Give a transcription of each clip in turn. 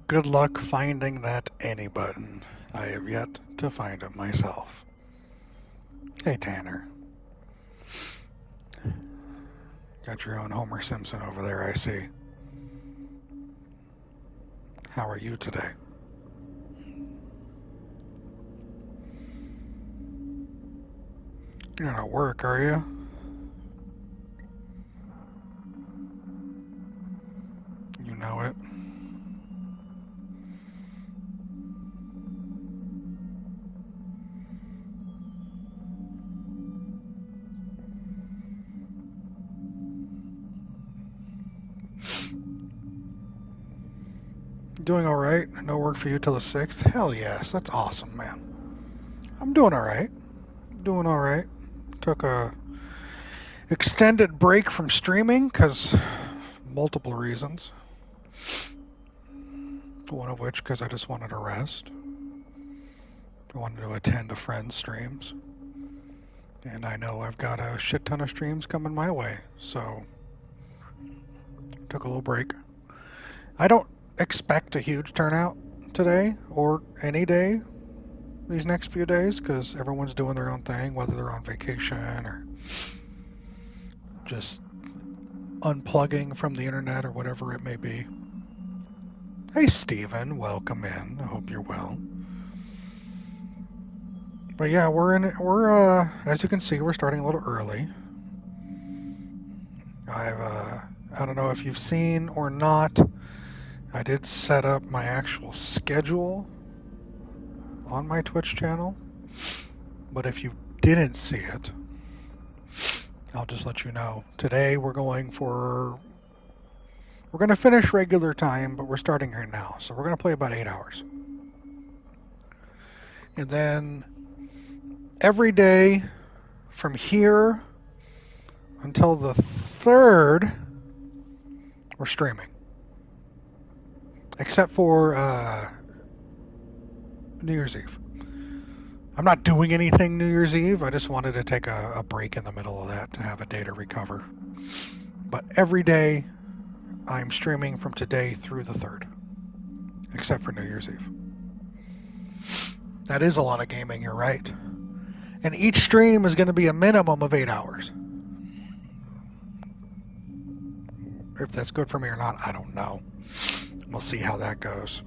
Good luck finding that any button. I have yet to find it myself. Hey, Tanner. Got your own Homer Simpson over there, I see. How are you today? You're not at work, are you? You know it. Doing all right? No work for you till the 6th? Hell yes, that's awesome, man. I'm doing all right. Doing all right. Took a extended break from streaming because multiple reasons. One of which because I just wanted to rest. I wanted to attend a friend's streams. And I know I've got a shit ton of streams coming my way, so took a little break. I don't expect a huge turnout today or any day these next few days because everyone's doing their own thing, whether they're on vacation or just unplugging from the internet or whatever it may be. Hey, Steven, welcome in. I hope you're well. But yeah, we're as you can see, we're starting a little early. I don't know if you've seen or not. I did set up my actual schedule on my Twitch channel, but if you didn't see it, I'll just let you know. Today we're going to finish regular time, but we're starting here now, so we're going to play about 8 hours. And then every day from here until the 3rd, we're streaming. Except for New Year's Eve. I'm not doing anything New Year's Eve. I just wanted to take a break in the middle of that to have a day to recover. But every day I'm streaming from today through the 3rd. Except for New Year's Eve. That is a lot of gaming, you're right. And each stream is going to be a minimum of 8 hours. If that's good for me or not, I don't know. We'll see how that goes.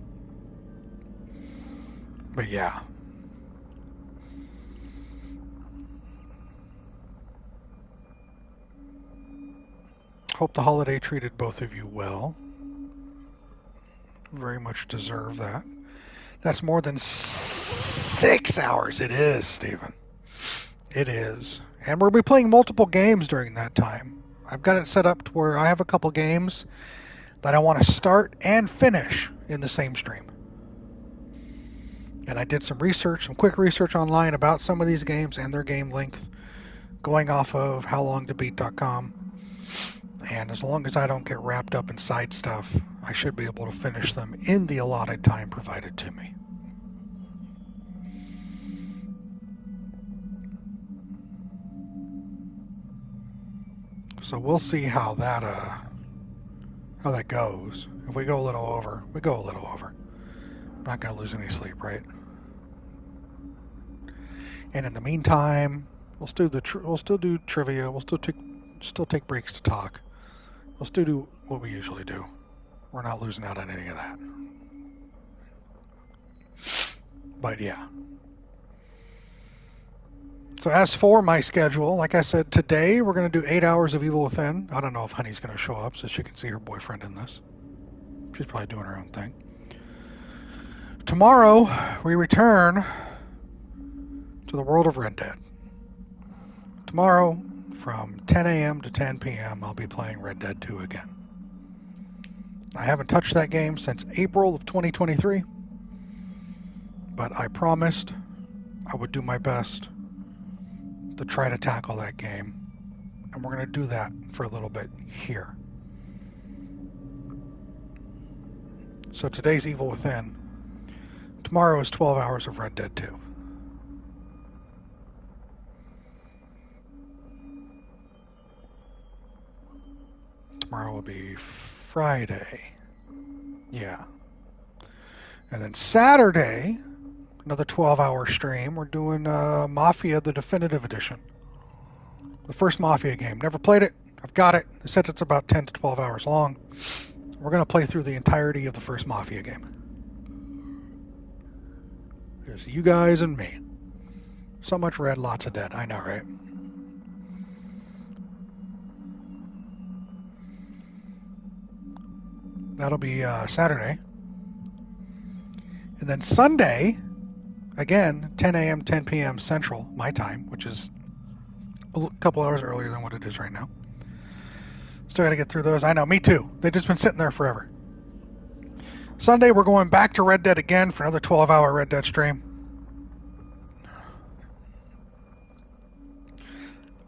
But yeah. Hope the holiday treated both of you well. Very much deserve that. That's more than 6 hours. It is, Stephen. It is. And we'll be playing multiple games during that time. I've got it set up to where I have a couple games that I want to start and finish in the same stream. And I did some research, some quick research online about some of these games and their game length, going off of howlongtobeat.com. And as long as I don't get wrapped up in side stuff, I should be able to finish them in the allotted time provided to me. So we'll see how that goes. If we go a little over, we go a little over. I'm not going to lose any sleep, right? And in the meantime, we'll still do trivia. We'll still take breaks to talk. We'll still do what we usually do. We're not losing out on any of that. But yeah. So as for my schedule, like I said, today we're going to do 8 hours of Evil Within. I don't know if Honey's going to show up so she can see her boyfriend in this. She's probably doing her own thing. Tomorrow, we return to the world of Red Dead. Tomorrow, from 10 a.m. to 10 p.m., I'll be playing Red Dead 2 again. I haven't touched that game since April of 2023, but I promised I would do my best to try to tackle that game, and we're going to do that for a little bit here. So today's Evil Within. Tomorrow is 12 hours of Red Dead 2. Tomorrow will be Friday. Yeah. And then Saturday, another 12-hour stream. We're doing Mafia, the Definitive Edition. The first Mafia game. Never played it. I've got it. They said it's about 10 to 12 hours long. We're going to play through the entirety of the first Mafia game. There's you guys and me. So much red, lots of dead. I know, right? That'll be Saturday. And then Sunday, again, 10 a.m., 10 p.m. Central, my time, which is a couple hours earlier than what it is right now. Still got to get through those. I know, me too. They've just been sitting there forever. Sunday, we're going back to Red Dead again for another 12-hour Red Dead stream.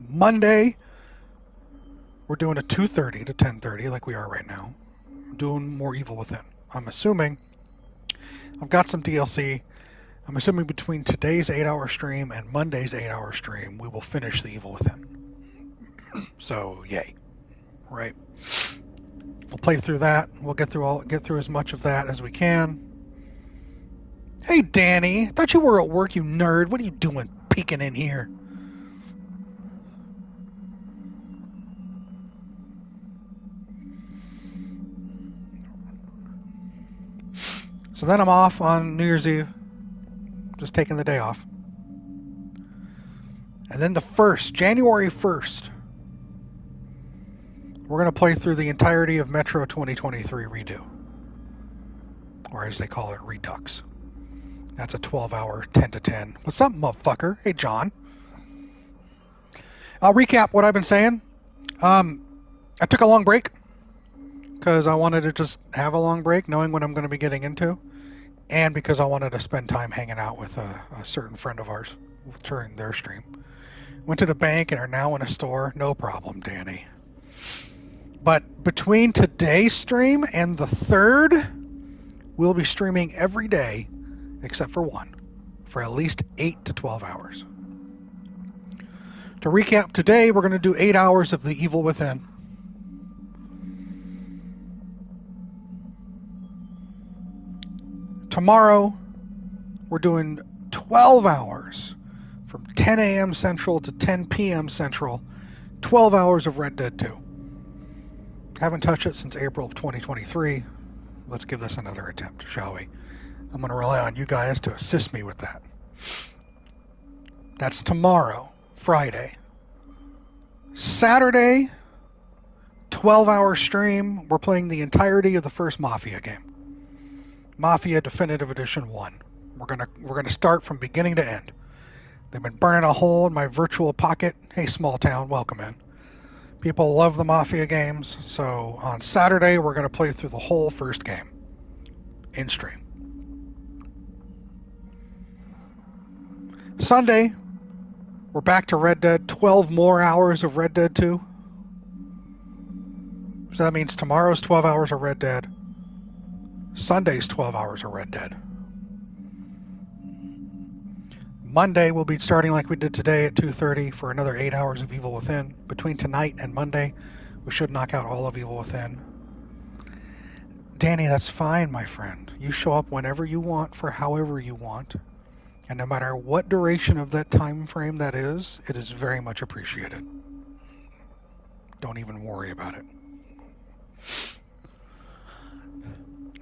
Monday, we're doing a 2:30 to 10:30 like we are right now. I'm doing more Evil Within. I'm assuming I've got some DLC. I'm assuming between today's 8-hour stream and Monday's 8-hour stream, we will finish the Evil Within. So, yay. Right. We'll play through that. We'll get through as much of that as we can. Hey, Danny. I thought you were at work, you nerd. What are you doing peeking in here? So then I'm off on New Year's Eve. Just taking the day off. And then the 1st, January 1st, we're going to play through the entirety of Metro 2023 Redo. Or as they call it, Redux. That's a 12-hour, 10 to 10. What's up, motherfucker? Hey, John. I'll recap what I've been saying. I took a long break because I wanted to just have a long break, knowing what I'm going to be getting into. And because I wanted to spend time hanging out with a certain friend of ours during their stream. Went to the bank and are now in a store. No problem, Danny. But between today's stream and the 3rd, we'll be streaming every day except for one for at least 8 to 12 hours. To recap, today we're going to do 8 hours of The Evil Within. Tomorrow, we're doing 12 hours from 10 a.m. Central to 10 p.m. Central, 12 hours of Red Dead 2. Haven't touched it since April of 2023. Let's give this another attempt, shall we? I'm going to rely on you guys to assist me with that. That's tomorrow, Friday. Saturday, 12-hour stream. We're playing the entirety of the first Mafia game. Mafia Definitive Edition 1. We're gonna start from beginning to end. They've been burning a hole in my virtual pocket. Hey, small town, welcome in. People love the Mafia games, so on Saturday we're gonna play through the whole first game in stream. Sunday, we're back to Red Dead. 12 more hours of Red Dead 2. So that means tomorrow's 12 hours of Red Dead. Sunday's 12 hours of Red Dead. Monday, we'll be starting like we did today at 2:30 for another 8 hours of Evil Within. Between tonight and Monday, we should knock out all of Evil Within. Danny, that's fine, my friend. You show up whenever you want for however you want. And no matter what duration of that time frame that is, it is very much appreciated. Don't even worry about it.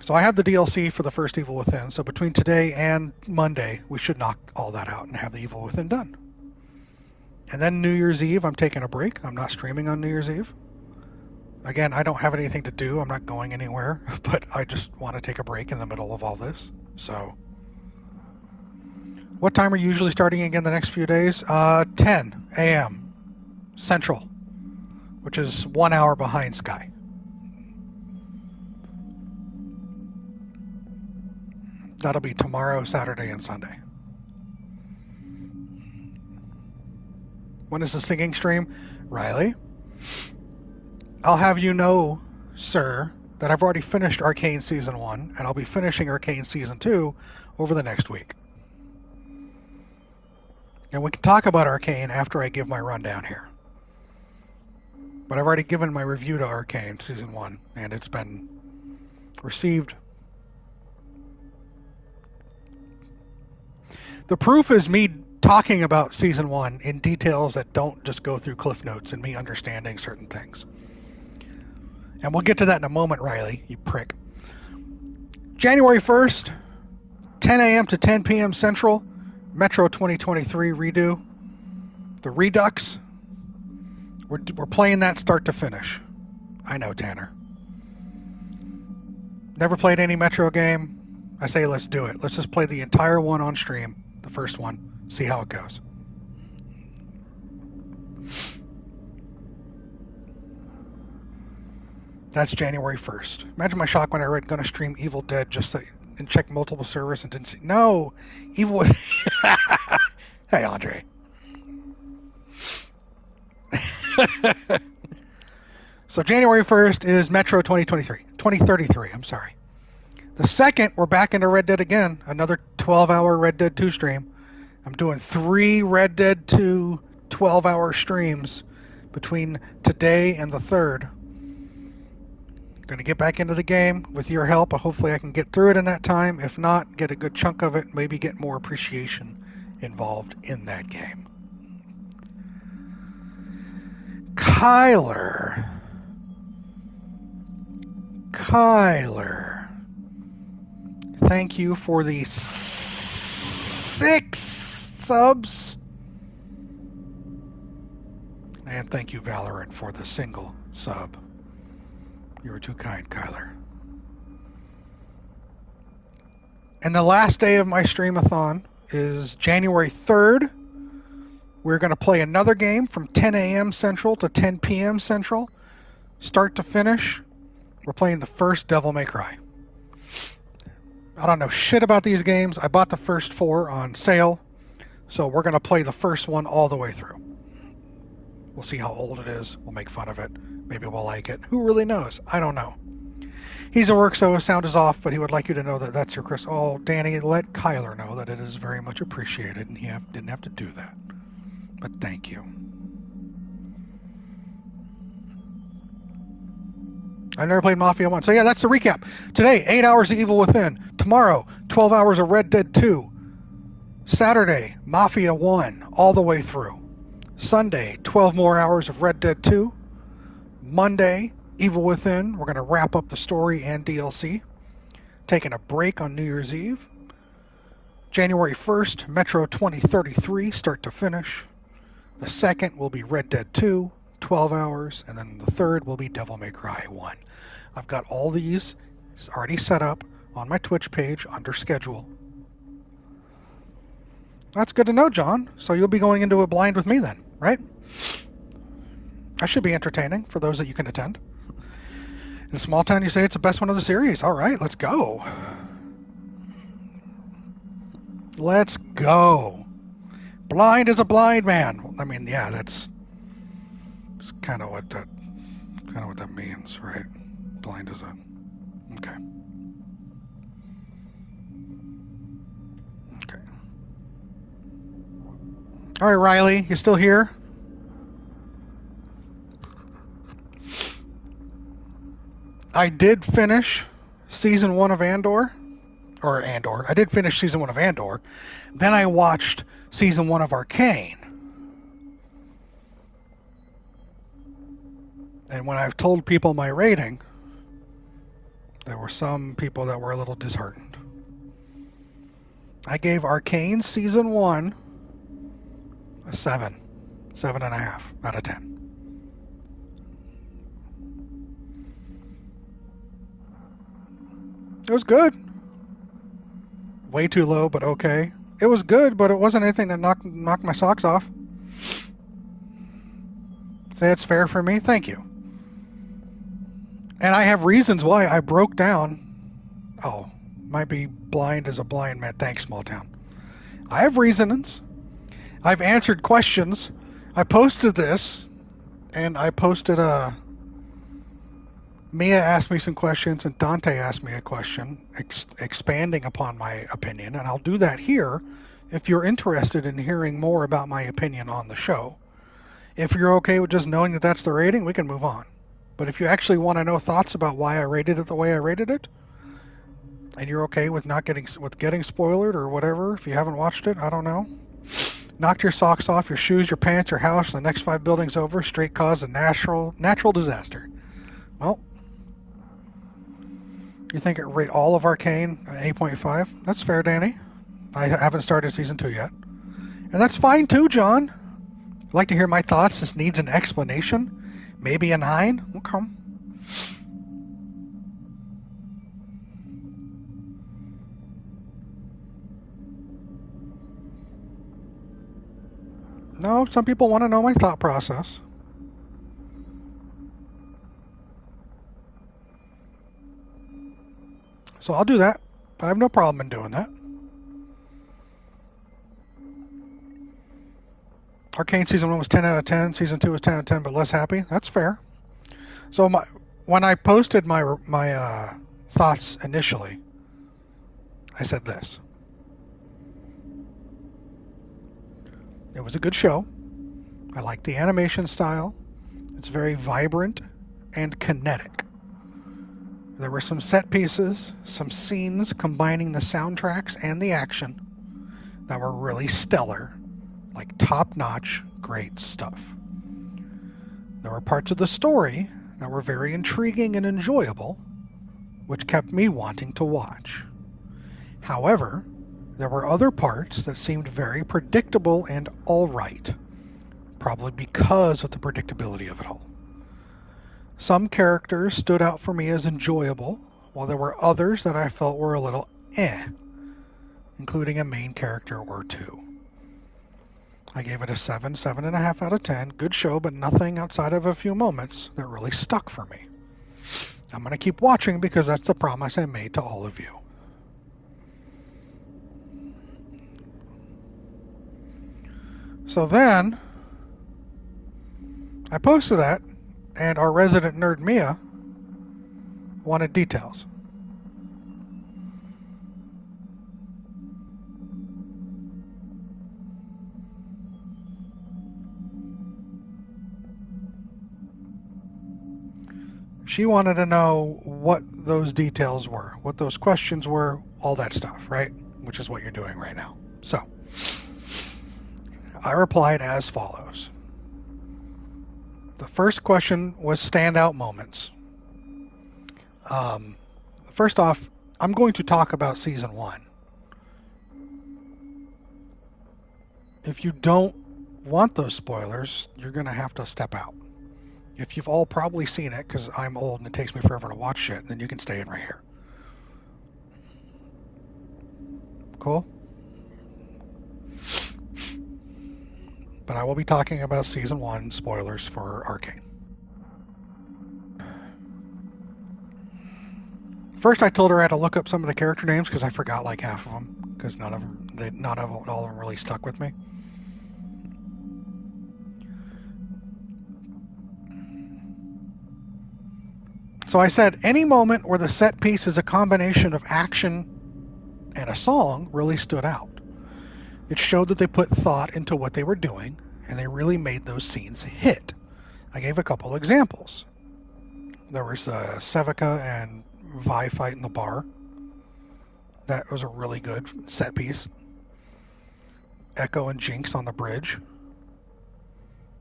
So I have the DLC for the first Evil Within, so between today and Monday, we should knock all that out and have the Evil Within done. And then New Year's Eve, I'm taking a break. I'm not streaming on New Year's Eve. Again, I don't have anything to do. I'm not going anywhere, but I just want to take a break in the middle of all this. So, what time are you usually starting again the next few days? 10 a.m. Central, which is 1 hour behind Sky. That'll be tomorrow, Saturday, and Sunday. When is the singing stream? Riley? I'll have you know, sir, that I've already finished Arcane Season 1, and I'll be finishing Arcane Season 2 over the next week. And we can talk about Arcane after I give my rundown here. But I've already given my review to Arcane Season 1, and it's been received The proof is me talking about season 1 in details that don't just go through Cliff Notes and me understanding certain things. And we'll get to that in a moment, Riley, you prick. January 1st, 10 a.m. to 10 p.m. Central, Metro 2023 redo. The Redux. We're playing that start to finish. I know, Tanner. Never played any Metro game. I say let's do it. Let's just play the entire one on stream, the first one, see how it goes. That's January 1st. Imagine my shock when I read gonna stream Evil Dead just so, and check multiple servers and didn't see. No! Evil was. Hey, Andre. So January 1st is Metro 2033, I'm sorry. The 2nd, we're back into Red Dead again. Another 12-hour Red Dead 2 stream. I'm doing 3 Red Dead 2 12-hour streams between today and the 3rd. Going to get back into the game with your help. Hopefully I can get through it in that time. If not, get a good chunk of it. Maybe get more appreciation involved in that game. Kyler. Thank you for the 6 subs. And thank you, Valorant, for the single sub. You were too kind, Kyler. And the last day of my streamathon is January 3rd. We're going to play another game from 10 a.m. Central to 10 p.m. Central. Start to finish, we're playing the first Devil May Cry. I don't know shit about these games. I bought the first 4 on sale, so we're going to play the first one all the way through. We'll see how old it is. We'll make fun of it. Maybe we'll like it. Who really knows? I don't know. He's at work, so his sound is off, but he would like you to know that that's your Chris. Oh, Danny, let Kyler know that it is very much appreciated, and he didn't have to do that. But thank you. I've never played Mafia 1. So yeah, that's the recap. Today, 8 hours of Evil Within. Tomorrow, 12 hours of Red Dead 2. Saturday, Mafia 1 all the way through. Sunday, 12 more hours of Red Dead 2. Monday, Evil Within. We're going to wrap up the story and DLC. Taking a break on New Year's Eve. January 1st, Metro 2033, start to finish. The 2nd will be Red Dead 2, 12 hours. And then the 3rd will be Devil May Cry 1. I've got all these already set up on my Twitch page under schedule. That's good to know, John. So you'll be going into a blind with me then, right? That should be entertaining for those that you can attend. In a small town, you say it's the best one of the series. All right, let's go. Let's go. Blind as a blind man. I mean, yeah, that's kind of what that means, right? Blind as a. Okay. Okay. All right, Riley, you still here? I did finish season 1 of Andor. I did finish season 1 of Andor. Then I watched season 1 of Arcane. And when I've told people my rating, there were some people that were a little disheartened. I gave Arcane season 1 a 7.5 out of 10. It was good. Way too low, but okay. It was good, but it wasn't anything that knocked my socks off. Say it's fair for me? Thank you. And I have reasons why I broke down. Oh, might be blind as a blind man. Thanks, small town. I have reasons. I've answered questions. I posted this, and I posted Mia asked me some questions, and Dante asked me a question, expanding upon my opinion, and I'll do that here if you're interested in hearing more about my opinion on the show. If you're okay with just knowing that that's the rating, we can move on. But if you actually want to know thoughts about why I rated it the way I rated it, and you're okay with not getting spoiled or whatever if you haven't watched it, I don't know. Knocked your socks off, your shoes, your pants, your house, the next 5 buildings over, straight cause of natural disaster. Well, you think it rate all of Arcane 8.5? That's fair, Danny. I haven't started season 2 yet. And that's fine too, John. I'd like to hear my thoughts. This needs an explanation. Maybe a 9? Okay. No, some people want to know my thought process. So I'll do that. I have no problem in doing that. Arcane Season 1 was 10 out of 10. Season 2 was 10 out of 10, but less happy. That's fair. So when I posted my thoughts initially, I said this. It was a good show. I like the animation style. It's very vibrant and kinetic. There were some set pieces, some scenes combining the soundtracks and the action that were really stellar, like top-notch, great stuff. There were parts of the story that were very intriguing and enjoyable, which kept me wanting to watch. However, there were other parts that seemed very predictable and alright, probably because of the predictability of it all. Some characters stood out for me as enjoyable, while there were others that I felt were a little including a main character or two. I gave it a 7.5 out of 10. Good show, but nothing outside of a few moments that really stuck for me. I'm going to keep watching because that's the promise I made to all of you. So then, I posted that, and our resident nerd Mia wanted details. She wanted to know what those details were, what those questions were, all that stuff, right? Which is what you're doing right now. So, I replied as follows. The first question was standout moments. First off, I'm going to talk about Season 1. If you don't want those spoilers, you're going to have to step out. If you've all probably seen it, because I'm old and it takes me forever to watch shit, then you can stay in right here. Cool? But I will be talking about Season 1 spoilers for Arcane. First, I told her I had to look up some of the character names because I forgot like half of them, because all of them really stuck with me. So I said, any moment where the set piece is a combination of action and a song really stood out. It showed that they put thought into what they were doing, and they really made those scenes hit. I gave a couple examples. There was Sevica and Vi fight in the bar. That was a really good set piece. Echo and Jinx on the bridge.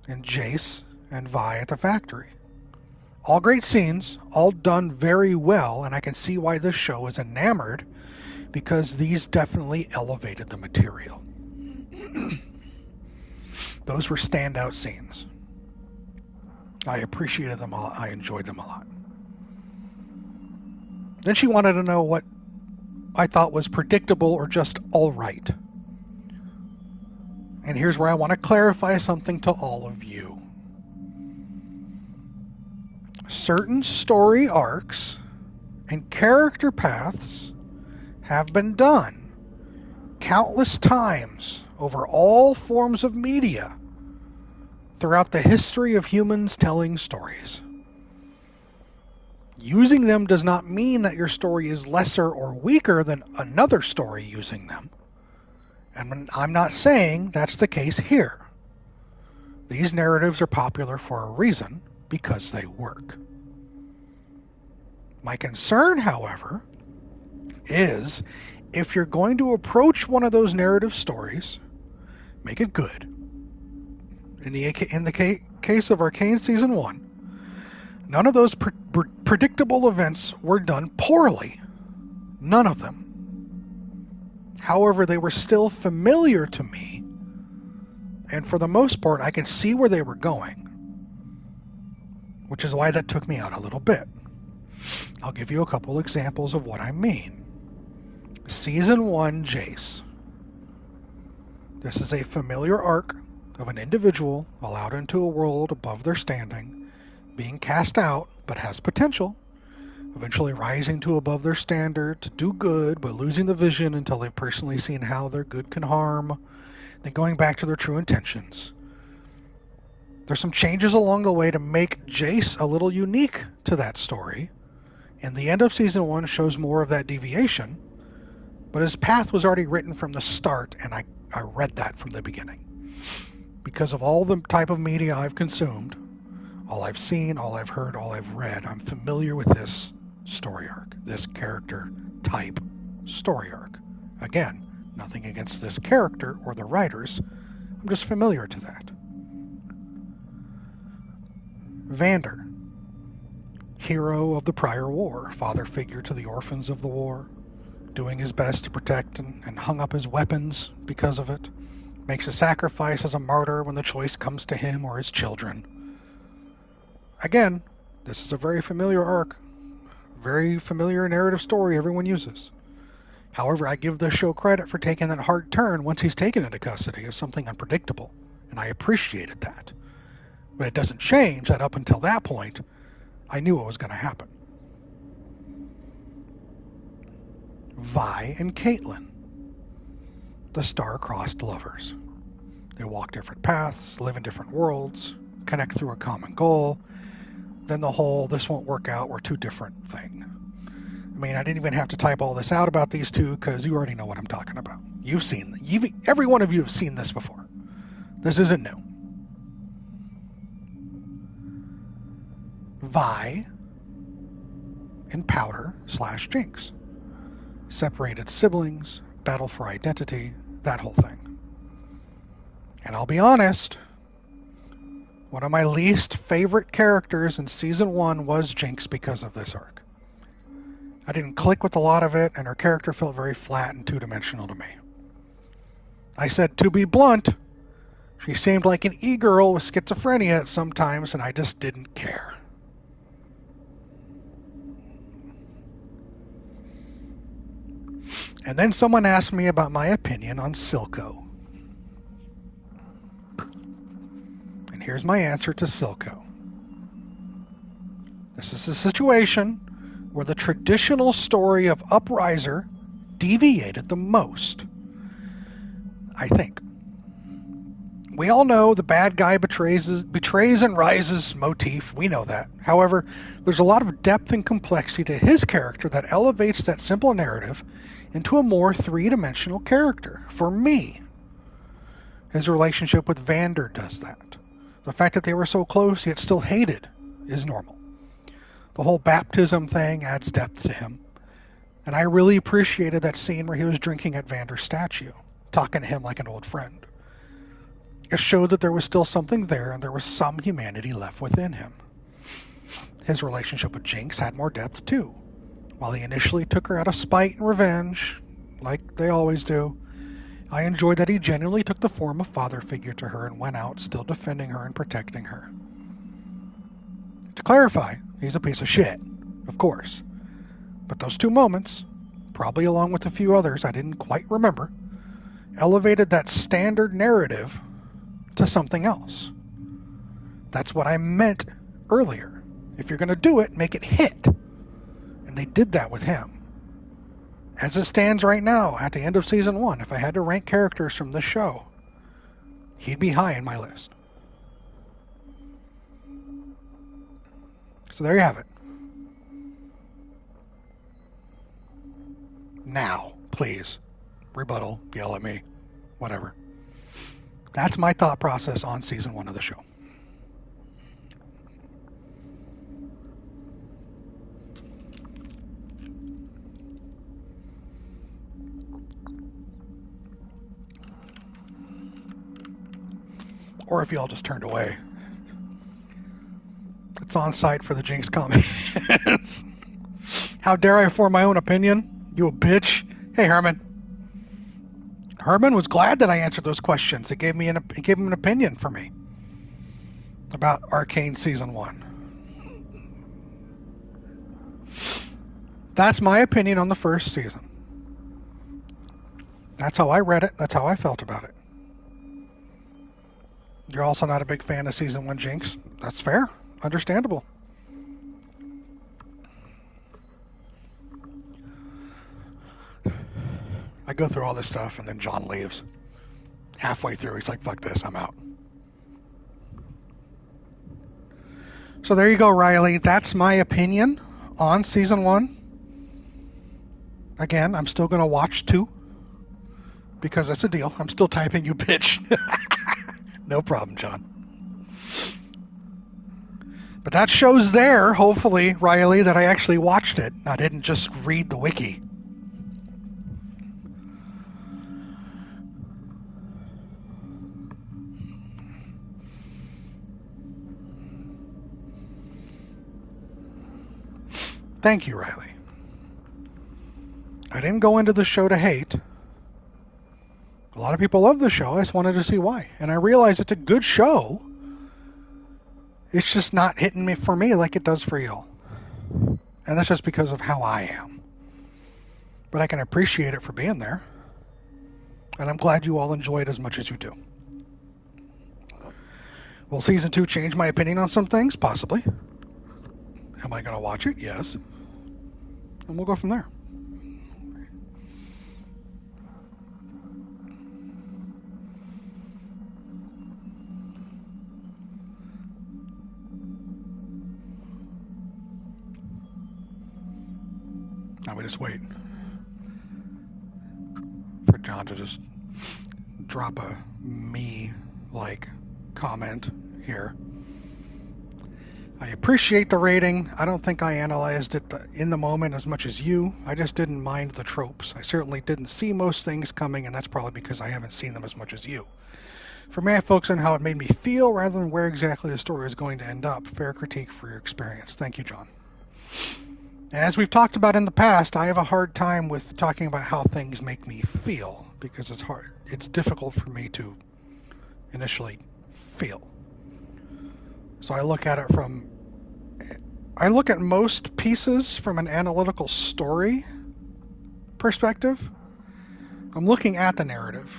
And Jace and Vi at the factory. All great scenes, all done very well, and I can see why this show is enamored, because these definitely elevated the material. Those were standout scenes. I appreciated them all. I enjoyed them a lot. Then she wanted to know what I thought was predictable or just all right. And here's where I want to clarify something to all of you. Certain story arcs and character paths have been done countless times over all forms of media throughout the history of humans telling stories. Using them does not mean that your story is lesser or weaker than another story using them. And I'm not saying that's the case here. These narratives are popular for a reason, because they work. My concern, however, is, if you're going to approach one of those narrative stories, make it good. In the case of Arcane Season 1, none of those predictable events were done poorly. None of them. However, they were still familiar to me, and for the most part, I could see where they were going, which is why that took me out a little bit. I'll give you a couple examples of what I mean. Season 1, Jace. This is a familiar arc of an individual allowed into a world above their standing, being cast out, but has potential, eventually rising to above their standard to do good, but losing the vision until they've personally seen how their good can harm, then going back to their true intentions. There's some changes along the way to make Jace a little unique to that story, and the end of Season 1 shows more of that deviation, but his path was already written from the start, and I read that from the beginning. Because of all the type of media I've consumed, all I've seen, all I've heard, all I've read, I'm familiar with this story arc, this character type story arc. Again, nothing against this character or the writers, I'm just familiar to that. Vander, hero of the prior war, father figure to the orphans of the war, doing his best to protect and hung up his weapons because of it, makes a sacrifice as a martyr when the choice comes to him or his children. Again, this is a very familiar arc, very familiar narrative story everyone uses. However, I give the show credit for taking that hard turn once he's taken into custody as something unpredictable, and I appreciated that. But it doesn't change that up until that point, I knew what was going to happen. Vi and Caitlyn, the star-crossed lovers. They walk different paths, live in different worlds, connect through a common goal, then the whole "this won't work out, we're too different" thing. I mean, I didn't even have to type all this out about these two because you already know what I'm talking about. Every one of you have seen this before. This isn't new. Vi and Powder / Jinx. Separated siblings, battle for identity, that whole thing. And I'll be honest, one of my least favorite characters in Season 1 was Jinx because of this arc. I didn't click with a lot of it, and her character felt very flat and two-dimensional to me. I said, to be blunt, she seemed like an e-girl with schizophrenia at some times, and I just didn't care. And then someone asked me about my opinion on Silco. And here's my answer to Silco. This is a situation where the traditional story of Upriser deviated the most, I think. We all know the bad guy betrays and rises motif. We know that. However, there's a lot of depth and complexity to his character that elevates that simple narrative into a more three-dimensional character. For me, his relationship with Vander does that. The fact that they were so close yet still hated is normal. The whole baptism thing adds depth to him. And I really appreciated that scene where he was drinking at Vander's statue, talking to him like an old friend. It showed that there was still something there and there was some humanity left within him. His relationship with Jinx had more depth too. While he initially took her out of spite and revenge, like they always do, I enjoyed that he genuinely took the form of father figure to her and went out still defending her and protecting her. To clarify, he's a piece of shit, of course. But those two moments, probably along with a few others I didn't quite remember, elevated that standard narrative to something else. That's what I meant earlier. If you're going to do it, make it hit. And they did that with him. As it stands right now, at the end of Season 1, if I had to rank characters from this show, he'd be high in my list. So there you have it. Now, please, rebuttal, yell at me, whatever. That's my thought process on Season 1 of the show. Or if you all just turned away. It's on site for the Jinx comments. How dare I form my own opinion? You a bitch. Hey, Herman. Herman was glad that I answered those questions. It gave him an opinion for me about Arcane Season 1. That's my opinion on the first season. That's how I read it. That's how I felt about it. You're also not a big fan of Season 1 Jinx. That's fair. Understandable. I go through all this stuff and then John leaves. Halfway through, he's like, fuck this, I'm out. So there you go, Riley. That's my opinion on Season 1. Again, I'm still going to watch 2 because that's a deal. I'm still typing you bitch. No problem, John. But that shows there, hopefully, Riley, that I actually watched it. I didn't just read the wiki. Thank you, Riley. I didn't go into the show to hate. A lot of people love the show. I just wanted to see why. And I realize it's a good show. It's just not hitting me for me like it does for you. And that's just because of how I am. But I can appreciate it for being there. And I'm glad you all enjoy it as much as you do. Will Season 2 change my opinion on some things? Possibly. Am I going to watch it? Yes. And we'll go from there. Now we just wait for John to just drop a me-like comment here. I appreciate the rating. I don't think I analyzed it in the moment as much as you. I just didn't mind the tropes. I certainly didn't see most things coming, and that's probably because I haven't seen them as much as you. For me, I focus on how it made me feel rather than where exactly the story is going to end up. Fair critique for your experience. Thank you, John. And as we've talked about in the past, I have a hard time with talking about how things make me feel because it's hard. It's difficult for me to initially feel. So I look at most pieces from an analytical story perspective. I'm looking at the narrative.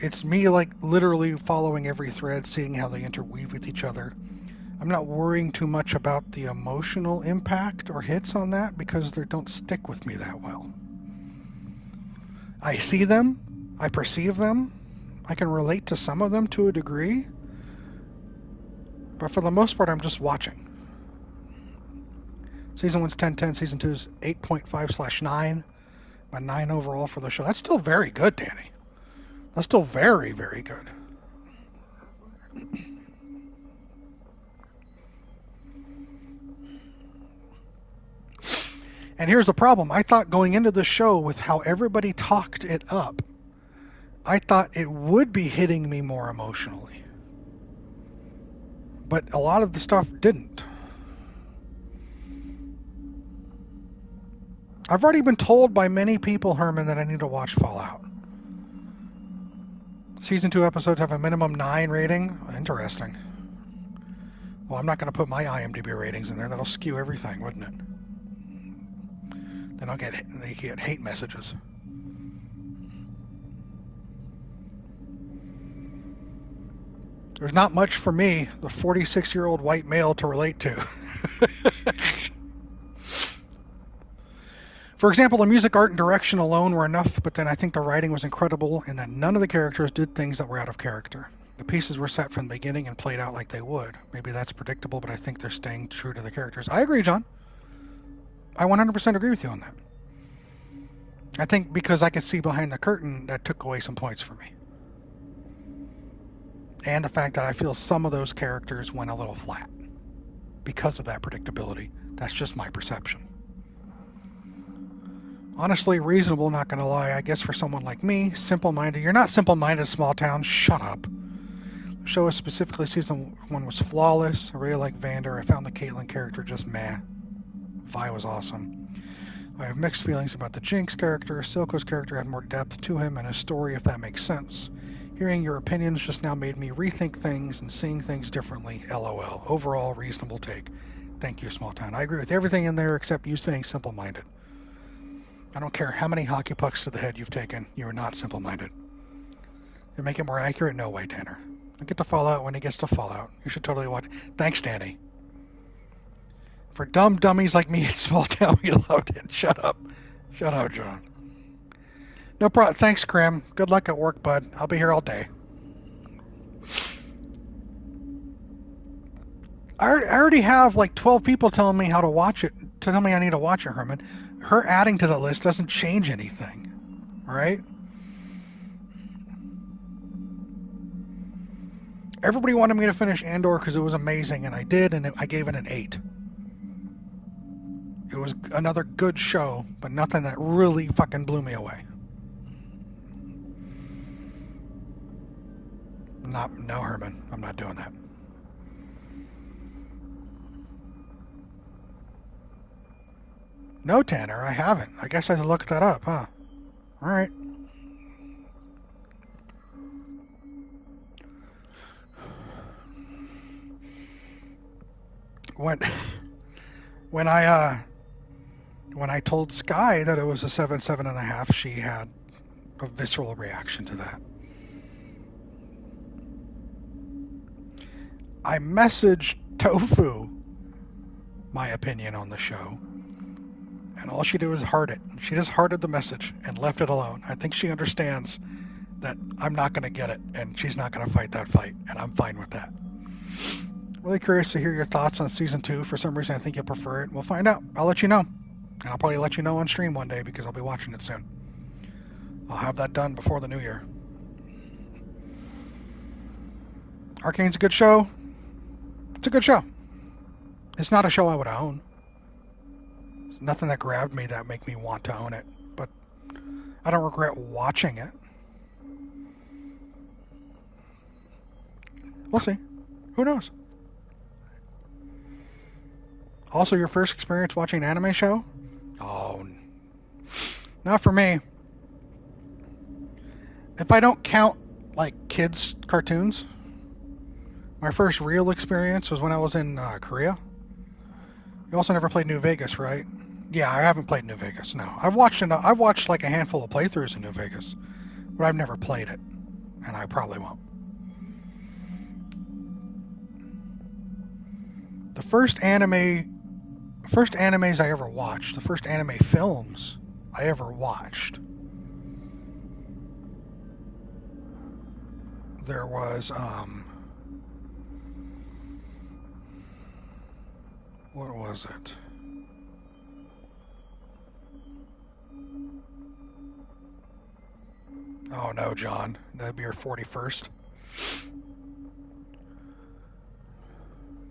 It's me like literally following every thread, seeing how they interweave with each other. I'm not worrying too much about the emotional impact or hits on that because they don't stick with me that well. I see them, I perceive them, I can relate to some of them to a degree, but for the most part I'm just watching. Season 1's 10/10, Season 2's 8.5/9, a 9 overall for the show. That's still very good, Danny. That's still very, very good. And here's the problem. I thought going into the show with how everybody talked it up, I thought it would be hitting me more emotionally. But a lot of the stuff didn't. I've already been told by many people, Herman, that I need to watch Fallout. Season 2 episodes have a minimum 9 rating. Interesting. Well, I'm not going to put my IMDb ratings in there. That'll skew everything, wouldn't it? Then they get hate messages. There's not much for me, the 46-year-old white male, to relate to. For example, the music, art, and direction alone were enough, but then I think the writing was incredible and that none of the characters did things that were out of character. The pieces were set from the beginning and played out like they would. Maybe that's predictable, but I think they're staying true to the characters. I agree, John. I 100% agree with you on that. I think because I could see behind the curtain, that took away some points for me. And the fact that I feel some of those characters went a little flat because of that predictability. That's just my perception. Honestly, reasonable, not gonna lie. I guess for someone like me, simple-minded. You're not simple-minded, small town. Shut up. The show is specifically season 1 was flawless. I really like Vander. I found the Caitlyn character just meh. Vi was awesome. I have mixed feelings about the Jinx character. Silco's character had more depth to him and his story, if that makes sense. Hearing your opinions just now made me rethink things and seeing things differently. LOL. Overall, reasonable take. Thank you, small town. I agree with everything in there except you saying simple-minded. I don't care how many hockey pucks to the head you've taken. You are not simple-minded. To make it more accurate, no way, Tanner. I get to Fallout when he gets to Fallout. You should totally watch. Thanks, Danny. For dumb dummies like me in small town, we loved it. Shut up. Shut up, John. No problem. Thanks, Krim. Good luck at work, bud. I'll be here all day. I already have like 12 people telling me how to watch it, telling me I need to watch it, Herman. Her adding to the list doesn't change anything, right? Everybody wanted me to finish Andor because it was amazing, and I did, and I gave it an 8. It was another good show, but nothing that really fucking blew me away. No, Herman, I'm not doing that. No, Tanner, I haven't. I guess I have to look that up, huh? All right. When I told Sky that it was a 7.5, she had a visceral reaction to that. I messaged Tofu my opinion on the show, and all she did was heart it. She just hearted the message and left it alone. I think she understands that I'm not going to get it, and she's not going to fight that fight, and I'm fine with that. Really curious to hear your thoughts on Season 2. For some reason, I think you'll prefer it. We'll find out. I'll let you know. And I'll probably let you know on stream one day because I'll be watching it soon. I'll have that done before the new year. Arcane's a good show. It's a good show. It's not a show I would own. There's nothing that grabbed me that make me want to own it. But I don't regret watching it. We'll see. Who knows? Also, your first experience watching an anime show? Oh, not for me. If I don't count, like, kids' cartoons, my first real experience was when I was in Korea. You also never played New Vegas, right? Yeah, I haven't played New Vegas, no. I've watched like a handful of playthroughs in New Vegas, but I've never played it, and I probably won't. The first animes I ever watched, the first anime films I ever watched, there was, what was it? Oh no, John, that'd be your 41st.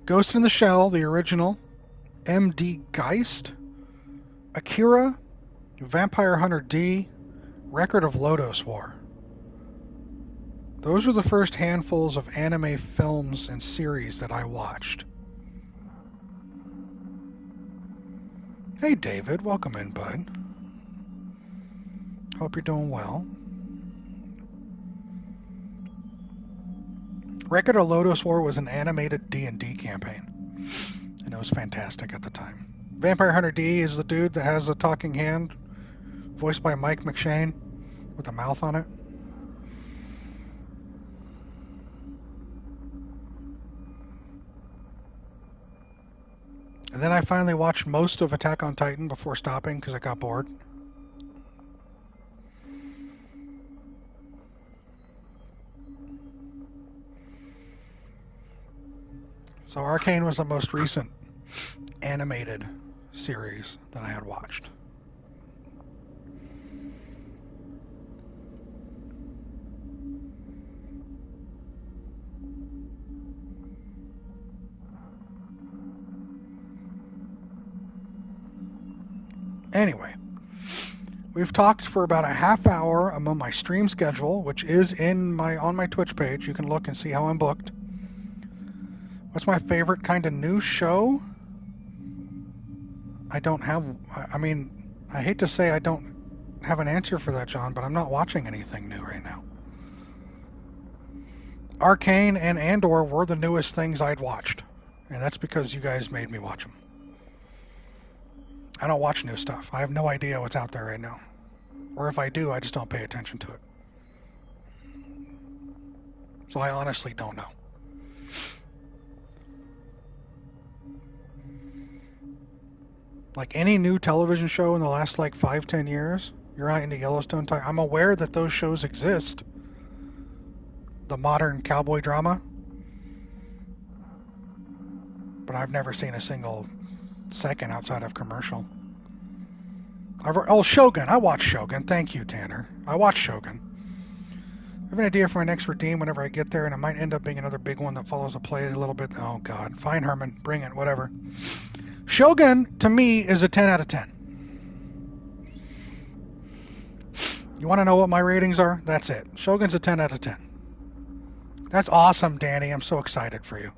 Ghost in the Shell, the original, MD Geist, Akira, Vampire Hunter D, Record of Lodoss War. Those were the first handfuls of anime films and series that I watched. Hey David, welcome in, bud. Hope you're doing well. Record of Lodoss War was an animated D&D campaign, and it was fantastic at the time. Vampire Hunter D is the dude that has the talking hand, voiced by Mike McShane, with a mouth on it. And then I finally watched most of Attack on Titan before stopping because I got bored. So Arcane was the most recent animated series that I had watched. Anyway, We've talked for about a half hour. I'm on my stream schedule, which is on my Twitch page. You can look and see how I'm booked. What's my favorite kind of new show? I don't have. I mean, I hate to say I don't have an answer for that, John, but I'm not watching anything new right now. Arcane and Andor were the newest things I'd watched, and that's because you guys made me watch them. I don't watch new stuff. I have no idea what's out there right now. Or if I do, I just don't pay attention to it. So I honestly don't know. Like any new television show in the last like 5-10 years, you're not into Yellowstone type. I'm aware that those shows exist. The modern cowboy drama. But I've never seen a single second outside of commercial. Shogun. I watch Shogun. Thank you, Tanner. I watch Shogun. I have an idea for my next redeem whenever I get there, and it might end up being another big one that follows a play a little bit. Oh, God. Fine, Herman. Bring it. Whatever. Shogun, to me, is a 10 out of 10. You want to know what my ratings are? That's it. Shogun's a 10 out of 10. That's awesome, Danny. I'm so excited for you.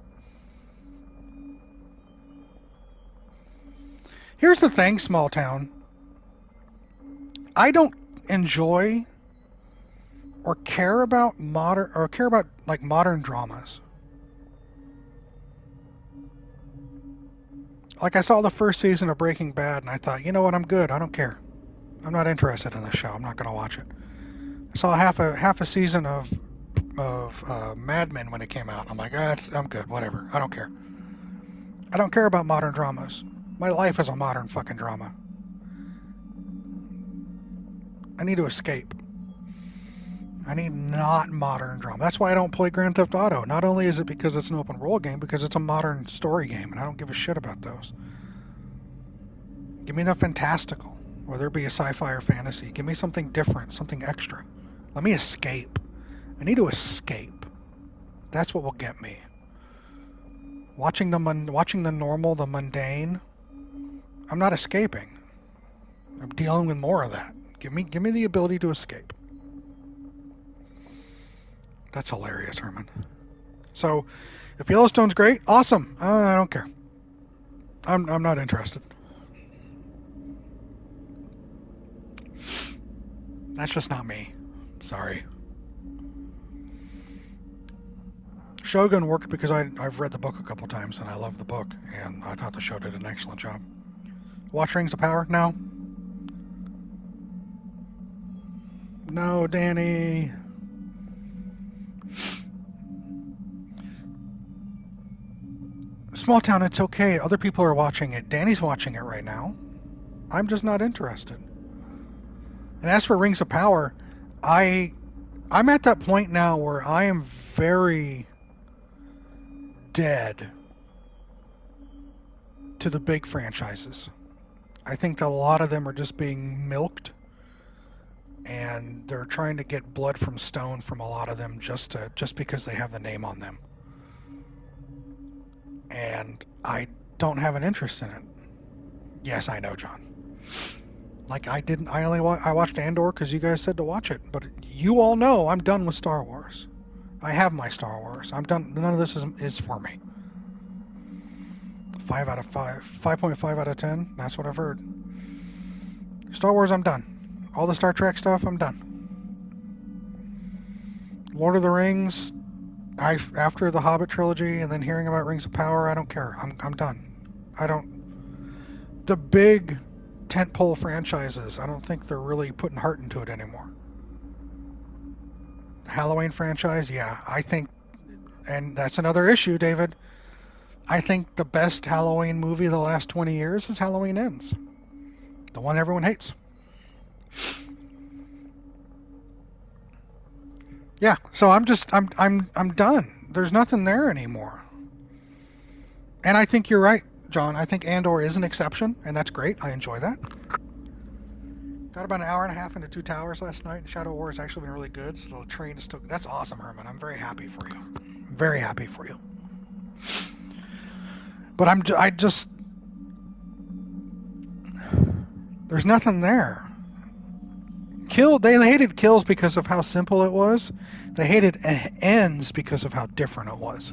Here's the thing, small town. I don't enjoy or care about modern dramas. Like, I saw the first season of Breaking Bad, and I thought, you know what, I'm good. I don't care. I'm not interested in this show. I'm not going to watch it. I saw half a season of Mad Men when it came out. I'm like, I'm good. Whatever. I don't care. I don't care about modern dramas. My life is a modern fucking drama. I need to escape. I need not modern drama. That's why I don't play Grand Theft Auto. Not only is it because it's an open world game, because it's a modern story game, and I don't give a shit about those. Give me the fantastical, whether it be a sci-fi or fantasy. Give me something different, something extra. Let me escape. I need to escape. That's what will get me. Watching the normal, the mundane, I'm not escaping. I'm dealing with more of that. Give me the ability to escape. That's hilarious, Herman. So, if Yellowstone's great, awesome. I don't care. I'm not interested. That's just not me. Sorry. Shogun worked because I've read the book a couple times and I love the book, and I thought the show did an excellent job. Watch Rings of Power? No. No, Danny. Small town, it's okay. Other people are watching it. Danny's watching it right now. I'm just not interested. And as for Rings of Power, I'm at that point now where I am very dead to the big franchises. I think a lot of them are just being milked, and they're trying to get blood from stone from a lot of them just because they have the name on them. And I don't have an interest in it. Yes, I know, John. Like, I watched Andor because you guys said to watch it, but you all know I'm done with Star Wars. I have my Star Wars. I'm done. None of this is for me. 5 out of 5. 5.5 out of 10. That's what I've heard. Star Wars, I'm done. All the Star Trek stuff, I'm done. Lord of the Rings, after the Hobbit trilogy and then hearing about Rings of Power, I don't care. I'm done. The big tentpole franchises, I don't think they're really putting heart into it anymore. The Halloween franchise, yeah, I think, and that's another issue, David. I think the best Halloween movie of the last 20 years is Halloween Ends. The one everyone hates. Yeah, so I'm done. There's nothing there anymore. And I think you're right, John. I think Andor is an exception, and that's great. I enjoy that. Got about an hour and a half into Two Towers last night. Shadow War has actually been really good. So the train is still... That's awesome, Herman. I'm very happy for you. Very happy for you. But I just... There's nothing there. They hated Kills because of how simple it was. They hated Ends because of how different it was.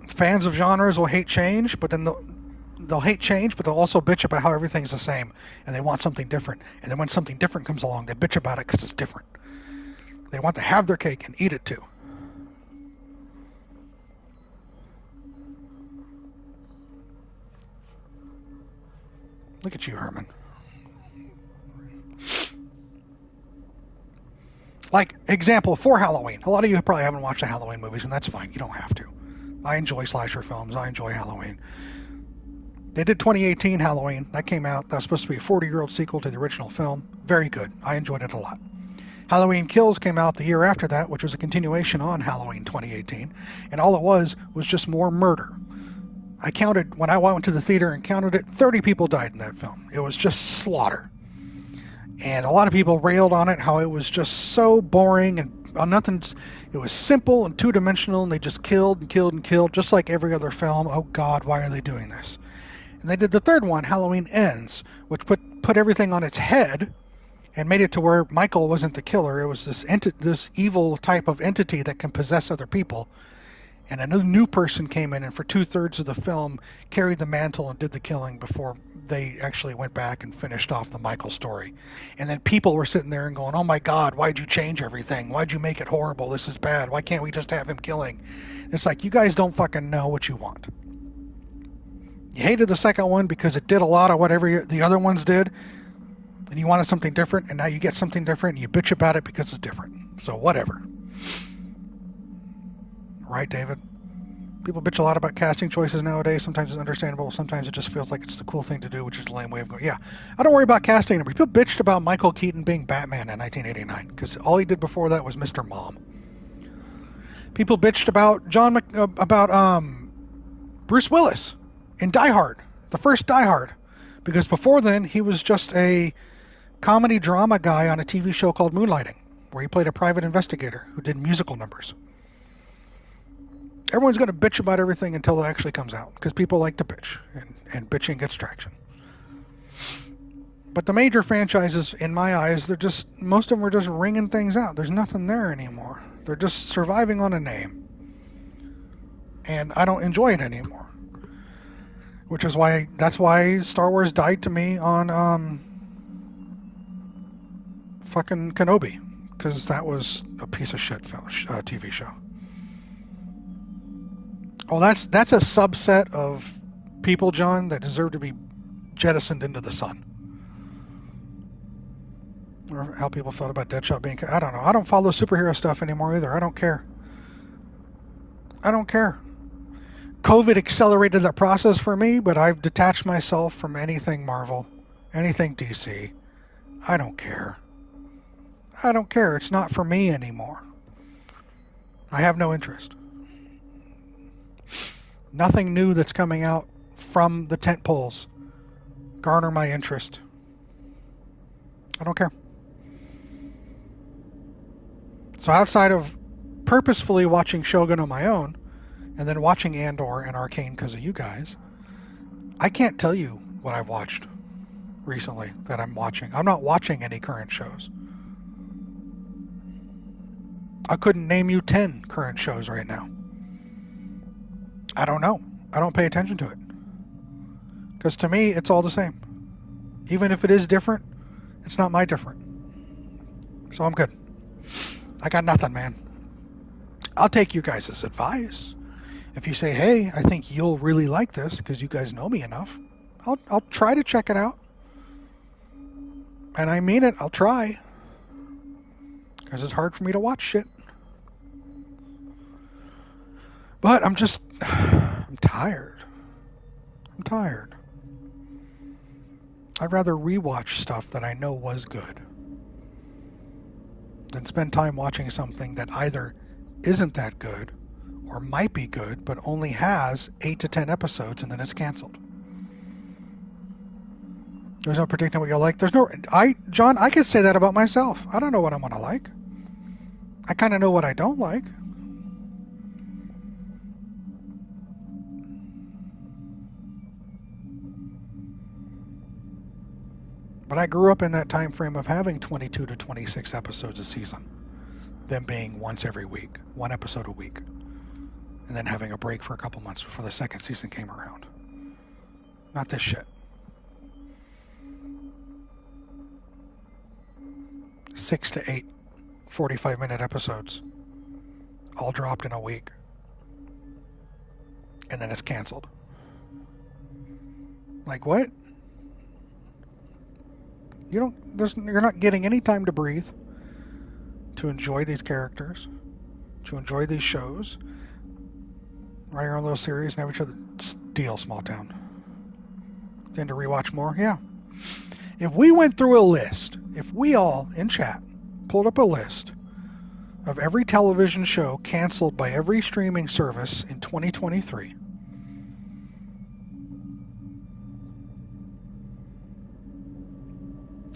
Fans of genres will hate change, but then they'll hate change, but they'll also bitch about how everything's the same, and they want something different. And then when something different comes along, they bitch about it because it's different. They want to have their cake and eat it too. Look at you, Herman. Like, example, for Halloween. A lot of you probably haven't watched the Halloween movies, and that's fine. You don't have to. I enjoy slasher films. I enjoy Halloween. They did 2018 Halloween. That came out. That was supposed to be a 40-year-old sequel to the original film. Very good. I enjoyed it a lot. Halloween Kills came out the year after that, which was a continuation on Halloween 2018. And all it was just more murder. I counted, when I went to the theater and counted it, 30 people died in that film. It was just slaughter. And a lot of people railed on it, how it was just so boring and nothing. It was simple and two-dimensional, and they just killed and killed and killed, just like every other film. Oh God, why are they doing this? And they did the third one, Halloween Ends, which put everything on its head and made it to where Michael wasn't the killer. It was this evil type of entity that can possess other people. And a new person came in and for 2/3 of the film carried the mantle and did the killing before they actually went back and finished off the Michael story. And then people were sitting there and going, oh my God, why'd you change everything? Why'd you make it horrible? This is bad. Why can't we just have him killing? And it's like, you guys don't fucking know what you want. You hated the second one because it did a lot of whatever the other ones did, and you wanted something different, and now you get something different, and you bitch about it because it's different. So whatever. Right, David? People bitch a lot about casting choices nowadays. Sometimes it's understandable. Sometimes it just feels like it's the cool thing to do, which is a lame way of going. Yeah, I don't worry about casting. People bitched about Michael Keaton being Batman in 1989 because all he did before that was Mr. Mom. People bitched about Bruce Willis in Die Hard, the first Die Hard, because before then he was just a comedy drama guy on a TV show called Moonlighting, where he played a private investigator who did musical numbers. Everyone's going to bitch about everything until it actually comes out, because people like to bitch, and bitching gets traction. But the major franchises, in my eyes, most of them are just wringing things out. There's nothing there anymore. They're just surviving on a name. And I don't enjoy it anymore. That's why Star Wars died to me on fucking Kenobi, because that was a piece of shit TV show. Oh, that's a subset of people, John, that deserve to be jettisoned into the sun. Or how people felt about Deadshot being... I don't know. I don't follow superhero stuff anymore either. I don't care. COVID accelerated that process for me, but I've detached myself from anything Marvel, anything DC. I don't care. It's not for me anymore. I have no interest. Nothing new that's coming out from the tent poles garner my interest. I don't care. So outside of purposefully watching Shogun on my own, and then watching Andor and Arcane because of you guys, I can't tell you what I've watched recently that I'm watching. I'm not watching any current shows. I couldn't name you 10 current shows right now. I don't know. I don't pay attention to it. Because to me, it's all the same. Even if it is different, it's not my different. So I'm good. I got nothing, man. I'll take you guys' advice. If you say, hey, I think you'll really like this because you guys know me enough, I'll try to check it out. And I mean it, I'll try. Because it's hard for me to watch shit. But I'm tired. I'd rather rewatch stuff that I know was good than spend time watching something that either isn't that good or might be good, but only has 8 to 10 episodes and then it's canceled. There's no predicting what you'll like. John, I could say that about myself. I don't know what I'm going to like. I kind of know what I don't like. But I grew up in that time frame of having 22 to 26 episodes a season, them being once every week, one episode a week, and then having a break for a couple months before the second season came around. Not this shit. 6 to 8 45-minute episodes, all dropped in a week, and then it's canceled. Like, what? You're not getting any time to breathe, to enjoy these characters, to enjoy these shows. Write your own little series and have each other steal Small Town. Then to rewatch more? Yeah. If we went through a list, if we all in chat pulled up a list of every television show canceled by every streaming service in 2023,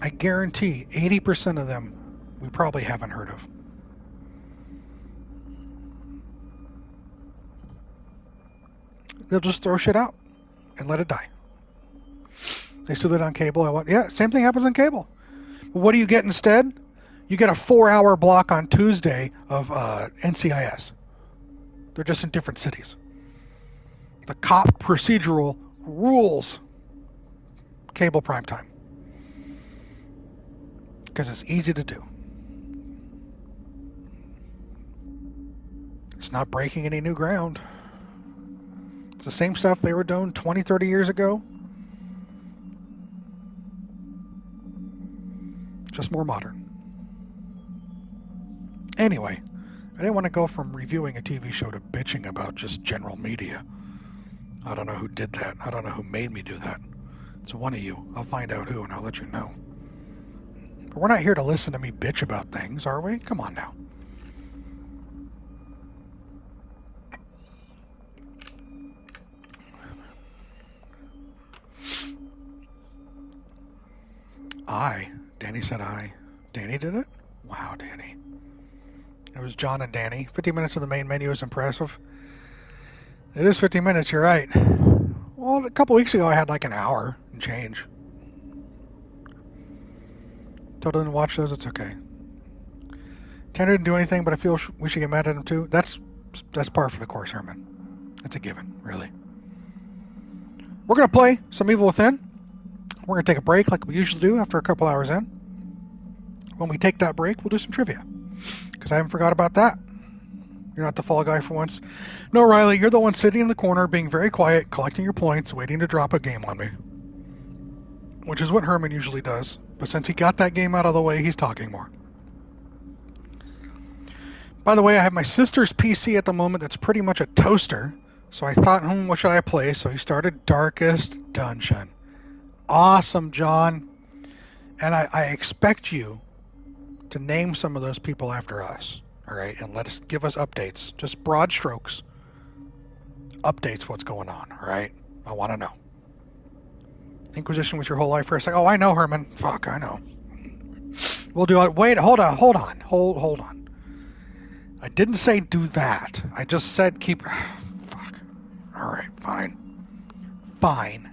I guarantee 80% of them we probably haven't heard of. They'll just throw shit out and let it die. They still do it on cable. Yeah, same thing happens on cable. But what do you get instead? You get a 4-hour block on Tuesday of NCIS. They're just in different cities. The cop procedural rules cable primetime. Because it's easy to do. It's not breaking any new ground. It's the same stuff they were doing 20, 30 years ago. Just more modern. Anyway, I didn't want to go from reviewing a TV show to bitching about just general media. I don't know who did that. I don't know who made me do that. It's one of you. I'll find out who and I'll let you know. But we're not here to listen to me bitch about things, are we? Come on now. Danny said I. Danny did it? Wow, Danny. It was John and Danny. 50 minutes of the main menu is impressive. It is 50 minutes, you're right. Well, a couple weeks ago I had like an hour and change. Total didn't watch those, it's okay. Tanner didn't do anything, but I feel we should get mad at him too. That's par for the course, Herman. That's a given, really. We're going to play some Evil Within. We're going to take a break like we usually do after a couple hours in. When we take that break, we'll do some trivia. Because I haven't forgot about that. You're not the fall guy for once. No, Riley, you're the one sitting in the corner, being very quiet, collecting your points, waiting to drop a game on me. Which is what Herman usually does. But since he got that game out of the way, he's talking more. By the way, I have my sister's PC at the moment that's pretty much a toaster. So I thought, what should I play? So he started Darkest Dungeon. Awesome, John. And I expect you to name some of those people after us. All right, and give us updates. Just broad strokes. Updates what's going on, all right? I want to know. Inquisition was your whole life for a second. Oh, I know, Herman. Fuck, I know. We'll do it. Wait, hold on. Hold on. I didn't say do that. I just said keep... Fuck. All right, fine. Fine.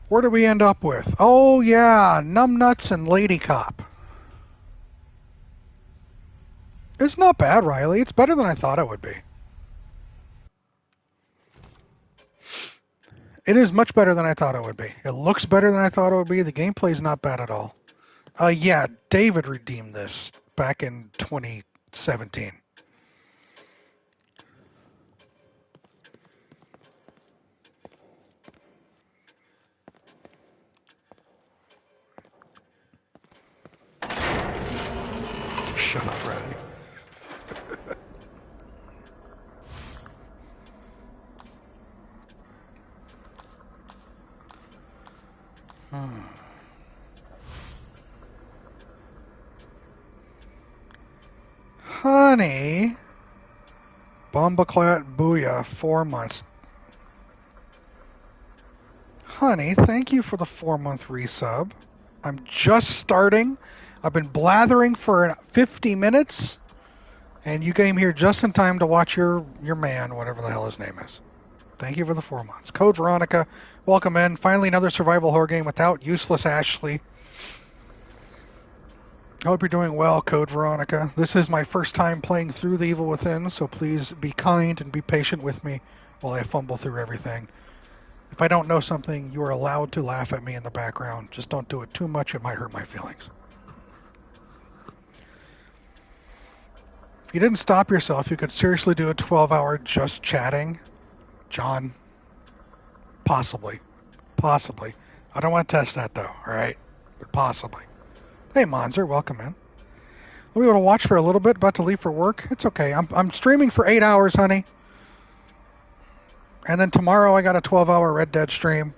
Where do we end up with? Oh, yeah, Numbnuts and Lady Cop. It's not bad, Riley. It's better than I thought it would be. It is much better than I thought it would be. It looks better than I thought it would be. The gameplay's not bad at all. Yeah, David redeemed this back in 2017. Shut up, Riley. Honey, Bombaclat Booyah, 4 months. Honey, thank you for the 4-month resub. I'm just starting. I've been blathering for 50 minutes, and you came here just in time to watch your man, whatever the hell his name is. Thank you for the 4 months. Code Veronica, welcome in. Finally, another survival horror game without useless Ashley. I hope you're doing well, Code Veronica. This is my first time playing through The Evil Within, so please be kind and be patient with me while I fumble through everything. If I don't know something, you are allowed to laugh at me in the background. Just don't do it too much. It might hurt my feelings. If you didn't stop yourself, you could seriously do a 12-hour just chatting. John, possibly. Possibly. I don't want to test that, though, all right? But possibly. Hey, Monzer, welcome in. We'll be able to watch for a little bit, about to leave for work. It's okay. I'm streaming for 8 hours, honey. And then tomorrow I got a 12-hour Red Dead stream.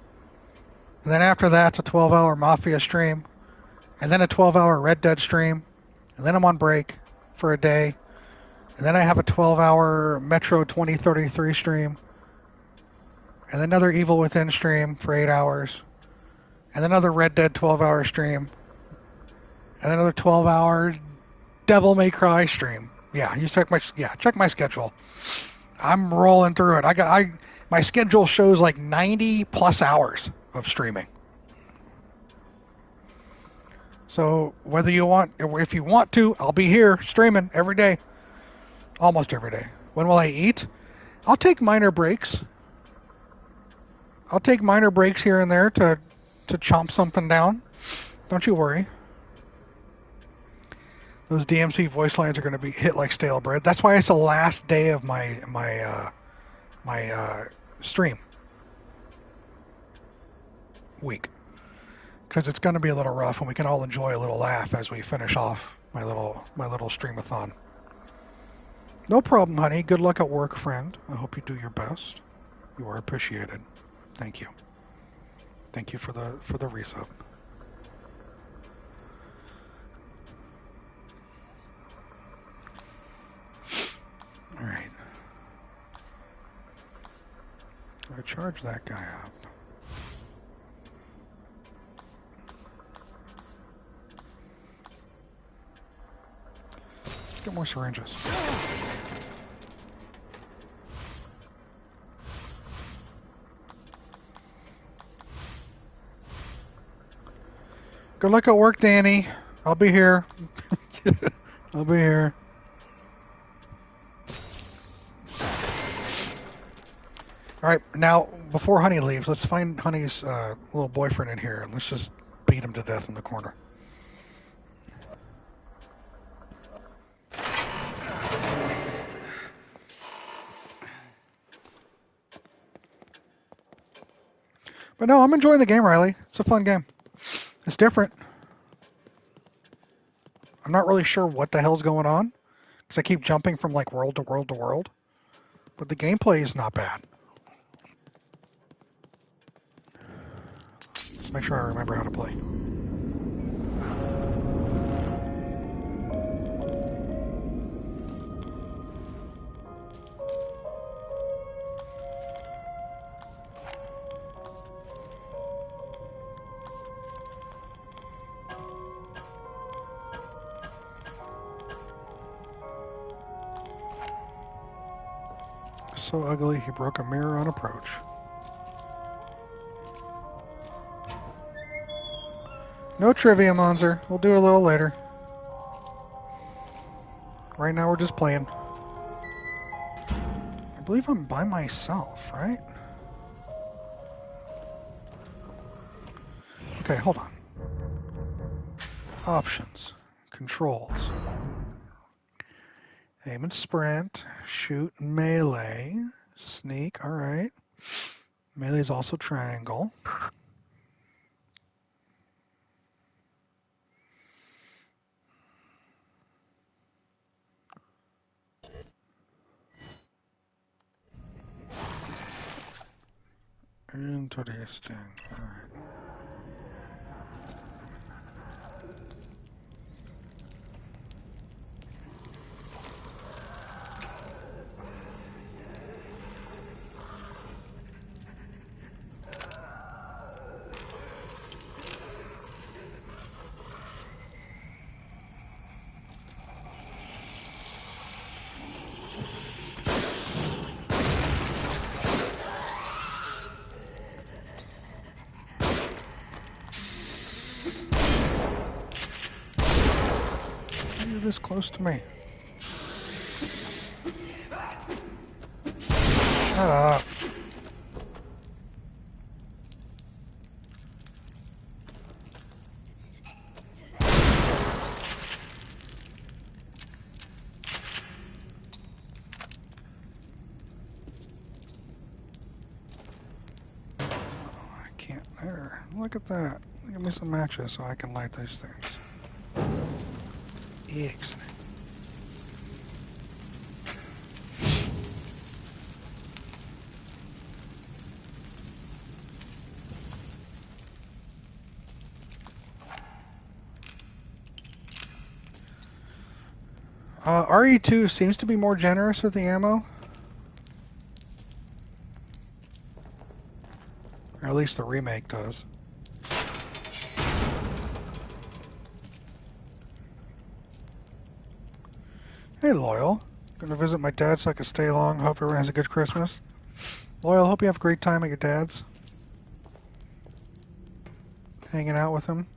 And then after that, it's a 12-hour Mafia stream. And then a 12-hour Red Dead stream. And then I'm on break for a day. And then I have a 12-hour Metro 2033 stream. And then another Evil Within stream for 8 hours. And then another Red Dead 12-hour stream. And then another 12-hour Devil May Cry stream. Yeah, you check my schedule. I'm rolling through it. My schedule shows like 90 plus hours of streaming. So if you want to, I'll be here streaming every day. Almost every day. When will I eat? I'll take minor breaks. I'll take minor breaks here and there to chomp something down. Don't you worry. Those DMC voice lines are going to be hit like stale bread. That's why it's the last day of my stream week, because it's going to be a little rough, and we can all enjoy a little laugh as we finish off my little stream-a-thon. No problem, honey. Good luck at work, friend. I hope you do your best. You are appreciated. Thank you. Thank you for the resub. All right. I charge that guy up. Let's get more syringes. Good luck at work, Danny. I'll be here. I'll be here. All right, now, before Honey leaves, let's find Honey's little boyfriend in here, and let's just beat him to death in the corner. But no, I'm enjoying the game, Riley. It's a fun game. It's different. I'm not really sure what the hell's going on, because I keep jumping from like world to world to world. But the gameplay is not bad. Let's make sure I remember how to play. So ugly, he broke a mirror on approach. No trivia, Monzer. We'll do it a little later. Right now we're just playing. I believe I'm by myself, right? Okay, hold on. Options. Controls. Aim and sprint. Shoot and melee. Sneak, alright. Melee is also triangle. Interesting. All right. You're this close to me. Shut up. There, look at that. Give me some matches so I can light these things. Excellent. RE2 seems to be more generous with the ammo. Or at least the remake does. Hey, Loyal. Gonna visit my dad so I can stay long. Hope everyone has a good Christmas. Loyal, hope you have a great time at your dad's. Hanging out with him.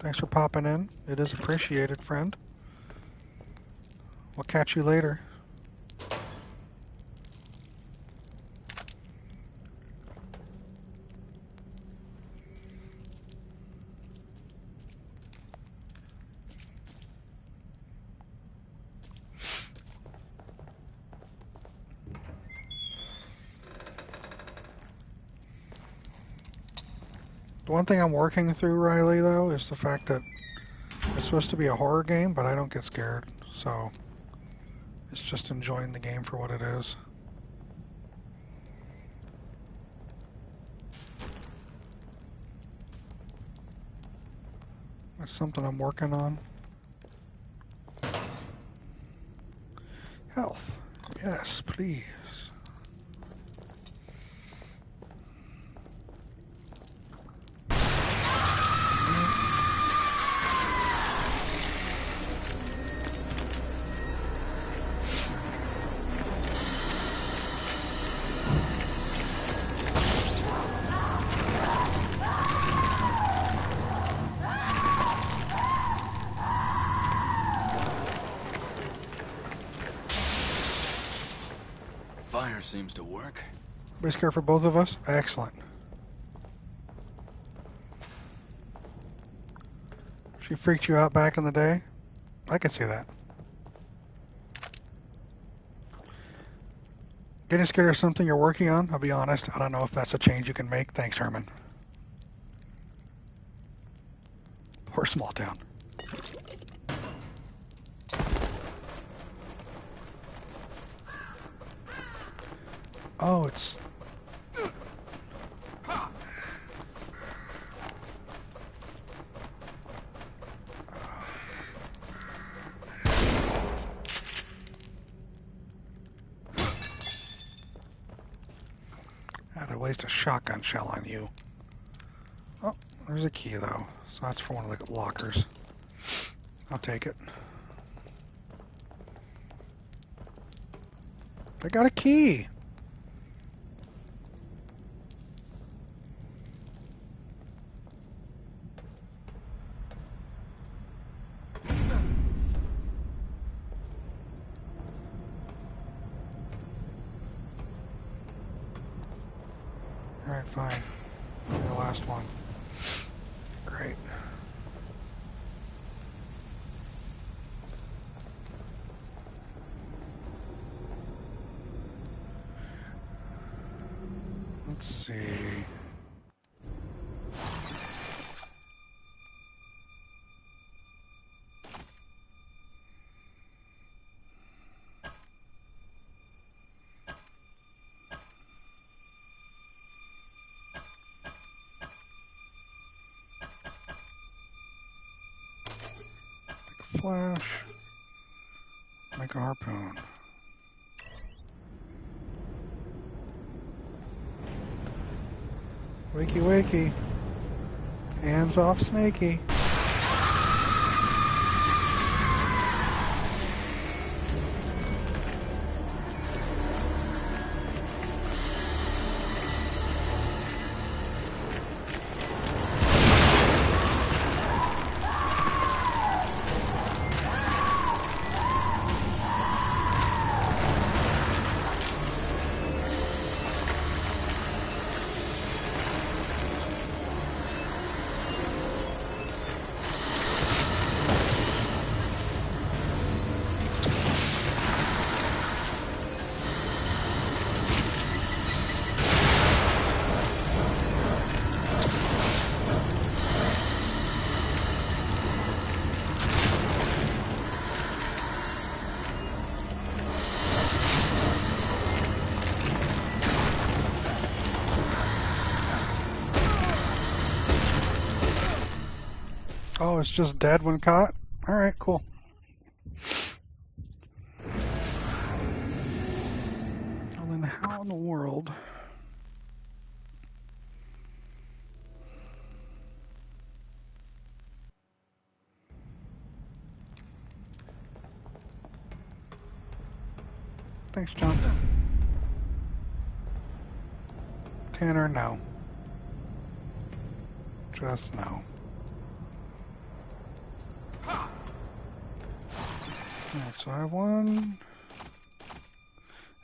Thanks for popping in. It is appreciated, friend. We'll catch you later. The one thing I'm working through, Riley, though, is the fact that it's supposed to be a horror game, but I don't get scared, so it's just enjoying the game for what it is. That's something I'm working on. Health. Yes, please. Fire seems to work. Everybody scared for both of us? Excellent. She freaked you out back in the day? I can see that. Getting scared of something you're working on? I'll be honest, I don't know if that's a change you can make. Thanks, Herman. Poor small town. Oh, it's... Had to waste a shotgun shell on you. Oh, there's a key, though. So that's for one of the lockers. I'll take it. I got a key! Alright, fine. The last one. Great. Let's see. Flash. Make a harpoon. Wakey wakey. Hands off Snakey. it's just dead when caught? Alright, cool. Well then how in the world... Thanks, John. Tanner, no. Just no. Alright, so I have one.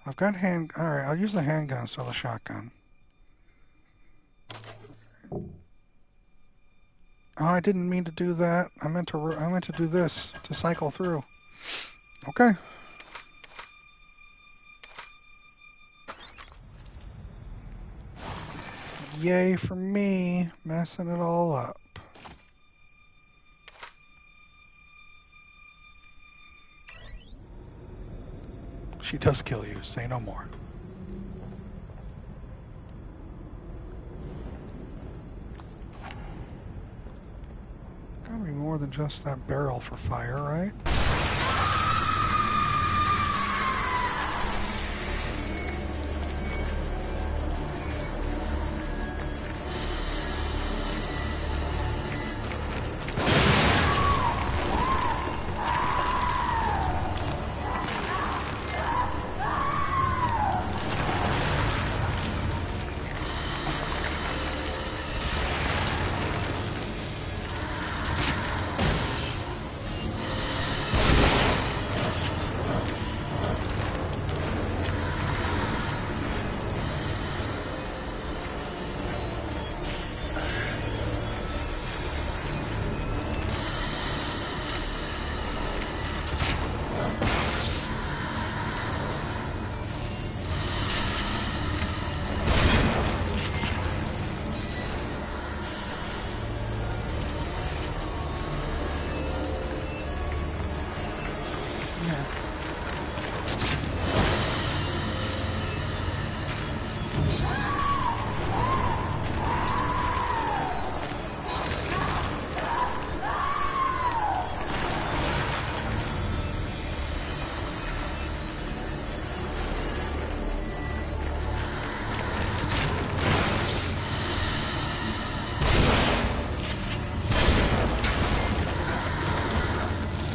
I've got hand. Alright, I'll use the handgun instead of the shotgun. Oh, I didn't mean to do that. I meant to do this to cycle through. Okay. Yay for me, messing it all up. She does kill you, say no more. Gotta be more than just that barrel for fire, right?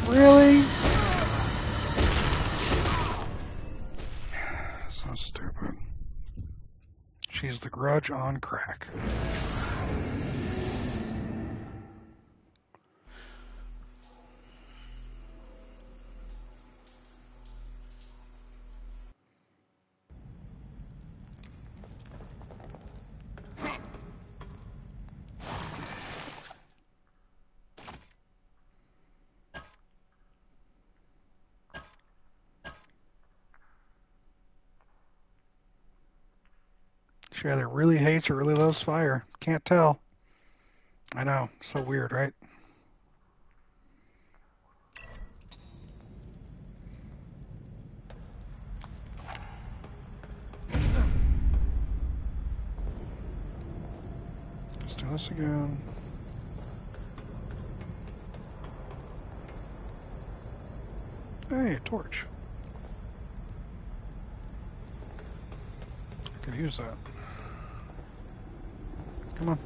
Really? So stupid. She's the Grudge on crack. She either really hates or really loves fire. Can't tell. I know. So weird, right? Let's do this again. Hey, a torch. I could use that. Come on.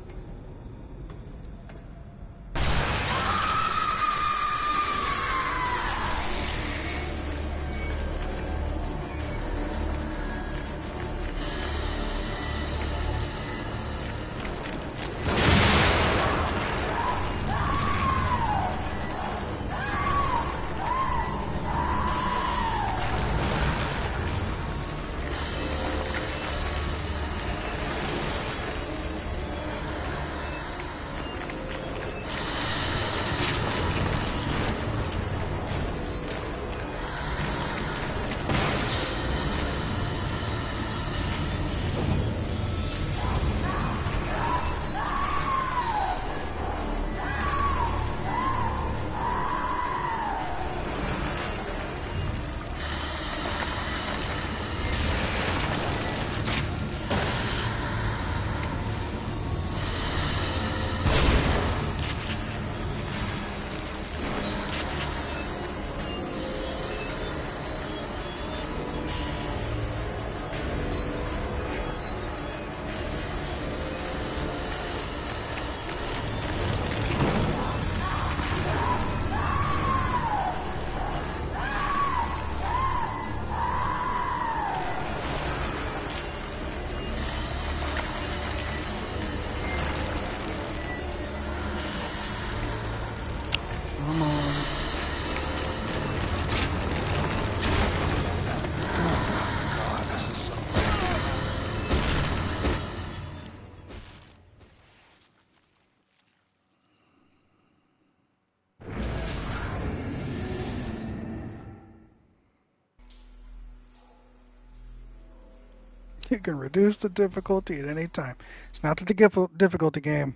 You can reduce the difficulty at any time. It's not the difficulty game.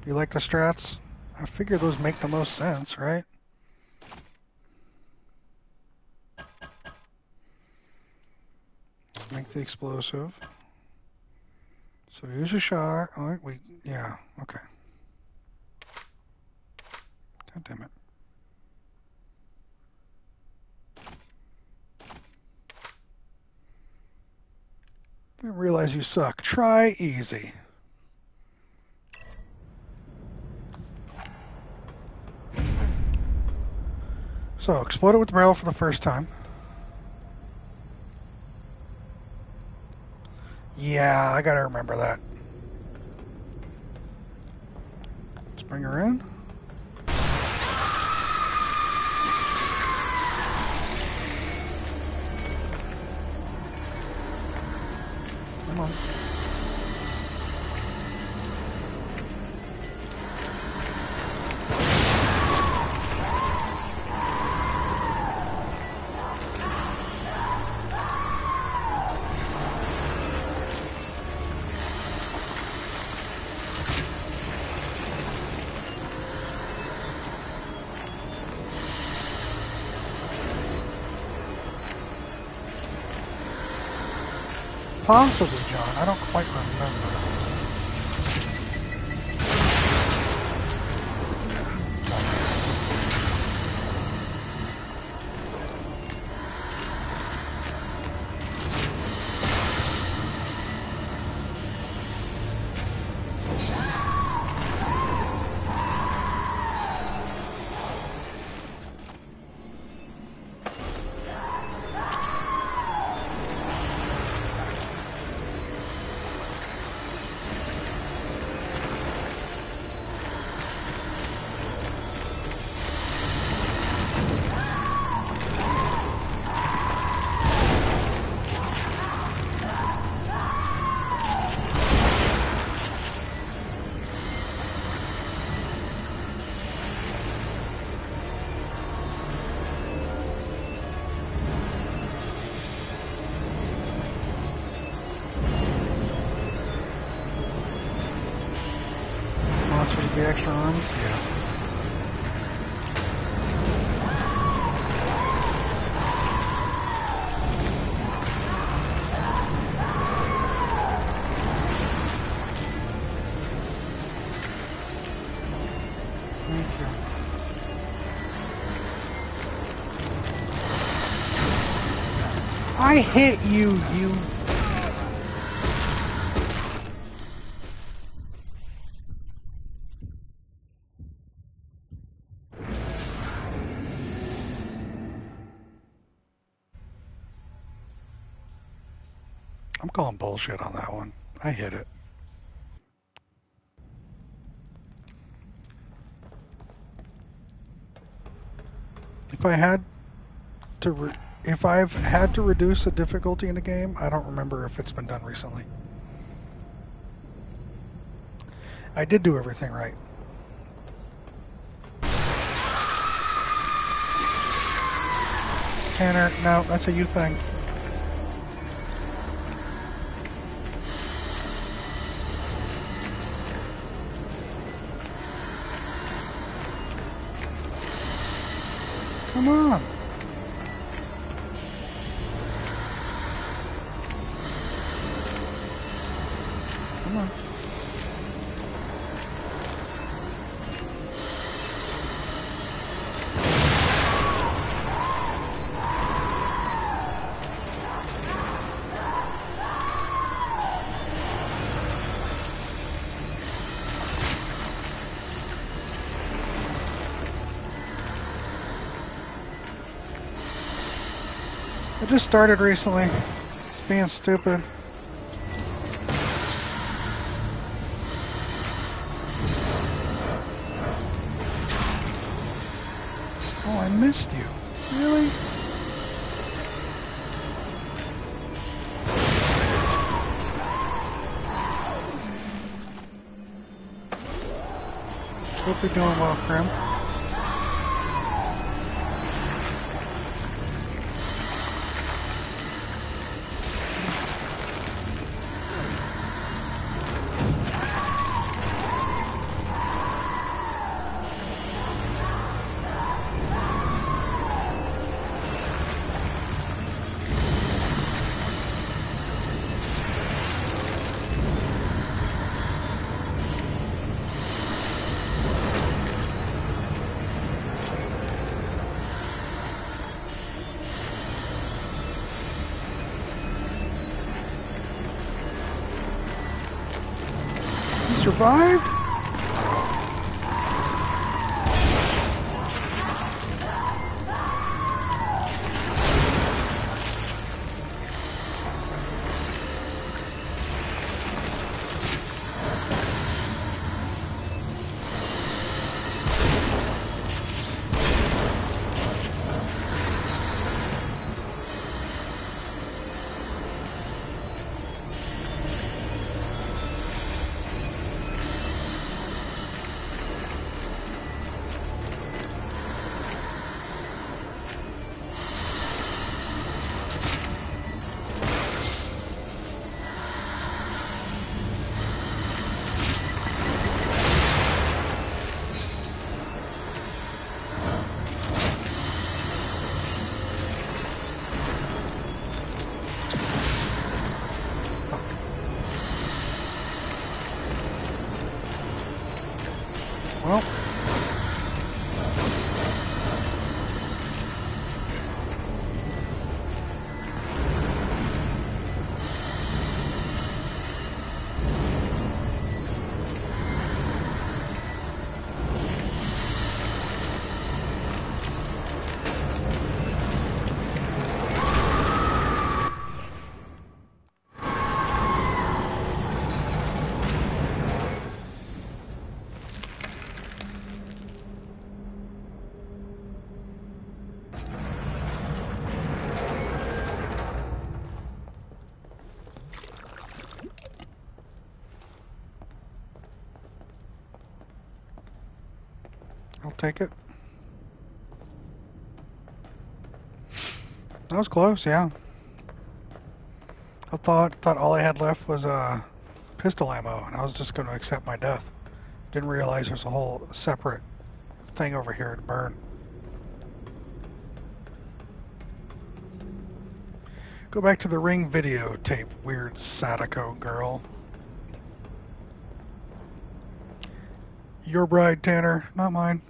You like the strats? I figure those make the most sense, right? Make the explosive. So use a shot. Oh, wait, yeah, okay. God damn it. I didn't realize you suck. Try easy. So, explode it with the barrel for the first time. Yeah, I gotta remember that. Let's bring her in. Come on. Possibly, John. I don't quite remember. The extra arms? Yeah. Thank you. I hit you, you... I'm calling bullshit on that one. I hit it. If I've had to reduce the difficulty in a game, I don't remember if it's been done recently. I did do everything right. Tanner, no, that's a you thing. Come on. Come on. I just started recently. It's being stupid. Oh, I missed you. Really? Hope you're doing well, Krim. survived? Well, I'll take it. That was close, yeah. I thought all I had left was pistol ammo, and I was just going to accept my death. Didn't realize there's a whole separate thing over here to burn. Go back to the Ring videotape, weird Sadako girl. Your bride, Tanner, not mine.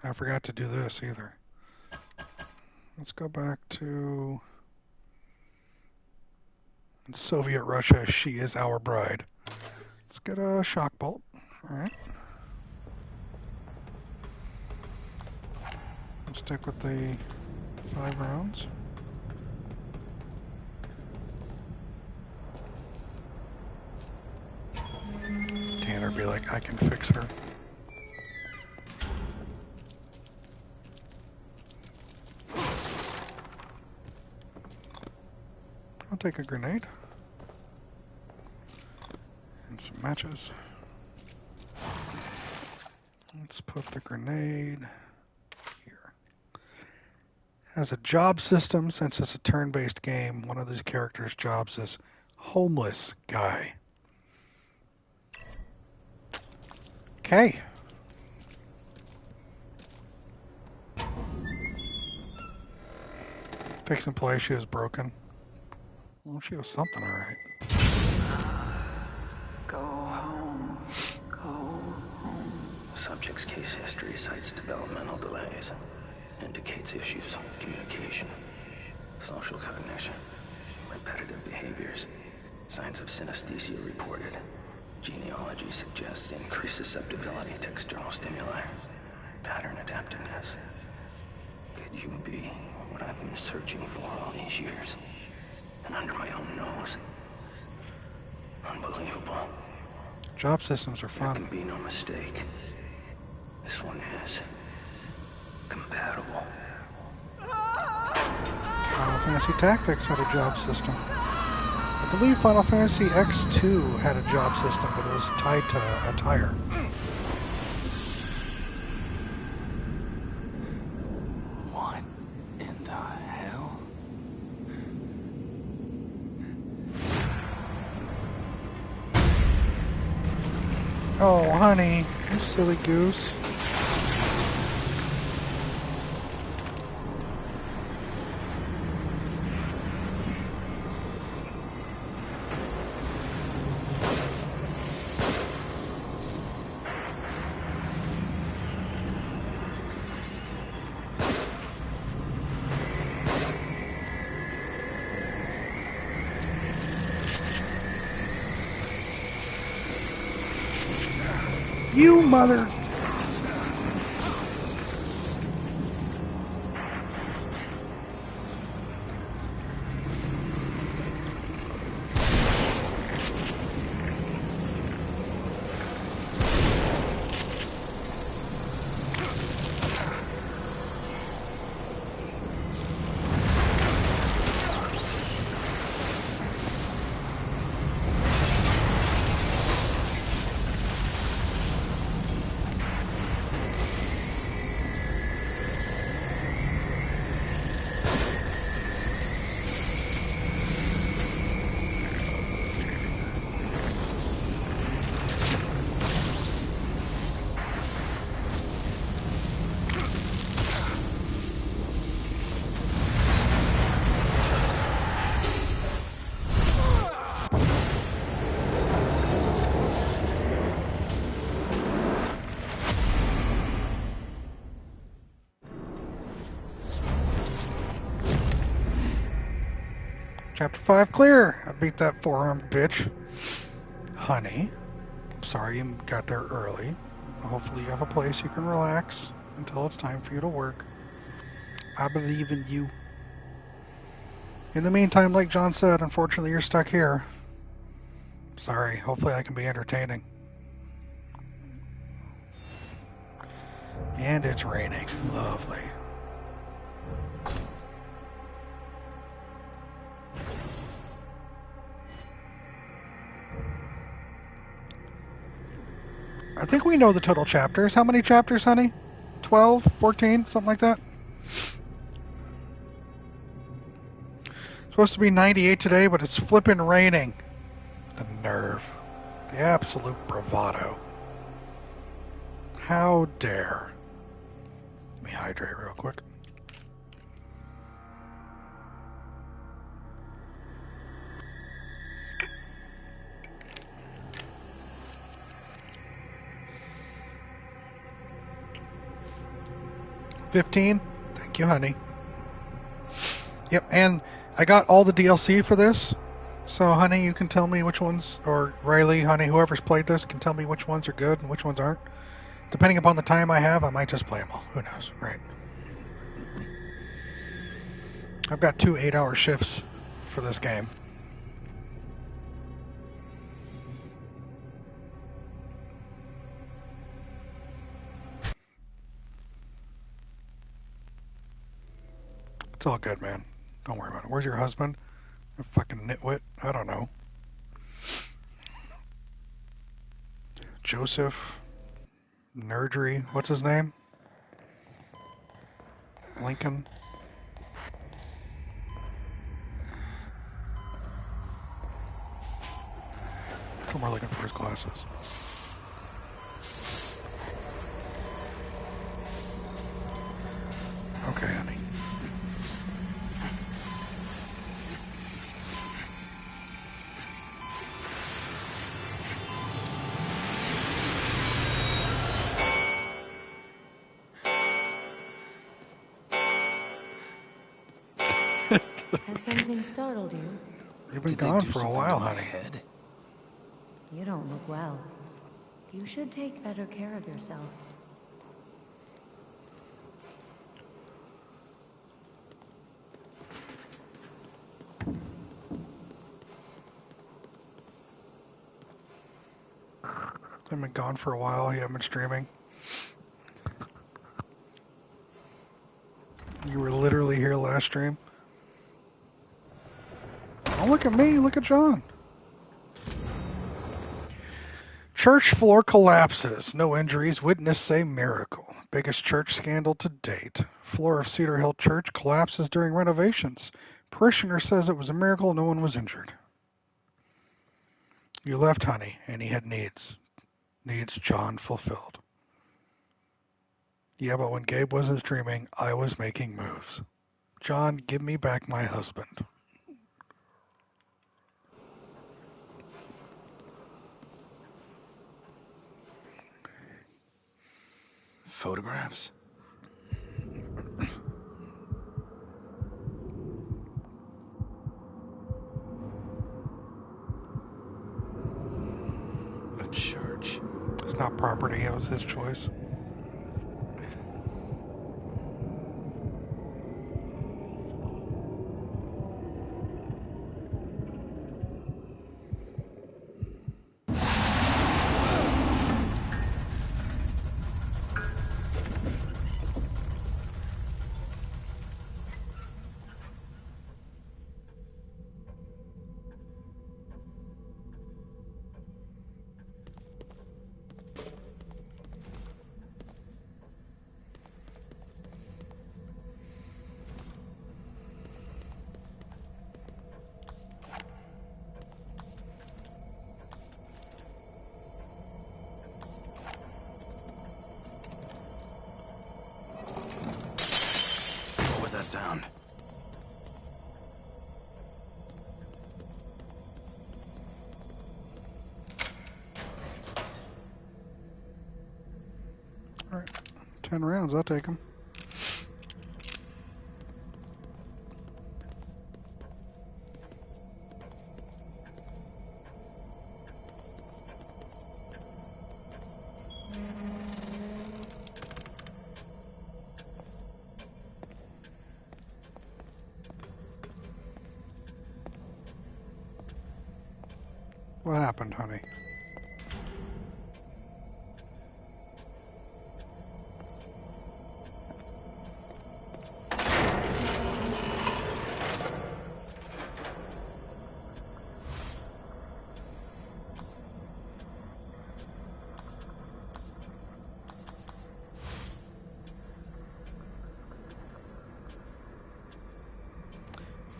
I forgot to do this either. Let's go back to Soviet Russia. She is our bride. Let's get a shock bolt. All right. We'll stick with the 5 rounds. Tanner be like, I can fix her. I'll take a grenade. And some matches. Let's put the grenade here. Has a job system. Since it's a turn-based game, one of these characters' jobs is homeless guy. Okay. Fix and play, she was broken. Well, she was something, alright. Go home. Go home. Subject's case history cites developmental delays. Indicates issues with communication, social cognition, repetitive behaviors. Signs of synesthesia reported. Genealogy suggests increased susceptibility to external stimuli. Pattern adaptiveness. Could you be what I've been searching for all these years? And under my own nose. Unbelievable. Job systems are fun. There can be no mistake. This one is compatible. Final Fantasy Tactics had a job system. I believe Final Fantasy X2 had a job system, but it was tied to a tire. What in the hell? Oh, honey, you silly goose. mother... Chapter 5 clear. I beat that four-armed bitch. Honey, I'm sorry you got there early. Hopefully you have a place you can relax until it's time for you to work. I believe in you. In the meantime, like John said, unfortunately you're stuck here. Sorry, hopefully I can be entertaining. And it's raining. Lovely. I think we know the total chapters. How many chapters, honey? 12, 14, something like that? Supposed to be 98 today, but it's flipping raining. The nerve. The absolute bravado. How dare. Let me hydrate real quick. $15. Thank you, honey. Yep, and I got all the DLC for this. So, honey, you can tell me which ones, or Riley, honey, whoever's played this can tell me which ones are good and which ones aren't. Depending upon the time I have, I might just play them all. Who knows, right? I've got 2 8-hour shifts for this game. It's all good, man. Don't worry about it. Where's your husband? A fucking nitwit? I don't know. Joseph Nerdry. What's his name? Lincoln. Somewhere looking for his glasses. Okay, honey. Has something startled you? You've been gone for a while, honey. You don't look well. You should take better care of yourself. I've been gone for a while. You haven't been streaming. You were literally here last stream. Oh, look at me. Look at John. Church floor collapses. No injuries. Witness say miracle. Biggest church scandal to date. Floor of Cedar Hill Church collapses during renovations. Parishioner says it was a miracle no one was injured. You left, honey, and he had needs. Needs John fulfilled. Yeah, but when Gabe wasn't streaming, I was making moves. John, give me back my husband. Photographs? A church. It's not property. It was his choice. What was that sound? Alright, 10 rounds, I'll take them. What happened, honey?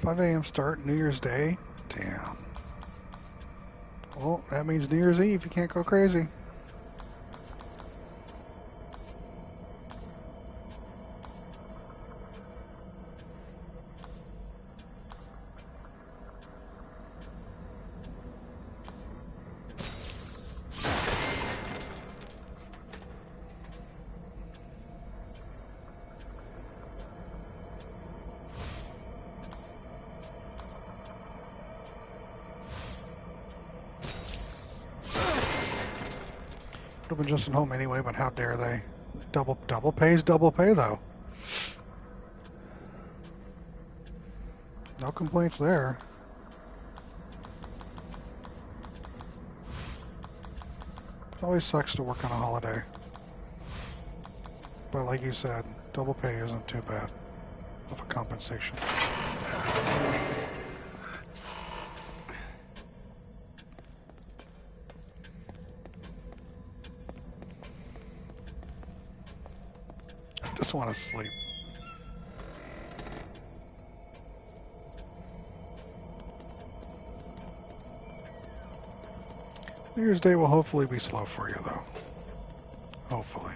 $5 a.m. start, New Year's Day? Damn. Well, that means New Year's Eve. You can't go crazy. Would have been just at home anyway, but how dare they? Double pays double pay though. No complaints there. It always sucks to work on a holiday. But like you said, double pay isn't too bad of a compensation. I just want to sleep. New Year's Day will hopefully be slow for you though. Hopefully.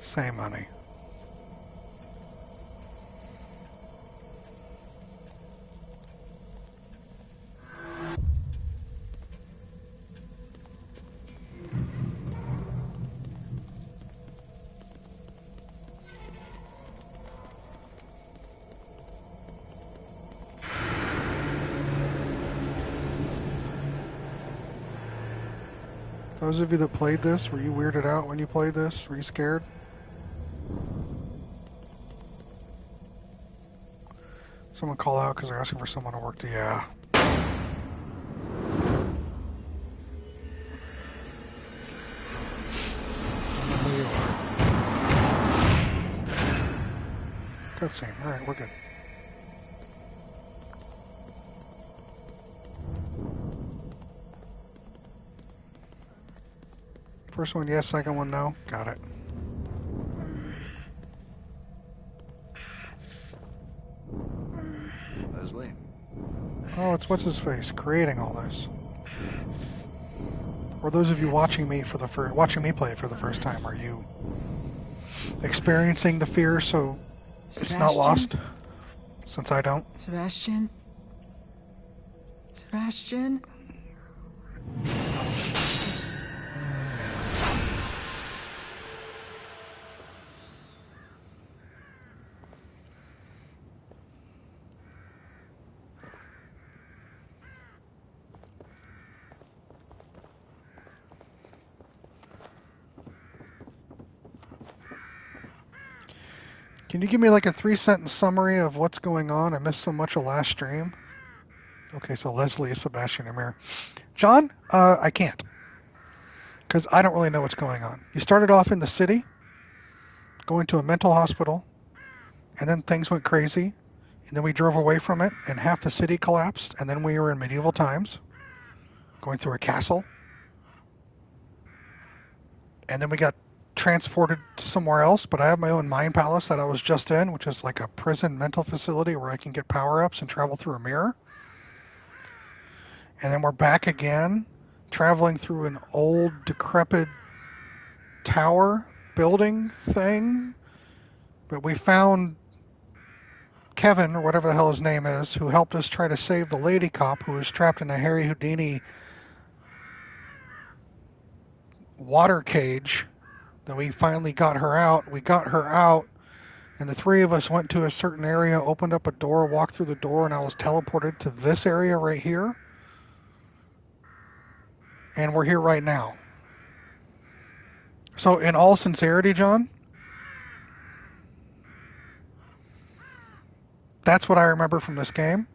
Same, honey. Those of you that played this, were you weirded out when you played this? Were you scared? Someone call out because they're asking for someone to work the, yeah. Who you are. Cutscene. Alright, we're good. First one yes, second one no. Got it. Leslie? Oh, it's what's his face creating all this. Or those of you watching me for the watching me play it for the first time, are you experiencing the fear so Sebastian? it's not lost? Since I don't. Sebastian? Sebastian? Can you give me like a 3-sentence summary of what's going on? I missed so much of last stream. Okay, so Leslie is Sebastian Amir. John, I can't. Because I don't really know what's going on. You started off in the city, going to a mental hospital, and then things went crazy, and then we drove away from it, and half the city collapsed, and then we were in medieval times, going through a castle, and then we got transported to somewhere else, but I have my own mind palace that I was just in, which is like a prison mental facility where I can get power-ups and travel through a mirror. And then we're back again, traveling through an old, decrepit tower building thing. But we found Kevin, or whatever the hell his name is, who helped us try to save the lady cop who was trapped in a Harry Houdini water cage. Then we finally got her out. We got her out, and the three of us went to a certain area, opened up a door, walked through the door, and I was teleported to this area right here. And we're here right now. So in all sincerity, John, that's what I remember from this game.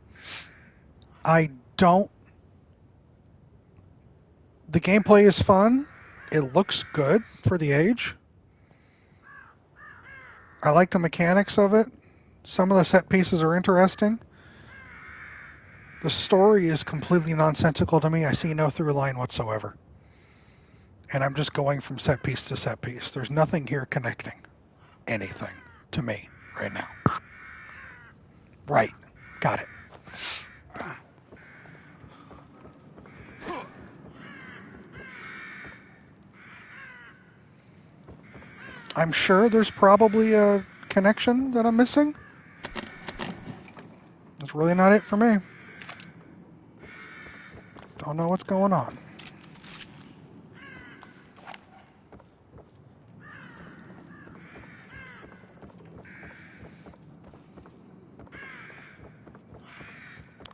The gameplay is fun. It looks good for the age. I like the mechanics of it. Some of the set pieces are interesting. The story is completely nonsensical to me. I see no through line whatsoever. And I'm just going from set piece to set piece. There's nothing here connecting anything to me right now. Right. Got it. I'm sure there's probably a connection that I'm missing. That's really not it for me. Don't know what's going on.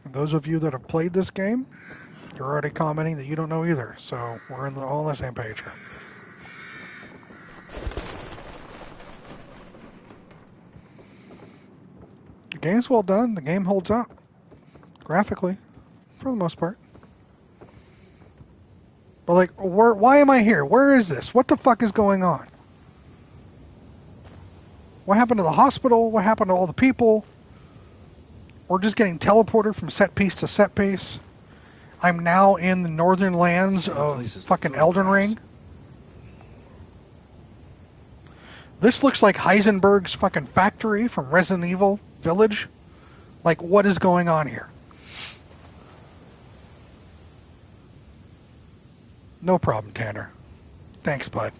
And those of you that have played this game, you're already commenting that you don't know either. So we're all on the same page here. The game's well done. The game holds up. Graphically, for the most part. But like, why am I here? Where is this? What the fuck is going on? What happened to the hospital? What happened to all the people? We're just getting teleported from set piece to set piece. I'm now in the northern lands of fucking Elden Ring. This looks like Heisenberg's fucking factory from Resident Evil Village. Like, what is going on here? No problem, Tanner. Thanks, bud.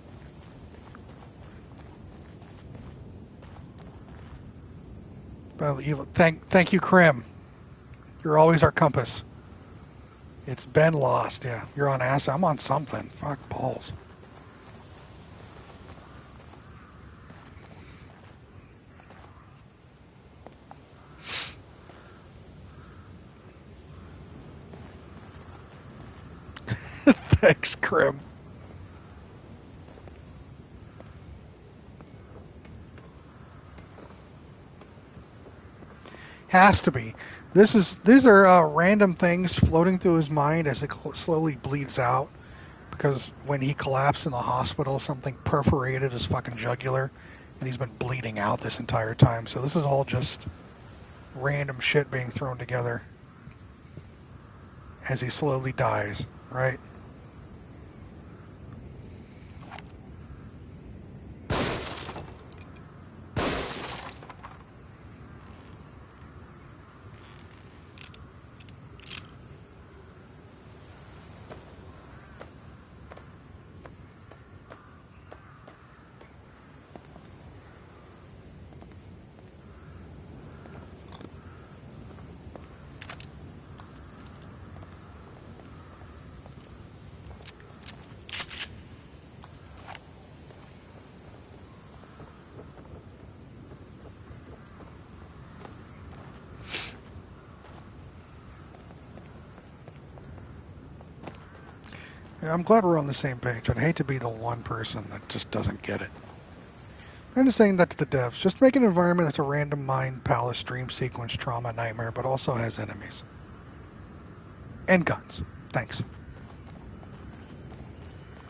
Thank you, Krim. You're always our compass. It's been lost, yeah. You're on acid. I'm on something. Fuck balls. Thanks, Krim. Has to be. These are random things floating through his mind as it slowly bleeds out. Because when he collapsed in the hospital, something perforated his fucking jugular, and he's been bleeding out this entire time. So this is all just random shit being thrown together as he slowly dies, right? I'm glad we're on the same page. I'd hate to be the one person that just doesn't get it. I'm just saying that to the devs. Just make an environment that's a random mind palace dream sequence trauma nightmare, but also has enemies. And guns. Thanks.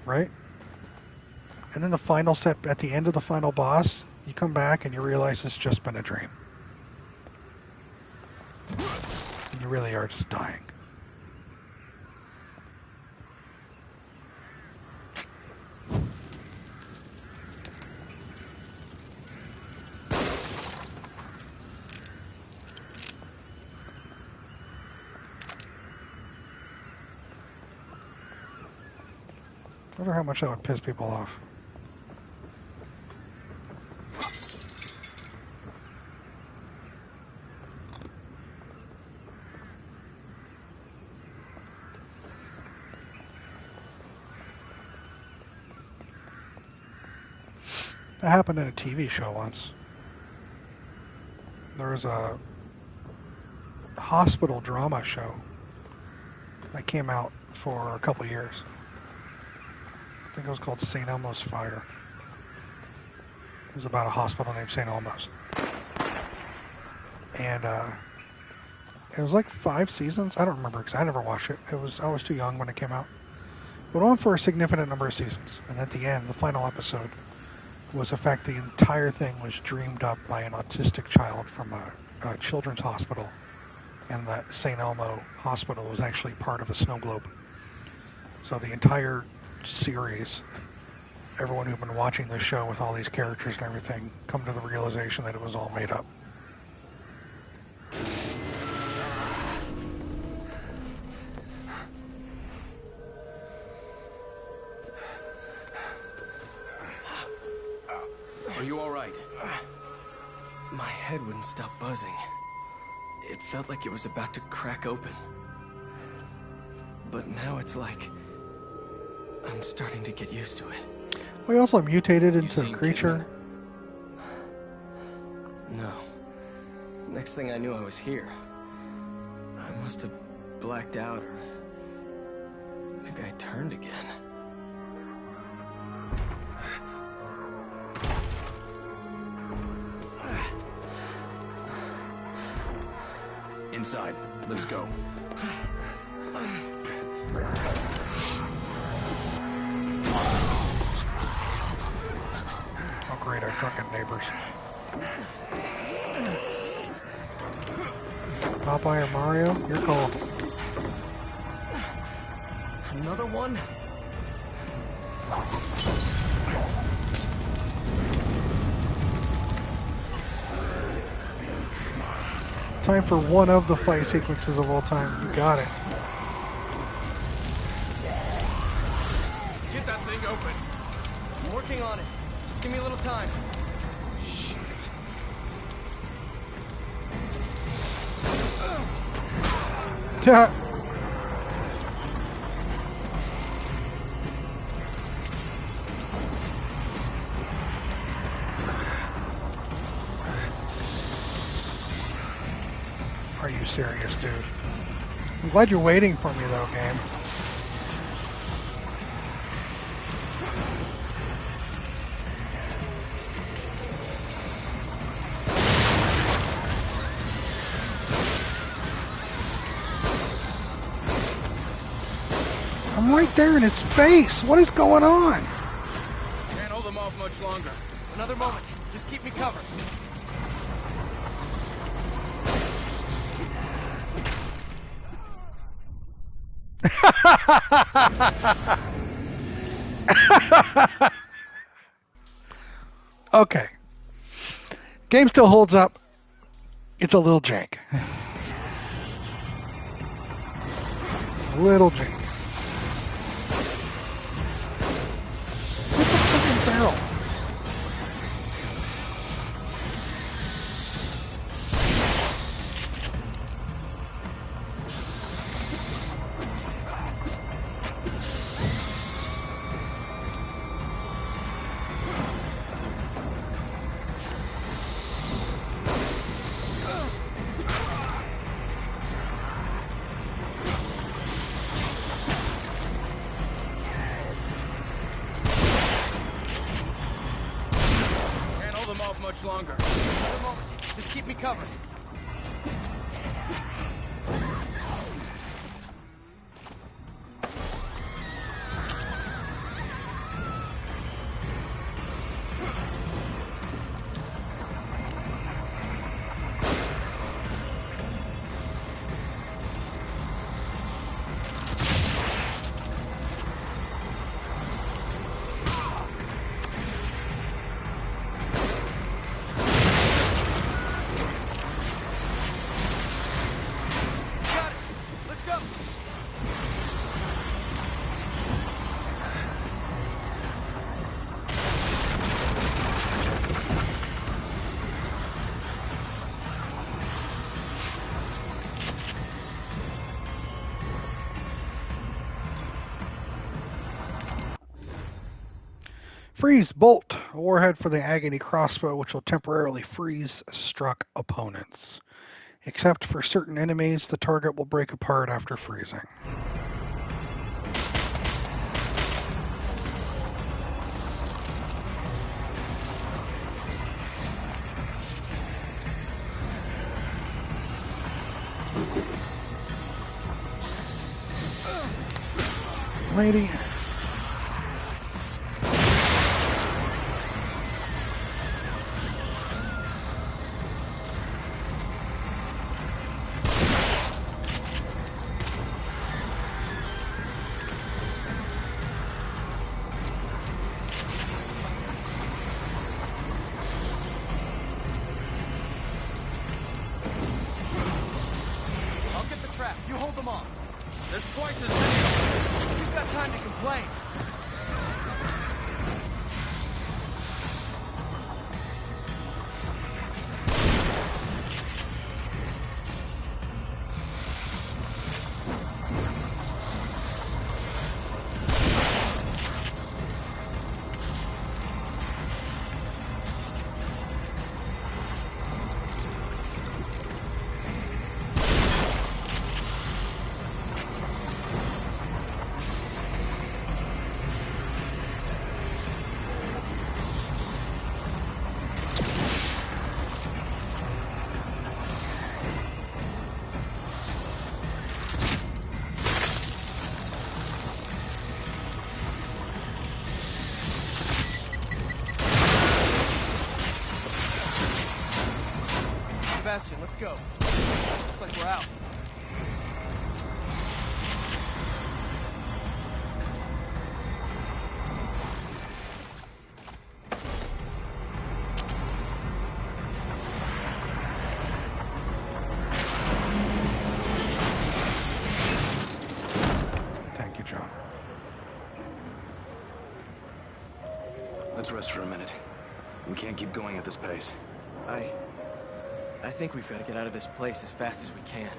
Right? And then the final set, at the end of the final boss, you come back and you realize it's just been a dream. And you really are just dying. I wonder how much that would piss people off. That happened in a TV show once. There was a hospital drama show that came out for a couple years. I think it was called St. Elmo's Fire. It was about a hospital named St. Elmo's. And it was like 5 seasons. I don't remember because I never watched it. I was too young when it came out. It went on for a significant number of seasons. And at the end, the final episode was the fact the entire thing was dreamed up by an autistic child from a children's hospital. And that St. Elmo Hospital was actually part of a snow globe. So the entire series, everyone who'd been watching this show with all these characters and everything, come to the realization that it was all made up. Are you all right? My head wouldn't stop buzzing. It felt like it was about to crack open. But now it's like I'm starting to get used to it. We also mutated into a creature. Kidman? No. Next thing I knew, I was here. I must have blacked out, or maybe I turned again. Inside. Let's go. Oh great, our drunken neighbors. Popeye or Mario? Your call. Another one? Time for one of the fight sequences of all time. You got it. Get that thing open. I'm working on it. Just give me a little time. Shit. Yeah. Are you serious, dude? I'm glad you're waiting for me, though, game. I'm right there in his face. What is going on? Can't hold them off much longer. Another moment. Just keep me covered. Okay. Game still holds up. It's a little jank. A little jank. What's the fucking barrel? much longer. Just keep me covered. Freeze Bolt, a warhead for the Agony crossbow which will temporarily freeze struck opponents. Except for certain enemies, the target will break apart after freezing. Lady. You hold them off. There's twice as many. You've got time to complain. Bastion, let's go. Looks like we're out. Thank you, John. Let's rest for a minute. We can't keep going at this pace. I think we've got to get out of this place as fast as we can.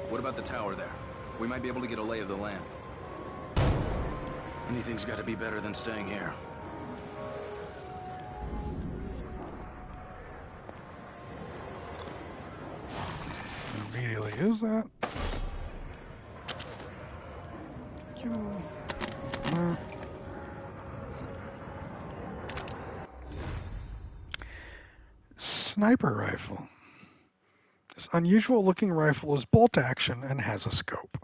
What about the tower there? We might be able to get a lay of the land. Anything's got to be better than staying here. Immediately use that. Sniper rifle. This unusual looking rifle is bolt action and has a scope.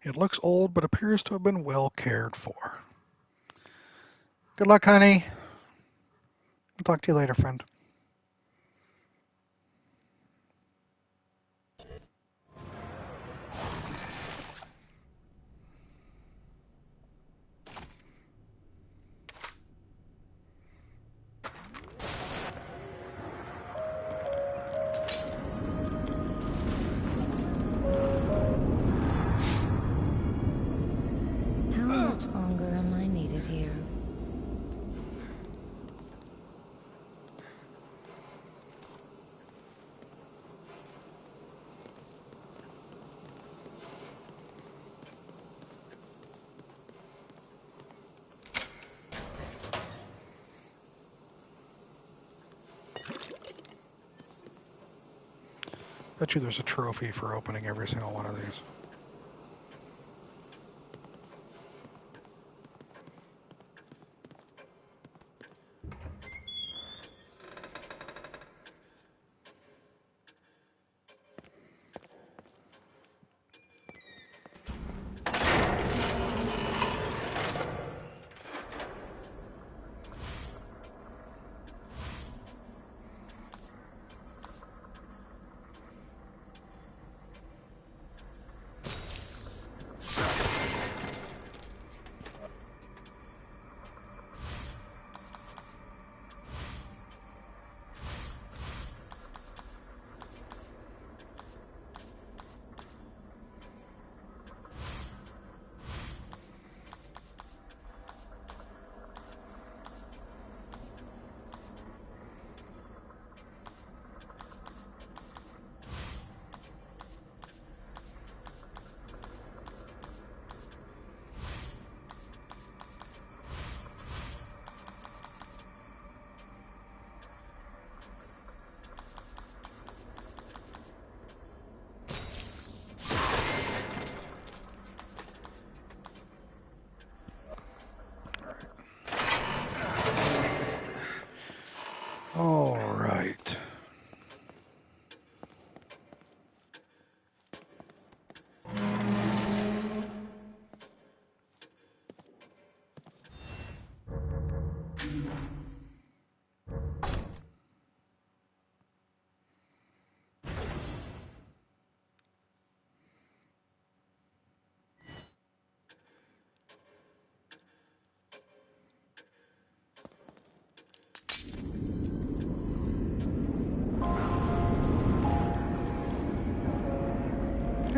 It looks old but appears to have been well cared for. Good luck, honey. I'll talk to you later, friend. How much longer am I needed here? Bet you there's a trophy for opening every single one of these.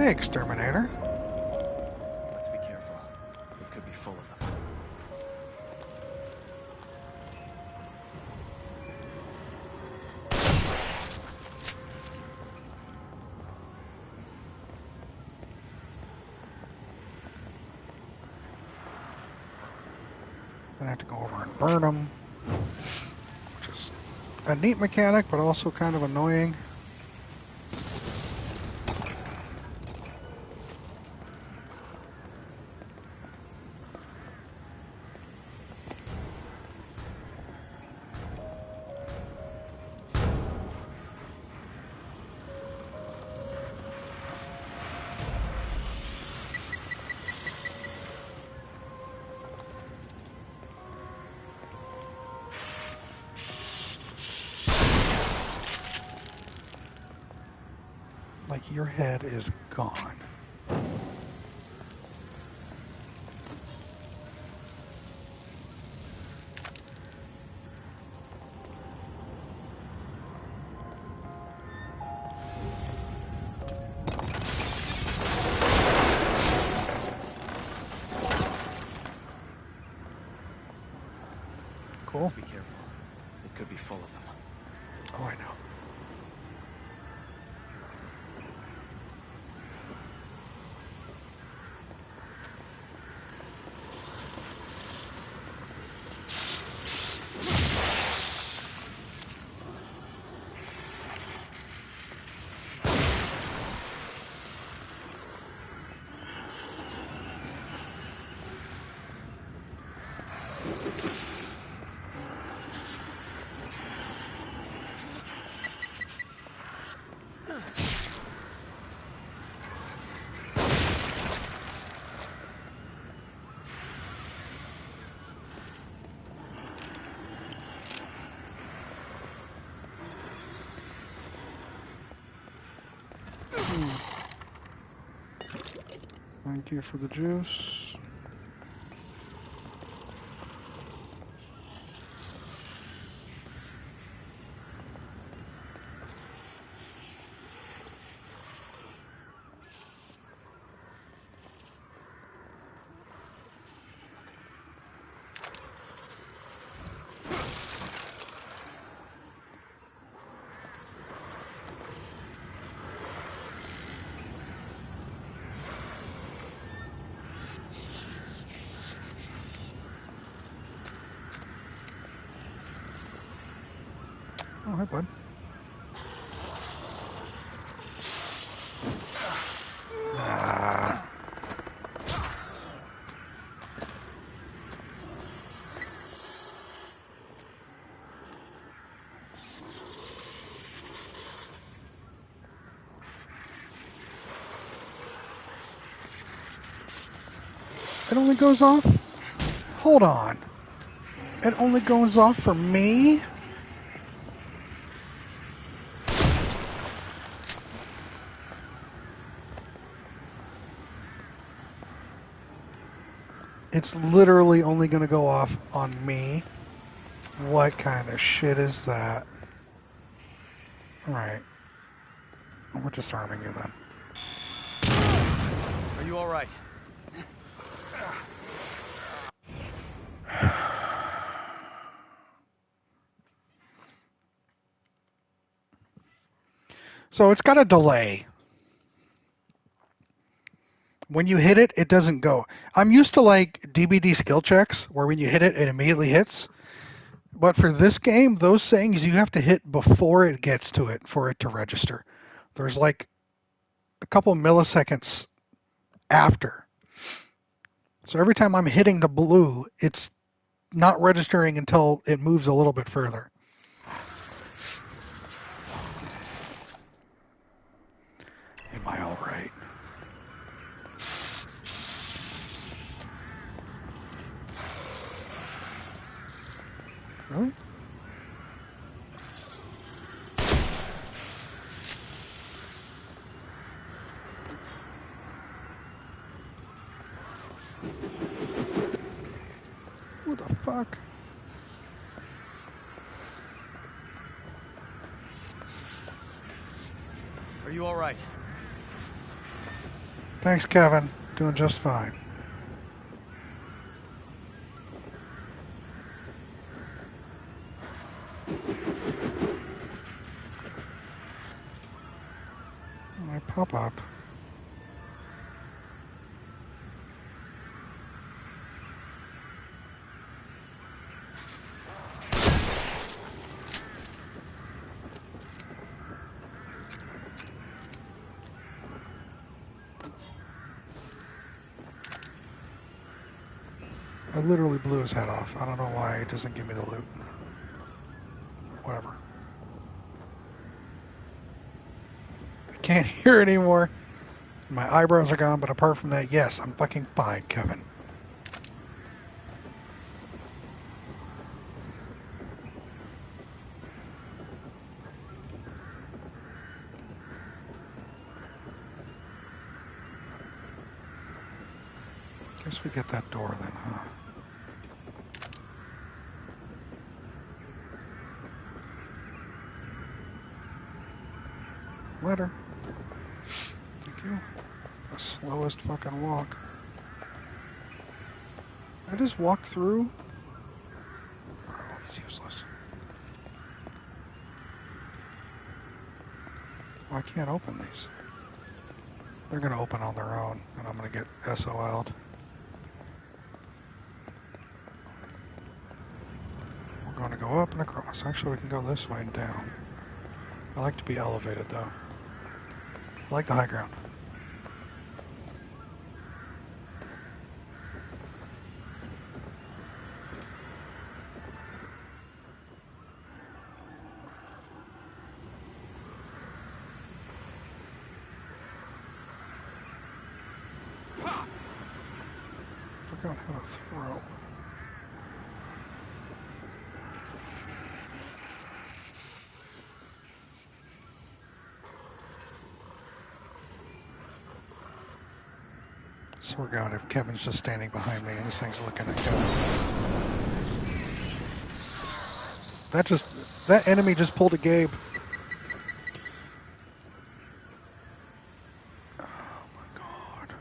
Hey, Exterminator. Let's be careful. It could be full of them. Then I have to go over and burn them, which is a neat mechanic, but also kind of annoying. Like, your head is gone. Cool. Let's be careful. It could be full of them. Oh, I know. Thank you for the juice. Oh, hi, bud. Ah. It only goes off? Hold on. It only goes off for me? It's literally only going to go off on me. What kind of shit is that? Alright. We're disarming you then. Are you alright? So it's got a delay. When you hit it, it doesn't go. I'm used to like DBD skill checks where when you hit it, it immediately hits. But for this game, those things you have to hit before it gets to it for it to register. There's like a couple milliseconds after. So every time I'm hitting the blue, it's not registering until it moves a little bit further. Am I all right? Really? What the fuck? Are you alright? Thanks, Kevin. Doing just fine. I pop up. I literally blew his head off. I don't know why he doesn't give me the loot. Whatever. I can't hear anymore. My eyebrows are gone, but apart from that, yes, I'm fucking fine, Kevin. Guess we get that door then, huh? Letter. Thank you. The slowest fucking walk. I just walk through? Oh, he's useless. Oh, I can't open these. They're gonna open on their own, and I'm gonna get SOL'd. We're gonna go up and across. Actually, we can go this way and down. I like to be elevated, though. I like the high ground. Forgot how to throw. Swear to God, if Kevin's just standing behind me and this thing's looking at Kevin. That enemy just pulled a Gabe. Oh my God.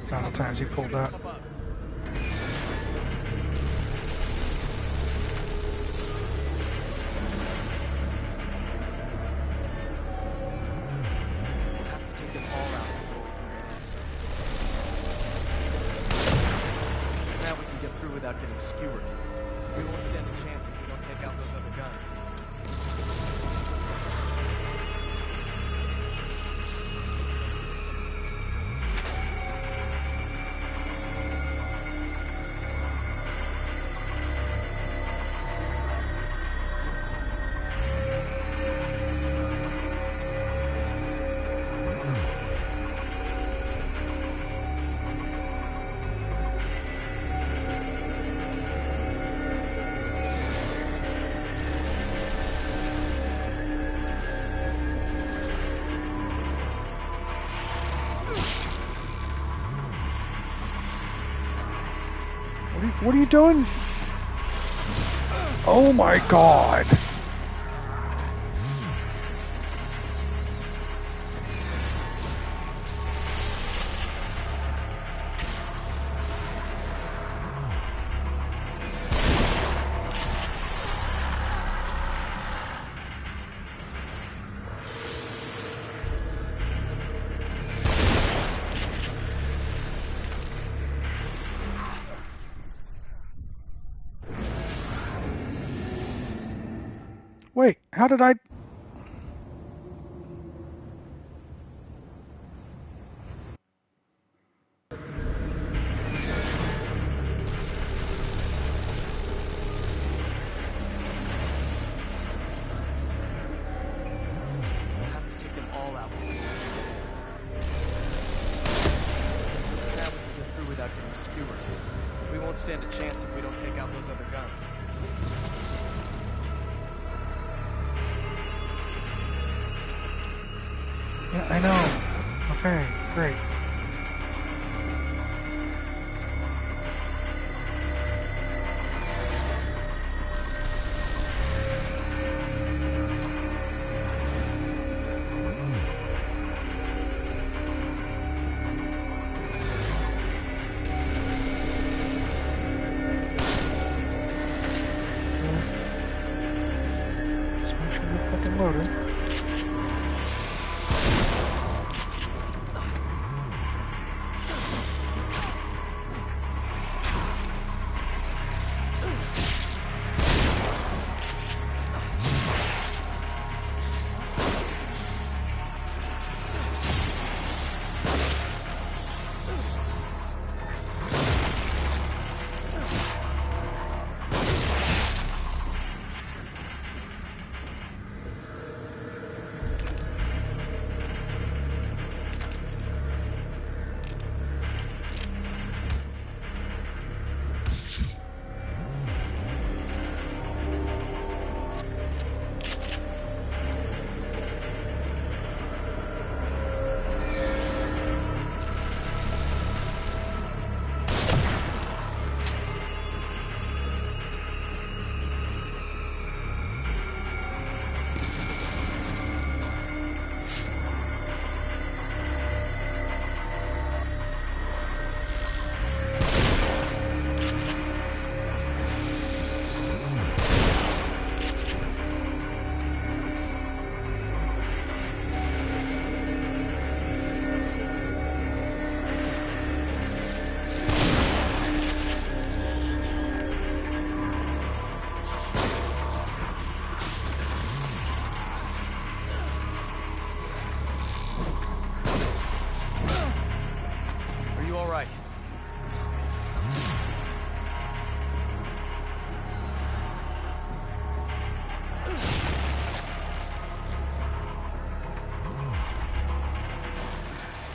Amount of times he pulled that. Skewered. We won't stand a chance if we don't take out those other guns. What are you doing? Oh my God. Wait, how did I... won't stand a chance if we don't take out those other guns. Yeah, I know. Okay, great. Just make sure you're fucking loaded.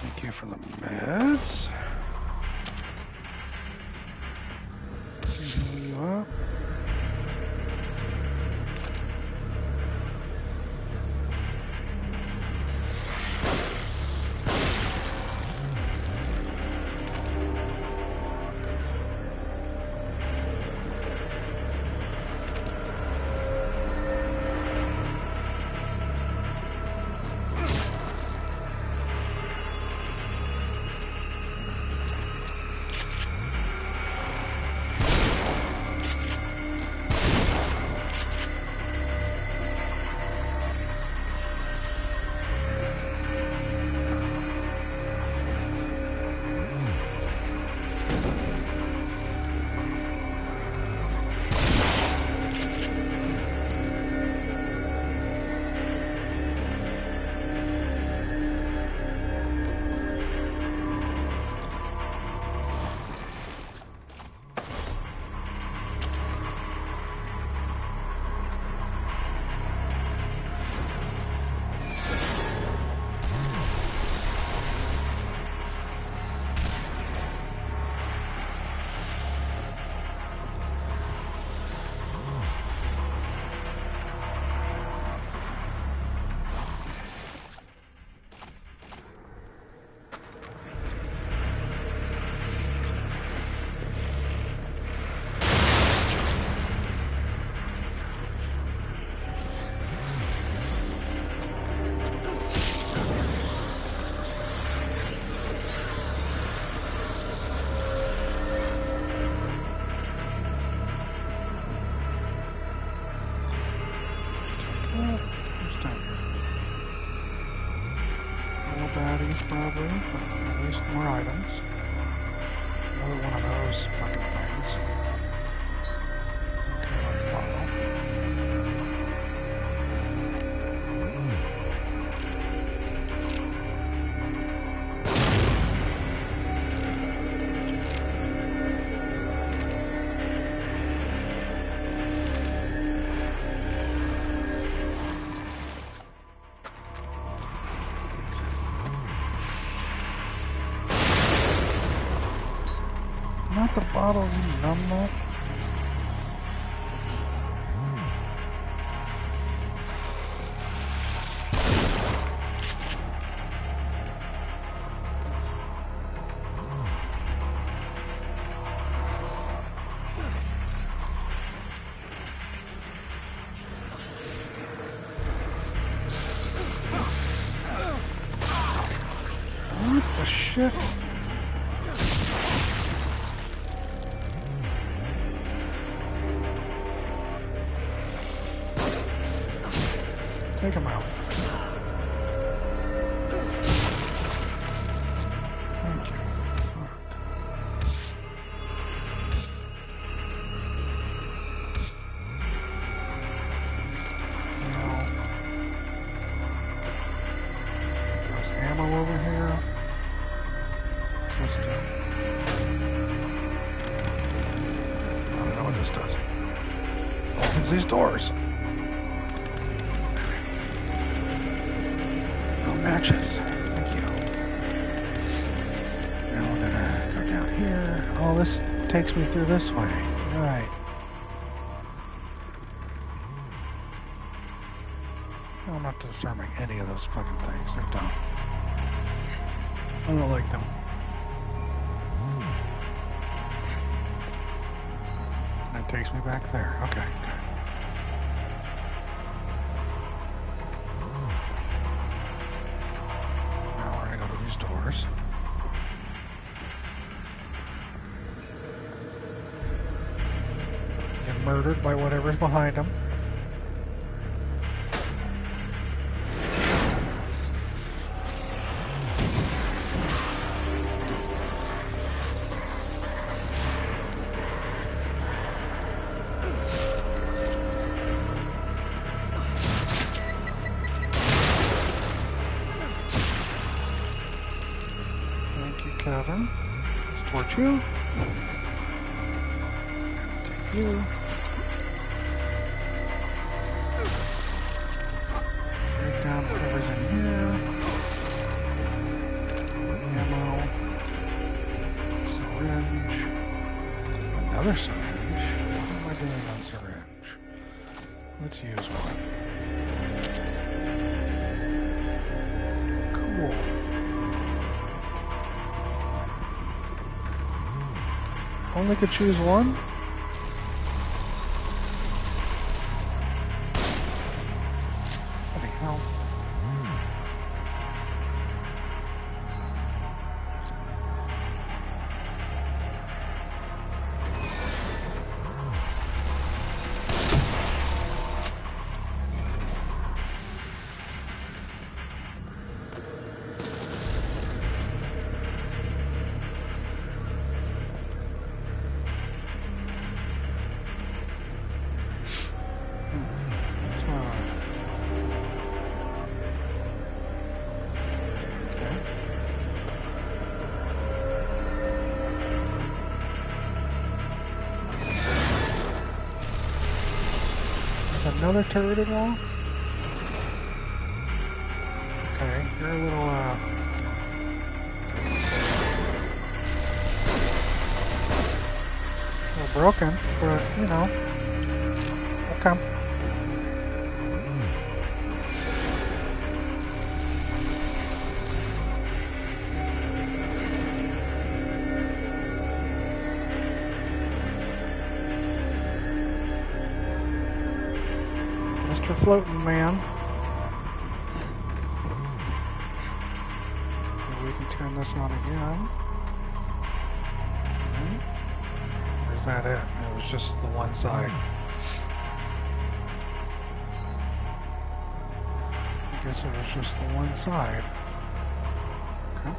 Thank you for the meds. Heal you up. Probably, but at least more items. Another one of those fucking things. Okay, let's follow. Not the bottle, you numbnut. What the shit? Take him out. Thank you. Now, there's ammo over here. What's this do? I don't know what this does. Opens these doors. Matches. Thank you. Now we're gonna go down here. Oh, this takes me through this way. Right. I'm not disarming any of those fucking things. They're dumb. I don't like them. That takes me back there. Okay, good. Doors. Get murdered by whatever's behind them. Kevin, let's torch you. Take you. Break down whatever's in here. Ammo. Syringe. Another syringe. What am I doing on syringe? Let's use one. Cool. Only could choose one? What the hell? Another turreted wall? Okay, you're a little, broken, but, you know, okay. Mr. Floating Man. Maybe we can turn this on again. Or is that it? It was just the one side. I guess it was just the one side. Okay.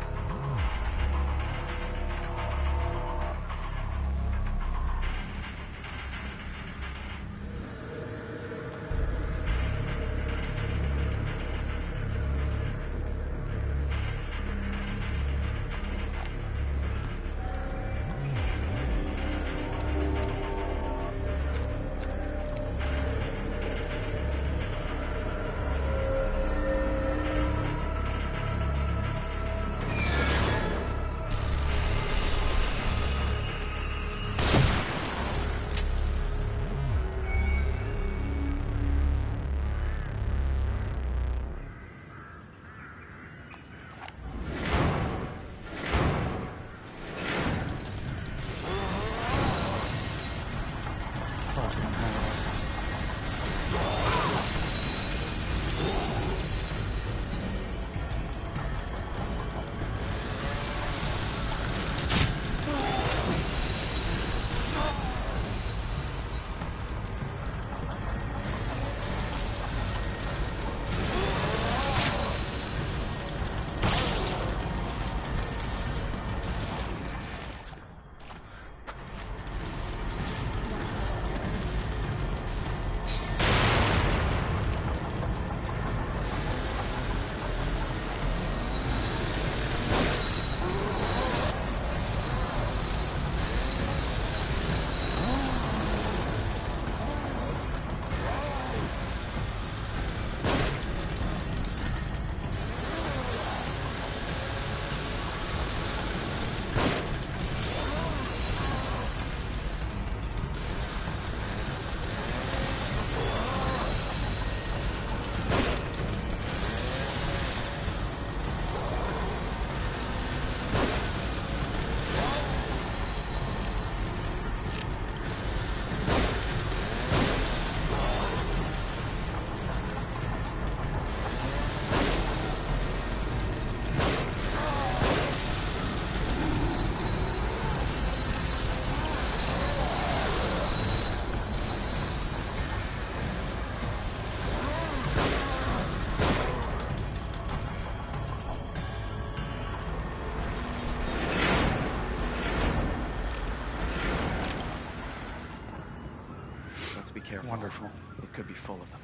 be careful. Wonderful. It could be full of them.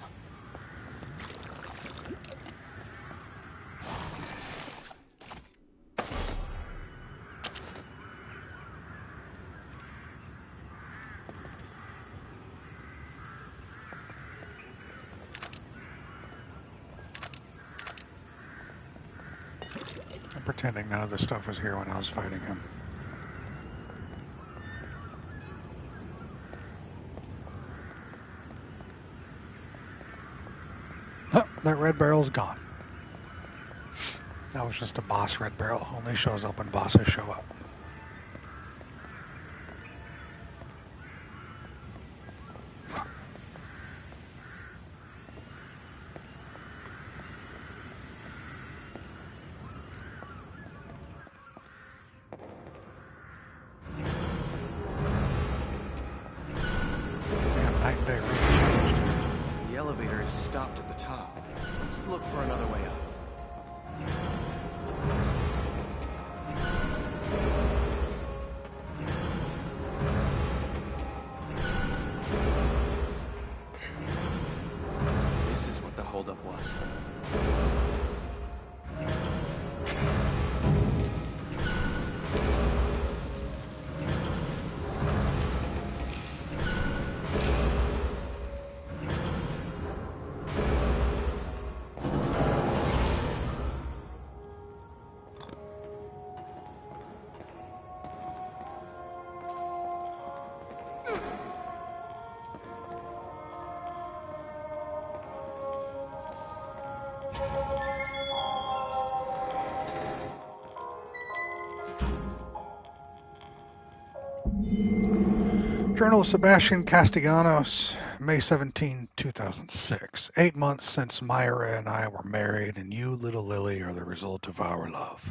I'm pretending none of this stuff was here when I was fighting him. Huh, that red barrel's gone. That was just a boss red barrel. Only shows up when bosses show up. Damn, night and day really changed. The elevator is stopped at the top. Let's look for another way up. This is what the holdup was. Journal of Sebastian Castellanos, May 17, 2006. 8 months since Myra and I were married, and you, little Lily, are the result of our love.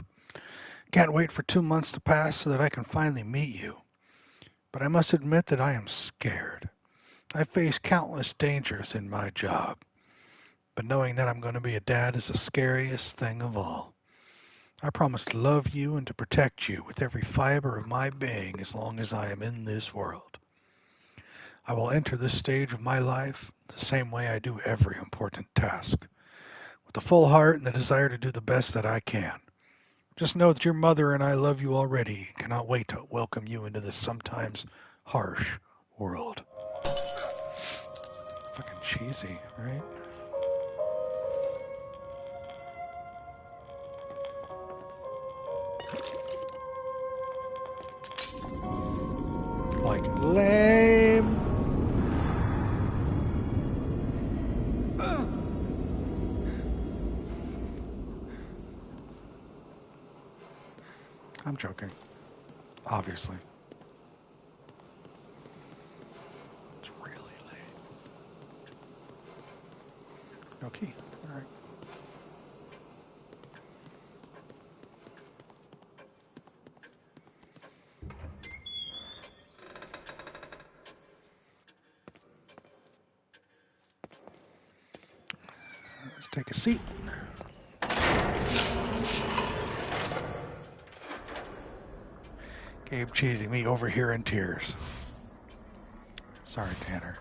Can't wait for 2 months to pass so that I can finally meet you. But I must admit that I am scared. I face countless dangers in my job. But knowing that I'm going to be a dad is the scariest thing of all. I promise to love you and to protect you with every fiber of my being as long as I am in this world. I will enter this stage of my life the same way I do every important task, with a full heart and the desire to do the best that I can. Just know that your mother and I love you already and cannot wait to welcome you into this sometimes harsh world. Fucking cheesy, right? Like lame. I'm joking. Obviously. It's really late. No key. All right. Let's take a seat. Gabe cheesing me over here in tears. Sorry, Tanner.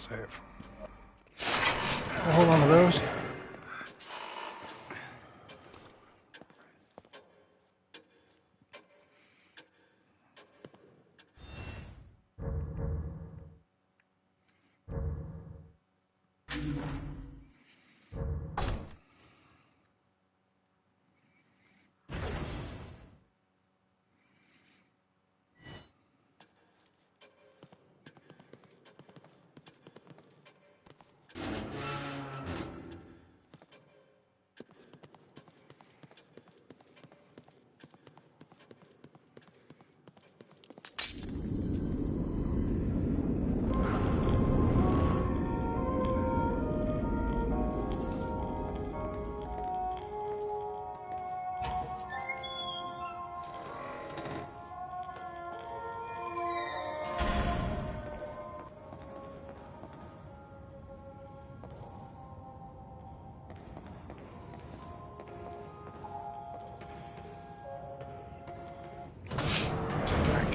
Save. I'll hold on to those.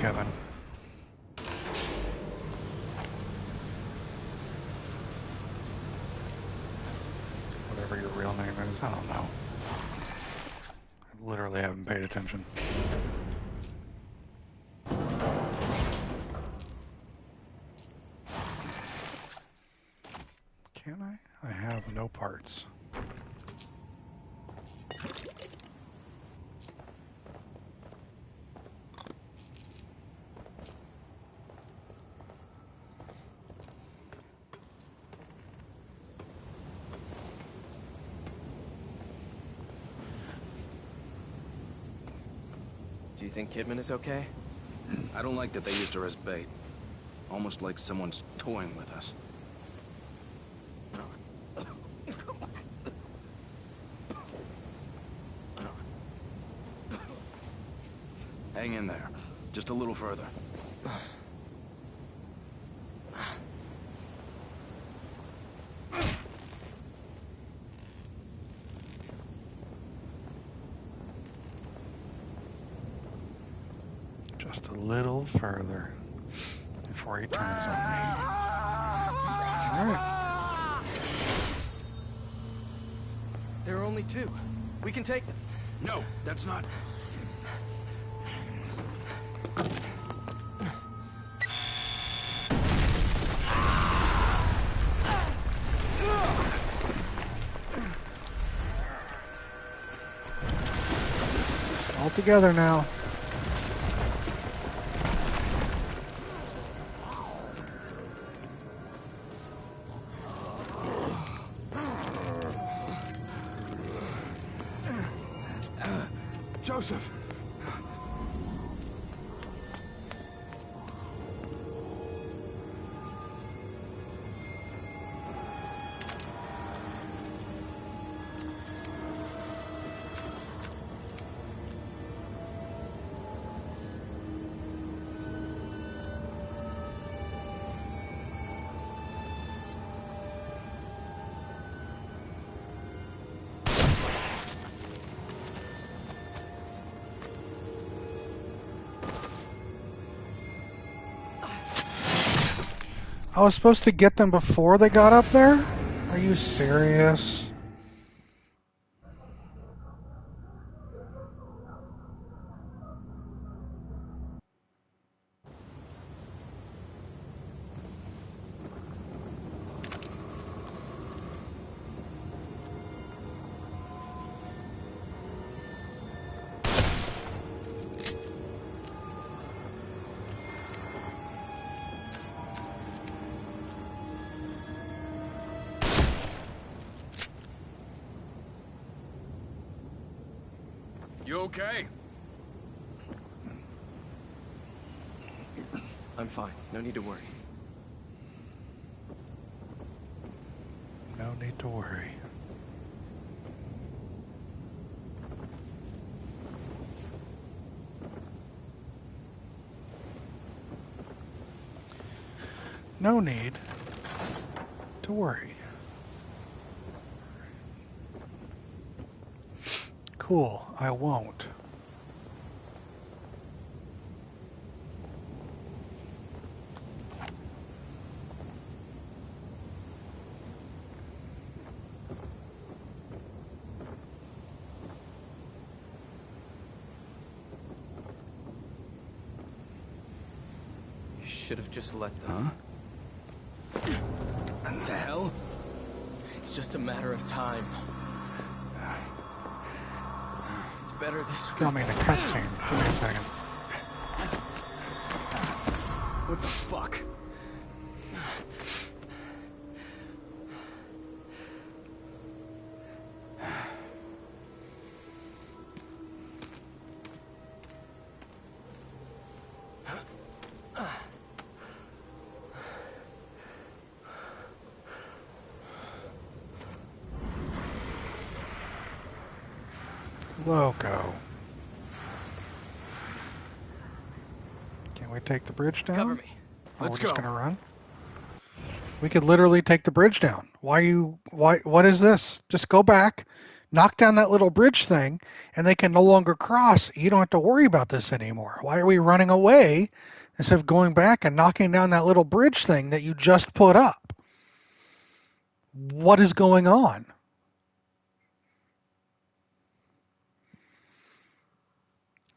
Kevin. Whatever your real name is, I don't know. I literally haven't paid attention. Can I? I have no parts. Do you think Kidman is okay? I don't like that they used her as bait. Almost like someone's toying with us. Hang in there. Just a little further. Just a little further before he turns on me. Alright. There are only two. We can take them. No, that's not... All together now. Joseph! I was supposed to get them before they got up there? Are you serious? You okay? I'm fine. No need to worry. No need to worry. No need to worry. Cool, I won't. You should have just let them. Huh? What the hell? It's just a matter of time. It's better this way. Got me in a cutscene. Give me a second. What the fuck? Loco. Can we take the bridge down? Cover me. Or Let's we're just go. gonna run? We could literally take the bridge down. Why? What is this? Just go back. Knock down that little bridge thing, and they can no longer cross. You don't have to worry about this anymore. Why are we running away instead of going back and knocking down that little bridge thing that you just put up? What is going on?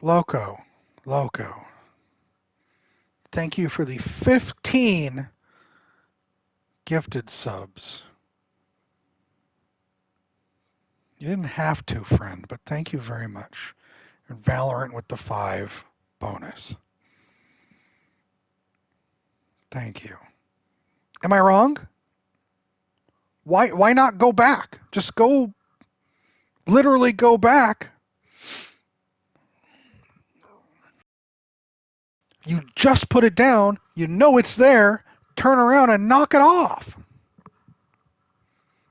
Loco. Thank you for the 15 gifted subs. You didn't have to, friend, but thank you very much. And Valorant with the 5 bonus. Thank you. Am I wrong? Why not go back? Just go, literally go back. You just put it down. You know it's there. Turn around and knock it off.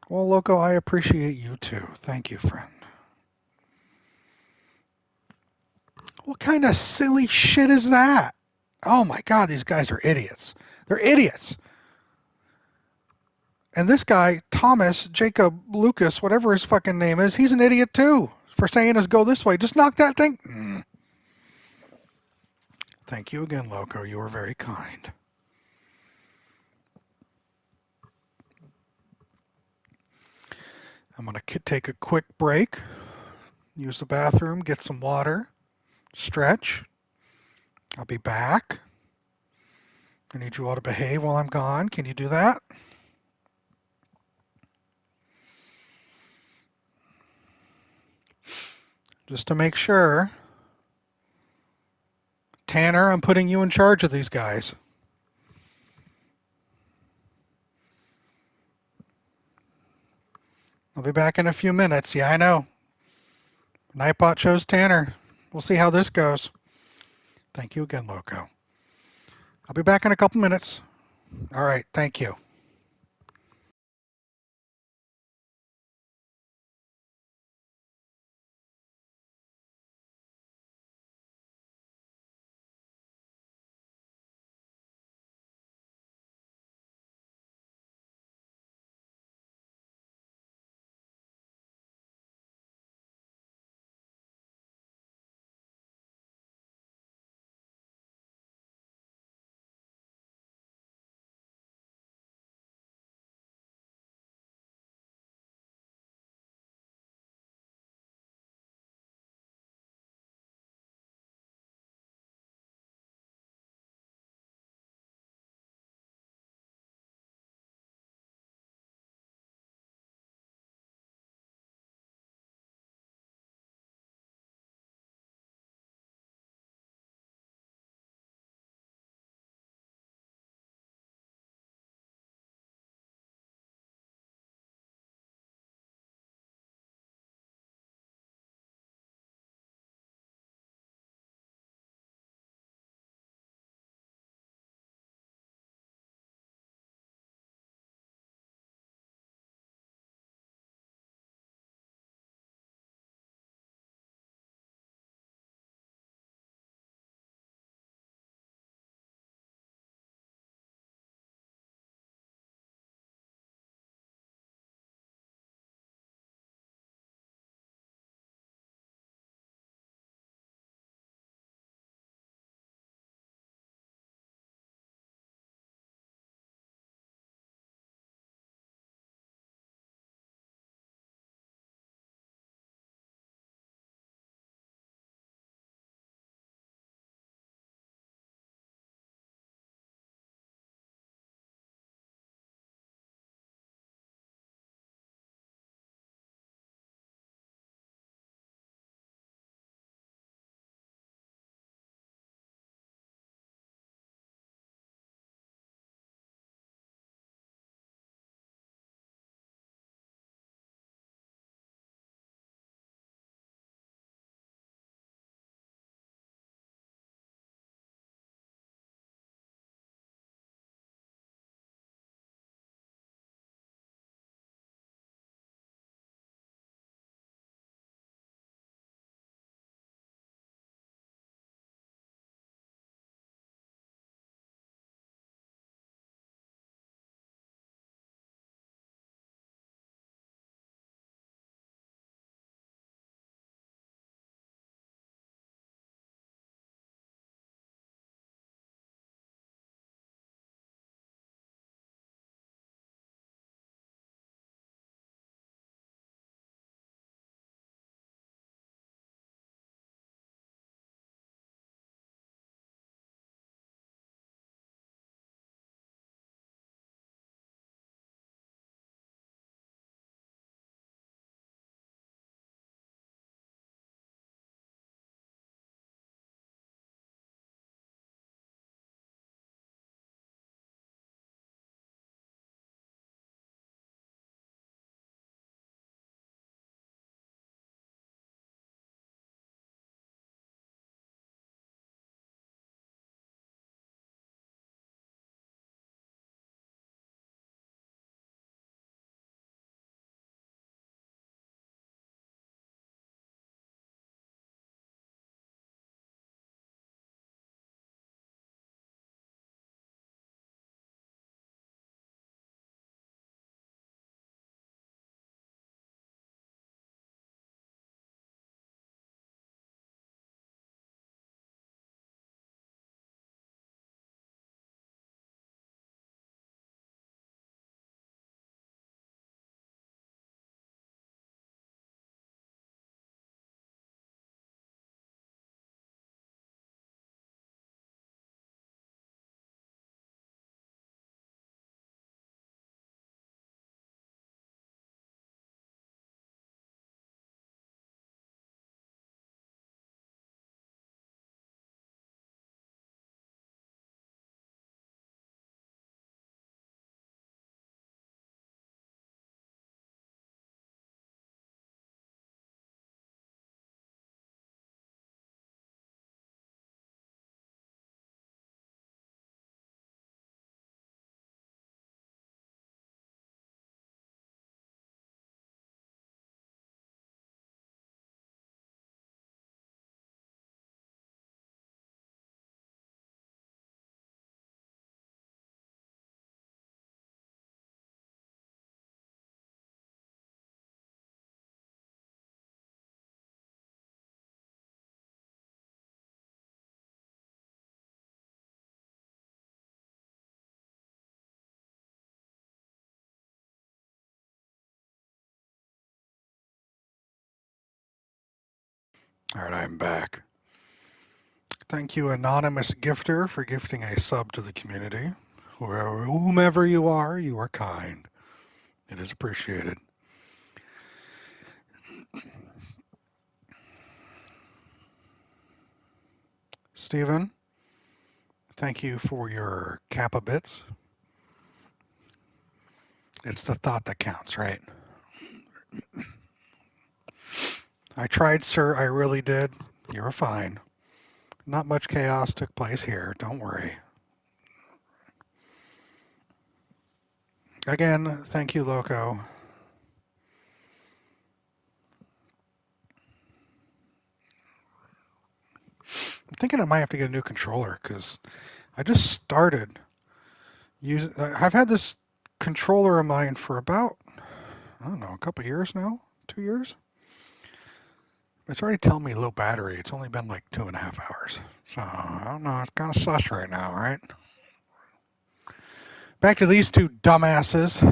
Well, Loco, I appreciate you too. Thank you, friend. What kind of silly shit is that? Oh my God, these guys are idiots. They're idiots. And this guy, Thomas, Jacob, Lucas, whatever his fucking name is, he's an idiot too for saying us go this way. Just knock that thing. Thank you again, Loco. You were very kind. I'm going to take a quick break, use the bathroom, get some water, stretch. I'll be back. I need you all to behave while I'm gone. Can you do that? Just to make sure. Tanner, I'm putting you in charge of these guys. I'll be back in a few minutes. Yeah, I know. Nightbot chose Tanner. We'll see how this goes. Thank you again, Loco. I'll be back in a couple minutes. All right, thank you. Alright, I'm back. Thank you, Anonymous Gifter, for gifting a sub to the community. Whomever you are kind. It is appreciated. Stephen, thank you for your Kappa bits. It's the thought that counts, right? I tried, sir. I really did. You were fine. Not much chaos took place here. Don't worry. Again, thank you, Loco. I'm thinking I might have to get a new controller because I just started using. I've had this controller of mine for about, I don't know, a couple years now, 2 years. It's already telling me low battery. It's only been like 2.5 hours. So I don't know. It's kind of sus right now, right? Back to these two dumbasses.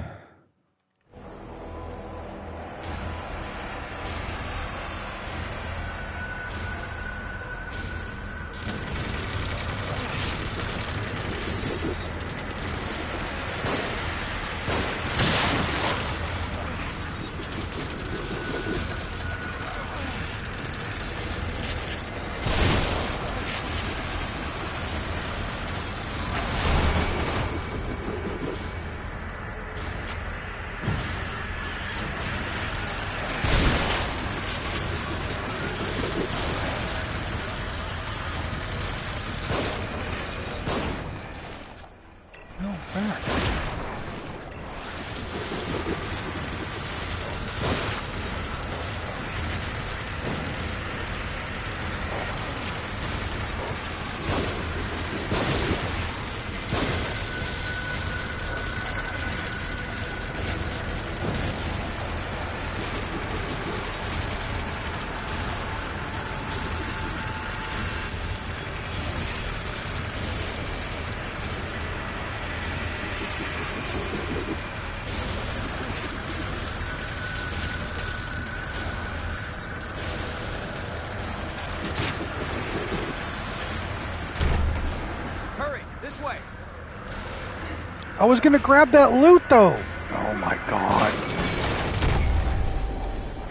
I was gonna grab that loot though. Oh my god.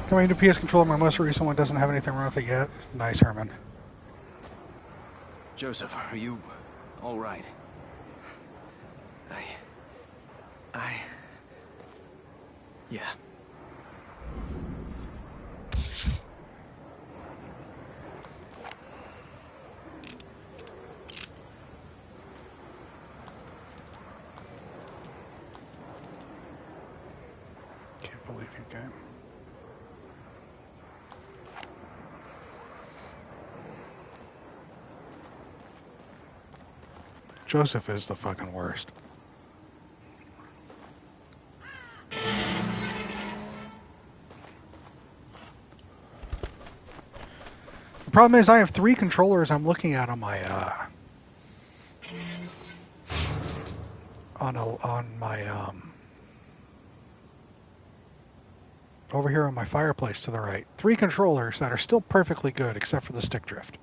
Coming to PS Controller, my most recent one doesn't have anything wrong with it yet. Nice, Herman. Joseph, are you all right? Yeah. Can't believe you came. Joseph is the fucking worst. The problem is I have 3 controllers I'm looking at on my over here on my fireplace to the right. 3 controllers that are still perfectly good except for the stick drift.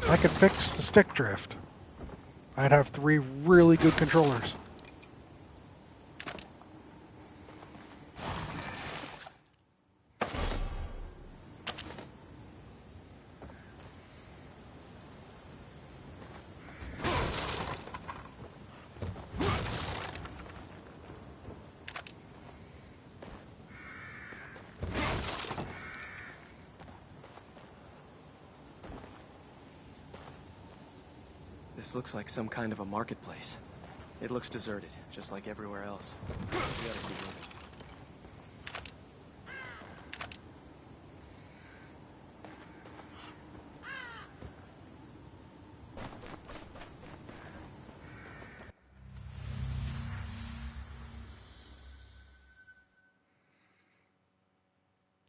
If I could fix the stick drift, I'd have 3 really good controllers. This looks like some kind of a marketplace. It looks deserted, just like everywhere else. We gotta keep moving.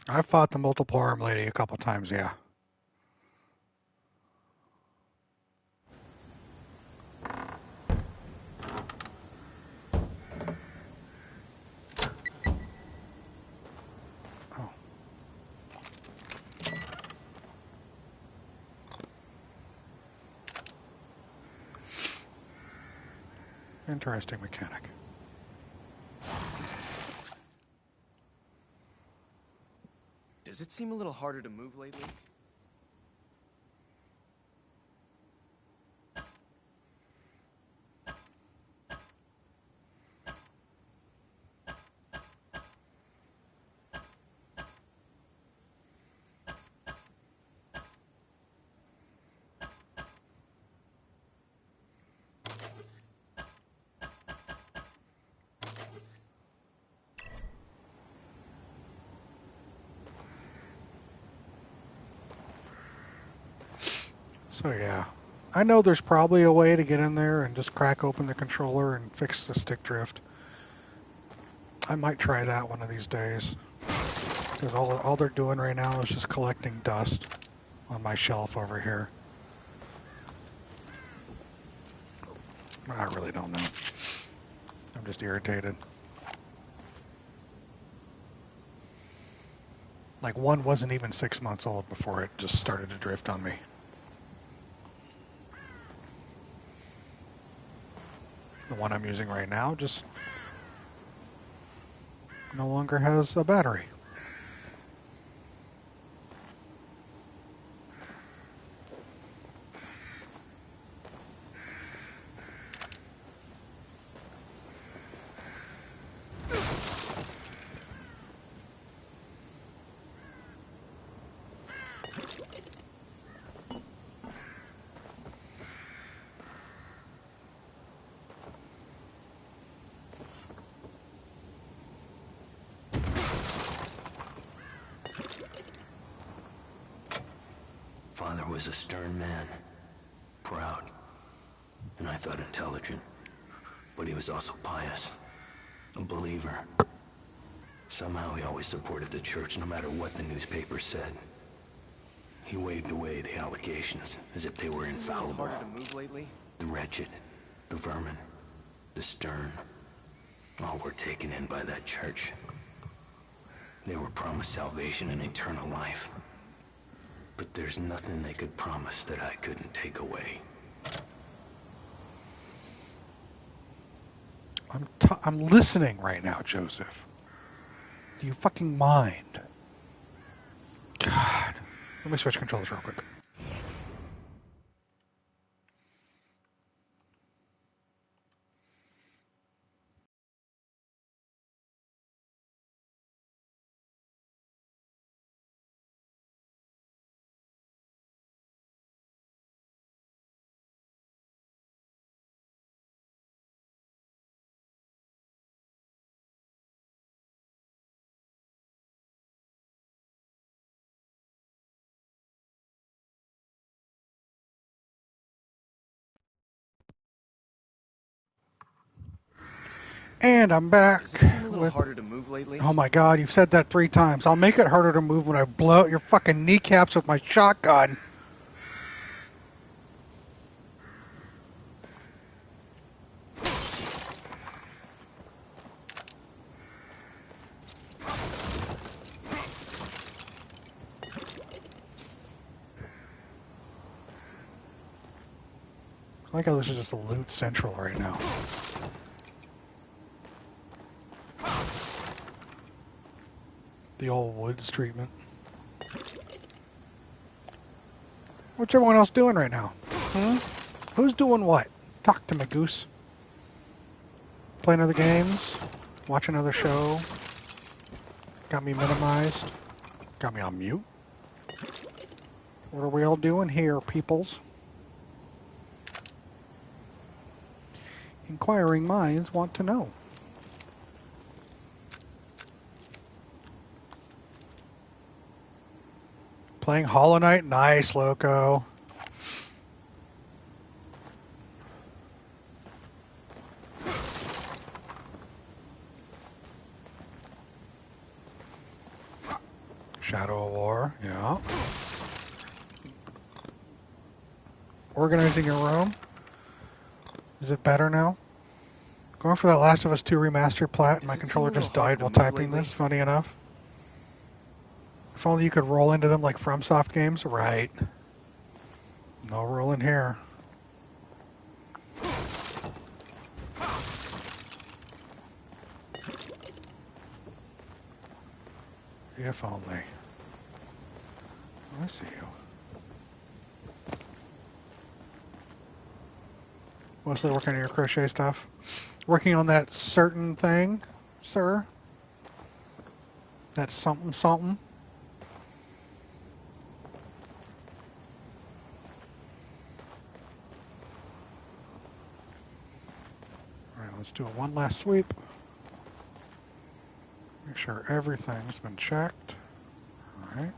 I've fought the multiple arm lady a couple times, yeah. Interesting mechanic. Does it seem a little harder to move lately? So yeah, I know there's probably a way to get in there and just crack open the controller and fix the stick drift. I might try that one of these days. Because all they're doing right now is just collecting dust on my shelf over here. I really don't know. I'm just irritated. Like, one wasn't even 6 months old before it just started to drift on me. The one I'm using right now just no longer has a battery. Father was a stern man, proud, and I thought intelligent. But he was also pious, a believer. Somehow he always supported the church no matter what the newspaper said. He waved away the allegations as if they were infallible. Harder to move lately? The wretched, the vermin, the stern, all were taken in by that church. They were promised salvation and eternal life. But there's nothing they could promise that I couldn't take away. I'm listening right now, Joseph. Do you fucking mind? God. Let me switch controls real quick. And I'm back. Does it seem a little harder to move lately? Oh my god, you've said that 3 times. I'll make it harder to move when I blow out your fucking kneecaps with my shotgun. I like how this is just a loot central right now. The old woods treatment. What's everyone else doing right now? Who's doing what? Talk to me, goose. Play other games? Watch another show? Got me minimized? Got me on mute? What are we all doing here, peoples? Inquiring minds want to know. Playing Hollow Knight? Nice, Loco. Shadow of War, yeah. Organizing your room. Is it better now? Going for that Last of Us 2 remastered plat, and my controller just died while typing this, funny enough. If only you could roll into them like FromSoft games. Right. No rolling here. If only. I see you. Mostly working on your crochet stuff. Working on that certain thing, sir. That something something. All right, let's do one last sweep. Make sure everything's been checked. All right.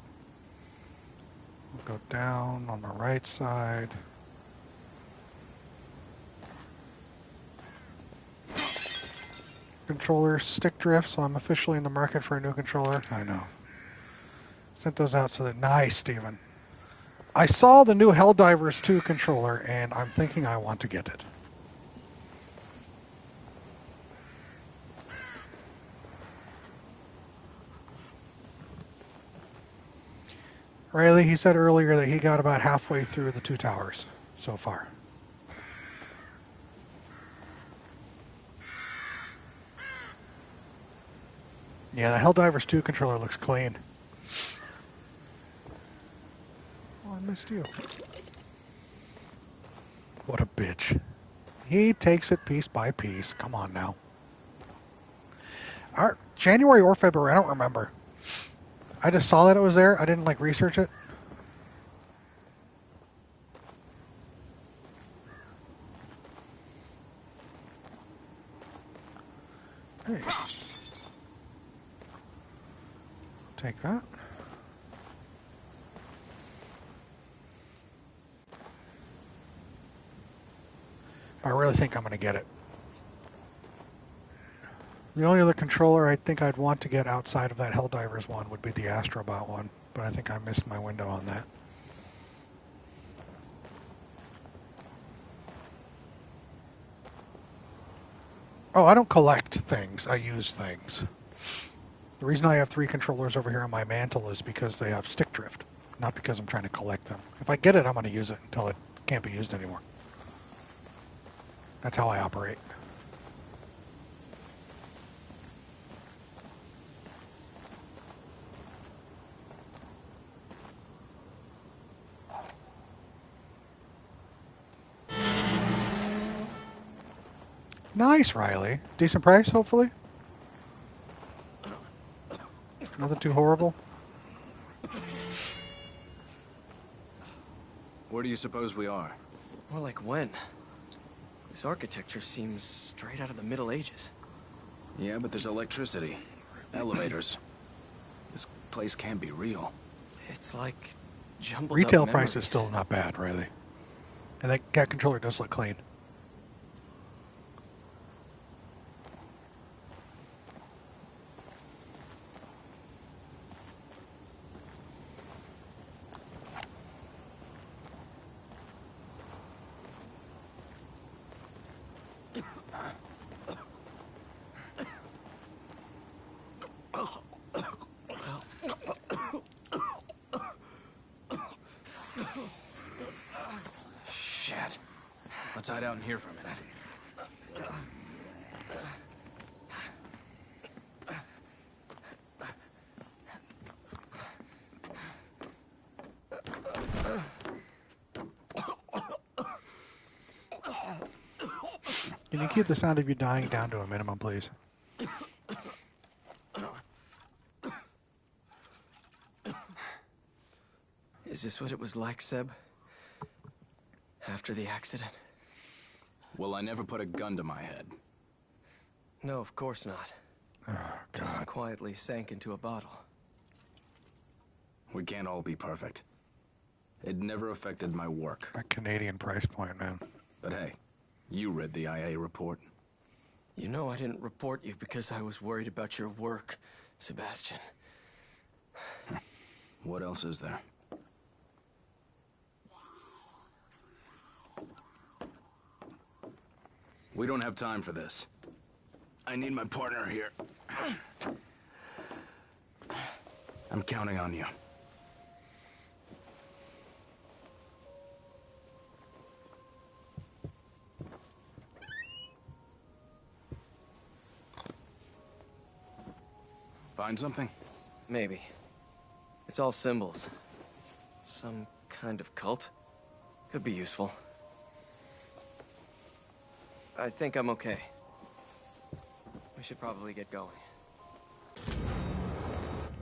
We'll go down on the right side. Controller stick drift, so I'm officially in the market for a new controller. I know. Sent those out so that... Nice, Steven. I saw the new Helldivers 2 controller, and I'm thinking I want to get it. Riley, he said earlier that he got about halfway through the 2 towers so far. Yeah, the Helldivers 2 controller looks clean. Oh, I missed you. What a bitch. He takes it piece by piece. Come on now. January or February, I don't remember. I just saw that it was there. I didn't, like, research it. Hey. Take that. I really think I'm going to get it. The only other controller I think I'd want to get outside of that Helldivers one would be the Astrobot one, but I think I missed my window on that. Oh, I don't collect things. I use things. The reason I have 3 controllers over here on my mantle is because they have stick drift, not because I'm trying to collect them. If I get it, I'm going to use it until it can't be used anymore. That's how I operate. Nice, Riley. Decent price, hopefully? Nothing too horrible? Where do you suppose we are? More like when? This architecture seems straight out of the Middle Ages. Yeah, but there's electricity. Elevators. This place can't be real. It's like jumbled Retail up price is memories. still not bad, Riley. And that controller does look clean. Shit. Let's hide out in here for a minute. Can you keep the sound of you dying down to a minimum, please? Is this what it was like, Seb? After the accident? Well, I never put a gun to my head. No, of course not. Oh, Just God. quietly sank into a bottle. We can't all be perfect. It never affected my work. That Canadian price point, man. But hey, you read the IA report. You know I didn't report you because I was worried about your work, Sebastian. What else is there? We don't have time for this. I need my partner here. I'm counting on you. Find something? Maybe. It's all symbols. Some kind of cult? Could be useful. I think I'm okay. We should probably get going.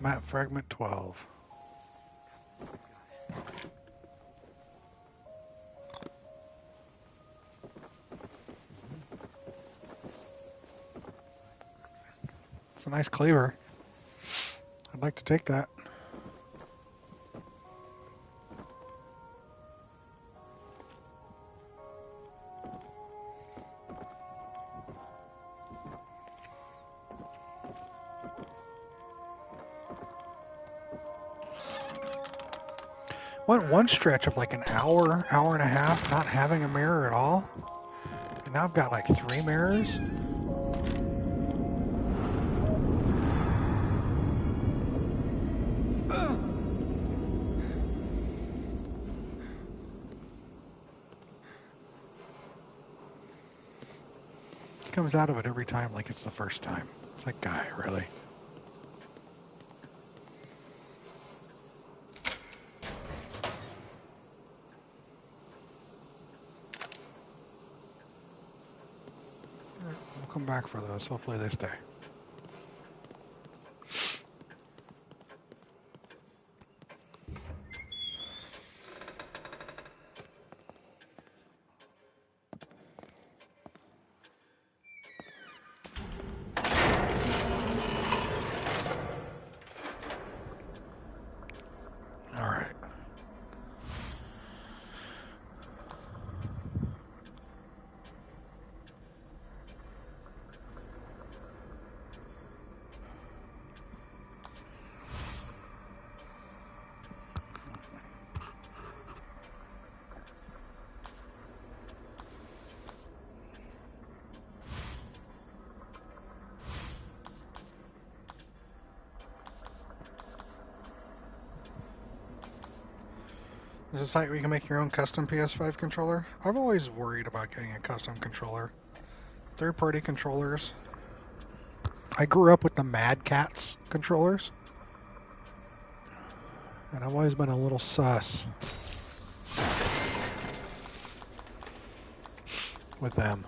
Map fragment 12. It's a nice cleaver. I'd like to take that. Went one stretch of like an hour, hour and a half not having a mirror at all. And now I've got like 3 mirrors. He comes out of it every time like it's the first time. It's like, guy, really? Come back for those. Hopefully they stay. All right. There's a site where you can make your own custom PS5 controller. I've always worried about getting a custom controller. Third-party controllers. I grew up with the Mad Catz controllers. And I've always been a little sus with them.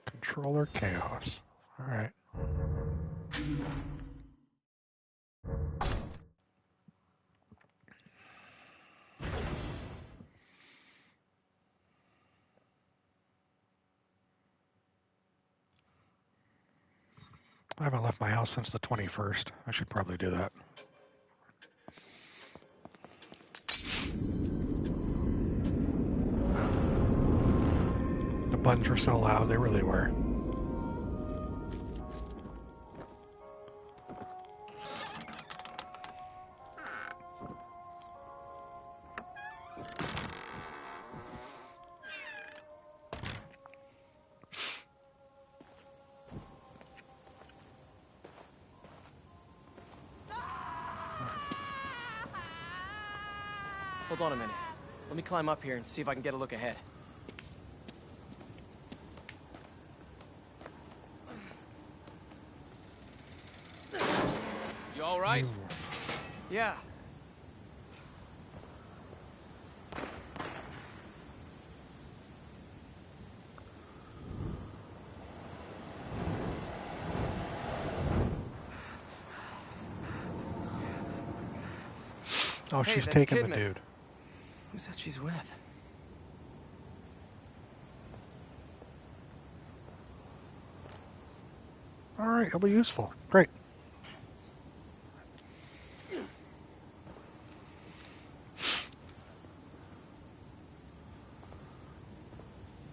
Controller chaos. All right. I haven't left my house since the 21st. I should probably do that. The buttons were so loud, they really were. Hold on a minute. Let me climb up here and see if I can get a look ahead. You all right? Yeah. Oh, Hey, she's that's taking the Kidman. dude. Who's that she's with? All right, it'll be useful. Great.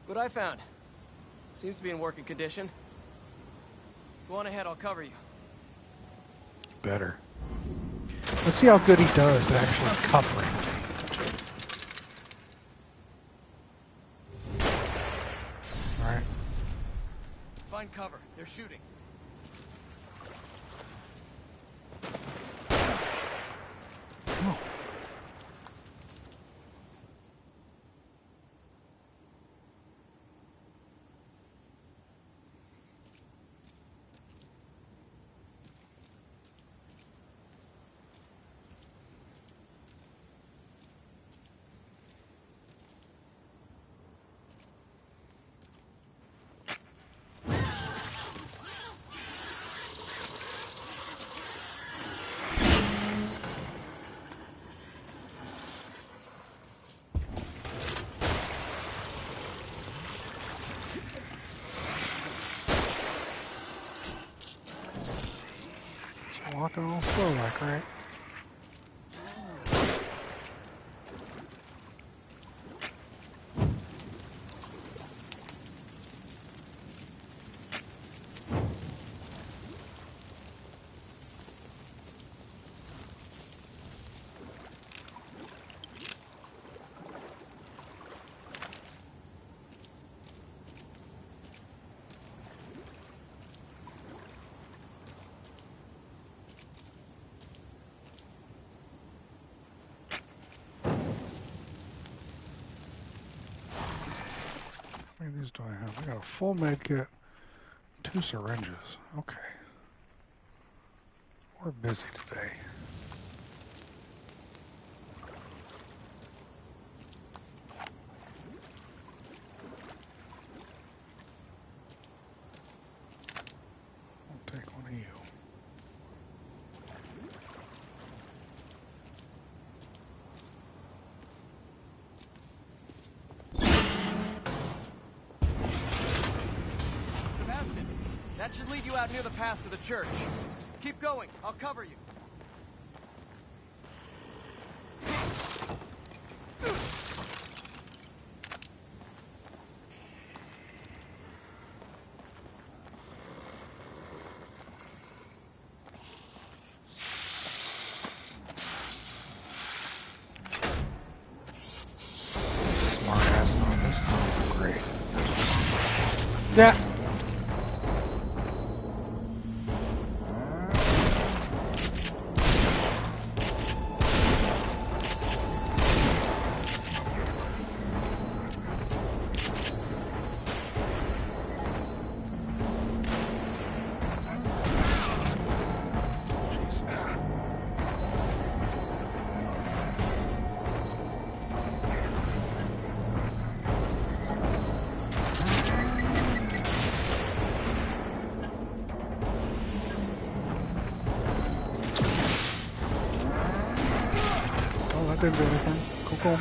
What I found. Seems to be in working condition. Go on ahead, I'll cover you. Better. Let's see how good he does at actually covering. All right. Find cover. They're shooting. Oh. Walking all slow like, right? How many of these do I have? I got a full med kit, 2 syringes. Okay. We're busy today. I'll take one of you. Sebastian, that should lead you out near the path to the church. Keep going. I'll cover you. Smart ass on this. Oh, great. Yeah. Didn't do anything. Cool.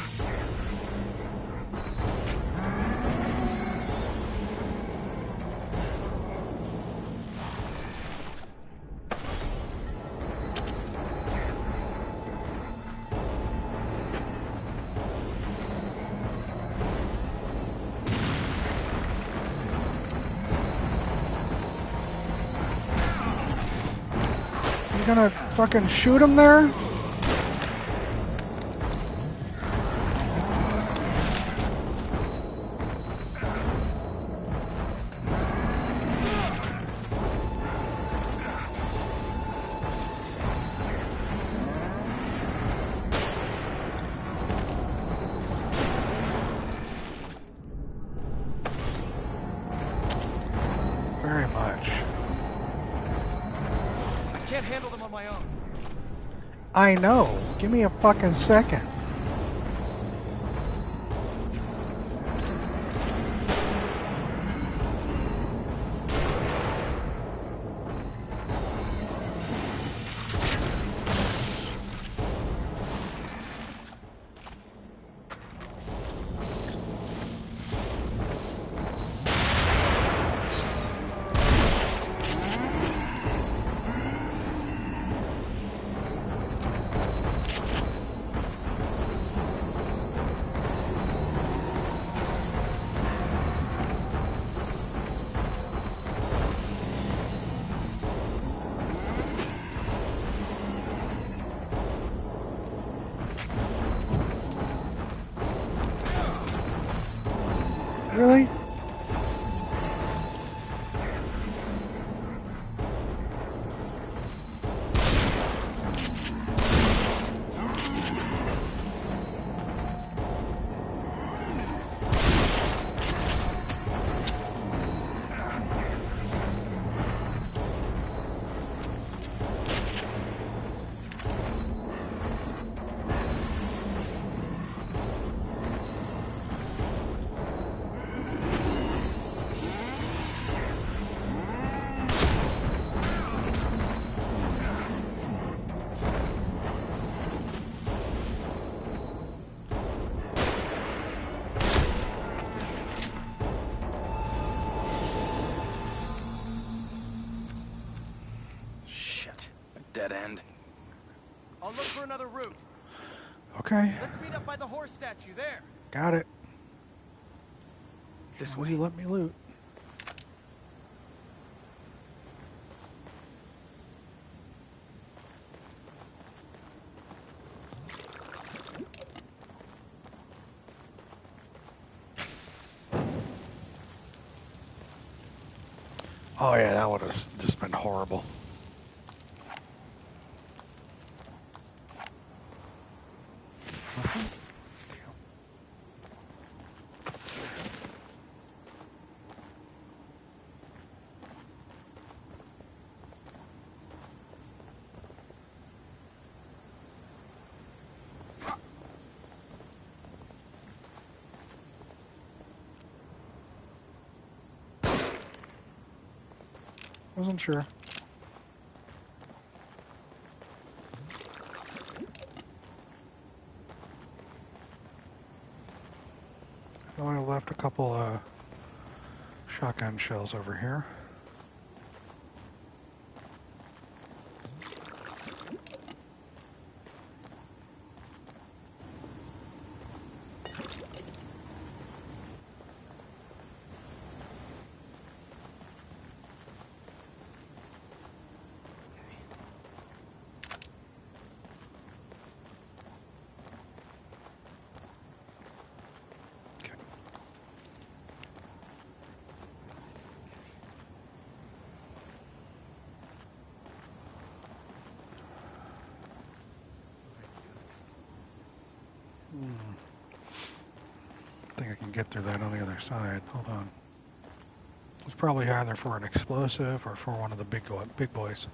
You gonna fucking shoot him there? Very much. I can't handle them on my own. I know. Give me a fucking second. Really? Dead end. I'll look for another route. Okay, Let's meet up by the horse statue there. got it. This Will way. you let me loot? Oh yeah, that would have just been horrible. Wasn't sure. I only left a couple shotgun shells over here. I think I can get through that on the other side. Hold on. It's probably either for an explosive or for one of the big boys.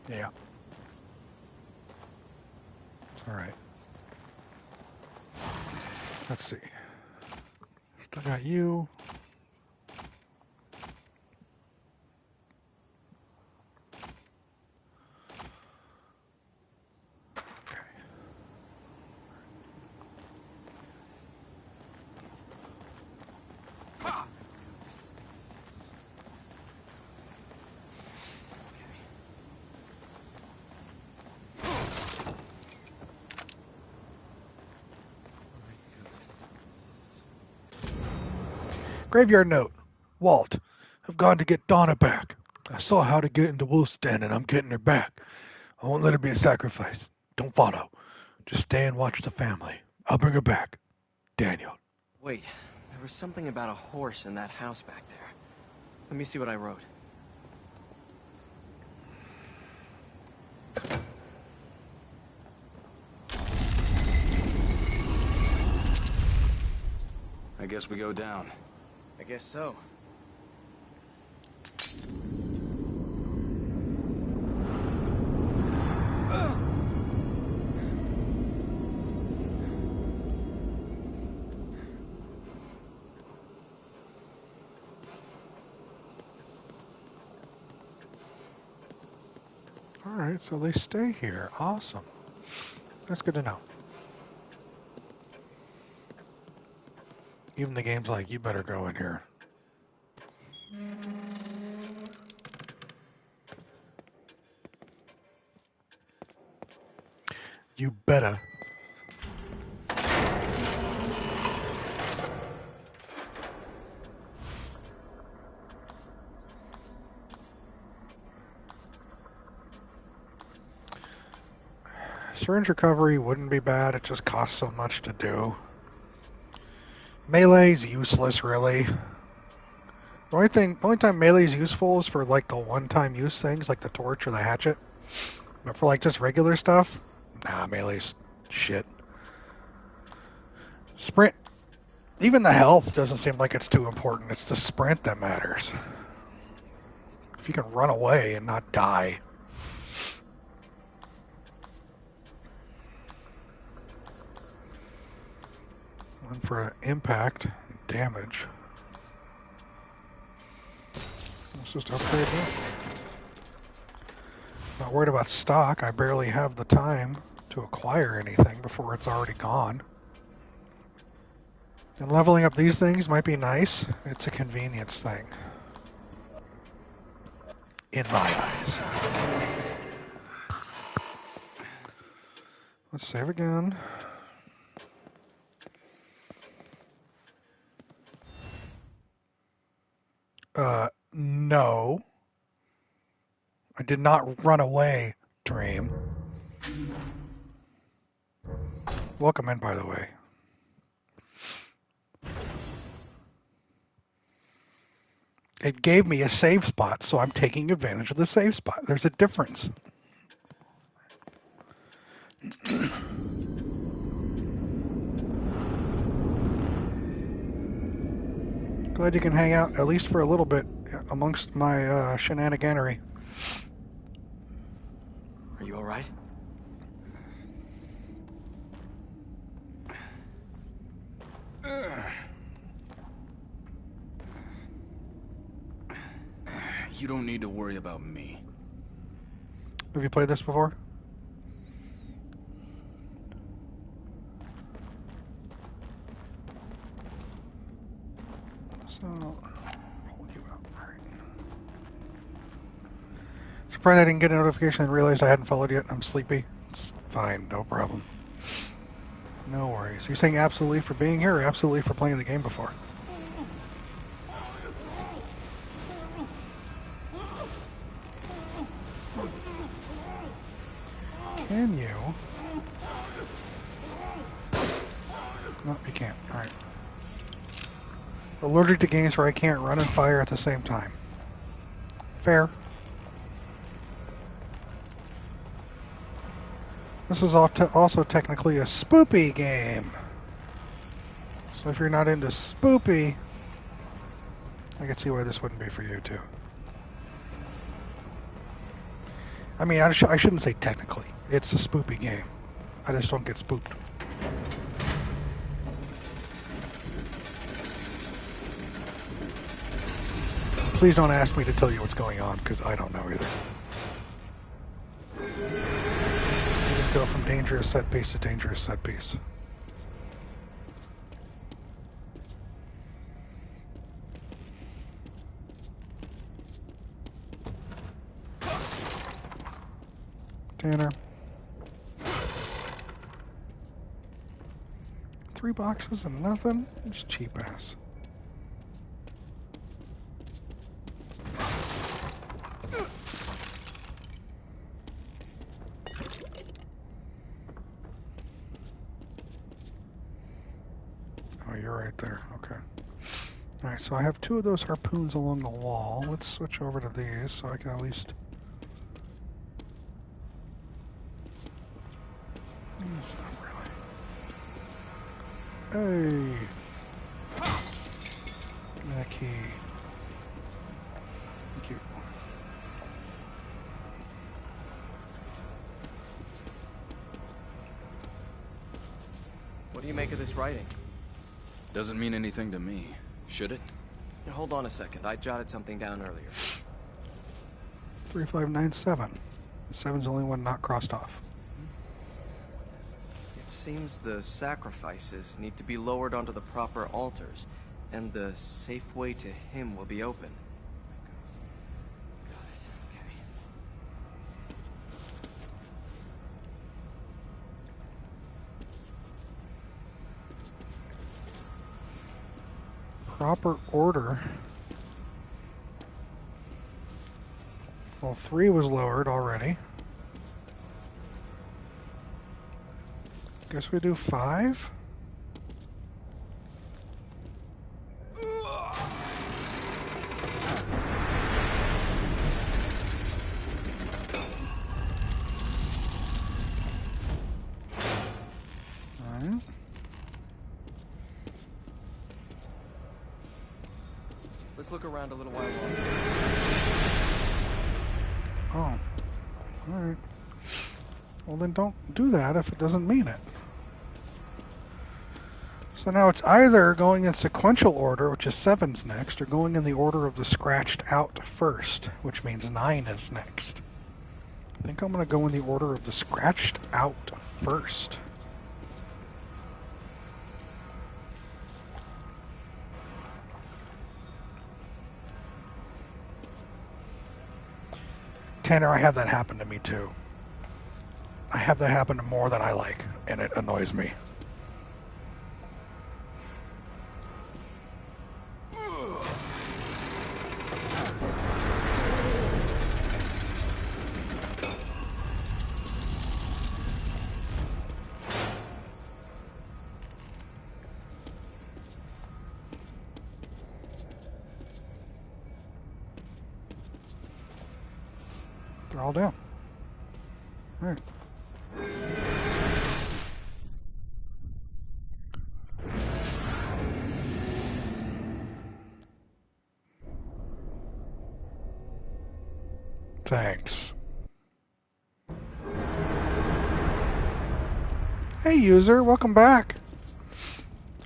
Yeah. All right. Let's see. Still got you. Graveyard note. Walt, I've gone to get Donna back. I saw how to get into Wolf's Den and I'm getting her back. I won't let her be a sacrifice. Don't follow. Just stay and watch the family. I'll bring her back. Daniel. Wait, there was something about a horse in that house back there. Let me see what I wrote. I guess we go down. I guess so. Alright, so they stay here. Awesome. That's good to know. Even the game's like, you better go in here. You better. Syringe recovery wouldn't be bad, it just costs so much to do. Melee's useless, really. The only time Melee's useful is for like the one-time use things, like the torch or the hatchet. But for like just regular stuff, nah, Melee's shit. Sprint, even the health doesn't seem like it's too important. It's the sprint that matters. If you can run away and not die. One for impact, damage. Let's just upgrade that. Not worried about stock. I barely have the time to acquire anything before it's already gone. And leveling up these things might be nice. It's a convenience thing. In my eyes. Let's save again. No. I did not run away, Dream. Welcome in, by the way. It gave me a save spot, so I'm taking advantage of the save spot. There's a difference. Glad you can hang out, at least for a little bit, amongst my shenaniganery. Are you alright? You don't need to worry about me. Have you played this before? So, hold you out. All right. Surprised I didn't get a notification and realized I hadn't followed yet. I'm sleepy. It's fine, no problem. No worries. You're saying absolutely for being here or absolutely for playing the game before? Can you? No, you can't. Alright. Allergic to games where I can't run and fire at the same time. Fair. This is also technically a spoopy game. So if you're not into spoopy, I can see why this wouldn't be for you too. I mean, I shouldn't say technically. It's a spoopy game. I just don't get spooked. Please don't ask me to tell you what's going on, because I don't know either. You just go from dangerous set piece to dangerous set piece. Tanner. 3 boxes and nothing? It's cheap ass. Oh, you're right there. Okay. Alright, so I have 2 of those harpoons along the wall. Let's switch over to these so I can at least... Hey! Give me that key. Thank you. What do you make of this writing? Doesn't mean anything to me. Should it? Now, hold on a second. I jotted something down earlier. 3597. 7's the only one not crossed off. It seems the sacrifices need to be lowered onto the proper altars, and the safe way to him will be open. Got it. Okay. Proper order. Well, 3 was lowered already. Guess we do 5? Alright. Let's look around a little while longer. Oh. Alright. Well, then don't do that if it doesn't mean it. So now it's either going in sequential order, which is 7's next, or going in the order of the scratched out first, which means 9 is next. I think I'm going to go in the order of the scratched out first. Tanner, I have that happen to me too. I have that happen to more than I like, and it annoys me. They're all down. All right. Thanks. Hey user, welcome back.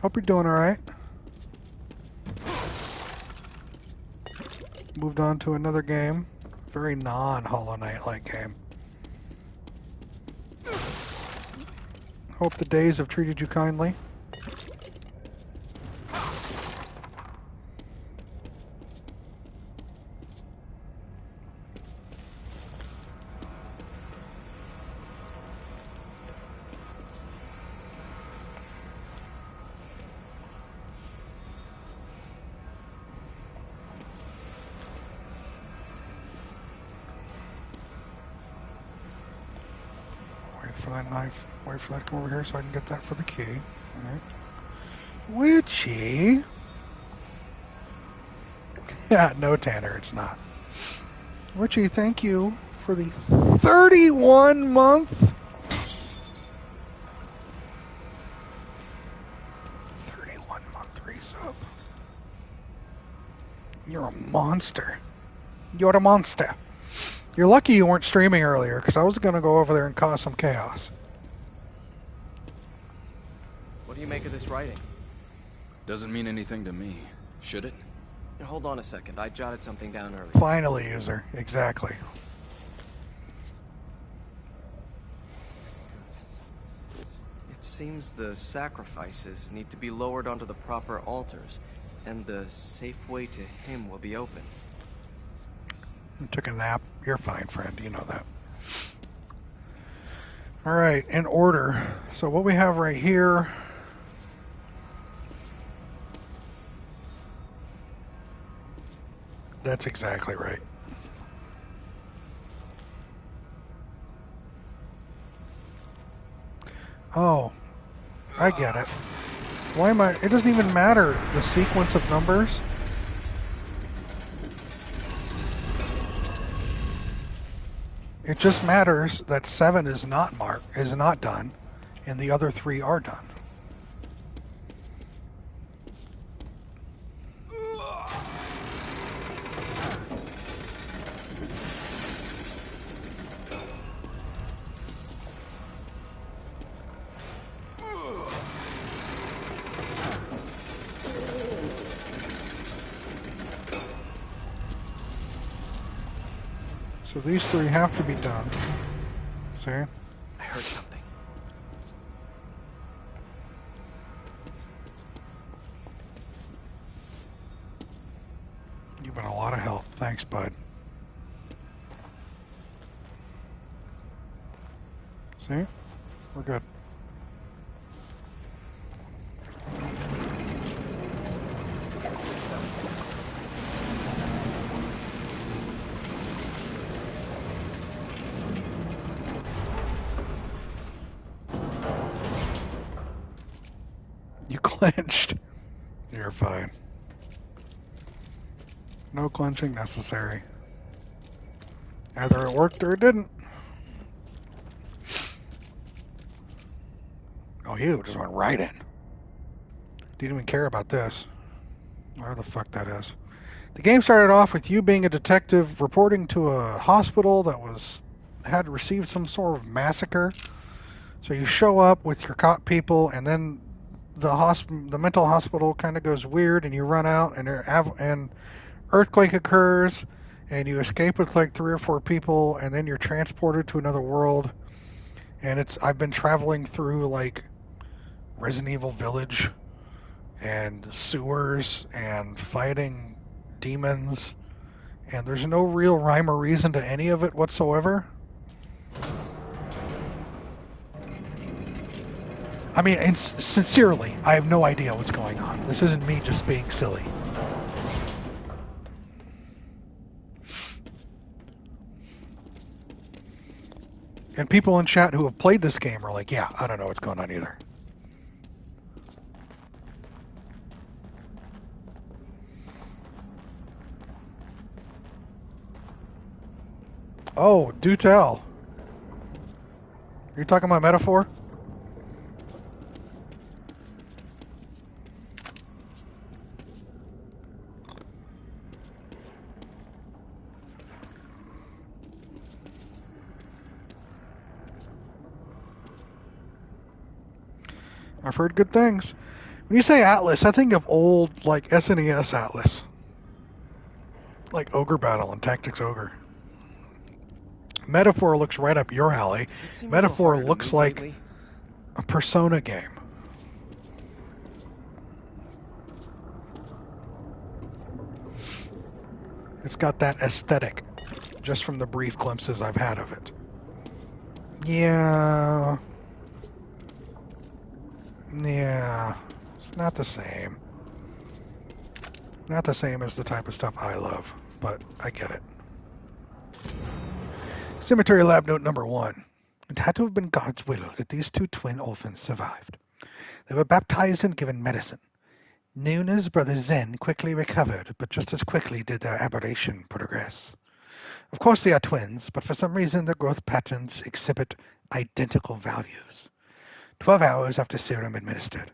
Hope you're doing alright. Moved on to another game. Very non-Hollow Knight-like game. Hope the days have treated you kindly. For that knife. Wait for that to come over here so I can get that for the key. Alright. Witchy? Yeah, no, Tanner, it's not. Witchy, thank you for the 31-month. 31-month resub. You're a monster. You're a monster. You're lucky you weren't streaming earlier, because I was going to go over there and cause some chaos. What do you make of this writing? Doesn't mean anything to me. Should it? Hold on a second. I jotted something down earlier. Finally, user. Exactly. It seems the sacrifices need to be lowered onto the proper altars, and the safe way to him will be open. I took a nap. You're fine, friend. You know that. Alright, in order. So what we have right here... That's exactly right. Oh, I get it. Why am I... It doesn't even matter the sequence of numbers. It just matters that 7 is not done, and the other 3 are done. So these 3 have to be done. See? I heard something. You've been a lot of help. Thanks, bud. See? We're good. You clenched. You're fine. No clenching necessary. Either it worked or it didn't. Oh, you just went right in. Didn't even care about this. Whatever the fuck that is. The game started off with you being a detective reporting to a hospital that had received some sort of massacre. So you show up with your cop people, and then the mental hospital kind of goes weird, and you run out, and an earthquake occurs, and you escape with like 3 or 4 people, and then you're transported to another world. And I've been traveling through like Resident Evil Village and sewers and fighting demons And there's no real rhyme or reason to any of it whatsoever. I mean, and sincerely, I have no idea what's going on. This isn't me just being silly. And people in chat who have played this game are like, yeah, I don't know what's going on either. Oh, do tell. You're talking about Metaphor? I've heard good things. When you say Atlas, I think of old, like, SNES Atlas. Like Ogre Battle and Tactics Ogre. Metaphor looks right up your alley. Metaphor looks like lately? A Persona game. It's got that aesthetic, just from the brief glimpses I've had of it. Yeah. Yeah. It's not the same. Not the same as the type of stuff I love, but I get it. Cemetery Lab Note number 1. It had to have been God's will that these two twin orphans survived. They were baptized and given medicine. Nuna's brother Zen quickly recovered, but just as quickly did their aberration progress. Of course they are twins, but for some reason their growth patterns exhibit identical values. 12 hours after serum administered.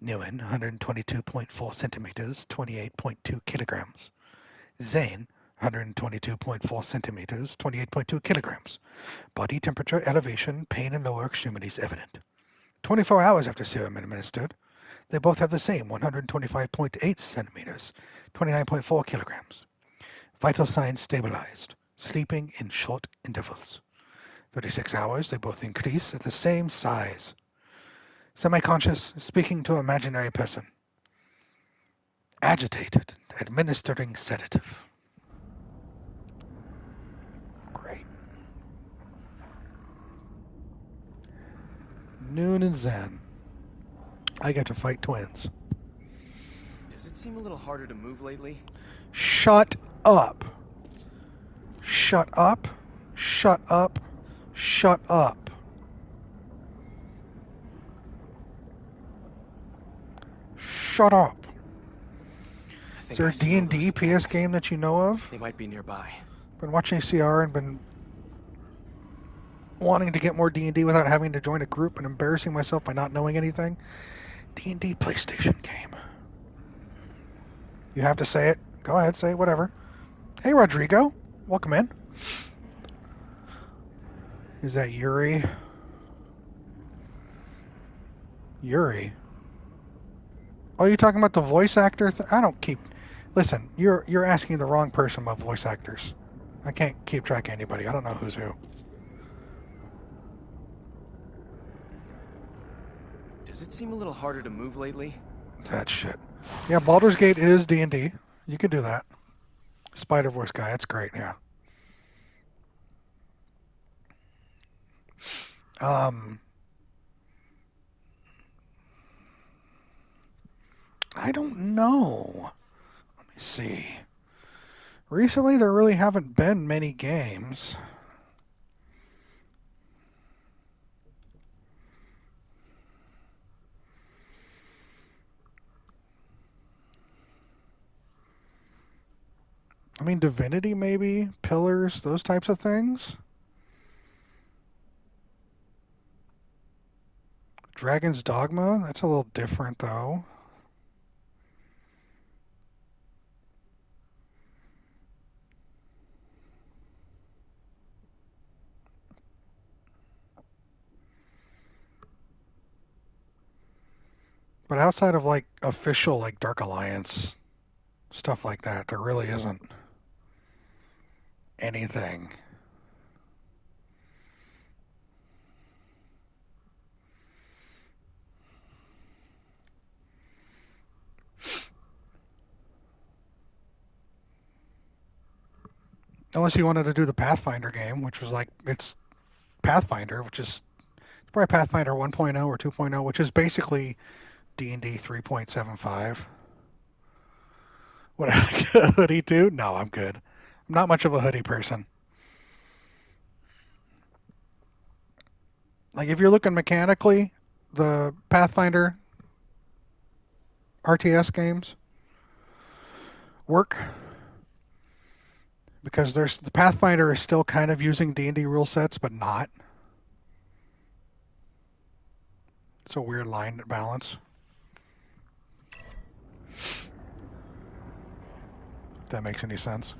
Nguyen, 122.4 centimeters, 28.2 kilograms. Zane, 122.4 centimeters, 28.2 kilograms. Body temperature, elevation, pain, and lower extremities evident. 24 hours after serum administered, they both have the same 125.8 centimeters, 29.4 kilograms. Vital signs stabilized, sleeping in short intervals. 36 hours, they both increase at the same size. Semi-conscious, speaking to imaginary person. Agitated, administering sedative. Great. Noon and Zen. I get to fight twins. Does it seem a little harder to move lately? Shut up. Shut up. Shut up. Shut up. Shut up. Is there a D&D PS game that you know of? They might be nearby. Been watching CR and been wanting to get more D&D without having to join a group and embarrassing myself by not knowing anything. D&D PlayStation game. You have to say it. Go ahead, say it, whatever. Hey, Rodrigo. Welcome in. Is that Yuri? Yuri? Oh, you're talking about the voice actor? I don't keep... Listen, you're asking the wrong person about voice actors. I can't keep track of anybody. I don't know who's who. Does it seem a little harder to move lately? That shit. Yeah, Baldur's Gate is D&D. You can do that. Spider-Voice guy, that's great, yeah. I don't know. Let me see. Recently, there really haven't been many games. I mean, Divinity, maybe? Pillars, those types of things? Dragon's Dogma? That's a little different, though. But outside of, like, official, like, Dark Alliance, stuff like that, there really isn't anything. Unless you wanted to do the Pathfinder game, which was like, it's Pathfinder, which is probably Pathfinder 1.0 or 2.0, which is basically D&D 3.75. Would I get a hoodie too? No, I'm good. I'm not much of a hoodie person. Like, if you're looking mechanically, the Pathfinder RTS games work because the Pathfinder is still kind of using D&D rule sets, but not. It's a weird line balance. If that makes any sense.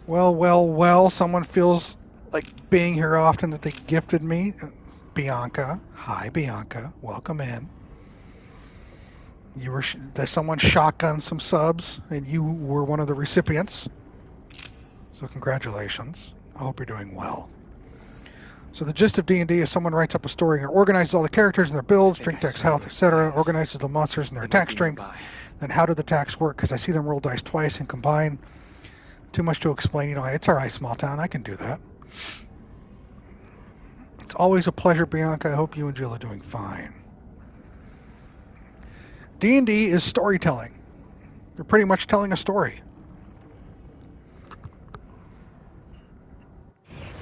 Well, someone feels like being here often that they gifted me. Bianca. Hi, Bianca. Welcome in. Someone shotgunned some subs, and you were one of the recipients. So congratulations. I hope you're doing well. So the gist of D&D is someone writes up a story and organizes all the characters and their builds, drink decks, health, etc., organizes the monsters and their attack strength. Then how do the attacks work? Because I see them roll dice twice and combine. Too much to explain. It's all right, small town. I can do that. It's always a pleasure, Bianca. I hope you and Jill are doing fine. D&D is storytelling. You're pretty much telling a story.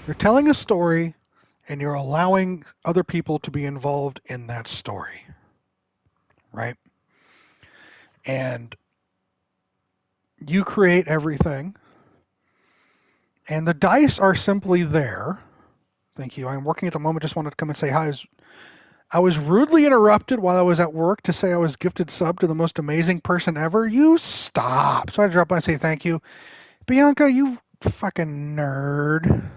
You're telling a story, and you're allowing other people to be involved in that story. Right? And you create everything. And the dice are simply there. Thank you. I'm working at the moment. Just wanted to come and say hi. I was rudely interrupted while I was at work to say I was gifted sub to the most amazing person ever. You stop. So I drop by and say thank you. Bianca, you fucking nerd.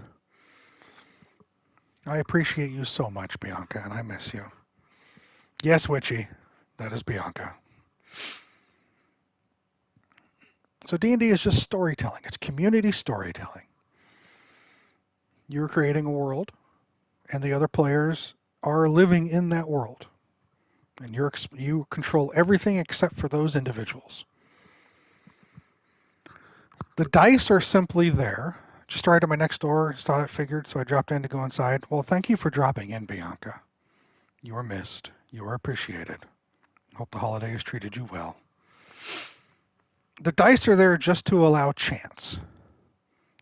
I appreciate you so much, Bianca, and I miss you. Yes, Witchy. That is Bianca. So D&D is just storytelling. It's community storytelling. You're creating a world, and the other players are living in that world. And you control everything except for those individuals. The dice are simply there. Just arrived at my next door, thought it figured, so I dropped in to go inside. Well, thank you for dropping in, Bianca. You are missed. You are appreciated. Hope the holiday has treated you well. The dice are there just to allow chance.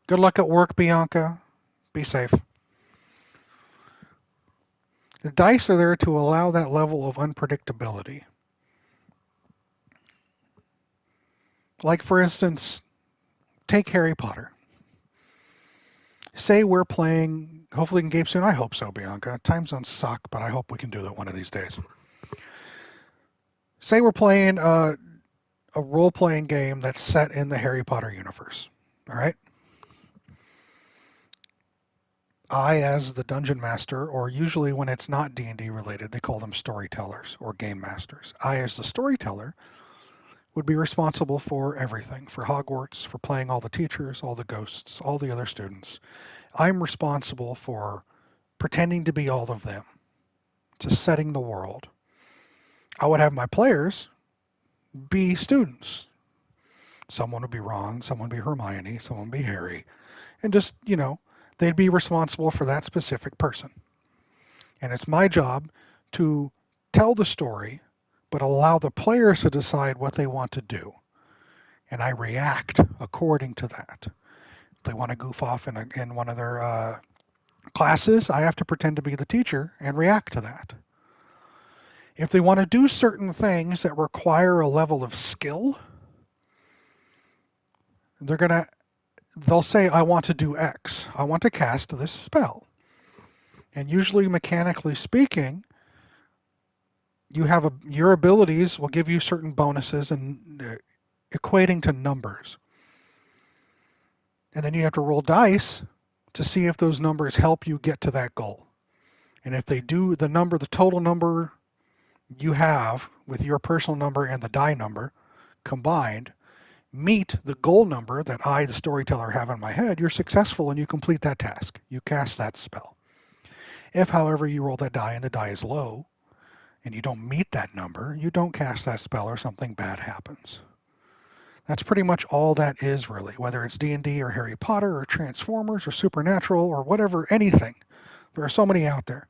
Good luck at work, Bianca. Be safe. The dice are there to allow that level of unpredictability. Like, for instance, take Harry Potter. Say we're playing, hopefully we can game soon. I hope so, Bianca. Time zones suck, but I hope we can do that one of these days. Say we're playing a role-playing game that's set in the Harry Potter universe. All right? I, as the dungeon master, or usually when it's not D&D related, they call them storytellers or game masters. I, as the storyteller, would be responsible for everything, for Hogwarts, for playing all the teachers, all the ghosts, all the other students. I'm responsible for pretending to be all of them, just setting the world. I would have my players be students. Someone would be Ron, someone would be Hermione, someone would be Harry, and just, they'd be responsible for that specific person. And it's my job to tell the story, but allow the players to decide what they want to do. And I react according to that. If they want to goof off in one of their classes, I have to pretend to be the teacher and react to that. If they want to do certain things that require a level of skill, they'll say, I want to do X. I want to cast this spell. And usually, mechanically speaking, your abilities will give you certain bonuses and equating to numbers. And then you have to roll dice to see if those numbers help you get to that goal. And if they do, the total number you have with your personal number and the die number combined meet the goal number that I, the storyteller, have in my head, you're successful and you complete that task. You cast that spell. If, however, you roll that die and the die is low and you don't meet that number, you don't cast that spell or something bad happens. That's pretty much all that is, really, whether it's D&D or Harry Potter or Transformers or Supernatural or whatever, anything. There are so many out there.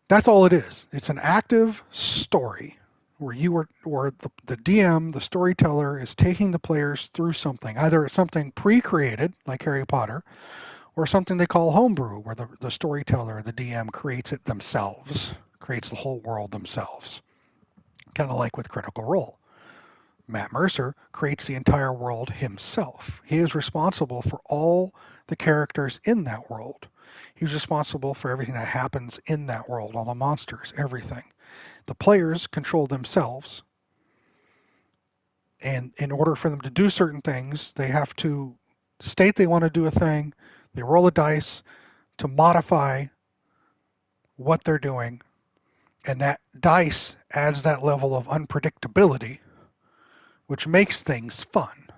That's all it is. It's an active story where the DM, the storyteller, is taking the players through something. Either it's something pre-created, like Harry Potter, or something they call homebrew, where the storyteller, the DM, creates it themselves, creates the whole world themselves. Kind of like with Critical Role. Matt Mercer creates the entire world himself. He is responsible for all the characters in that world. He's responsible for everything that happens in that world, all the monsters, everything. The players control themselves, and in order for them to do certain things, they have to state they want to do a thing, they roll a dice to modify what they're doing, and that dice adds that level of unpredictability, which makes things fun.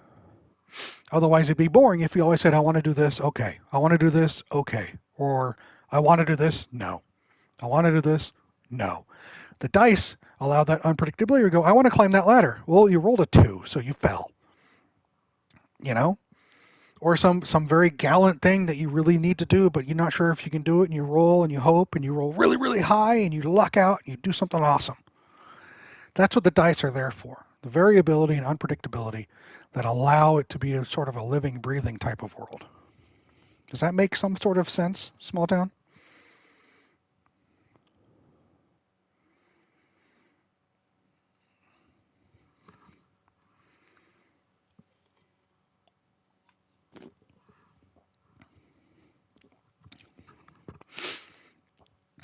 Otherwise, it'd be boring if you always said, I want to do this, okay. I want to do this, okay. Or, I want to do this, no. I want to do this, no. The dice allow that unpredictability to go, I want to climb that ladder. Well, you rolled a 2, so you fell. You know? Or some very gallant thing that you really need to do, but you're not sure if you can do it, and you roll and you hope, and you roll really, really high, and you luck out, and you do something awesome. That's what the dice are there for. The variability and unpredictability that allow it to be a sort of a living, breathing type of world. Does that make some sort of sense, Small Town?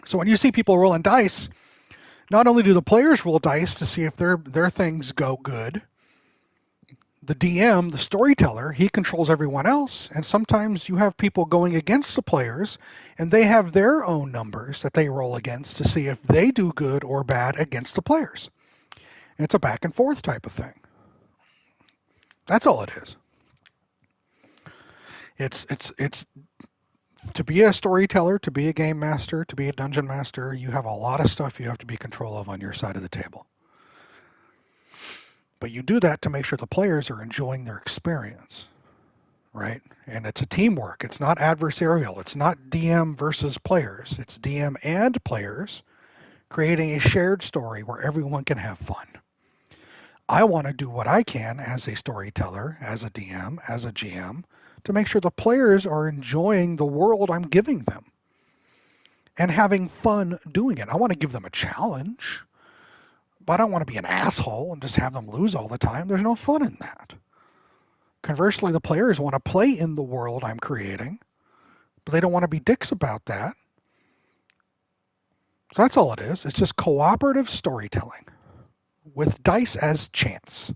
So when you see people rolling dice, not only do the players roll dice to see if their things go good, the DM, the storyteller, he controls everyone else, and sometimes you have people going against the players, and they have their own numbers that they roll against to see if they do good or bad against the players. And it's a back and forth type of thing. That's all it is. It's to be a storyteller, to be a game master, to be a dungeon master, you have a lot of stuff you have to be in control of on your side of the table. But you do that to make sure the players are enjoying their experience, right? And it's a teamwork. It's not adversarial. It's not DM versus players. It's DM and players creating a shared story where everyone can have fun. I want to do what I can as a storyteller, as a DM, as a GM, to make sure the players are enjoying the world I'm giving them and having fun doing it. I want to give them a challenge, but I don't want to be an asshole and just have them lose all the time. There's no fun in that. Conversely, the players want to play in the world I'm creating, but they don't want to be dicks about that. So that's all it is. It's just cooperative storytelling with dice as chance.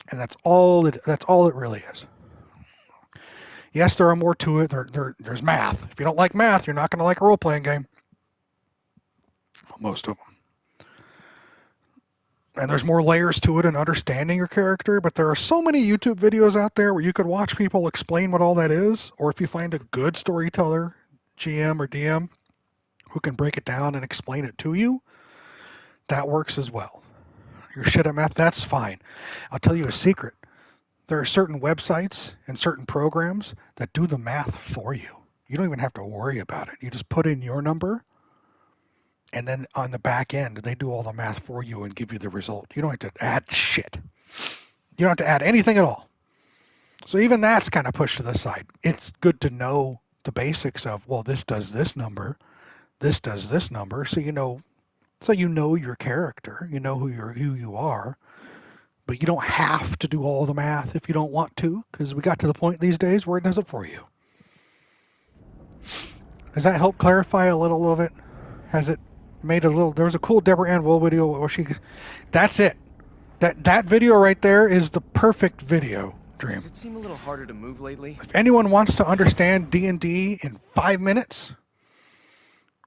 And that's all it really is. Yes, there are more to it. There's math. If you don't like math, you're not going to like a role-playing game. Most of them. And there's more layers to it in understanding your character, but there are so many YouTube videos out there where you could watch people explain what all that is, or if you find a good storyteller, GM or DM, who can break it down and explain it to you, that works as well. You're shit at math, that's fine. I'll tell you a secret. There are certain websites and certain programs that do the math for you. You don't even have to worry about it. You just put in your number, and then on the back end, they do all the math for you and give you the result. You don't have to add shit. You don't have to add anything at all. So even that's kind of pushed to the side. It's good to know the basics of, well, this does this number, this does this number, so you know your character, you know who you are. But you don't have to do all the math if you don't want to, because we got to the point these days where it does it for you. Does that help clarify a little of it? Has it made a little... There was a cool Deborah Ann Wool video where she... That's it. That video right there is the perfect video, Dream. Does it seem a little harder to move lately? If anyone wants to understand D&D in 5 minutes,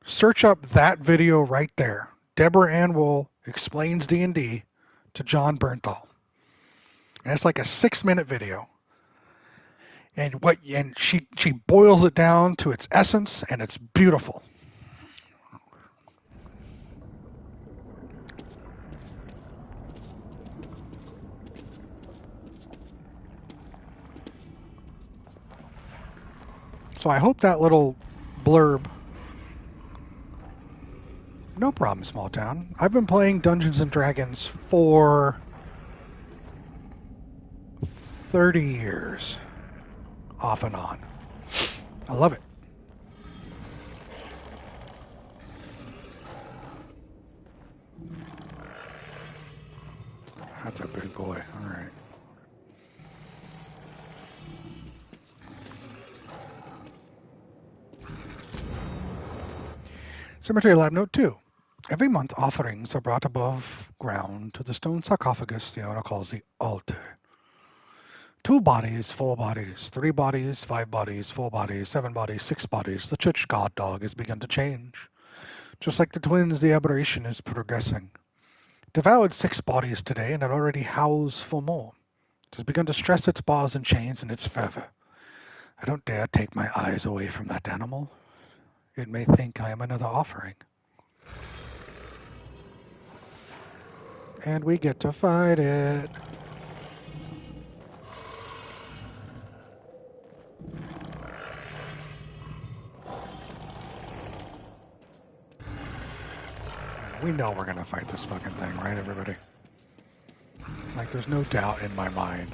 search up that video right there. Deborah Ann Wool explains D&D to John Bernthal. And it's like a 6-minute video. And she boils it down to its essence, and it's beautiful. So I hope that little blurb... No problem, small town. I've been playing Dungeons & Dragons for 30 years. Off and on. I love it. That's a big boy. All right. Cemetery Lab Note 2. Every month, offerings are brought above ground to the stone sarcophagus the owner calls the altar. 2 bodies, 4 bodies, 3 bodies, 5 bodies, 4 bodies, 7 bodies, 6 bodies. The church god dog has begun to change. Just like the twins, the aberration is progressing. Devoured 6 bodies today, and it already howls for more. It has begun to stress its bars and chains in its fervor. I don't dare take my eyes away from that animal. It may think I am another offering. And we get to fight it. We know we're gonna fight this fucking thing, right, everybody? Like, there's no doubt in my mind.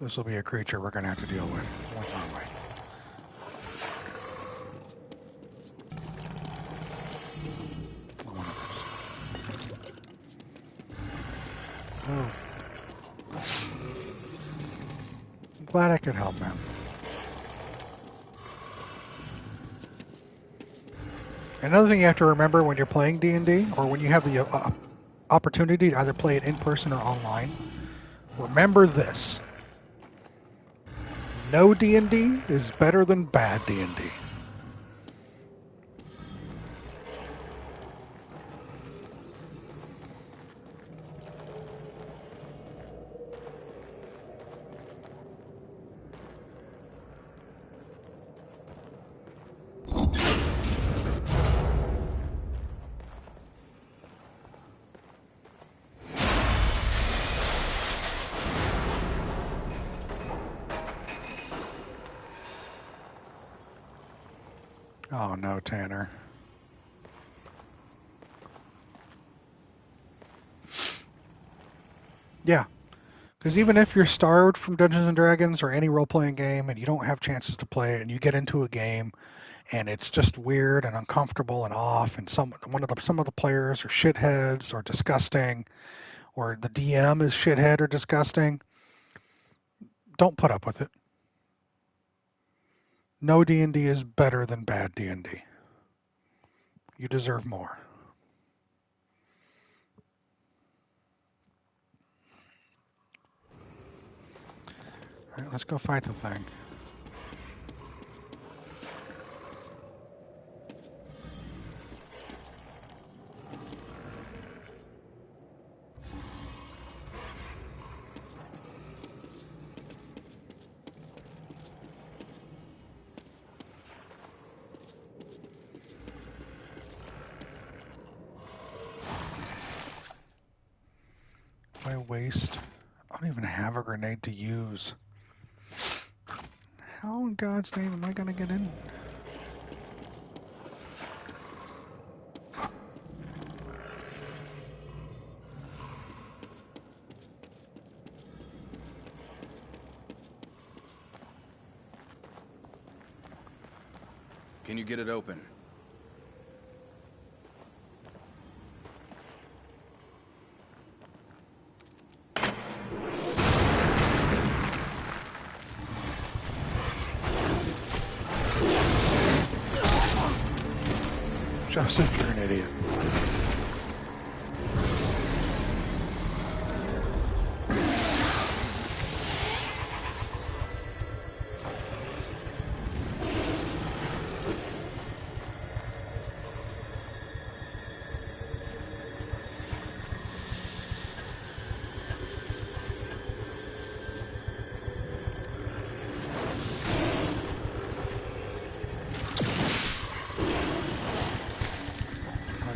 This will be a creature we're gonna have to deal with. What's wrong way? One of those. Oh. I'm glad I could help, man. Another thing you have to remember when you're playing D&D, or when you have the opportunity to either play it in person or online, remember this. No D&D is better than bad D&D. Oh no, Tanner. Yeah, because even if you're starved from Dungeons & Dragons or any role-playing game and you don't have chances to play it and you get into a game and it's just weird and uncomfortable and off and some of the players are shitheads or disgusting or the DM is shithead or disgusting, don't put up with it. No D&D is better than bad D&D. You deserve more. All right, let's go fight the thing. I waste. I don't even have a grenade to use. How in God's name am I gonna get in? Can you get it open? Joseph, you're an idiot.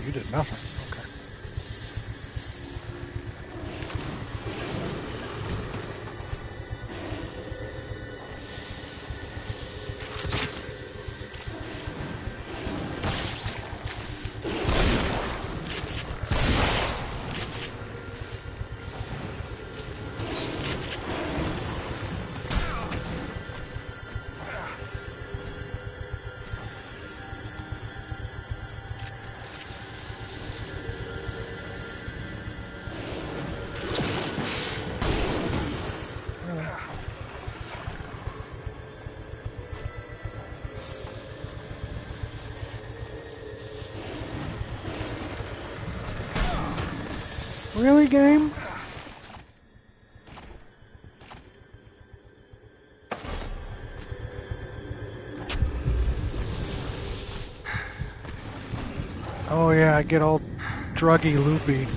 You did nothing. Okay. Really, game? Oh yeah, I get all druggy loopy.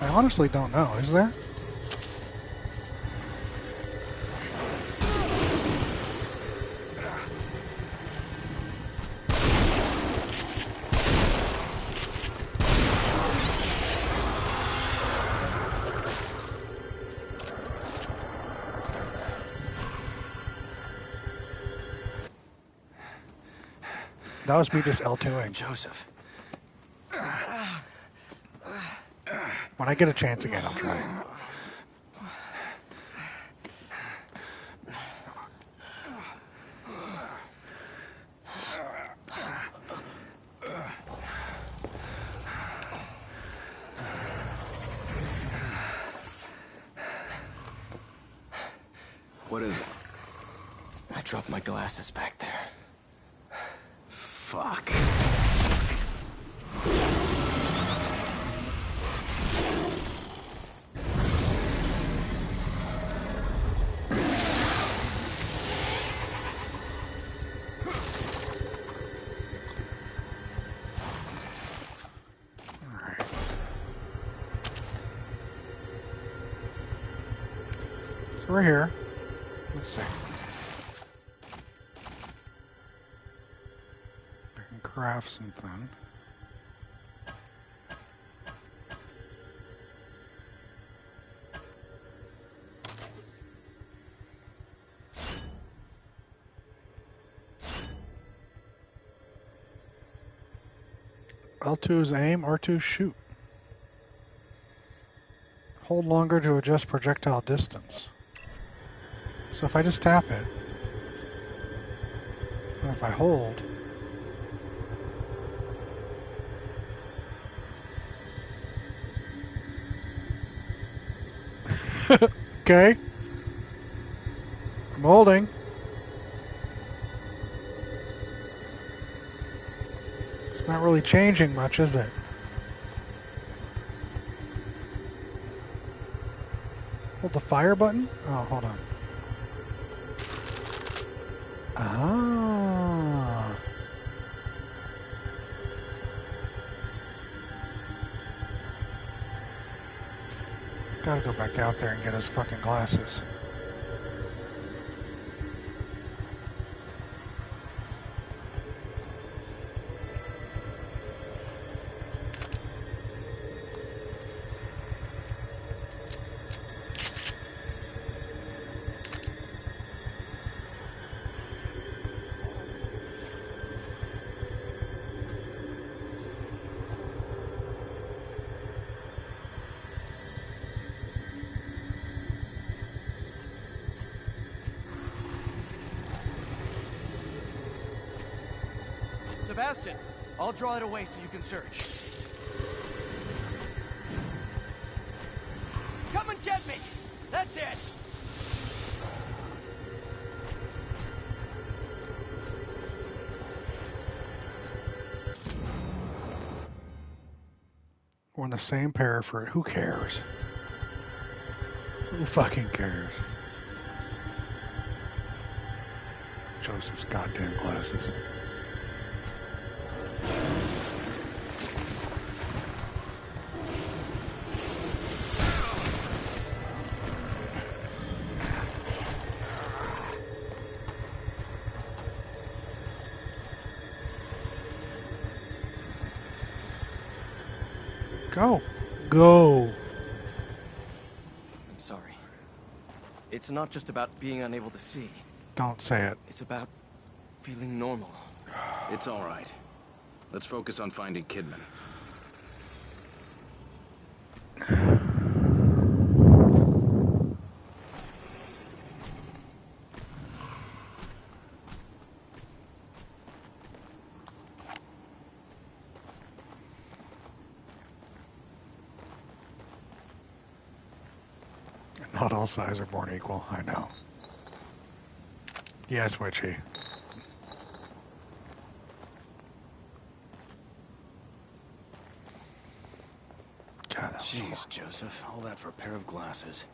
I honestly don't know, is there? That was me just L2ing. Joseph. When I get a chance again, I'll try. What is it? I dropped my glasses back there. Fuck. So we're here. Let's see. I can craft something. L2 is aim, R2 is shoot. Hold longer to adjust projectile distance. So if I just tap it, and if I hold, okay, I'm holding. It's not really changing much, is it? Hold the fire button? Oh, hold on. Ah. Gotta go back out there and get his fucking glasses. Sebastian, I'll draw it away so you can search. Come and get me! That's it! We're in the same pair for who cares? Who fucking cares? Joseph's goddamn glasses. Go. Go. I'm sorry. It's not just about being unable to see. Don't say it. It's about feeling normal. It's all right. Let's focus on finding Kidman. Not all sides are born equal, I know. Yes, Witchy. God, Jeez, Joseph. All that for a pair of glasses.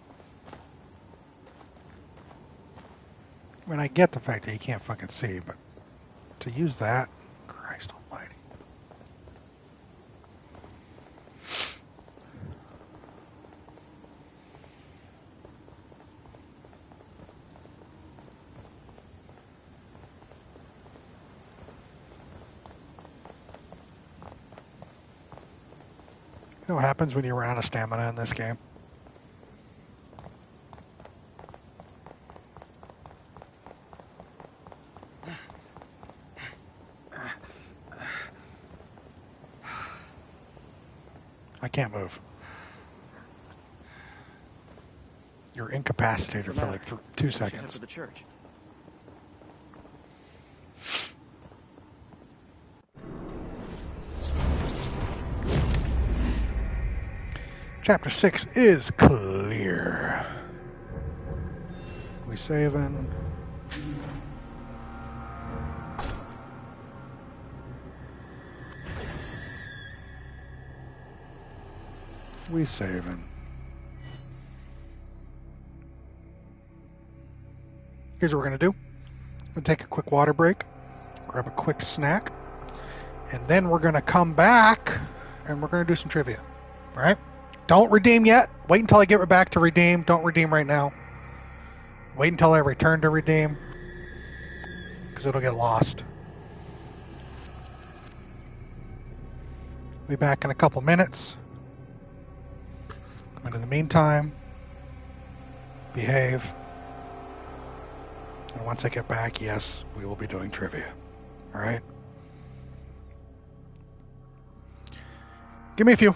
I mean, I get the fact that you can't fucking see, but to use that, Christ almighty. You know what happens when you run out of stamina in this game? I can't move. You're incapacitated for like 2 We should head seconds. for the church. Chapter 6 is clear. We saving. We saving. Here's what we're going to do. We're going to take a quick water break, grab a quick snack, and then we're going to come back and we're going to do some trivia. All right? Don't redeem yet. Wait until I get back to redeem. Don't redeem right now. Wait until I return to redeem, because it'll get lost. Be back in a couple minutes. And in the meantime, behave. And once I get back, yes, we will be doing trivia. All right? Give me a few.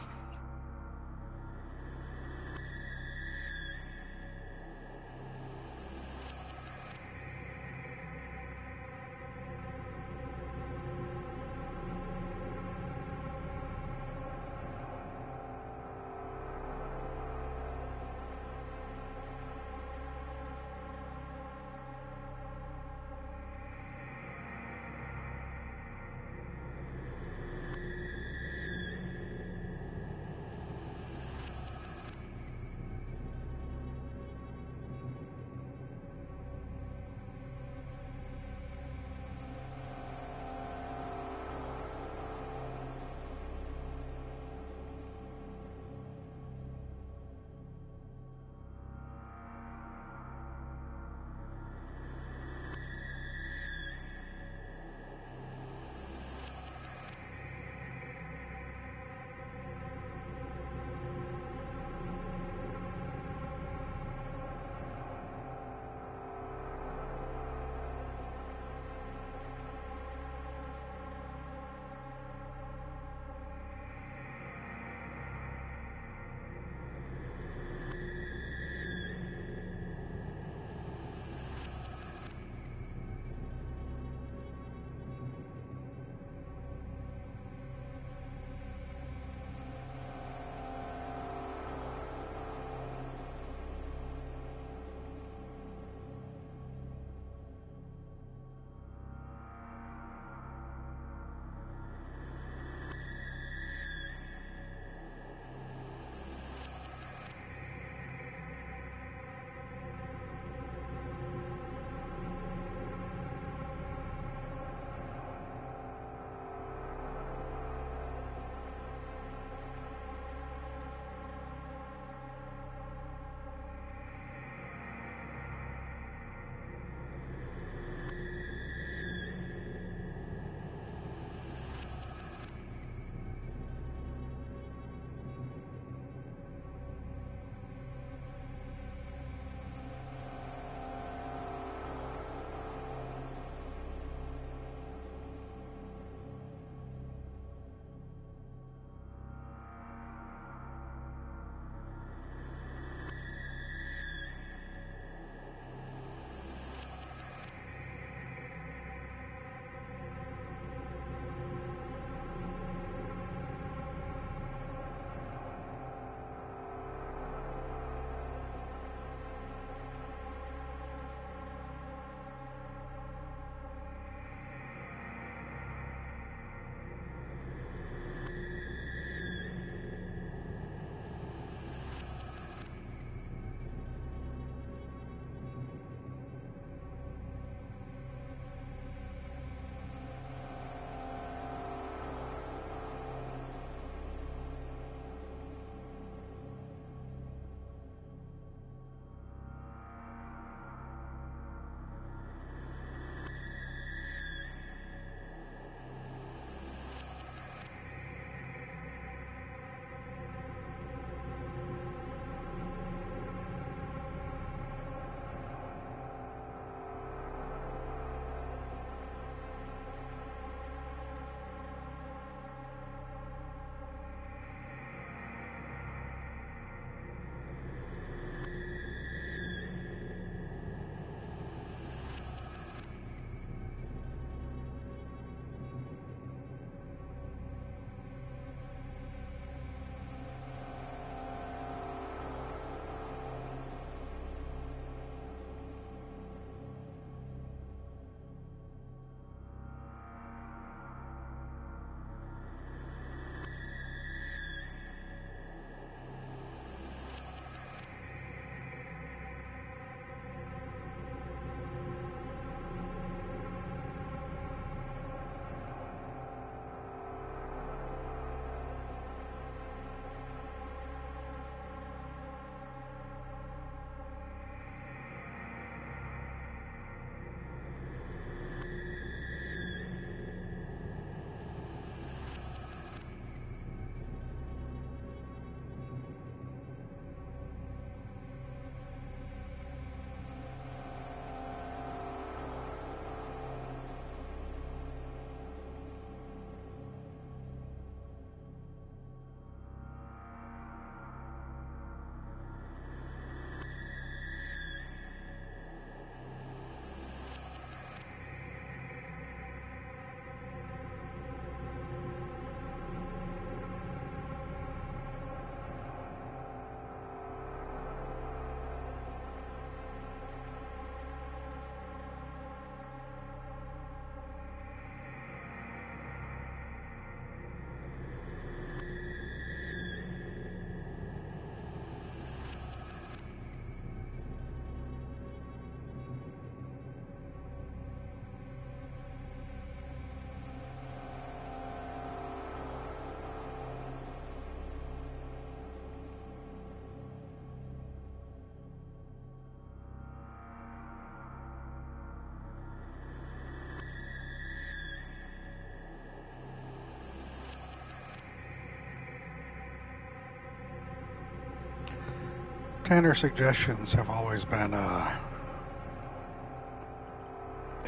Tanner suggestions have always been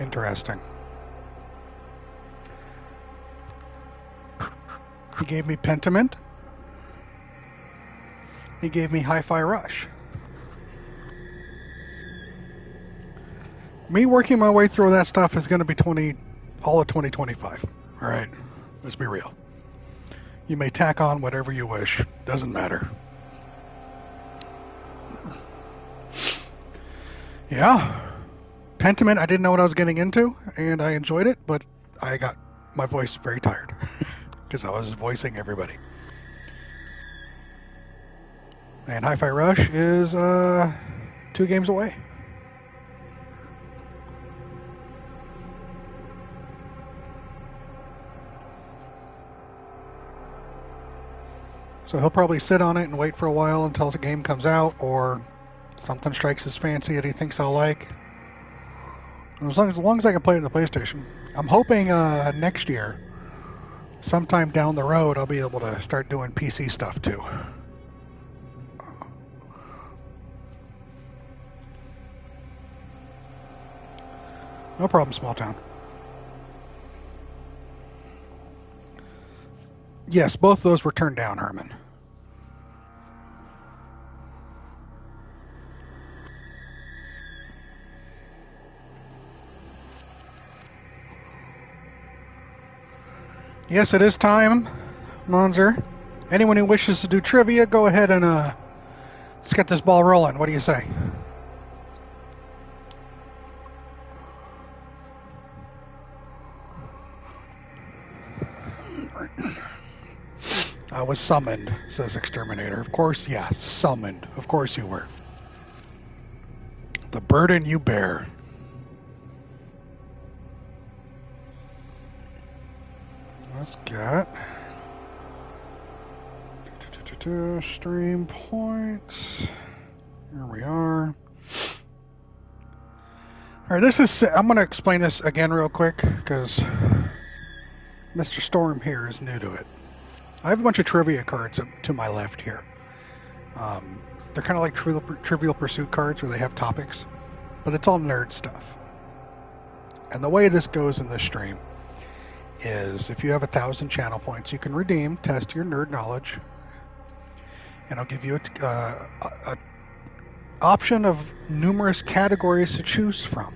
interesting. He gave me Pentiment. He gave me Hi-Fi Rush. Me working my way through that stuff is going to be all of 2025. All right, let's be real. You may tack on whatever you wish. Doesn't matter. Yeah. Pentiment, I didn't know what I was getting into, and I enjoyed it, but I got my voice very tired because I was voicing everybody. And Hi-Fi Rush is 2 games away. So he'll probably sit on it and wait for a while until the game comes out, or something strikes his fancy that he thinks I'll like. As long as I can play it on the PlayStation. I'm hoping next year, sometime down the road, I'll be able to start doing PC stuff too. No problem, Small Town. Yes, both those were turned down, Herman. Yes, it is time, Monzer. Anyone who wishes to do trivia, go ahead and let's get this ball rolling. What do you say? I was summoned, says Exterminator. Of course, yeah, summoned. Of course you were. The burden you bear. Let's get stream points. Here we are. All right, I'm going to explain this again real quick because Mr. Storm here is new to it. I have a bunch of trivia cards to my left here. They're kind of like Trivial Pursuit cards where they have topics, but it's all nerd stuff. And the way this goes in this stream is if you have 1,000 channel points, you can redeem, test your nerd knowledge, and I'll give you a option of numerous categories to choose from.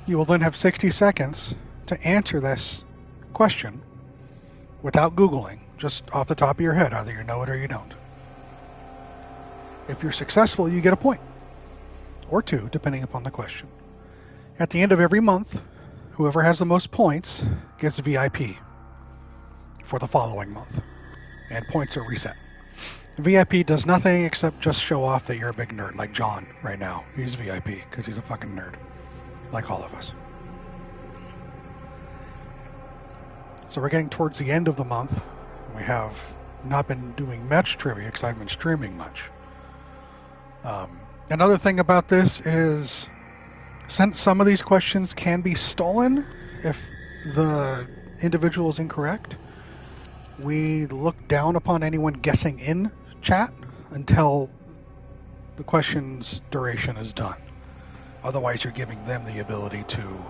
You will then have 60 seconds to answer this question without Googling, just off the top of your head. Either you know it or you don't. If you're successful, you get a point, or 2, depending upon the question. At the end of every month, whoever has the most points gets VIP for the following month, and points are reset. VIP does nothing except just show off that you're a big nerd, like John right now. He's VIP because he's a fucking nerd, like all of us. So we're getting towards the end of the month. We have not been doing much trivia because I haven't been streaming much. Another thing about this is, since some of these questions can be stolen if the individual is incorrect, we look down upon anyone guessing in chat until the question's duration is done. Otherwise, you're giving them the ability to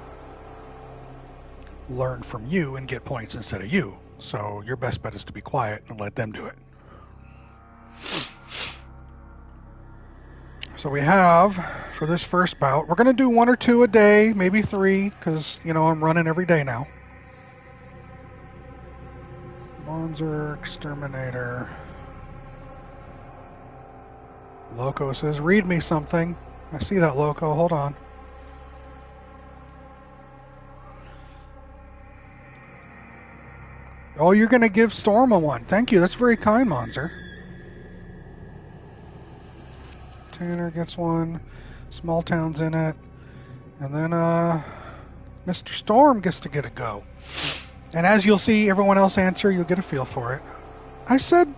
learn from you and get points instead of you. So your best bet is to be quiet and let them do it. So we have, for this first bout, we're going to do 1 or 2 a day, maybe 3, because, you know, I'm running every day now. Monzer, Exterminator. Loco says, read me something. I see that, Loco. Hold on. Oh, you're going to give Storm a 1. Thank you. That's very kind, Monzer. Tanner gets 1. Small Town's in it. And then Mr. Storm gets to get a go. And as you'll see everyone else answer, you'll get a feel for it. I said...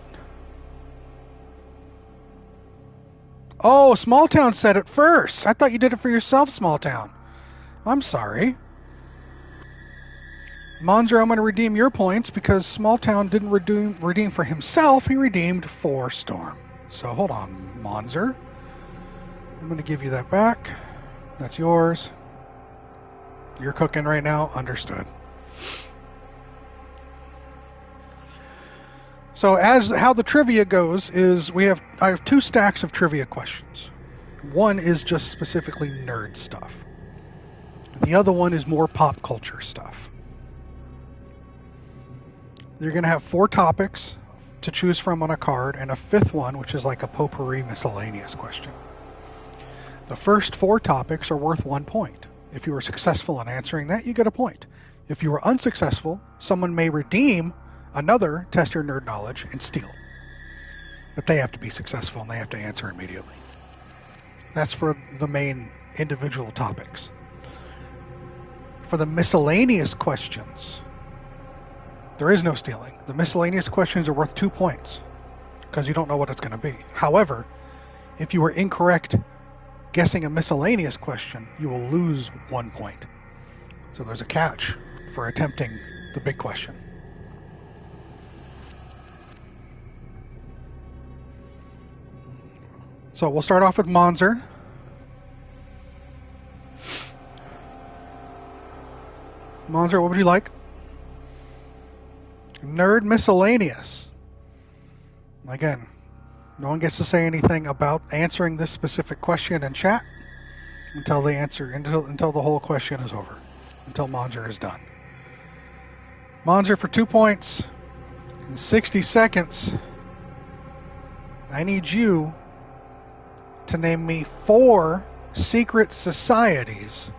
Oh, Small Town said it first. I thought you did it for yourself, Small Town. I'm sorry. Monzer, I'm going to redeem your points because Small Town didn't redeem for himself. He redeemed for Storm. So hold on, Monzer. I'm going to give you that back. That's yours. You're cooking right now. Understood. So how the trivia goes is I have 2 stacks of trivia questions. One is just specifically nerd stuff. The other one is more pop culture stuff. You're going to have 4 topics to choose from on a card, and a 5th one, which is like a potpourri miscellaneous question. The first 4 topics are worth 1 point. If you were successful in answering that, you get a point. If you were unsuccessful, someone may redeem another test your nerd knowledge and steal. But they have to be successful and they have to answer immediately. That's for the main individual topics. For the miscellaneous questions, there is no stealing. The miscellaneous questions are worth 2 points because you don't know what it's going to be. However, if you were incorrect guessing a miscellaneous question, you will lose 1 point. So there's a catch for attempting the big question. So we'll start off with Monzer. Monzer, what would you like? Nerd miscellaneous. Again, no one gets to say anything about answering this specific question in chat until the whole question is over. Until Monzer is done. Monzer for 2 points in 60 seconds. I need you to name me 4 secret societies,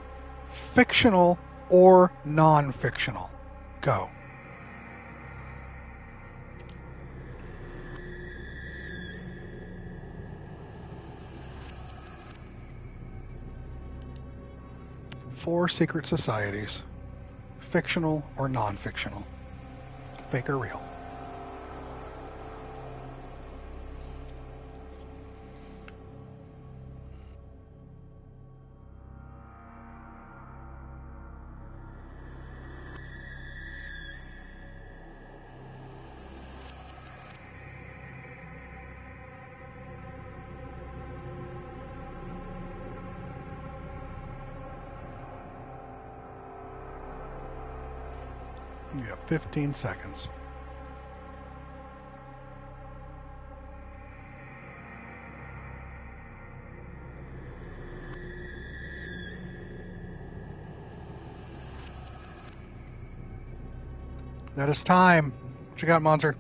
fictional or non-fictional. Go. Four secret societies, fictional or non-fictional, fake or real. You have 15 seconds. That is time. What you got, Monzer?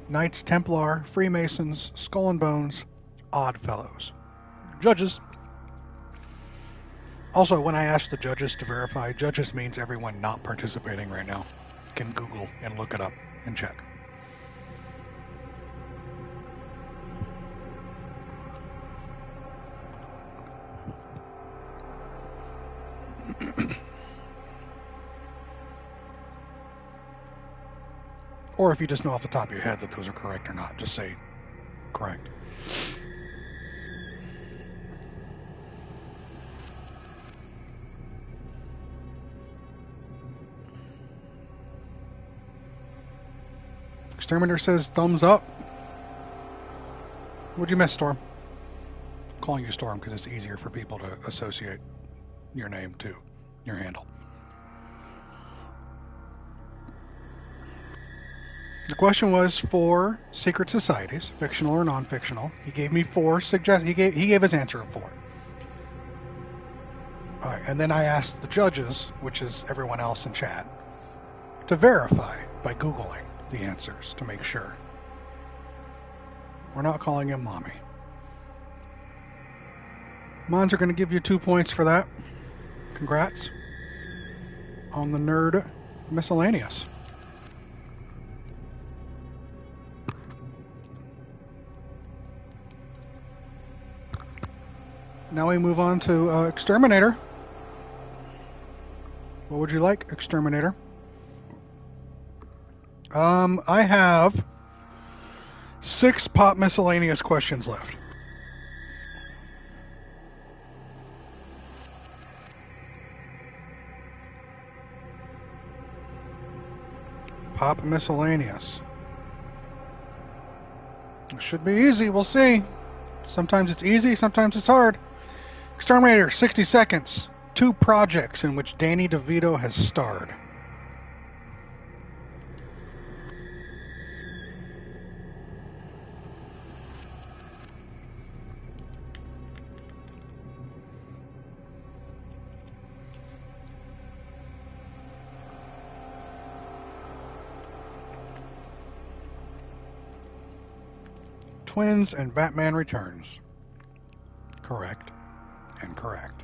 Knights Templar, Freemasons, Skull and Bones, Odd Fellows. Judges. Also, when I ask the judges to verify, judges means everyone not participating right now can Google and look it up and check. Or if you just know off the top of your head that those are correct or not, just say correct. Exterminator says thumbs up. What'd you miss, Storm? I'm calling you Storm because it's easier for people to associate your name to your handle. The question was for secret societies, fictional or non-fictional. He gave me 4 he gave his answer of 4. All right, and then I asked the judges, which is everyone else in chat, to verify by Googling the answers to make sure. We're not calling him Mommy. Mons are going to give you 2 points for that. Congrats on the nerd miscellaneous. Now we move on to Exterminator. What would you like, Exterminator? I have 6 pop miscellaneous questions left. Pop Miscellaneous. It should be easy, we'll see. Sometimes it's easy, sometimes it's hard. Exterminator, 60 seconds. 2 projects in which Danny DeVito has starred. Twins and Batman Returns. Correct and correct.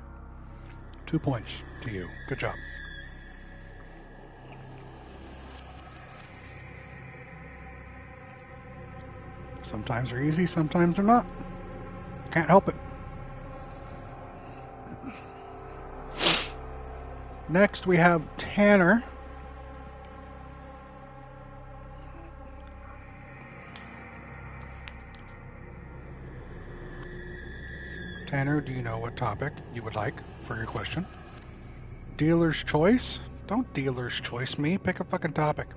2 points to you. Good job. Sometimes they're easy, sometimes they're not. Can't help it. Next we have Tanner. Tanner, do you know what topic you would like for your question? Dealer's choice? Don't dealer's choice me. Pick a fucking topic.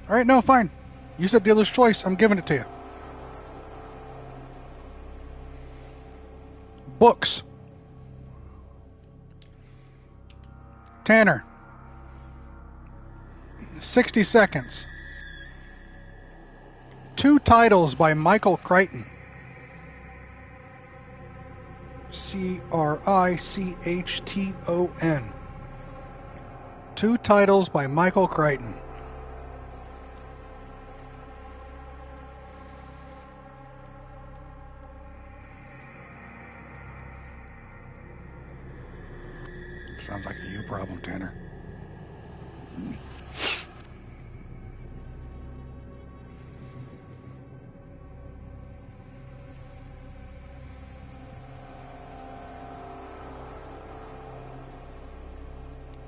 Alright, no, fine. You said dealer's choice. I'm giving it to you. Books. Tanner. 60 seconds. 2 titles by Michael Crichton. Crichton. 2 titles by Michael Crichton. Sounds like a you problem, Tanner.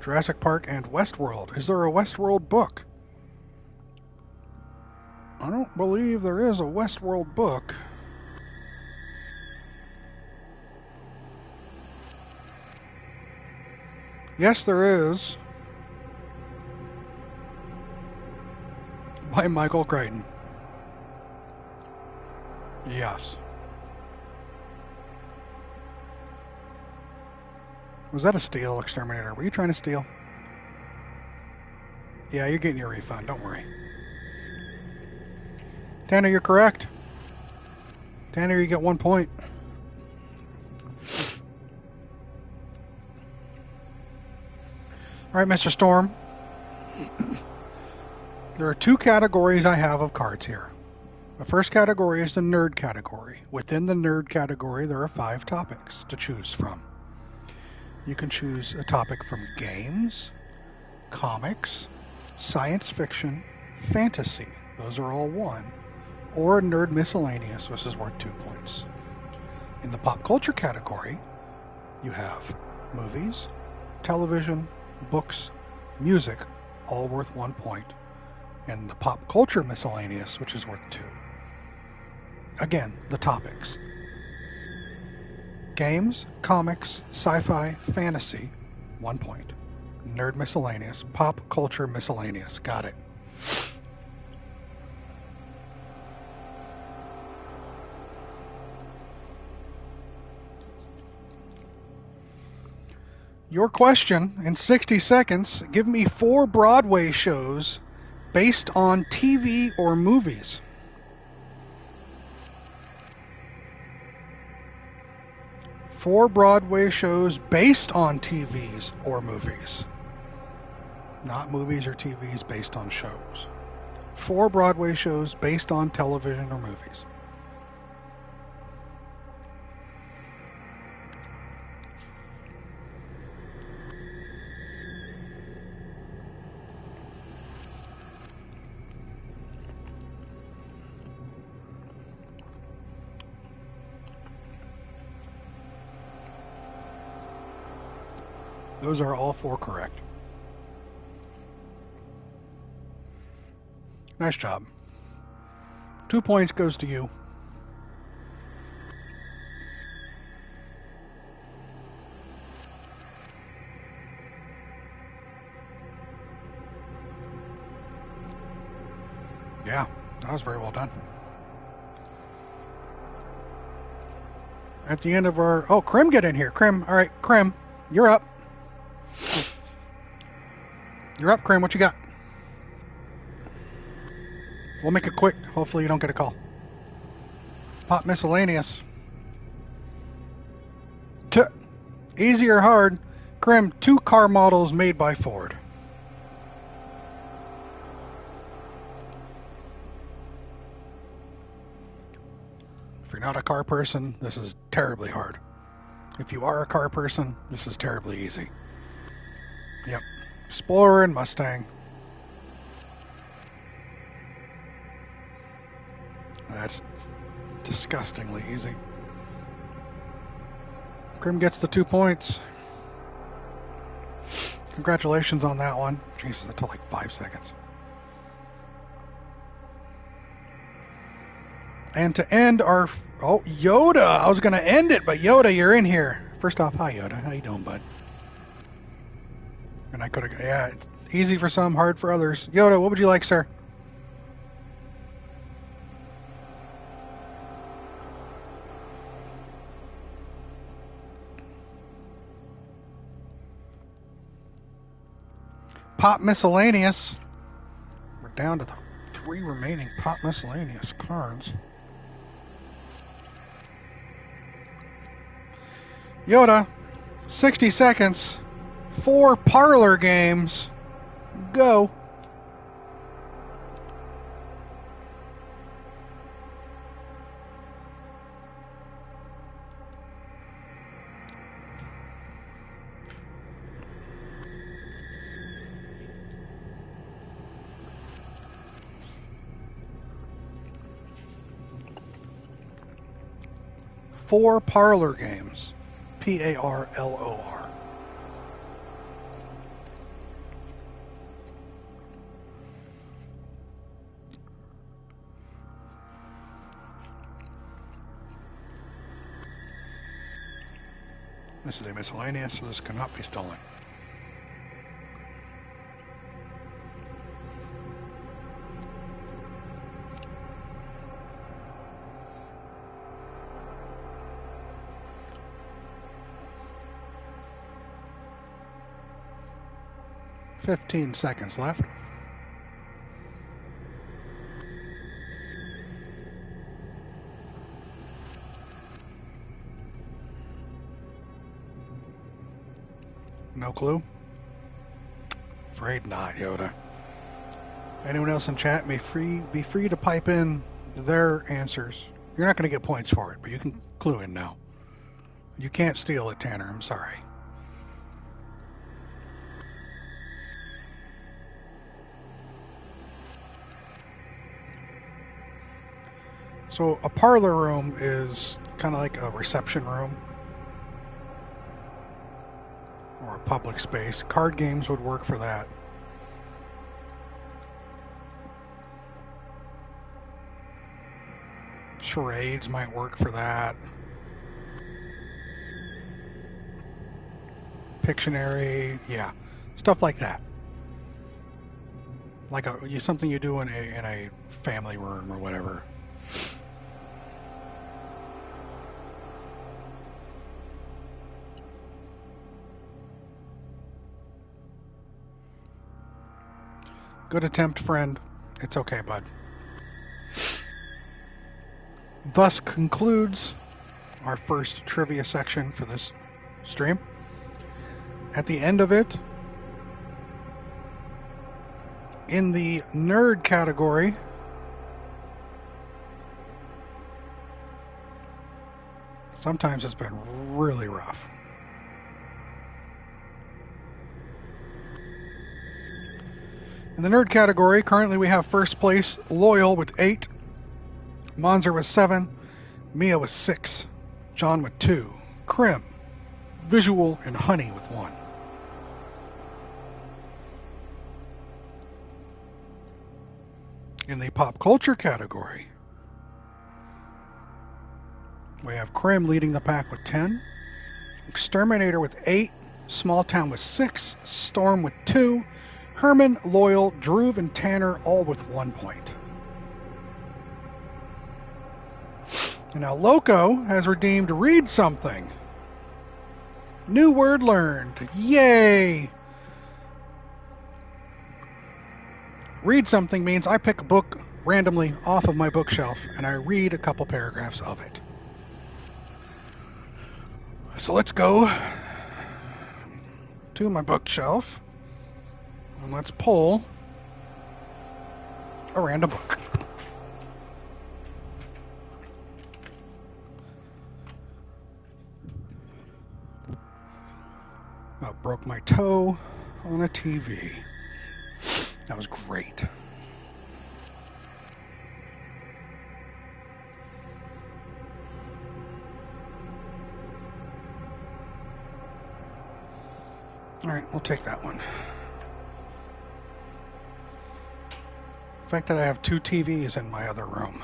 Jurassic Park and Westworld. Is there a Westworld book? I don't believe there is a Westworld book. Yes, there is. By Michael Crichton. Yes. Was that a steal, Exterminator? Were you trying to steal? Yeah, you're getting your refund. Don't worry. Tanner, you're correct. Tanner, you get 1 point. All right, Mr. Storm. There are 2 categories I have of cards here. The first category is the nerd category. Within the nerd category, there are 5 topics to choose from. You can choose a topic from games, comics, science fiction, fantasy. Those are all 1. Or nerd miscellaneous, which is worth 2 points. In the pop culture category, you have movies, television, books, music, all worth 1 point. And the pop culture miscellaneous, which is worth 2. Again, the topics. Games, comics, sci-fi, fantasy, 1 point. Nerd miscellaneous, pop culture miscellaneous. Got it. Your question in 60 seconds. Give me 4 Broadway shows based on TV or movies. Four Broadway shows based on TVs or movies. Not movies or TVs based on shows. 4 Broadway shows based on television or movies. Those are all 4 correct. Nice job. 2 points goes to you. That was very well done. At the end of our... Oh, Krim, get in here. Krim, all right, Krim, you're up. You're up, Krim. What you got? We'll make it quick. Hopefully you don't get a call. Pop miscellaneous. Easy or hard? Krim, 2 car models made by Ford. If you're not a car person, this is terribly hard. If you are a car person, this is terribly easy. Yep. Explorer and Mustang. That's disgustingly easy. Krim gets the 2 points. Congratulations on that one. Jesus, that took like 5 seconds. And to end our... Oh, Yoda! I was going to end it, but Yoda, you're in here. First off, hi Yoda. How you doing, bud? And I could have... Yeah, it's easy for some, hard for others. Yoda, what would you like, sir? Pop miscellaneous. We're down to the 3 remaining pop miscellaneous cards. Yoda, 60 seconds, 4 parlor games, go. Four parlor games. P-A-R-L-O-R. This is a miscellaneous, so this cannot be stolen. Fifteen seconds left. No clue? Afraid not, Yoda. Anyone else in chat may be free to pipe in their answers. You're not going to get points for it, but you can clue in now. You can't steal it, Tanner. I'm sorry. So a parlor room is kind of like a reception room or a public space. Card games would work for that. Charades might work for that. Pictionary, yeah, stuff like that. Like something you do in a family room or whatever. Good attempt, friend. It's okay, bud. Thus concludes our first trivia section for this stream. At the end of it, in the nerd category, sometimes it's been really rough. In the nerd category, currently we have first place Loyal with 8, Monzer with 7, Mia with 6, John with 2, Krim, Visual, and Honey with 1. In the pop culture category, we have Krim leading the pack with 10, Exterminator with 8, Small Town with 6, Storm with 2, Herman, Loyal, Droove, and Tanner all with 1 point. And now Loco has redeemed read something. New word learned. Yay! Read something means I pick a book randomly off of my bookshelf and I read a couple paragraphs of it. So let's go to my bookshelf and let's pull a random book. I broke my toe on a TV. That was great. All right, we'll take that one. The fact that I have 2 TVs in my other room,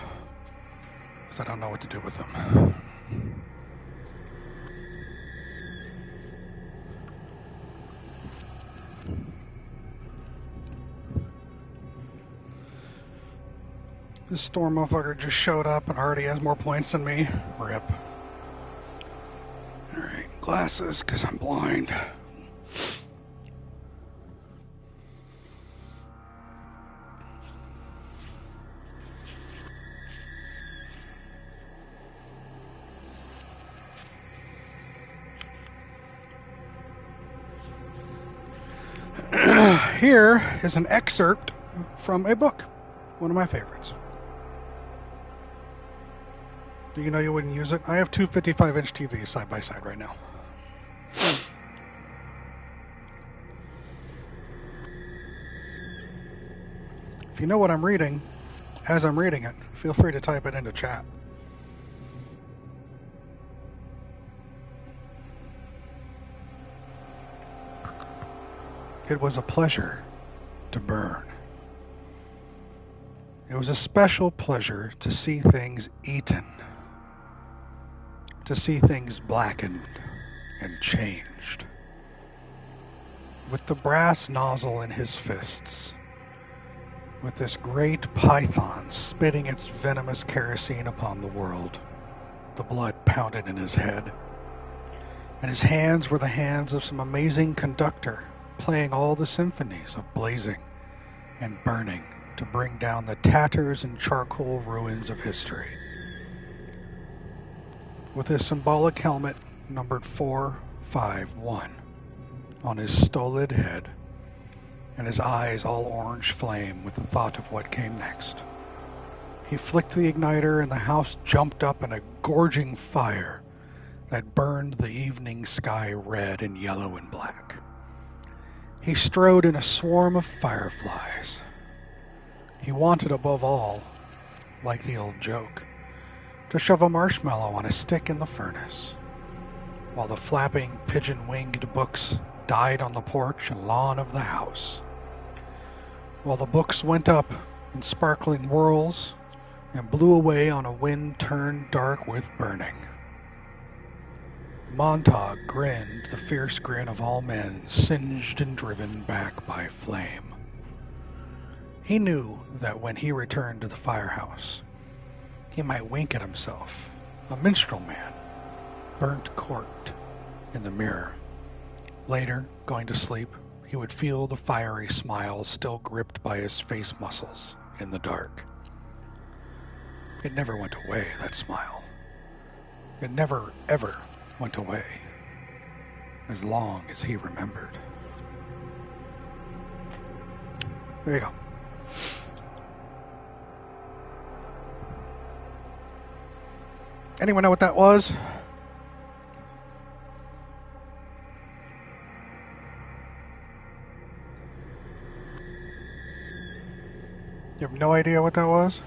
because I don't know what to do with them. This storm motherfucker just showed up and already has more points than me. Rip. Alright, glasses, because I'm blind. Here is an excerpt from a book, one of my favorites. Do you know you wouldn't use it? I have 2 55-inch TVs side by side right now. If you know what I'm reading, as I'm reading it, feel free to type it into chat. It was a pleasure to burn. It was a special pleasure to see things eaten, to see things blackened and changed. With the brass nozzle in his fists, with this great python spitting its venomous kerosene upon the world, the blood pounded in his head, and his hands were the hands of some amazing conductor playing all the symphonies of blazing and burning to bring down the tatters and charcoal ruins of history. With his symbolic helmet numbered 451 on his stolid head, and his eyes all orange flame with the thought of what came next, he flicked the igniter and the house jumped up in a gorging fire that burned the evening sky red and yellow and black. He strode in a swarm of fireflies. He wanted above all, like the old joke, to shove a marshmallow on a stick in the furnace, while the flapping, pigeon-winged books died on the porch and lawn of the house, while the books went up in sparkling whirls and blew away on a wind turned dark with burning. Montauk grinned the fierce grin of all men singed and driven back by flame. He knew that when he returned to the firehouse, he might wink at himself, a minstrel man, burnt corked in the mirror. Later, going to sleep, he would feel the fiery smile still gripped by his face muscles in the dark. It never went away, that smile. It never, ever went away, as long as he remembered. There you go. Anyone know what that was? You have no idea what that was?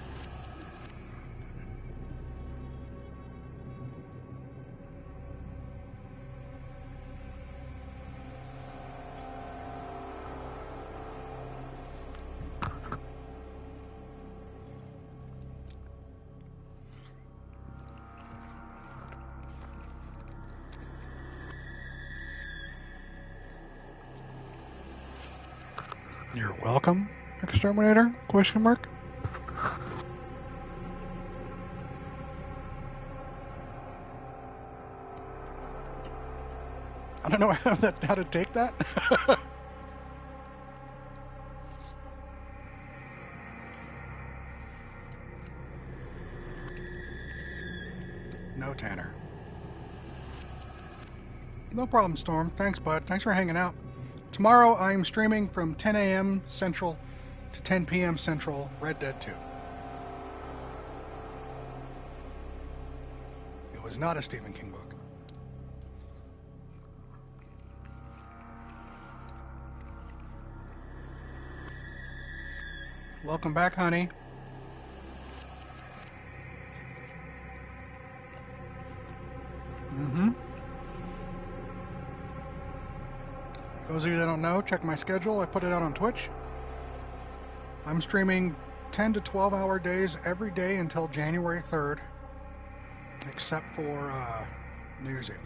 You're welcome, Exterminator? Question mark? I don't know how to take that. No, Tanner. No problem, Storm. Thanks, bud. Thanks for hanging out. Tomorrow I'm streaming from 10 a.m. Central to 10 p.m. Central, Red Dead 2. It was not a Stephen King book. Welcome back, honey. Those of you that don't know, check my schedule. I put it out on Twitch. I'm streaming 10 to 12 hour days every day until January 3rd, except for New Year's Eve.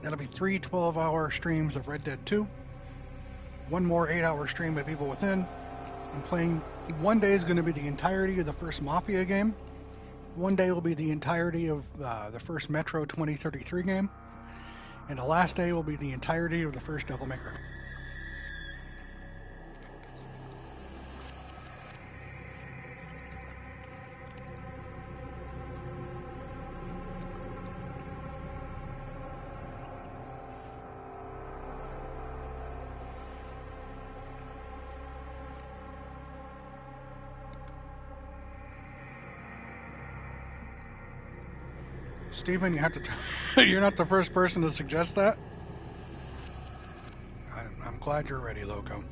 That'll be 3 12-hour streams of Red Dead 2, one more 8-hour stream of Evil Within. I'm playing, one day is going to be the entirety of the first Mafia game. One day will be the entirety of the first Metro 2033 game. And the last day will be the entirety of the first Devil May Cry. Steven, you have to. You're not the first person to suggest that. I'm glad you're ready, Loco.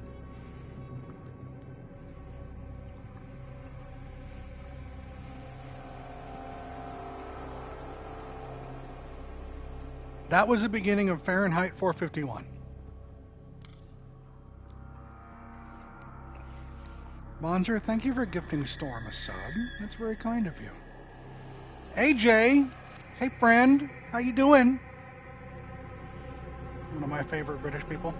That was the beginning of Fahrenheit 451. Bonzer, thank you for gifting Storm a sub. That's very kind of you. AJ! Hey friend, how you doing? One of my favorite British people.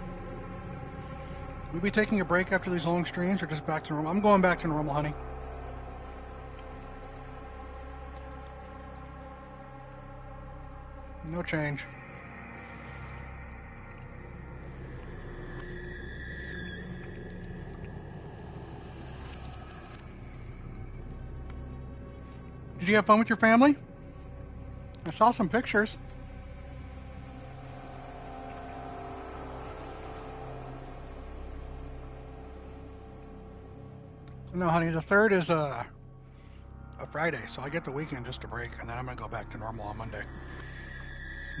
We'll be taking a break after these long streams or just back to normal? I'm going back to normal, honey. No change. Did you have fun with your family? I saw some pictures. No, honey, the 3rd is a Friday, so I get the weekend just to break, and then I'm going to go back to normal on Monday.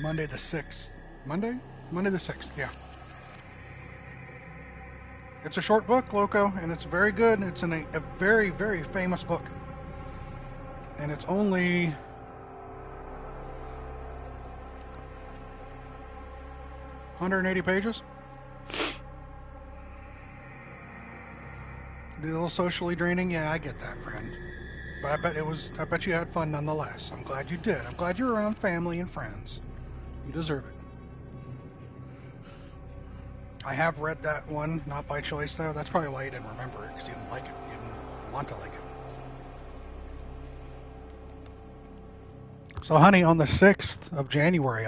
Monday the 6th. Monday? Monday the 6th, yeah. It's a short book, Loco, and it's very good. It's in a very, very famous book. And it's only... $180 pages. A little socially draining, yeah, I get that, friend. But I bet you had fun nonetheless. I'm glad you did. I'm glad you're around family and friends. You deserve it. I have read that one, not by choice though. That's probably why you didn't remember it, because you didn't like it. You didn't want to like it. So, honey, on the 6th of January,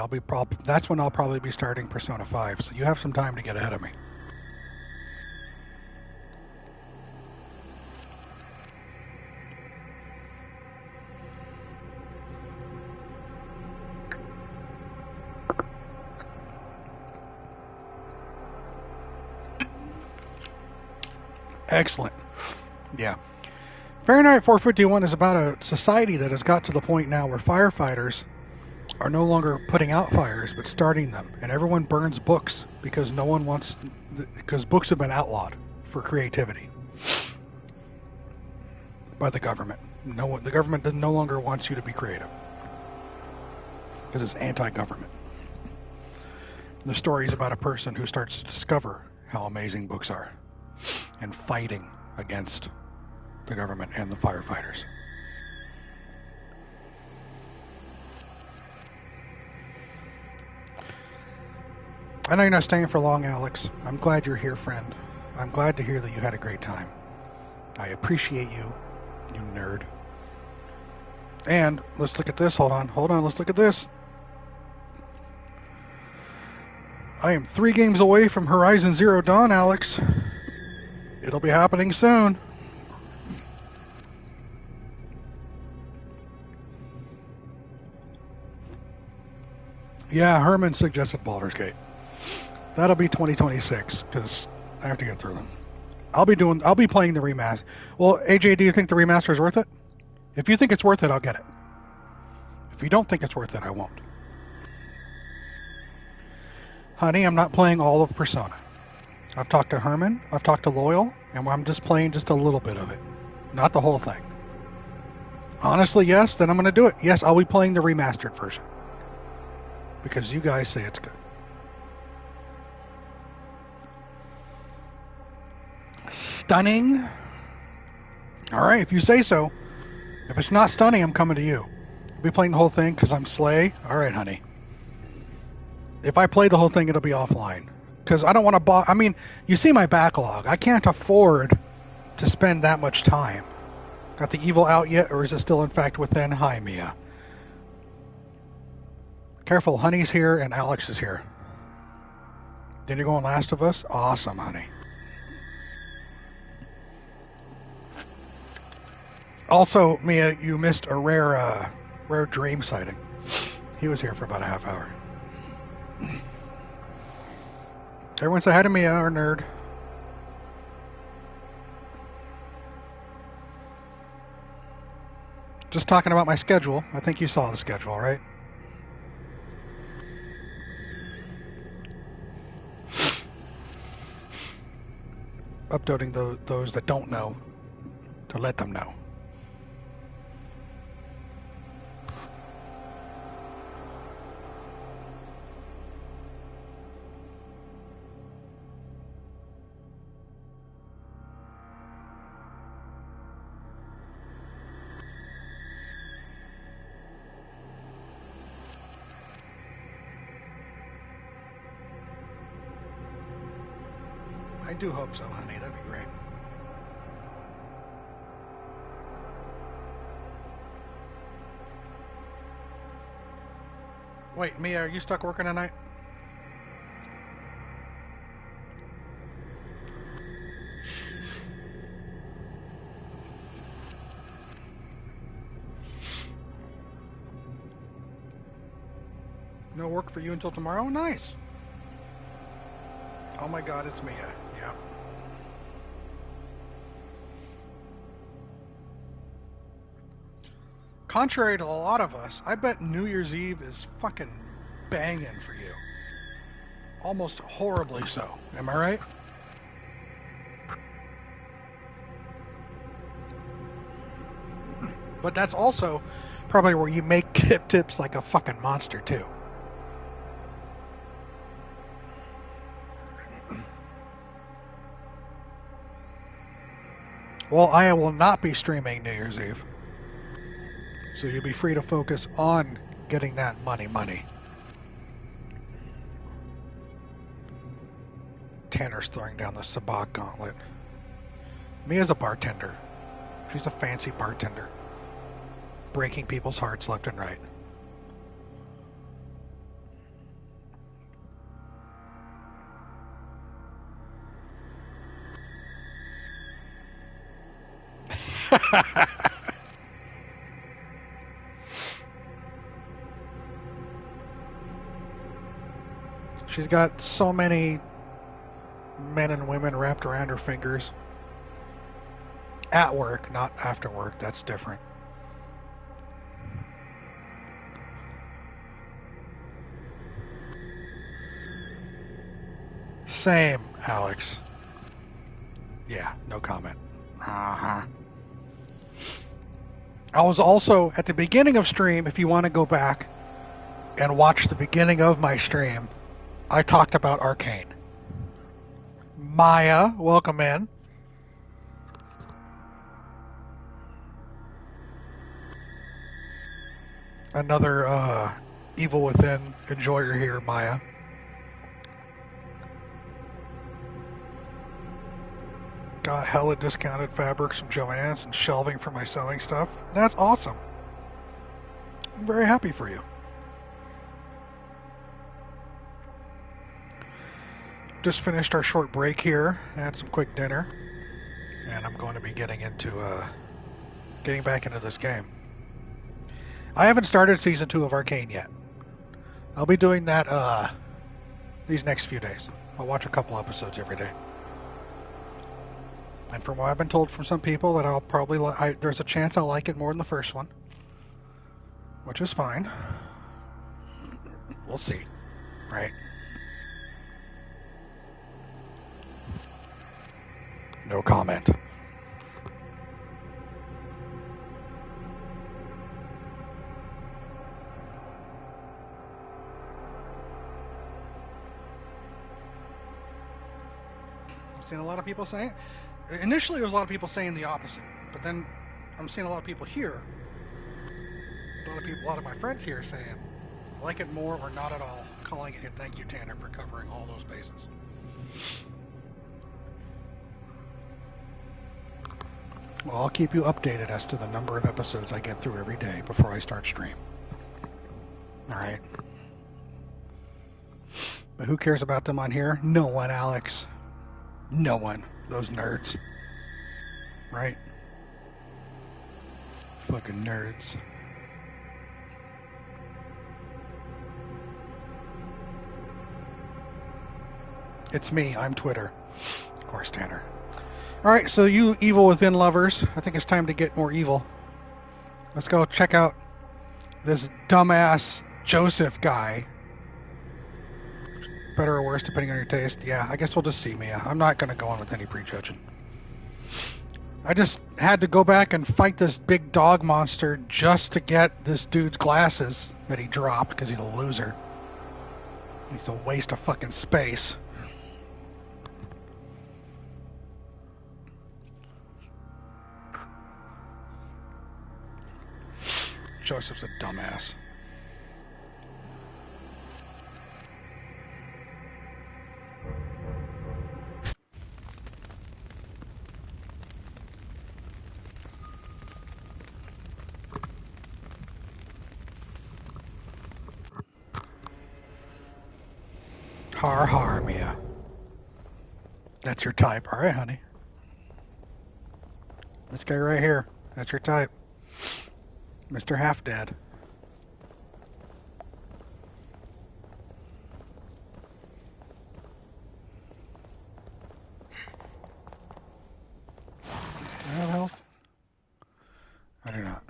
that's when I'll probably be starting Persona 5. So you have some time to get ahead of me. Excellent. Yeah. Fahrenheit 451 is about a society that has got to the point now where firefighters are no longer putting out fires, but starting them. And everyone burns books because because books have been outlawed for creativity by the government. The government no longer wants you to be creative because it's anti-government. The story is about a person who starts to discover how amazing books are and fighting against the government and the firefighters. I know you're not staying for long, Alex. I'm glad you're here, friend. I'm glad to hear that you had a great time. I appreciate you, you nerd. And let's look at this. Hold on. Let's look at this. I am 3 games away from Horizon Zero Dawn, Alex. It'll be happening soon. Yeah, Herman suggested Baldur's Gate. That'll be 2026 because I have to get through them. I'll be playing the remaster. Well, AJ, do you think the remaster is worth it? If you think it's worth it, I'll get it. If you don't think it's worth it, I won't. Honey, I'm not playing all of Persona. I've talked to Herman, I've talked to Loyal, and I'm just playing just a little bit of it. Not the whole thing. Honestly, yes, then I'm going to do it. Yes, I'll be playing the remastered version. Because you guys say it's good. Stunning. Alright, if you say so. If it's not stunning, I'm coming to you. I'll be playing the whole thing because I'm Slay. Alright, honey. If I play the whole thing, it'll be offline. Because I don't want to I mean, you see my backlog. I can't afford to spend that much time. Got the Evil out yet, or is it still in fact within? Hi, Mia. Careful, Honey's here and Alex is here. Then you're going Last of Us? Awesome, honey. Also, Mia, you missed a rare dream sighting. He was here for about a half hour. Everyone say hi to Mia, our nerd. Just talking about my schedule. I think you saw the schedule, right? Updating those that don't know to let them know. I do hope so, honey. That'd be great. Wait, Mia, are you stuck working tonight? No work for you until tomorrow? Nice. Oh my god, it's Mia. Yeah. Contrary to a lot of us, I bet New Year's Eve is fucking banging for you. Almost horribly so. Am I right? But that's also probably where you make tips like a fucking monster too. Well, I will not be streaming New Year's Eve. So you'll be free to focus on getting that money. Tanner's throwing down the Sabak gauntlet. Mia's a bartender. She's a fancy bartender. Breaking people's hearts left and right. She's got so many men and women wrapped around her fingers. At work, not after work. That's different. Same, Alex. Yeah, no comment. Uh-huh. I was also, at the beginning of stream, if you want to go back and watch the beginning of my stream, I talked about Arcane. Maya, welcome in. Another Evil Within enjoyer here, Maya. got hella discounted fabrics from Joann's and shelving for my sewing stuff. That's awesome. I'm very happy for you. Just finished our short break here. Had some quick dinner. And I'm going to be getting back into this game. I haven't started Season 2 of Arcane yet. I'll be doing that these next few days. I'll watch a couple episodes every day. And from what I've been told from some people, that I'll probably there's a chance I'll like it more than the first one, which is fine. We'll see, right? No comment. I've seen a lot of people saying, initially there was a lot of people saying the opposite, but then I'm seeing a lot of people here, a lot of my friends here saying, like it more or not at all, calling it, and thank you, Tanner, for covering all those bases. Well, I'll keep you updated as to the number of episodes I get through every day before I start stream. Alright. But who cares about them on here? No one, Alex. No one. Those nerds. Right? Fucking nerds. It's me. I'm Twitter. Of course, Tanner. Alright, so you Evil Within lovers, I think it's time to get more evil. Let's go check out this dumbass Joseph guy. Better or worse, depending on your taste. Yeah, I guess we'll just see, Mia. I'm not going to go on with any prejudging. I just had to go back and fight this big dog monster just to get this dude's glasses that he dropped because he's a loser. He's a waste of fucking space. Joseph's a dumbass. Har har, Mia. That's your type. Alright, honey. This guy right here. That's your type. Mr. Half-Dead. Do I have health? I do not.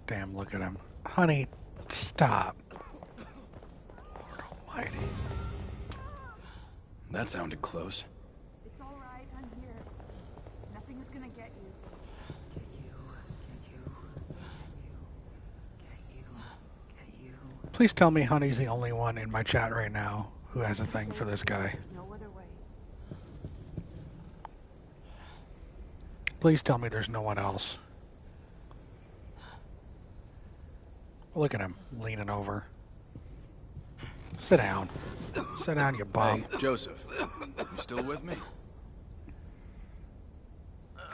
Damn, look at him. Honey, stop. Lord almighty. That sounded close. It's all right. I'm here. Nothing is gonna get you. Please tell me Honey's the only one in my chat right now who has a thing for this guy. No other way. Please tell me there's no one else. Look at him leaning over. Sit down. Sit down, you bum. Hey, Joseph. You still with me?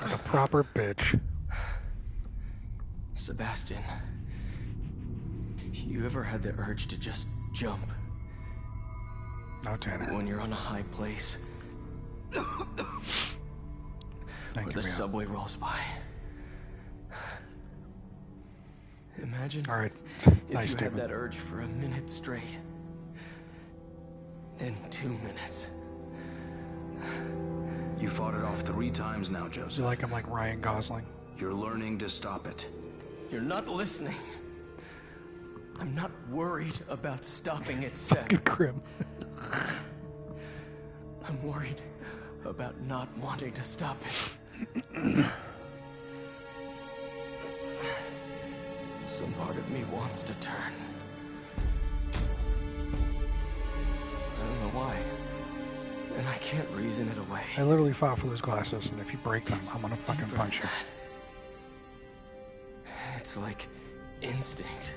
Like a proper bitch. Sebastian, you ever had the urge to just jump? No, Tanner. When you're on a high place, Thank or you, the Mia. subway rolls by. Imagine Alright, if nice, you had David. that urge for a minute straight. Then 2 minutes. You fought it off 3 times now, You Joseph. like him like Ryan Gosling? You're learning to stop it. You're not listening. I'm not worried about stopping it, Seb. Good Grim. I'm worried about not wanting to stop it. Some part of me wants to turn. I don't know why. And I can't reason it away. I literally fought for those glasses, and if you break them, It's I'm gonna fucking deeper punch than you. that. It's like instinct.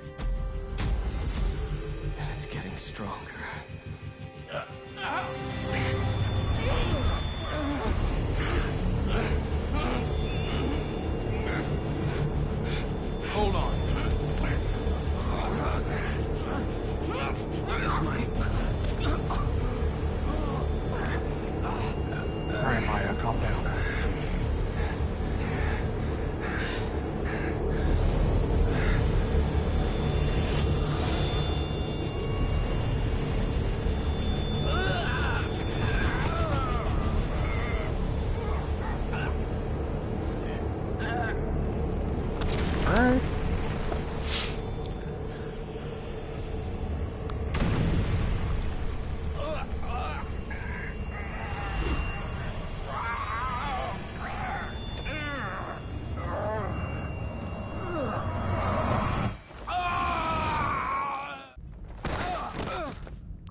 And it's getting stronger. Alright.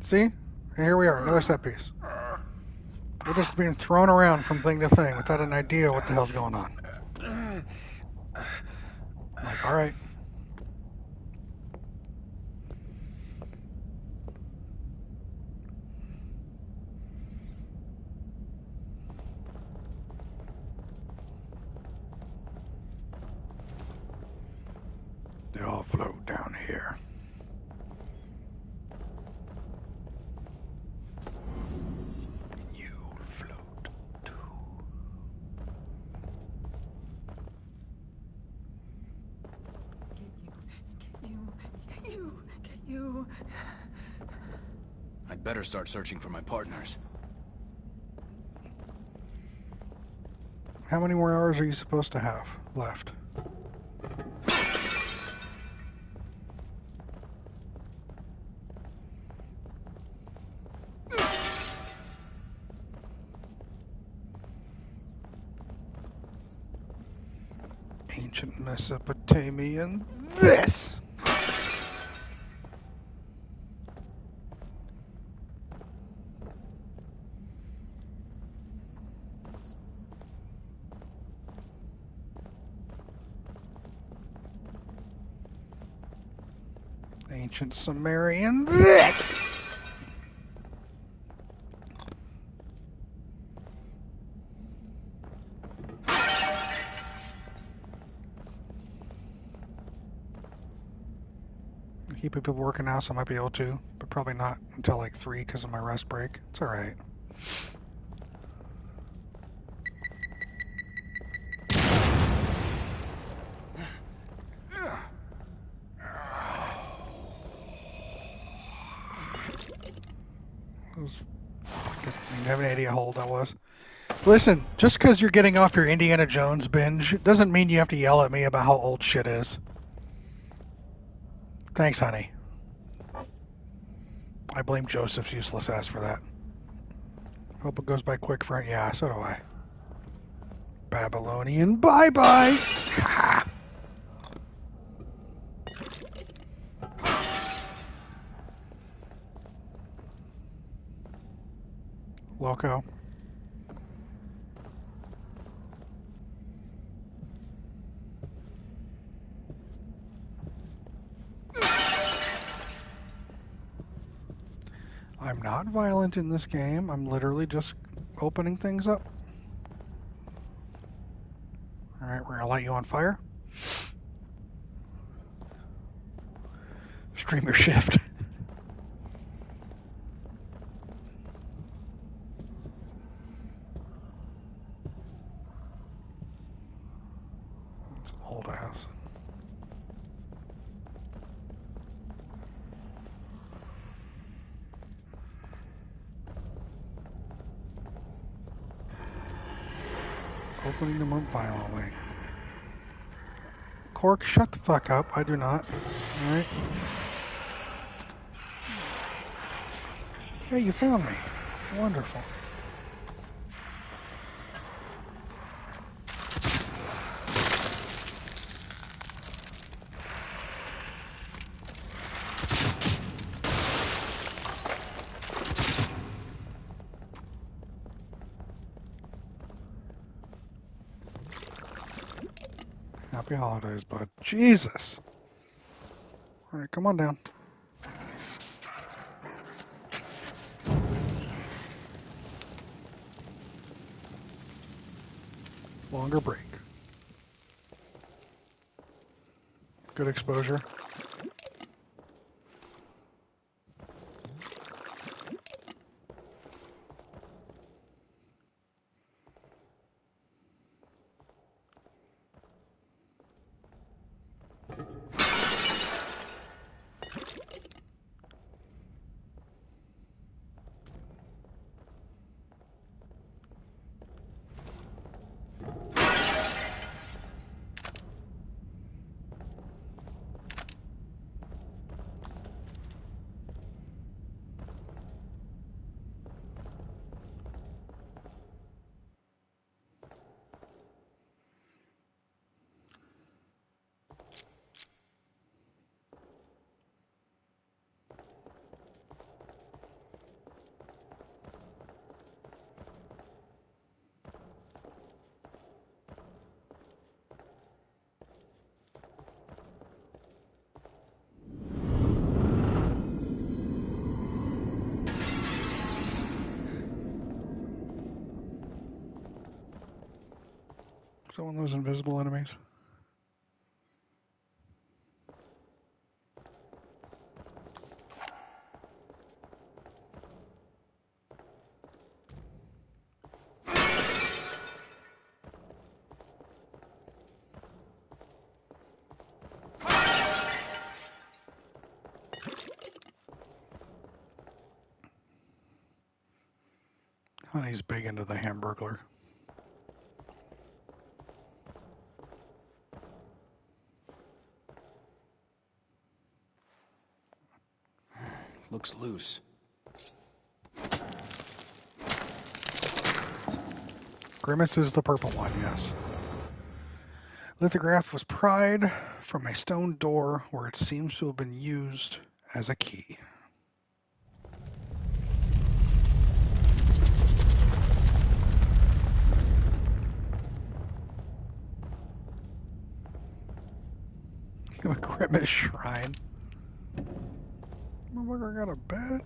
See? And here we are, another set piece. We're just being thrown around from thing to thing without an idea what the hell's going on. Like, alright. They all float down here. I'd better start searching for my partners. How many more hours are you supposed to have left? Ancient Mesopotamian. This! Ancient Sumerian. This! Keeping people working now, so I might be able to, but probably not until like 3 because of my rest break. It's alright. You have any idea how old that was? Listen, just because you're getting off your Indiana Jones binge doesn't mean you have to yell at me about how old shit is. Thanks, honey. I blame Joseph's useless ass for that. Hope it goes by quick for it. Yeah, so do I. Babylonian bye-bye! Ha! Loco. I'm not violent in this game. I'm literally just opening things up. Alright, we're gonna light you on fire. Streamer shift. It's old ass. Opening them up violently. Cork, shut the fuck up. I do not. Alright. Hey, you found me. Wonderful. Happy holidays, bud. Jesus! Alright, come on down. Longer break. Good exposure. that one of those invisible enemies? Honey's big into the Hamburglar. Looks loose. Grimace is the purple one, yes. Lithograph was pried from a stone door where it seems to have been used as a key. A Grimace shrine. Motherfucker got a bed?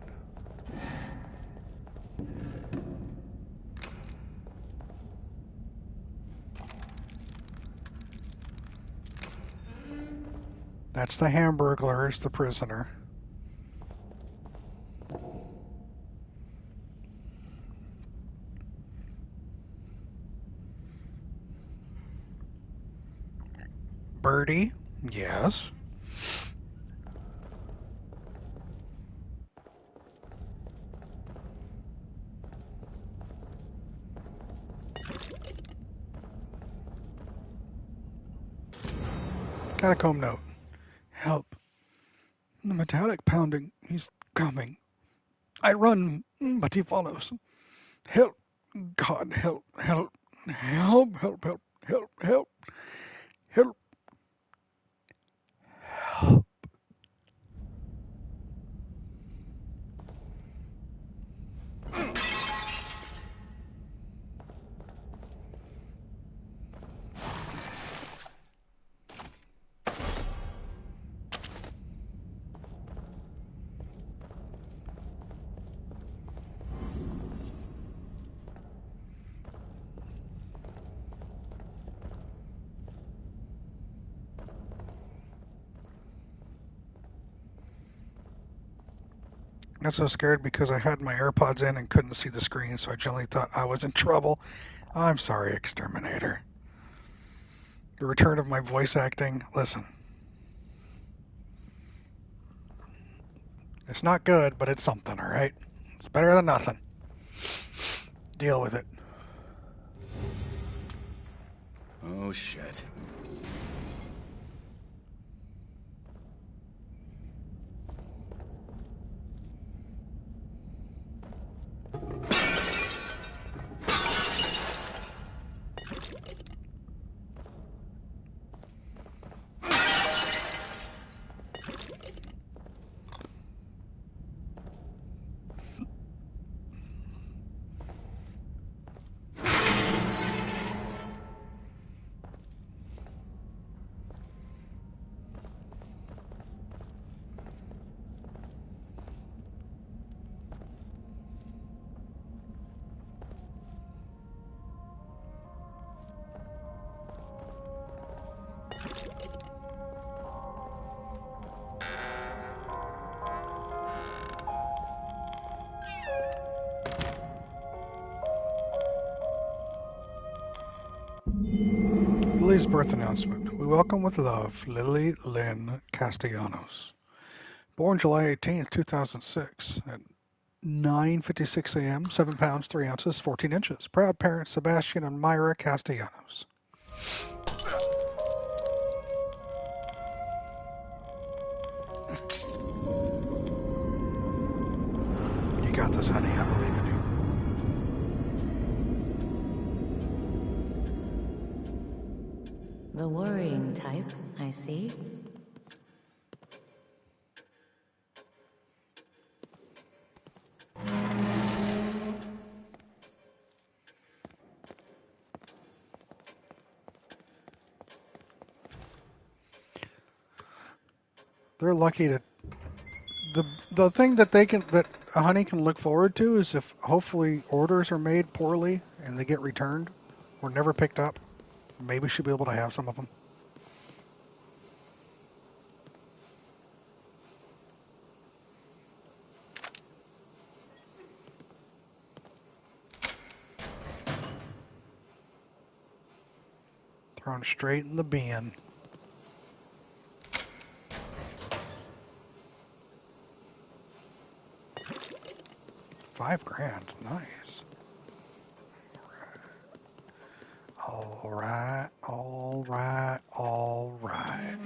That's the Hamburglar, is the prisoner. Birdie, yes. Catacomb note. Help. The metallic pounding. He's coming. I run, but he follows. Help. God, help, help, help, help, help, help, help, help, help. I got so scared because I had my AirPods in and couldn't see the screen, so I generally thought I was in trouble. I'm sorry, Exterminator. The return of my voice acting. Listen. It's not good, but it's something, alright? It's better than nothing. Deal with it. Oh, shit. Lily's birth announcement. We welcome with love Lily Lynn Castellanos. Born July 18th, 2006 at 9:56 a.m., 7 pounds, 3 ounces, 14 inches. Proud parents Sebastian and Myra Castellanos. You got this, honey. I believe in you. The worrying type, I see. They're lucky to. The thing that a honey can look forward to is if hopefully orders are made poorly and they get returned or never picked up. maybe should be able to have some of them. Thrown straight in the bin. $5,000, nice. All right, all right, all right.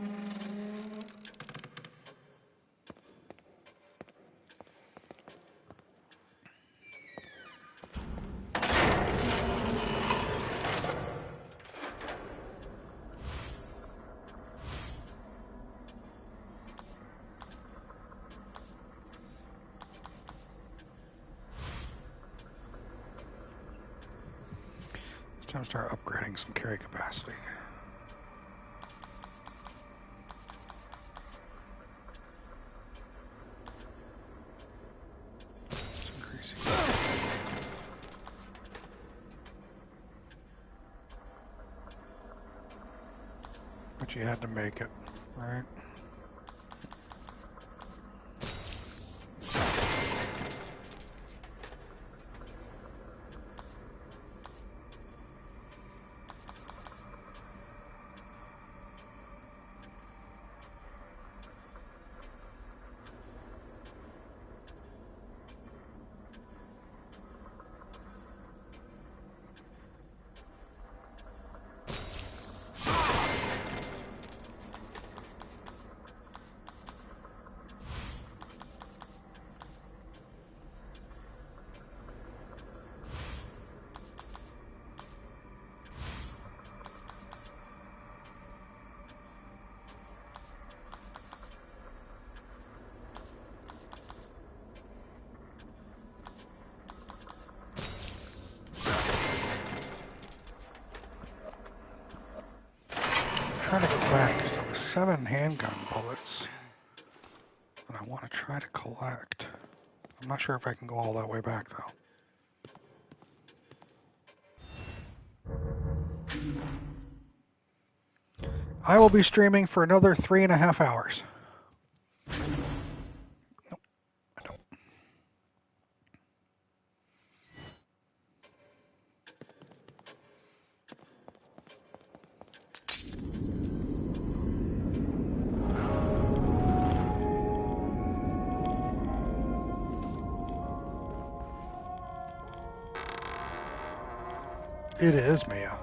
It's time to start upgrading some carry capacity. But you had to make it, right? Trying to go back because there were 7 handgun bullets that I want to try to collect. I'm not sure if I can go all that way back though. I will be streaming for another 3.5 hours. Nope, I don't. It is, Mia.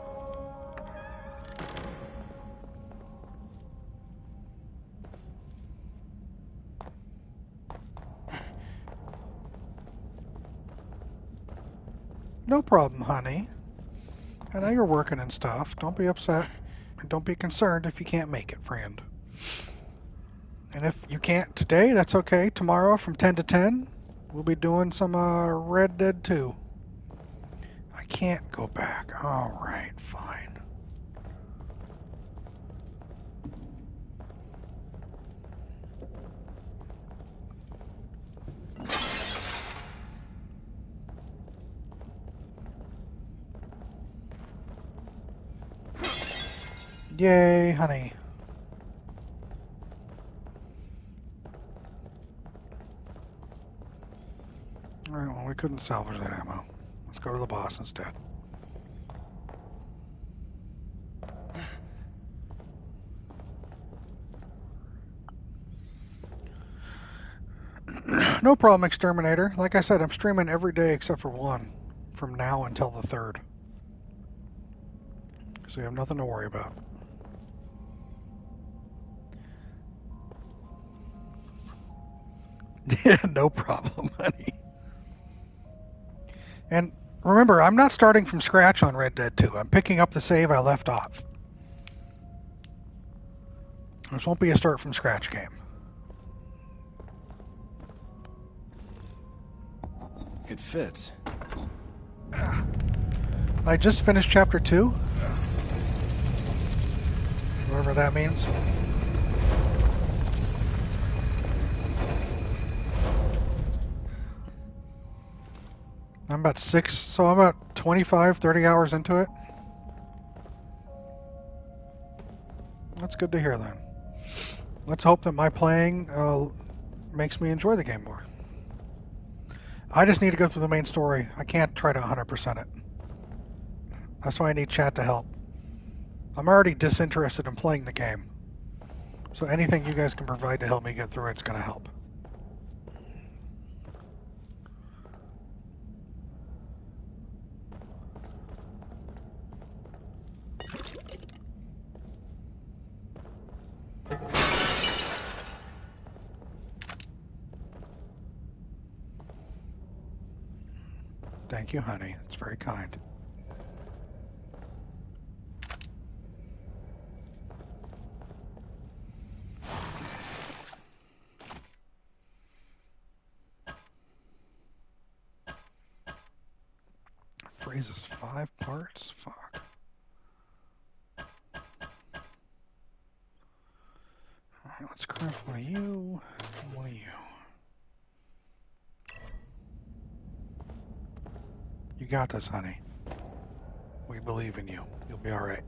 No problem, honey. I know you're working and stuff. Don't be upset. And don't be concerned if you can't make it, friend. And if you can't today, that's okay. Tomorrow from 10 to 10, we'll be doing some Red Dead 2. I can't go back. All right, fine. Yay, honey. Alright, well, we couldn't salvage that ammo. Let's go to the boss instead. No problem, Exterminator. Like I said, I'm streaming every day except for one, from now until the 3rd. So you have nothing to worry about. Yeah, no problem, honey. And remember, I'm not starting from scratch on Red Dead 2. I'm picking up the save I left off. This won't be a start from scratch game. It fits. I just finished chapter 2. Whatever that means. I'm about 25, 30 hours into it. That's good to hear then. Let's hope that my playing makes me enjoy the game more. I just need to go through the main story. I can't try to 100% it. That's why I need chat to help. I'm already disinterested in playing the game. So anything you guys can provide to help me get through it's going to help. Thank you, honey. It's very kind. Phrases 5 parts? Fuck. Alright, let's craft one of you, and one of you. You got this, honey. We believe in you. You'll be alright.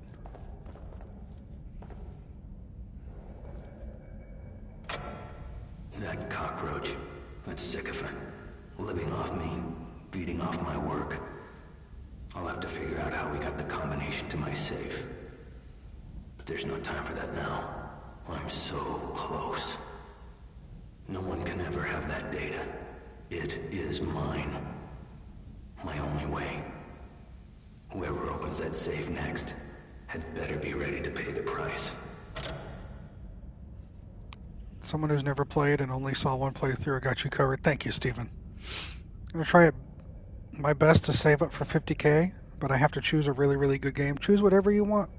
That cockroach, that sycophant, living off me, feeding off my work. I'll have to figure out how we got the combination to my safe. But there's no time for that now. I'm so close. No one can ever have that data. It is mine. My only way. Whoever opens that safe next had better be ready to pay the price. Someone who's never played and only saw one playthrough, I got you covered. Thank you, Stephen. I'm going to try my best to save up for 50k, but I have to choose a really, really good game. Choose whatever you want.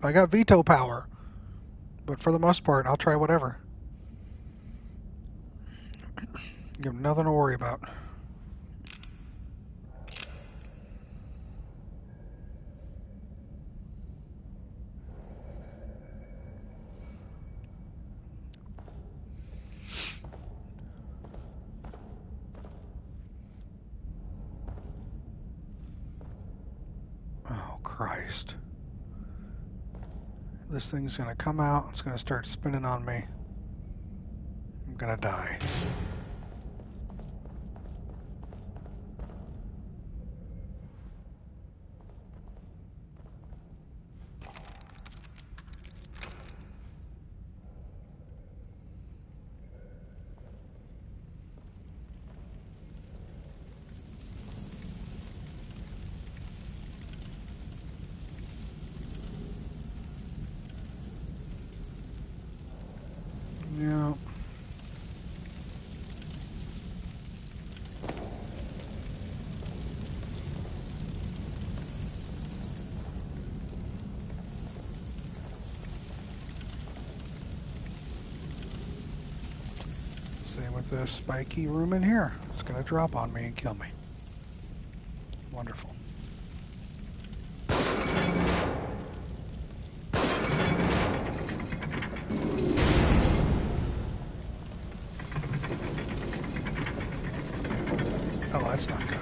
I got veto power, but for the most part, I'll try whatever. You have nothing to worry about. Oh, Christ. This thing's gonna come out, it's gonna start spinning on me. I'm gonna die. Yeah. Same with this spiky room in here. It's gonna drop on me and kill me. Wonderful. Oh, that's not good.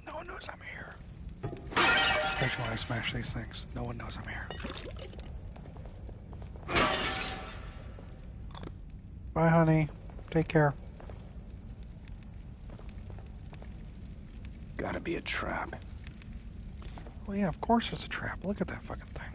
No one knows I'm here. Especially when I smash these things. No one knows I'm here. Bye, honey. Take care. Gotta be a trap. Well, yeah, of course it's a trap. Look at that fucking thing.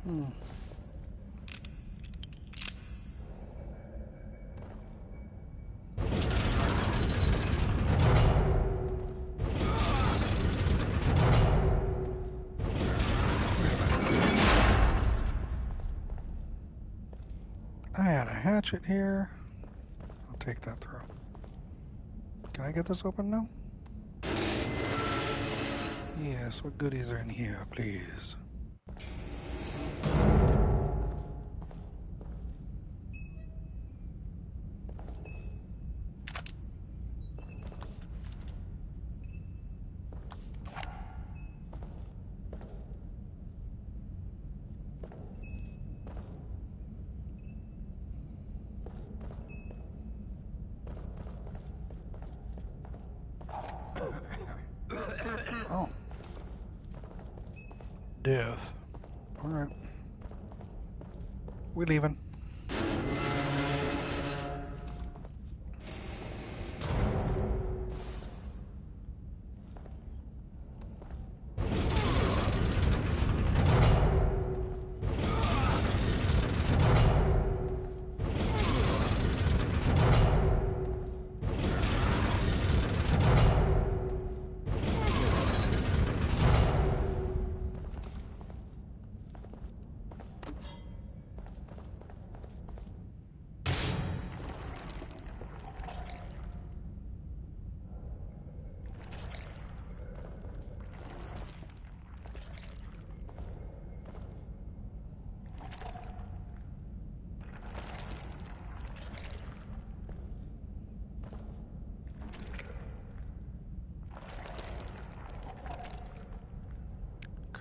I had a hatchet here. I'll take that through. Can I get this open now? Yes, what goodies are in here, please? Oh. Death. Alright. We leaving.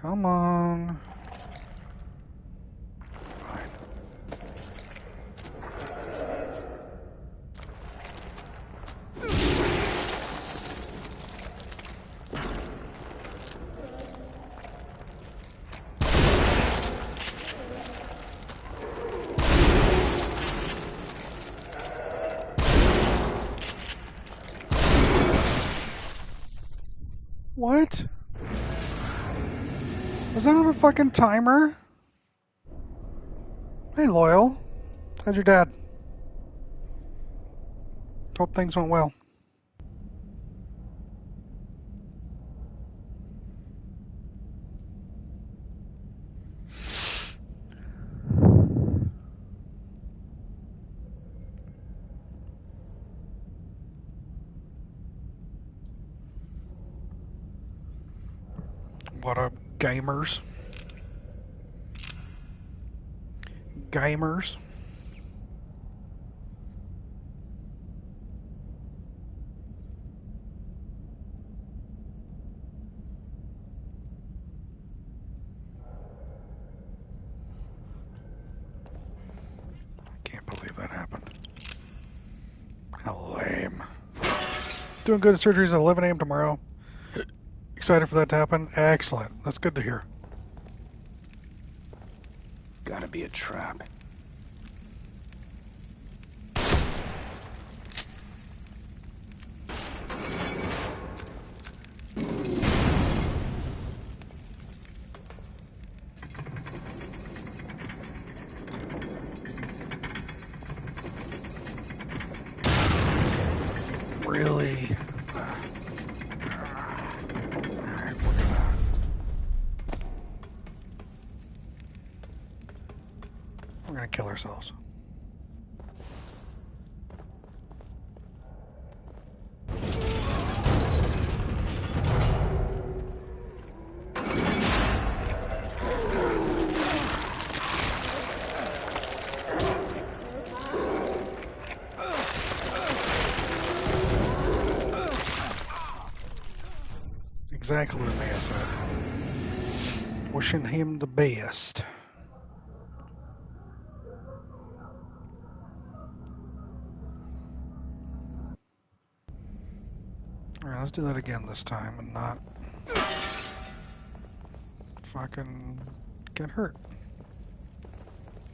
Come on. Fine. What? Was that on a fucking timer? Hey, Loyal. How's your dad? Hope things went well. What up, gamers? Gamers. I can't believe that happened. How lame. Doing good at surgeries at 11 a.m. tomorrow. Excited for that to happen? Excellent. That's good to hear. Gotta be a trap. Really? We're gonna kill ourselves. Exactly what Maya said. Wishing him the best. Alright, let's do that again this time and not fucking get hurt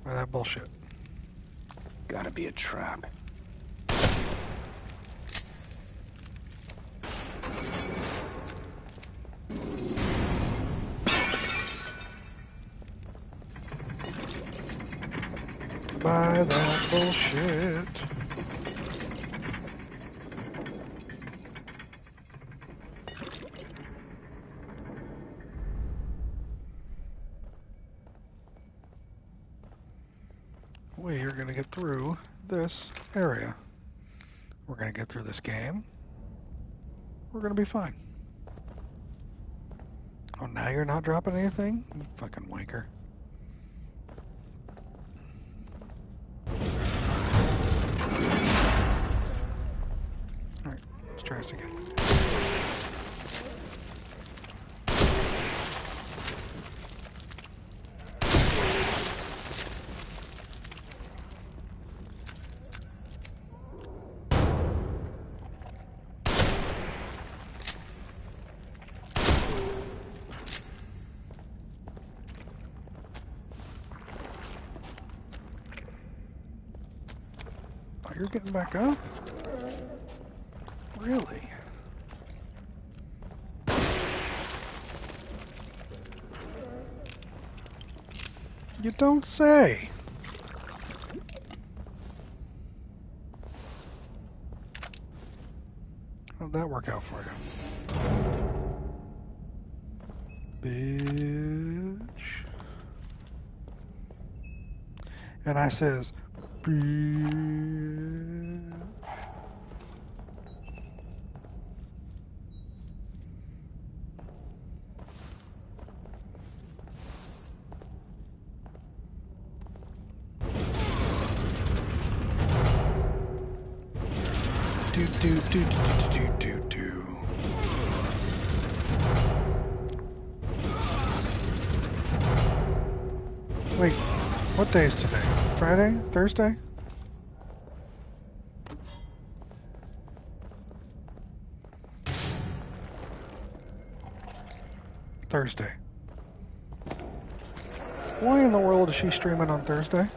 by that bullshit. Gotta be a trap. buy that bullshit. We are going to get through this area. We're going to get through this game. We're going to be fine. Oh, now you're not dropping anything? You fucking wanker. Alright, let's try this again. Oh, you're getting back up? Really? You don't say. How'd that work out for you? Bitch. And I says, bitch. Do. Wait, what day is today? Friday? Thursday? Thursday. Why in the world is she streaming on Thursday?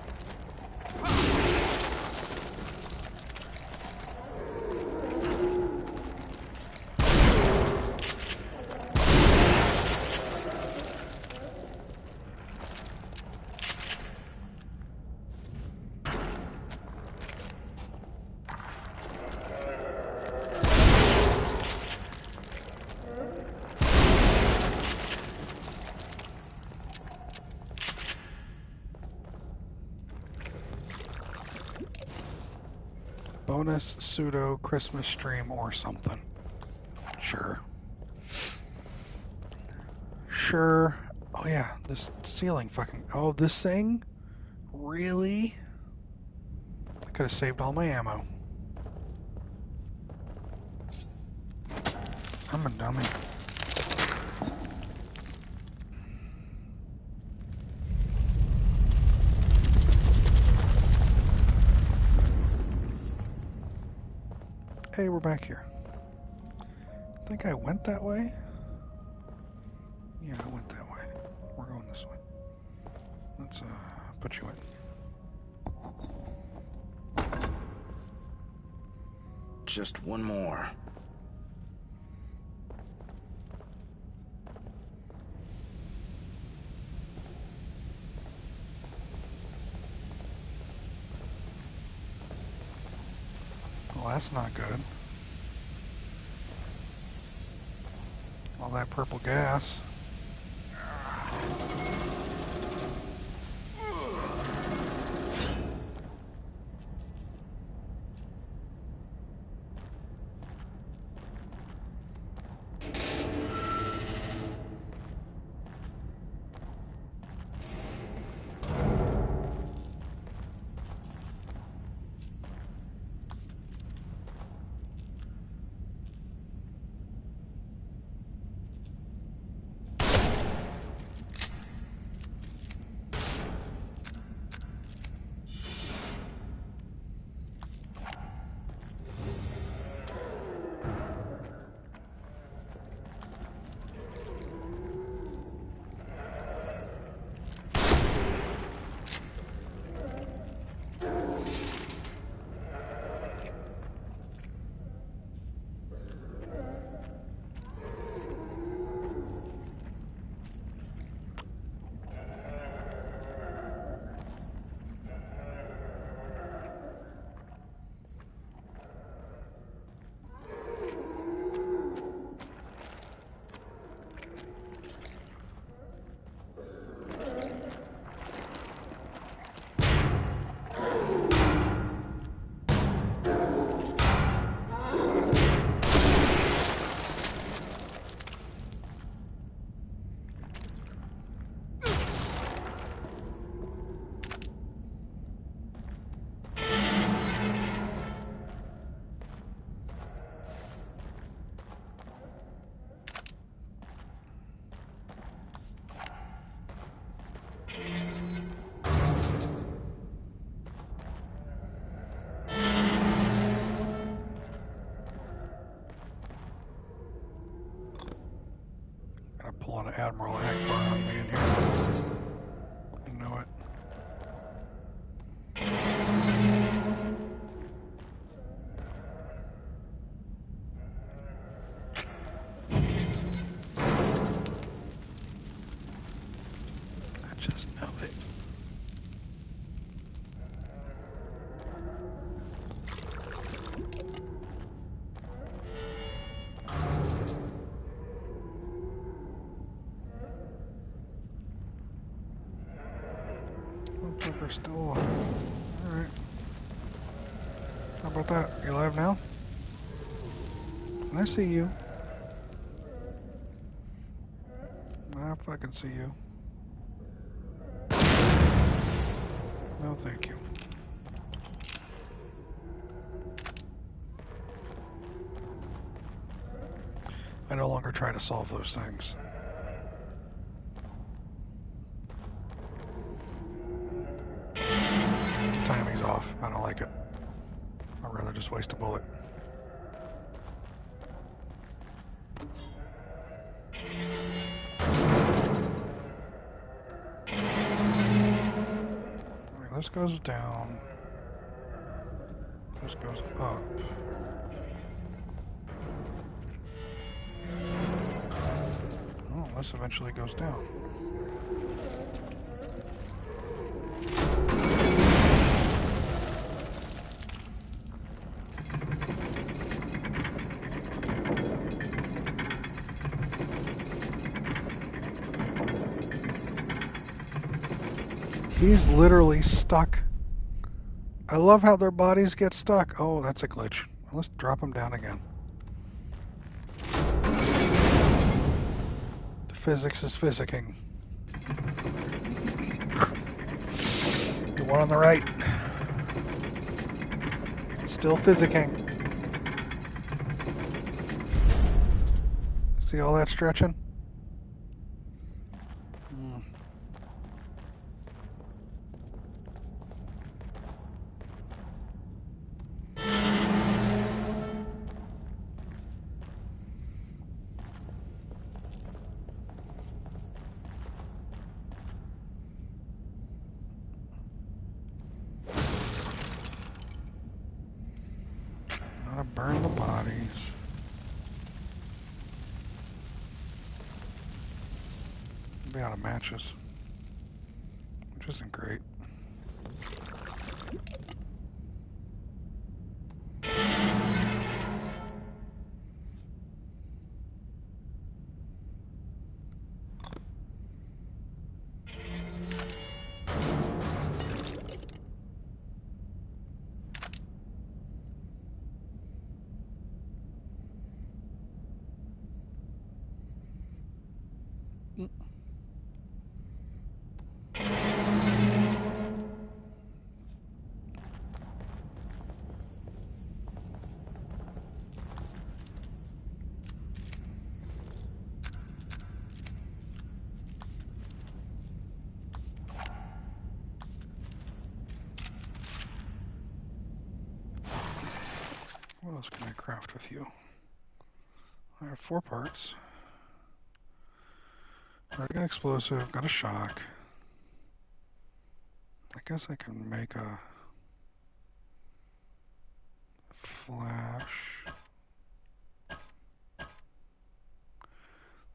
Bonus pseudo Christmas stream or something. Sure. Sure. Oh yeah, this ceiling fucking... Oh, this thing? Really? I could have saved all my ammo. I'm a dummy. Hey, we're back here. I think I went that way. Yeah, I went that way. We're going this way. Let's put you in. Just one more. Well, that's not good. All that purple gas. Fucker's still alive. Alright. How about that? You alive now? I see you. I fucking see you. No, thank you. I no longer try to solve those things. Timing's off. I don't like it. I'd rather just waste a bullet. Okay, this goes down. This goes up. Oh, this eventually goes down. He's literally stuck. I love how their bodies get stuck. Oh, that's a glitch. Let's drop him down again. The physics is physicking. The one on the right. Still physicking. See all that stretching? Burn the bodies. Be out of matches, which isn't great. What else can I craft with you? I have 4 parts. Already got an explosive, got a shock. I guess I can make a flash.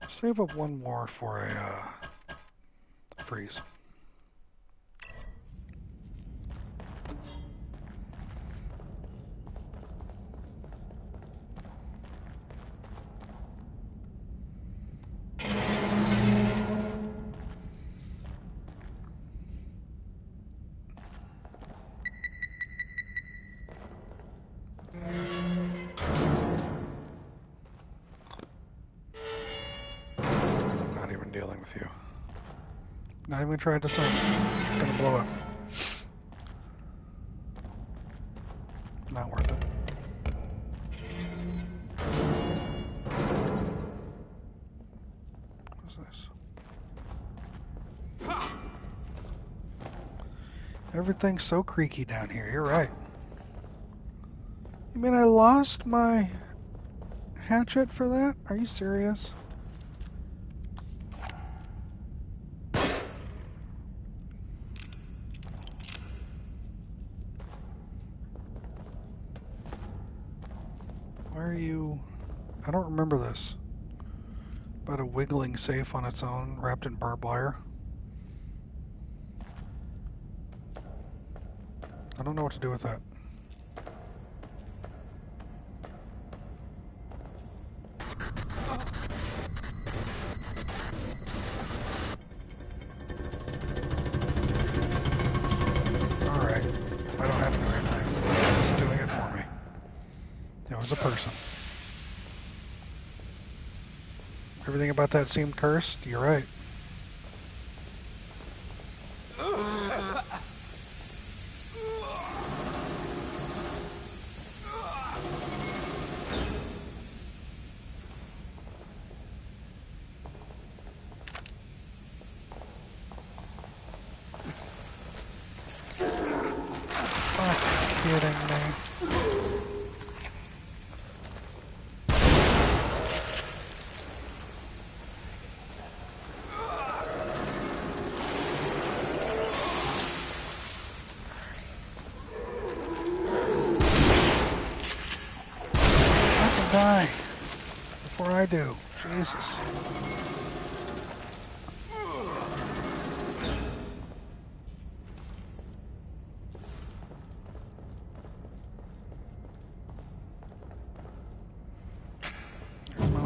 Save up 1 more for a freeze. Not even tried to start. It's gonna blow up. Not worth it. What's this? Everything's so creaky down here. You're right. You mean I lost my hatchet for that? Are you serious? Why are you... I don't remember this. About a wiggling safe on its own, wrapped in barbed wire. I don't know what to do with that. as a person. Everything about that seemed cursed. You're right. Kidding me. I can die before I do. Jesus.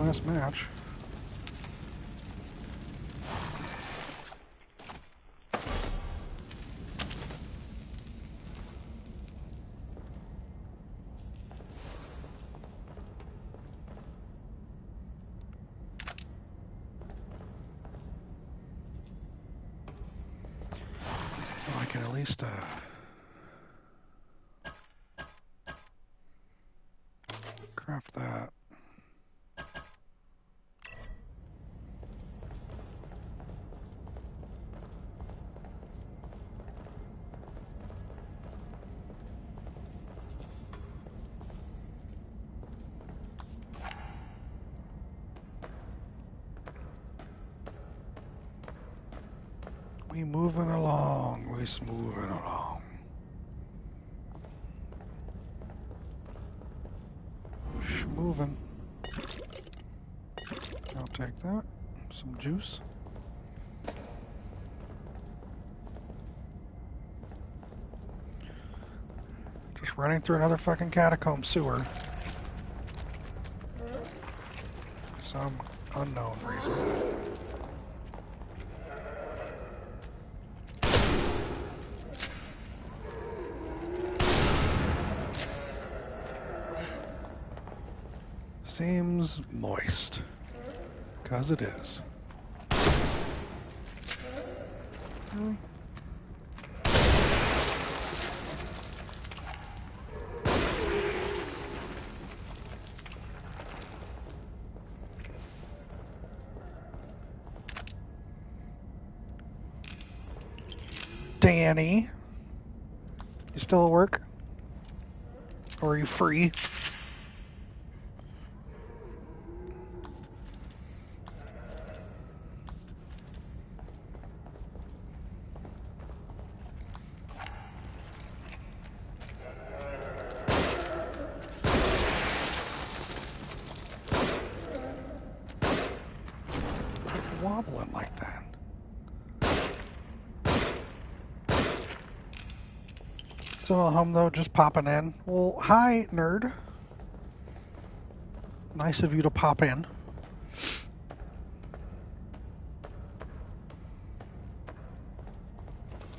Last match. Well, I can at least craft that. We moving along, we moving along. Moving. I'll take that. Some juice. Just running through another fucking catacomb sewer. Some unknown reason. Seems moist, 'cause it is. Really? Danny, you still at work? Or are you free? Wobbling like that. So home though, just popping in. Well, hi, nerd. Nice of you to pop in.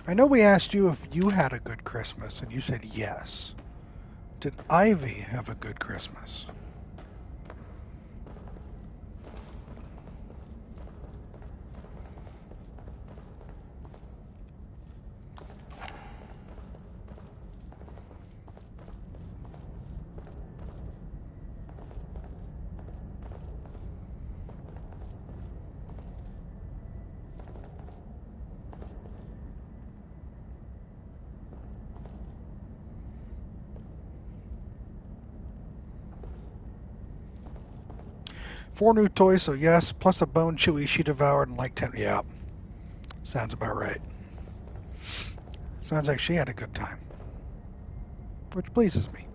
I know we asked you if you had a good Christmas, and you said yes. Did Ivy have a good Christmas? Four new toys, so yes, plus a bone chewy she devoured and like 10. Yeah, sounds about right. Sounds like she had a good time, which pleases me.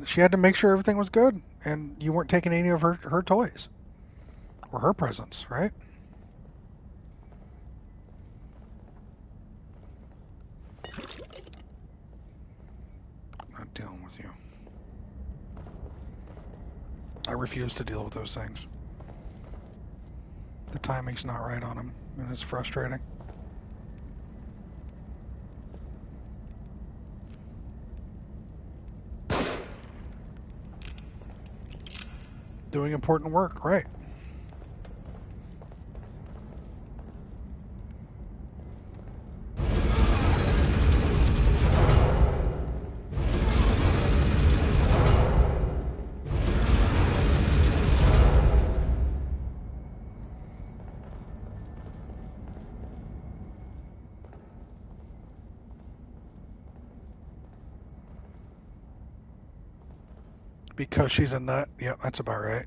She had to make sure everything was good, and you weren't taking any of her toys or her presents, right? Not dealing with you. I refuse to deal with those things. The timing's not right on them. And it's frustrating. Doing important work, right? Because she's a nut. Yep, that's about right.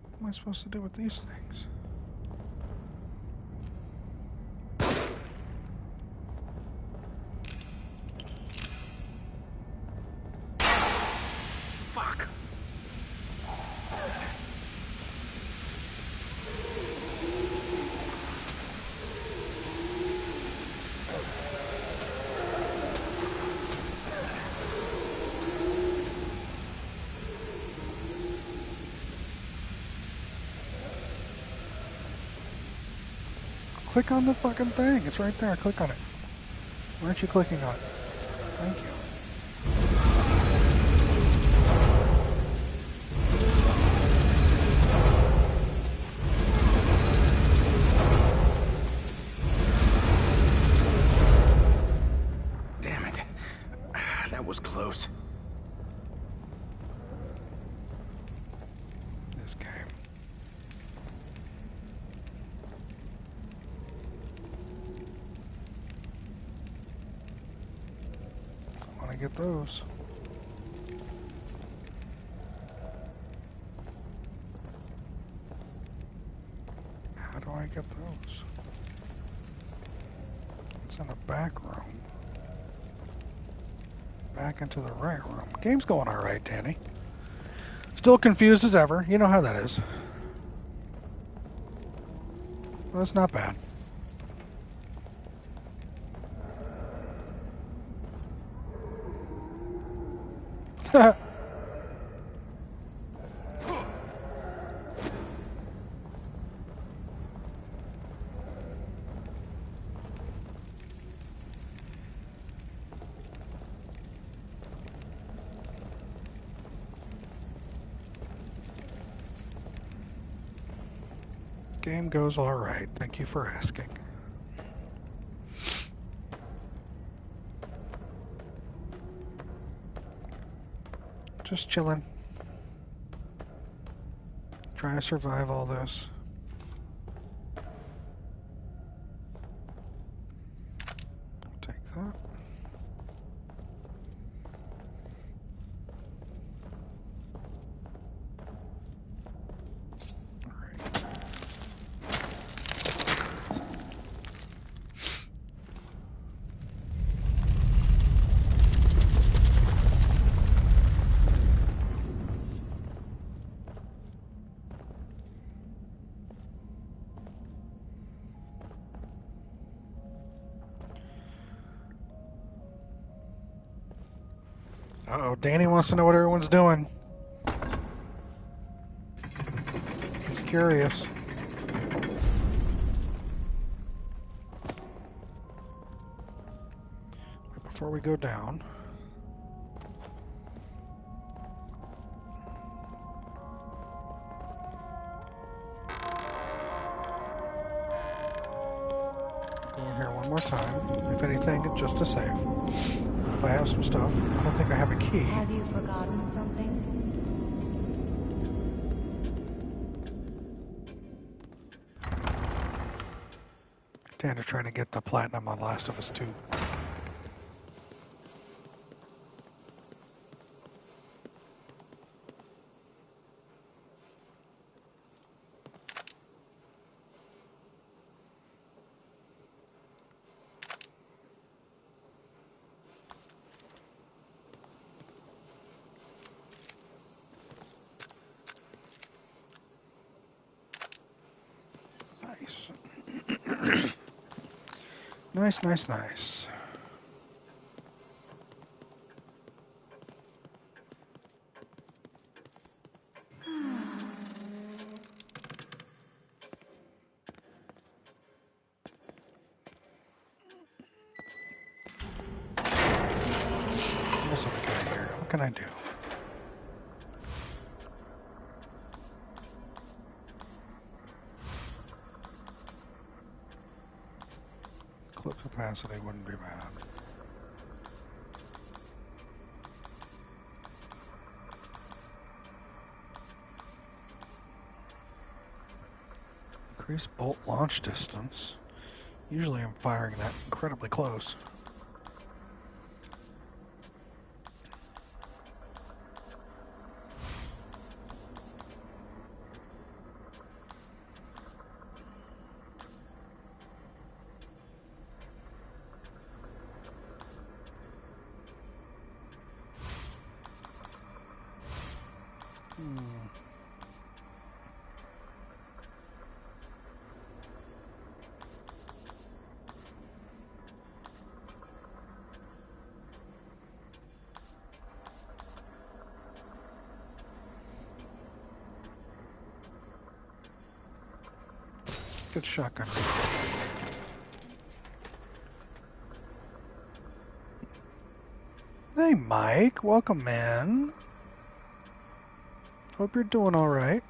What am I supposed to do with these things? Fuck! Click on the fucking thing. It's right there. Click on it. Why aren't you clicking on it? Thank you. Damn it. That was close. This game. I want to get those. How do I get those? It's in the back room. Back into the right room. Game's going alright, Danny. Still confused as ever. You know how that is. Well, it's not bad. Game goes alright. Thank you for asking. Just chilling. Trying to survive all this. I'll take that. Alright. Uh-oh, Danny wants to know what everyone's doing. He's curious. Before we go down. Go in here one more time. If anything, it's just to save. If I have some stuff, I don't think I have a key. Have you forgotten something? Tanner trying to get the platinum on Last of Us 2. Nice. Nice, nice, nice. can I do? Clip capacity wouldn't be bad. Increase bolt launch distance. Usually I'm firing that incredibly close. Good shotgun. Hey Mike, welcome man. Hope you're doing alright.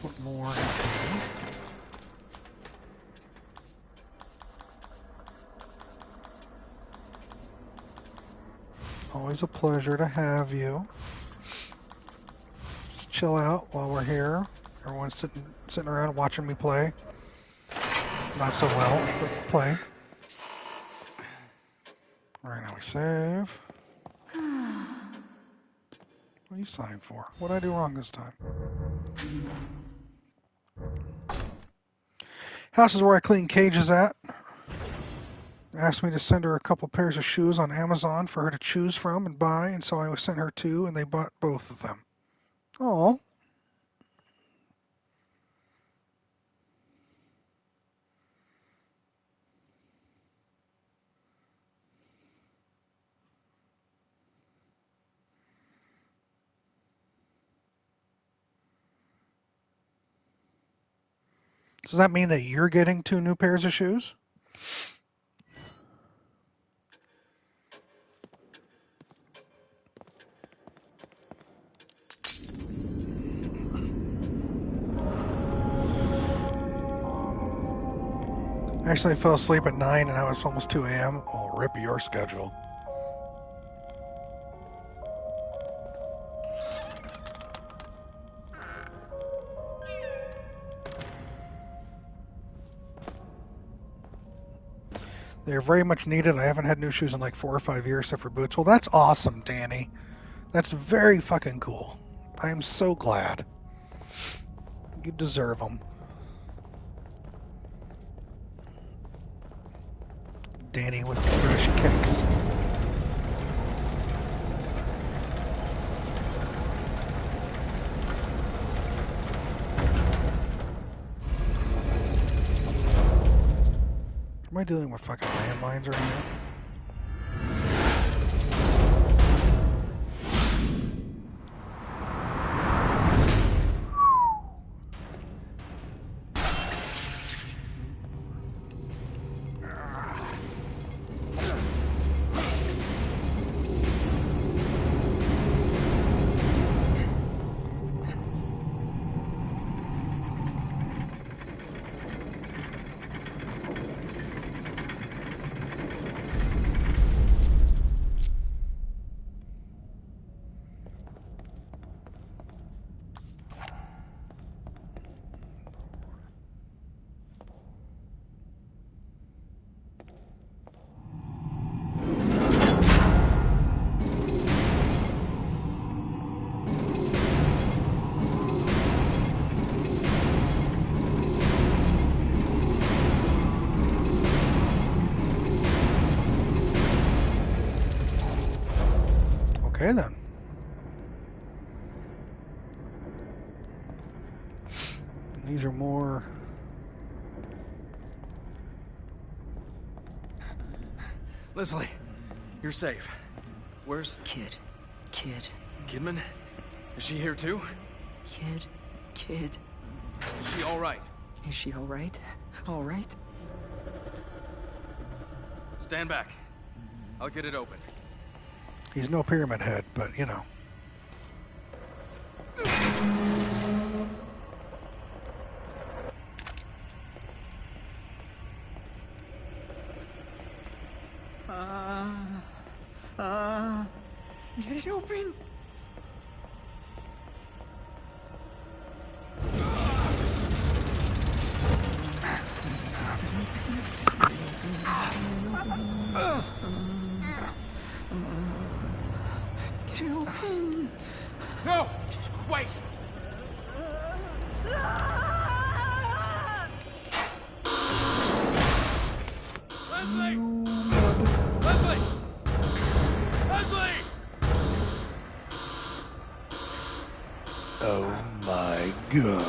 Put more in here. Always a pleasure to have you. Just chill out while we're here. Everyone's sitting around watching me play. Not so well, but play. Alright, now we save. What are you signing for? What did I do wrong this time? House is where I clean cages at. Asked me to send her a couple pairs of shoes on Amazon for her to choose from and buy, and so I sent her two, and they bought both of them. Oh. Does that mean that you're getting 2 new pairs of shoes? Actually, I fell asleep at 9 and now it's almost 2 a.m. Oh, rip your schedule. They're very much needed. I haven't had new shoes in like 4 or 5 years except for boots. Well, that's awesome, Danny. That's very fucking cool. I am so glad. You deserve them. Danny with the fresh kicks. Am I dealing with fucking landmines right now? Okay then. And these are more... Leslie, you're safe. Where's... Kid. Kidman? Is she here too? Kid. Is she alright? Is she alright? Alright? Stand back. I'll get it open. He's no Pyramid Head, but you know. Get it open. Get it open. No! Wait! Leslie! Leslie! Leslie! Oh my god.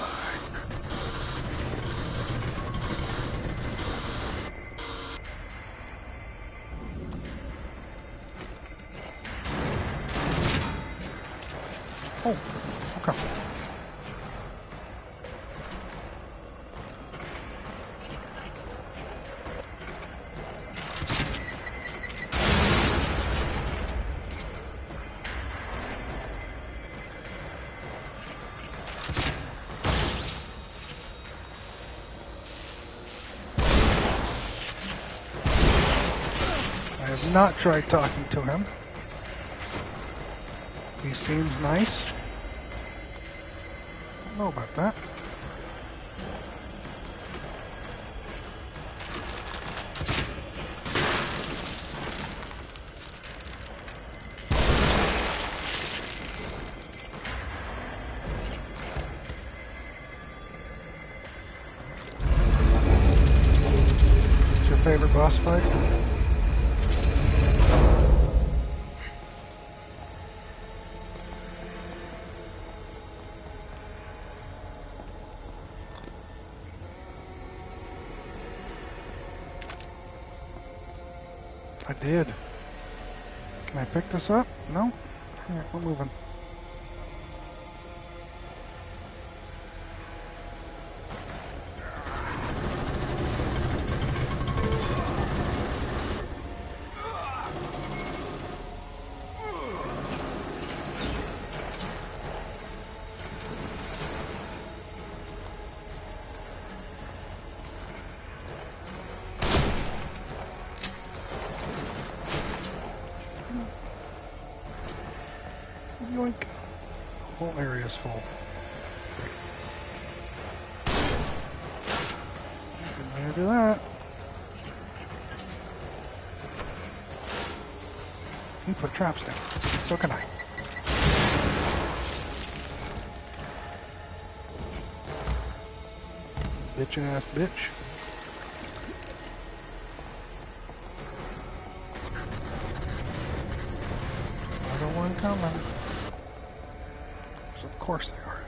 Oh, okay. I have not tried talking to him. He seems nice. Don't know about that. What's your favorite boss fight? I did. Can I pick this up? No? Alright, we're moving. Yoink. The whole area is full. Didn't mean to do that. You put traps down. So can I. Bitchin' ass bitch. Another one coming. Of course they are.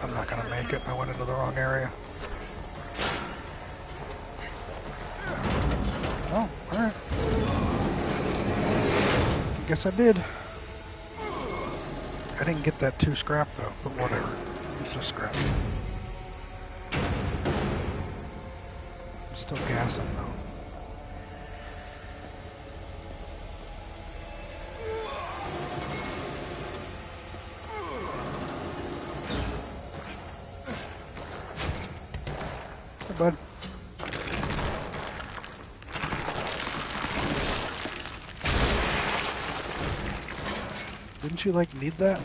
I'm not gonna make it. I went into the wrong area. Oh, alright. Guess I did. I didn't get that 2 scrap though, but whatever. It's just scrap. I'm still gassing though. Hey, bud. Didn't you, like, need that?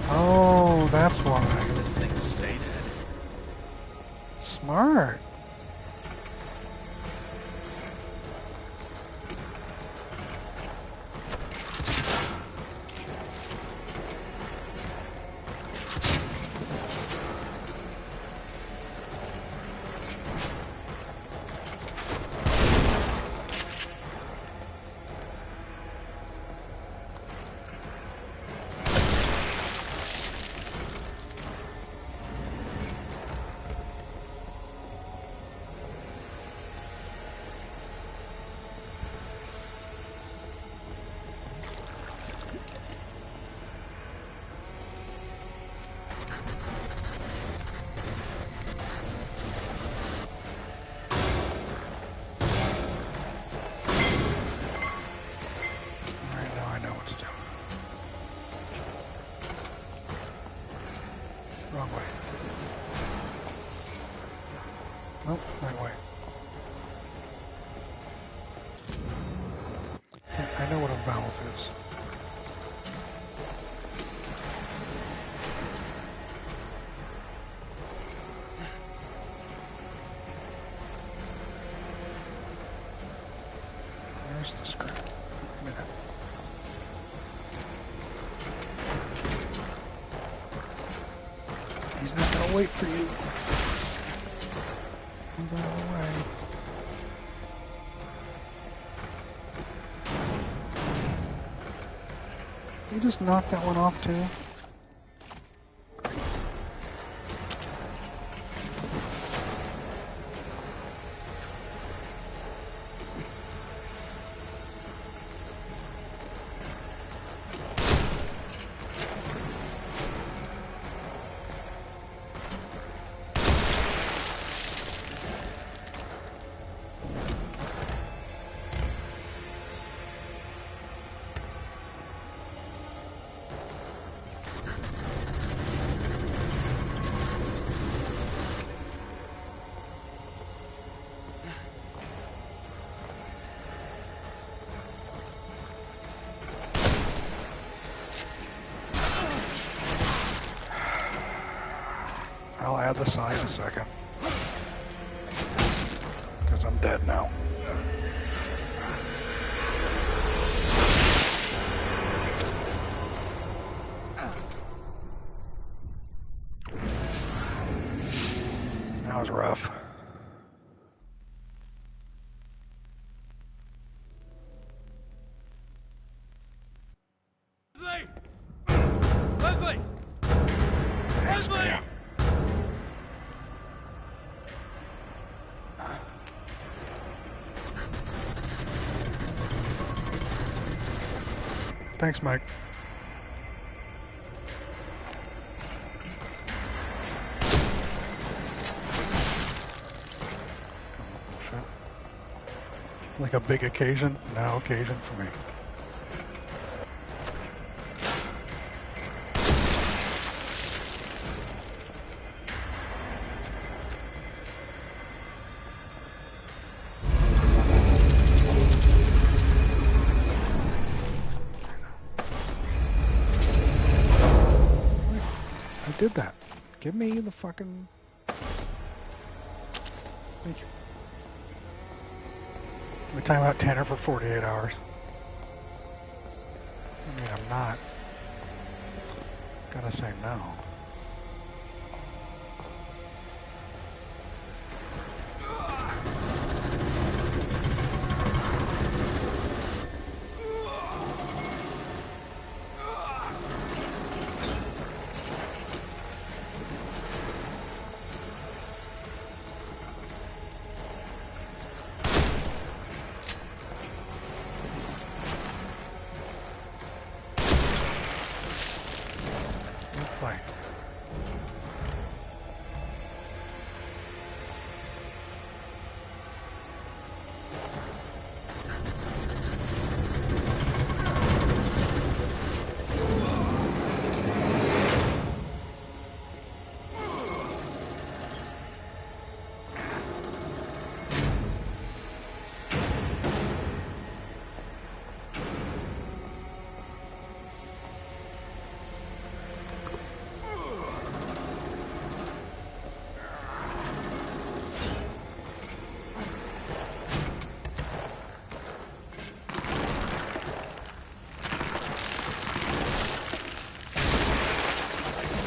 Oh, that's why. This thing stay dead. Smart. Oh, right way. Yeah, I know what a valve is. Where's the screw? Give me that. He's not gonna wait for you. Move out of the way. You just knocked that one off too? I'll add the sign in a second. Because I'm dead now. That was rough. Leslie! Leslie! Thanks, Leslie! man. Thanks, Mike. Oh, shit. Like a big occasion? No occasion for me. I did that. Give me the fucking... Thank you. We time out Tanner for 48 hours. I mean, I'm not gonna say no. Play.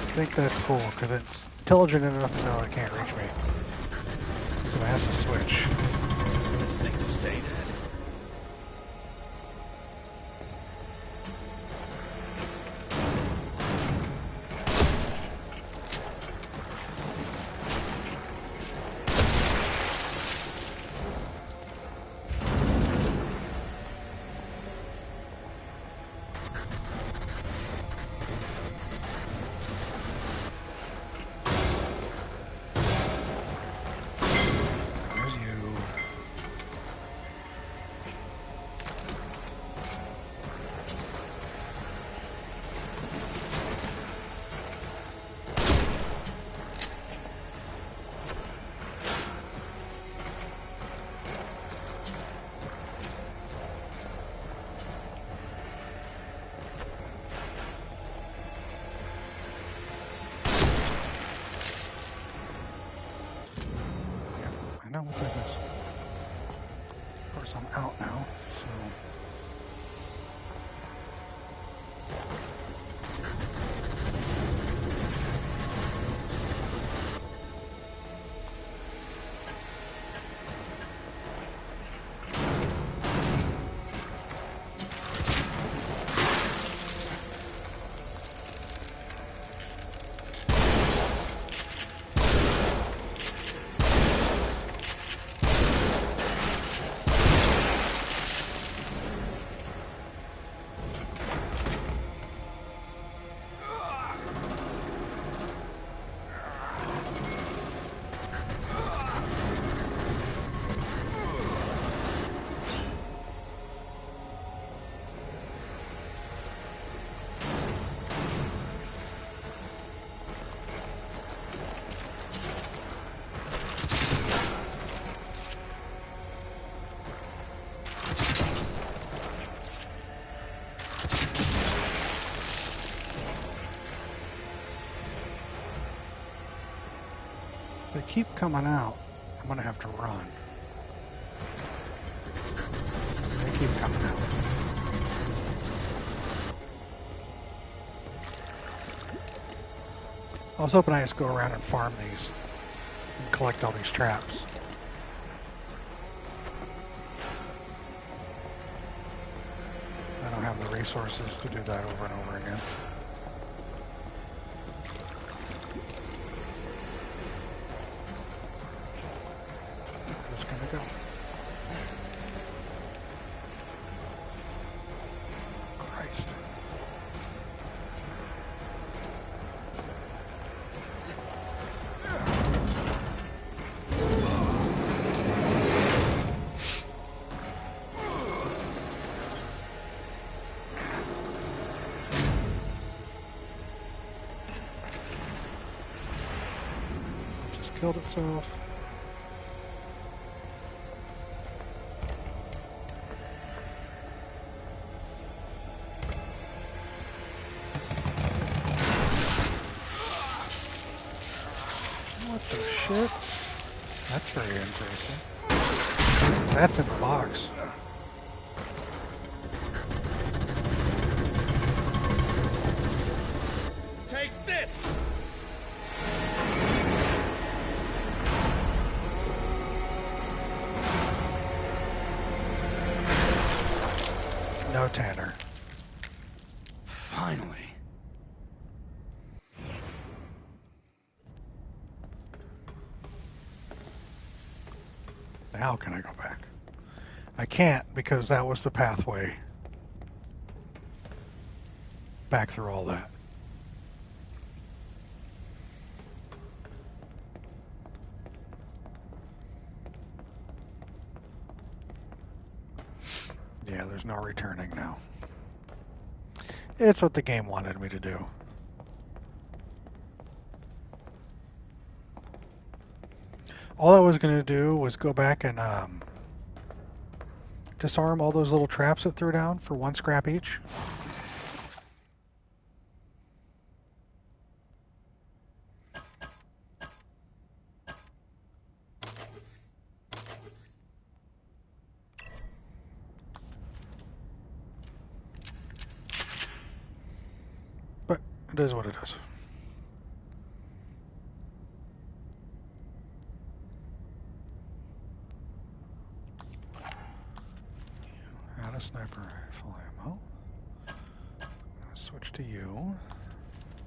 I think that's cool, because it's intelligent enough to know it can't reach me. So it has to switch. This thing stay dead. I'm out now, so... They keep coming out. I'm gonna have to run. They keep coming out. I was hoping I just go around and farm these and collect all these traps. I don't have the resources to do that over and over again. Just gonna go. Christ. Just killed itself. What the shit? That's very interesting. That's in the box. Take this! No, Tanner. Finally. Now can I go back? I can't because that was the pathway back through all that. Yeah, there's no returning now. It's what the game wanted me to do. All I was going to do was go back and disarm all those little traps it threw down for 1 scrap each. But it is what it is. Out of sniper rifle ammo. Switch to you.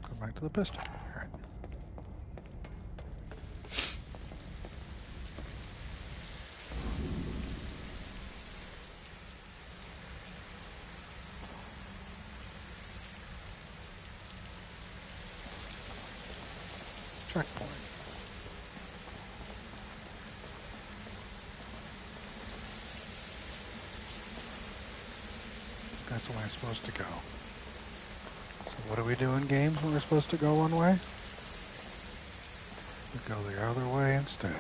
Go back to the pistol. Alright. Checkpoint. That's the way I'm supposed to go. So what do we do in games when we're supposed to go one way? We go the other way instead.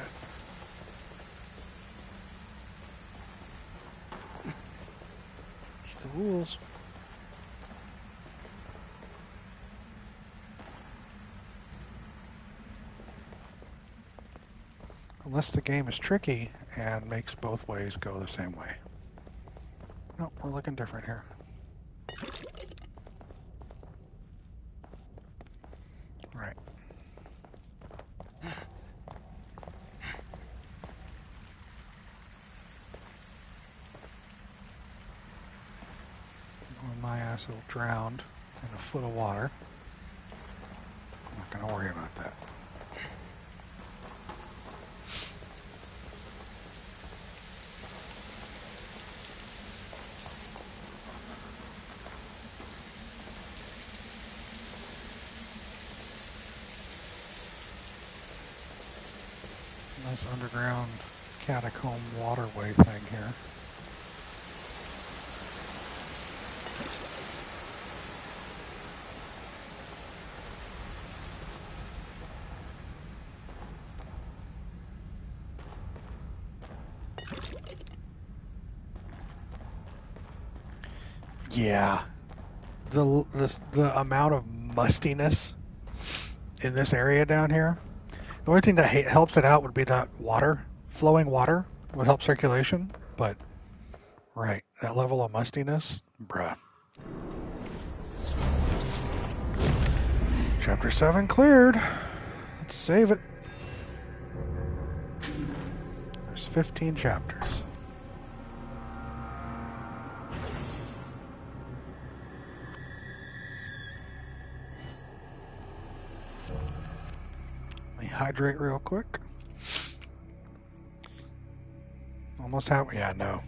The rules. Unless the game is tricky and makes both ways go the same way. No, we're looking different here. All right. Well, my ass will drowned in a foot of water. I'm not going to worry about that. Nice underground catacomb waterway thing here. Yeah, the amount of mustiness in this area down here. The only thing that helps it out would be that water, flowing water, would help circulation. But right, that level of mustiness, bruh. Chapter 7 cleared. Let's save it. There's 15 chapters. Hydrate real quick. Almost have, yeah, no.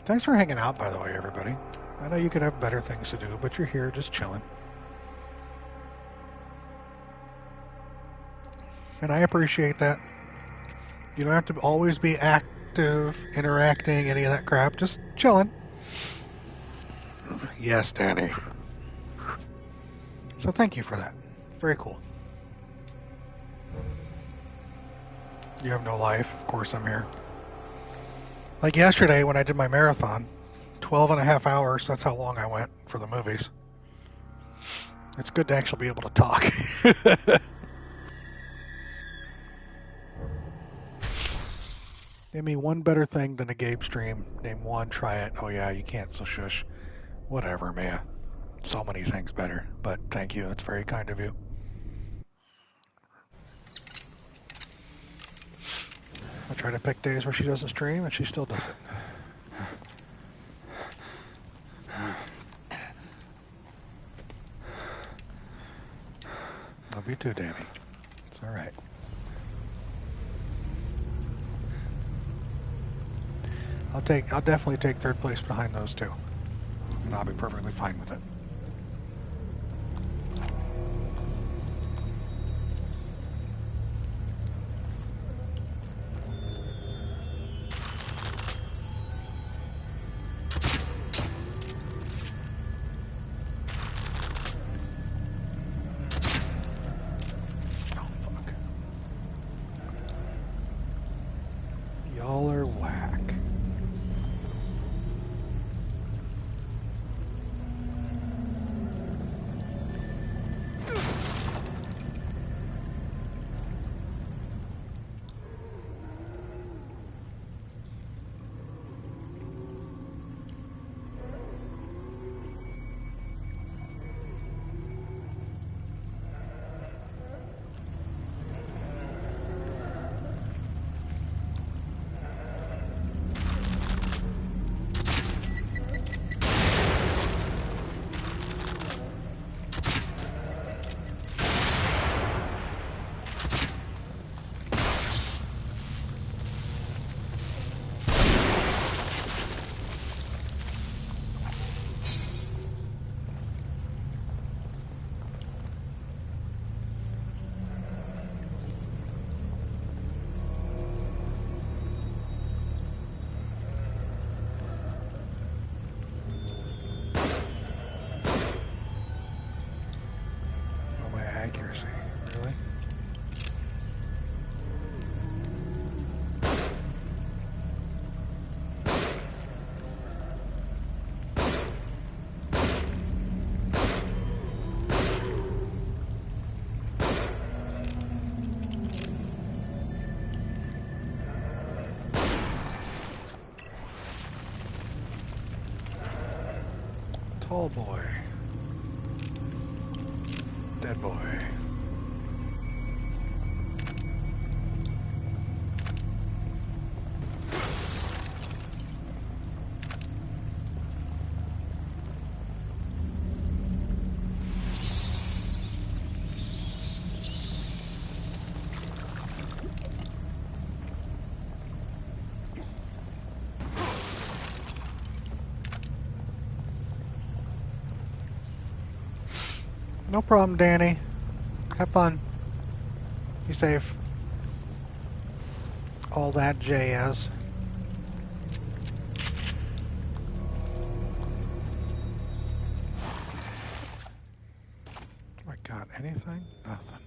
Thanks for hanging out, by the way, everybody. I know you could have better things to do, but you're here just chilling. And I appreciate that. You don't have to always be active, interacting, any of that crap. Just chilling. Yes, Danny. So thank you for that. Very cool. You have no life. Of course I'm here. Like yesterday when I did my marathon, 12 and a half hours, that's how long I went for the movies. It's good to actually be able to talk. Name me one better thing than a Gabe stream. Name one, try it. Oh yeah, you can't, so shush. Whatever, man. So many things better, but thank you. That's very kind of you. I try to pick days where she doesn't stream, and she still does it. Love you too, Danny. It's all right. I'll definitely take third place behind those two, and I'll be perfectly fine with it. Fall boy. Dead boy. No problem, Danny. Have fun. Be safe. All that jazz. I got anything? Nothing.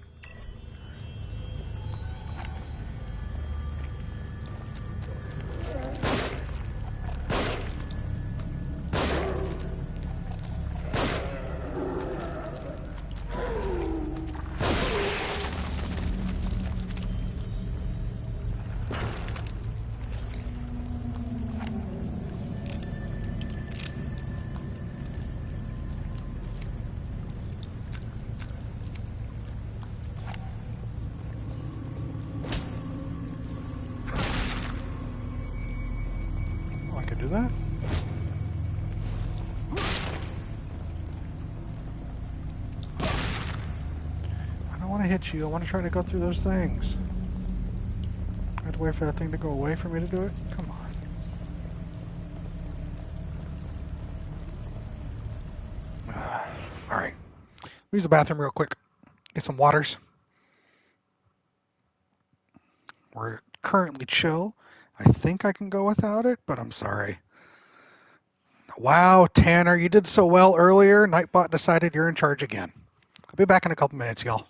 Oh, I could do that? I don't want to hit you. I want to try to go through those things. I have to wait for that thing to go away for me to do it? Come on. Alright. Use the bathroom real quick. Get some waters. We're currently chill. I think I can go without it, but I'm sorry. Wow, Tanner, you did so well earlier. Nightbot decided you're in charge again. I'll be back in a couple minutes, y'all.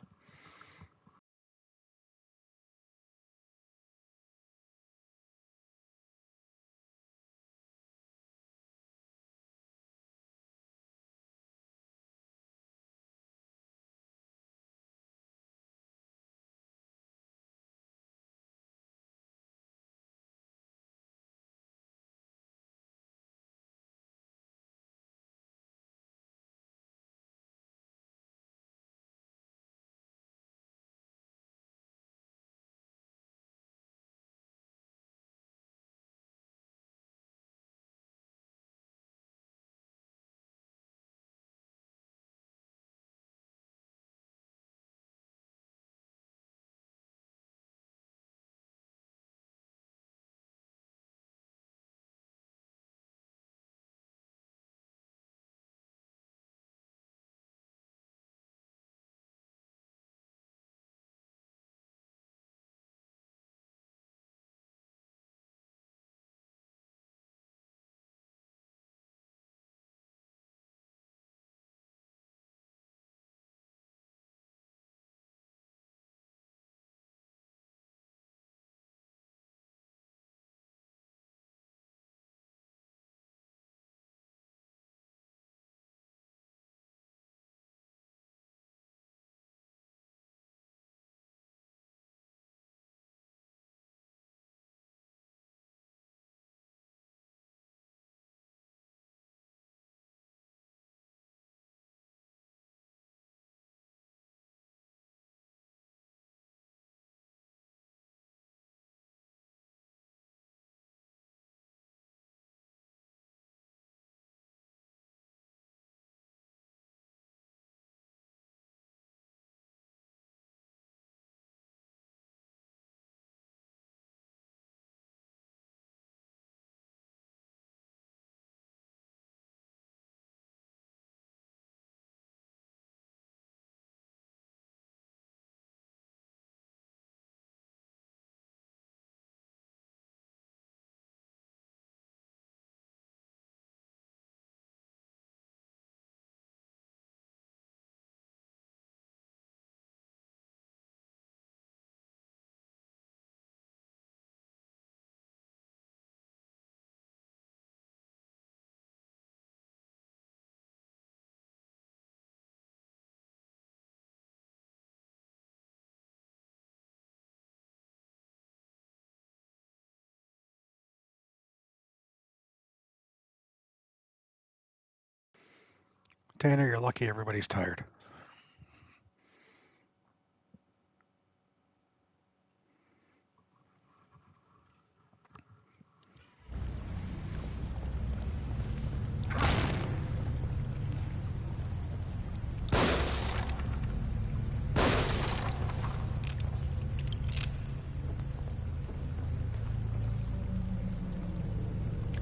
Tanner, you're lucky everybody's tired.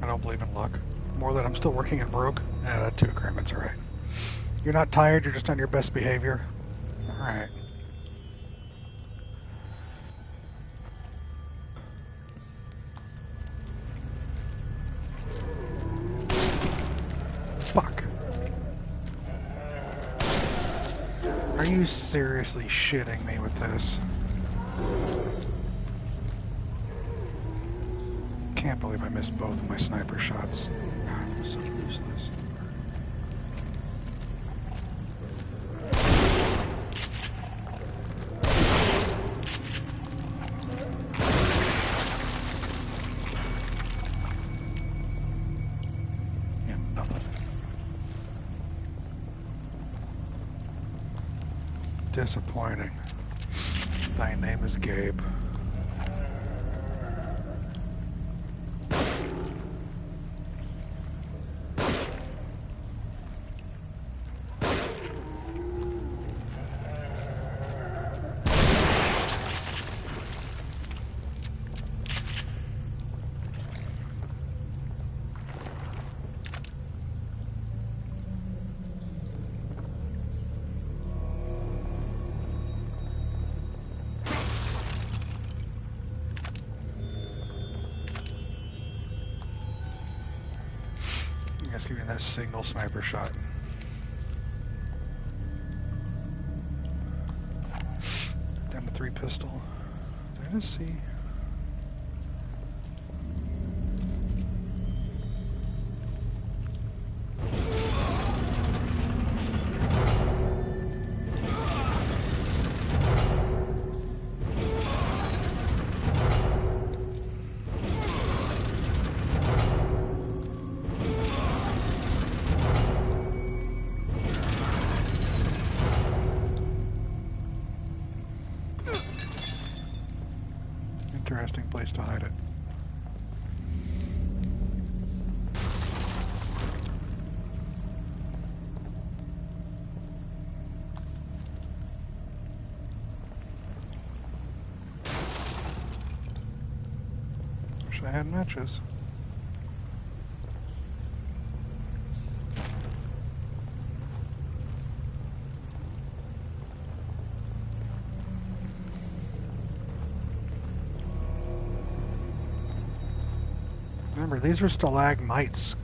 I don't believe in luck. More that I'm still working in Rogue. Yeah, that 2 agreement's alright. You're not tired, you're just on your best behavior. Alright. Fuck. Are you seriously shitting me with this? Can't believe I missed both of my sniper shots. God, it was so useless. Yeah, nothing. Disappointing. Thy name is Gabe. Just giving that single sniper shot. Down to 3 pistol. Did I just see? Interesting place to hide it. Wish I had matches. Remember, these are stalagmites.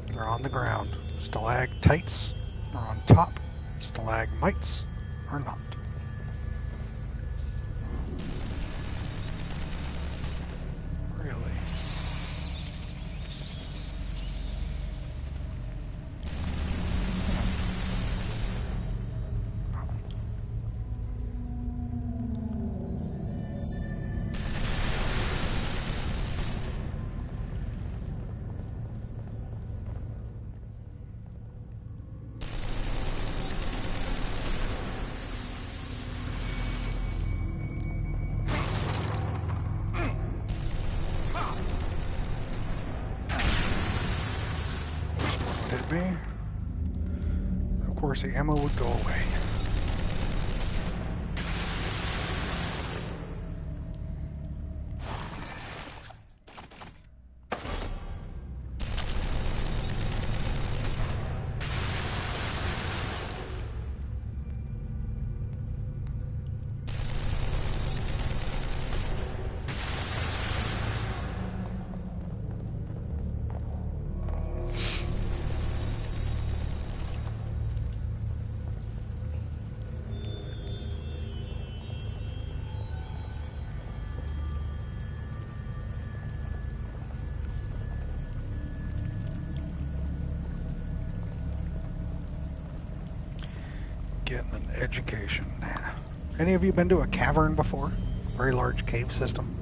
They're on the ground. Stalactites are on top. Stalagmites are not. Really? Hit me. Of course, the ammo would go away. Getting an education. Any of you been to a cavern before? Very large cave system?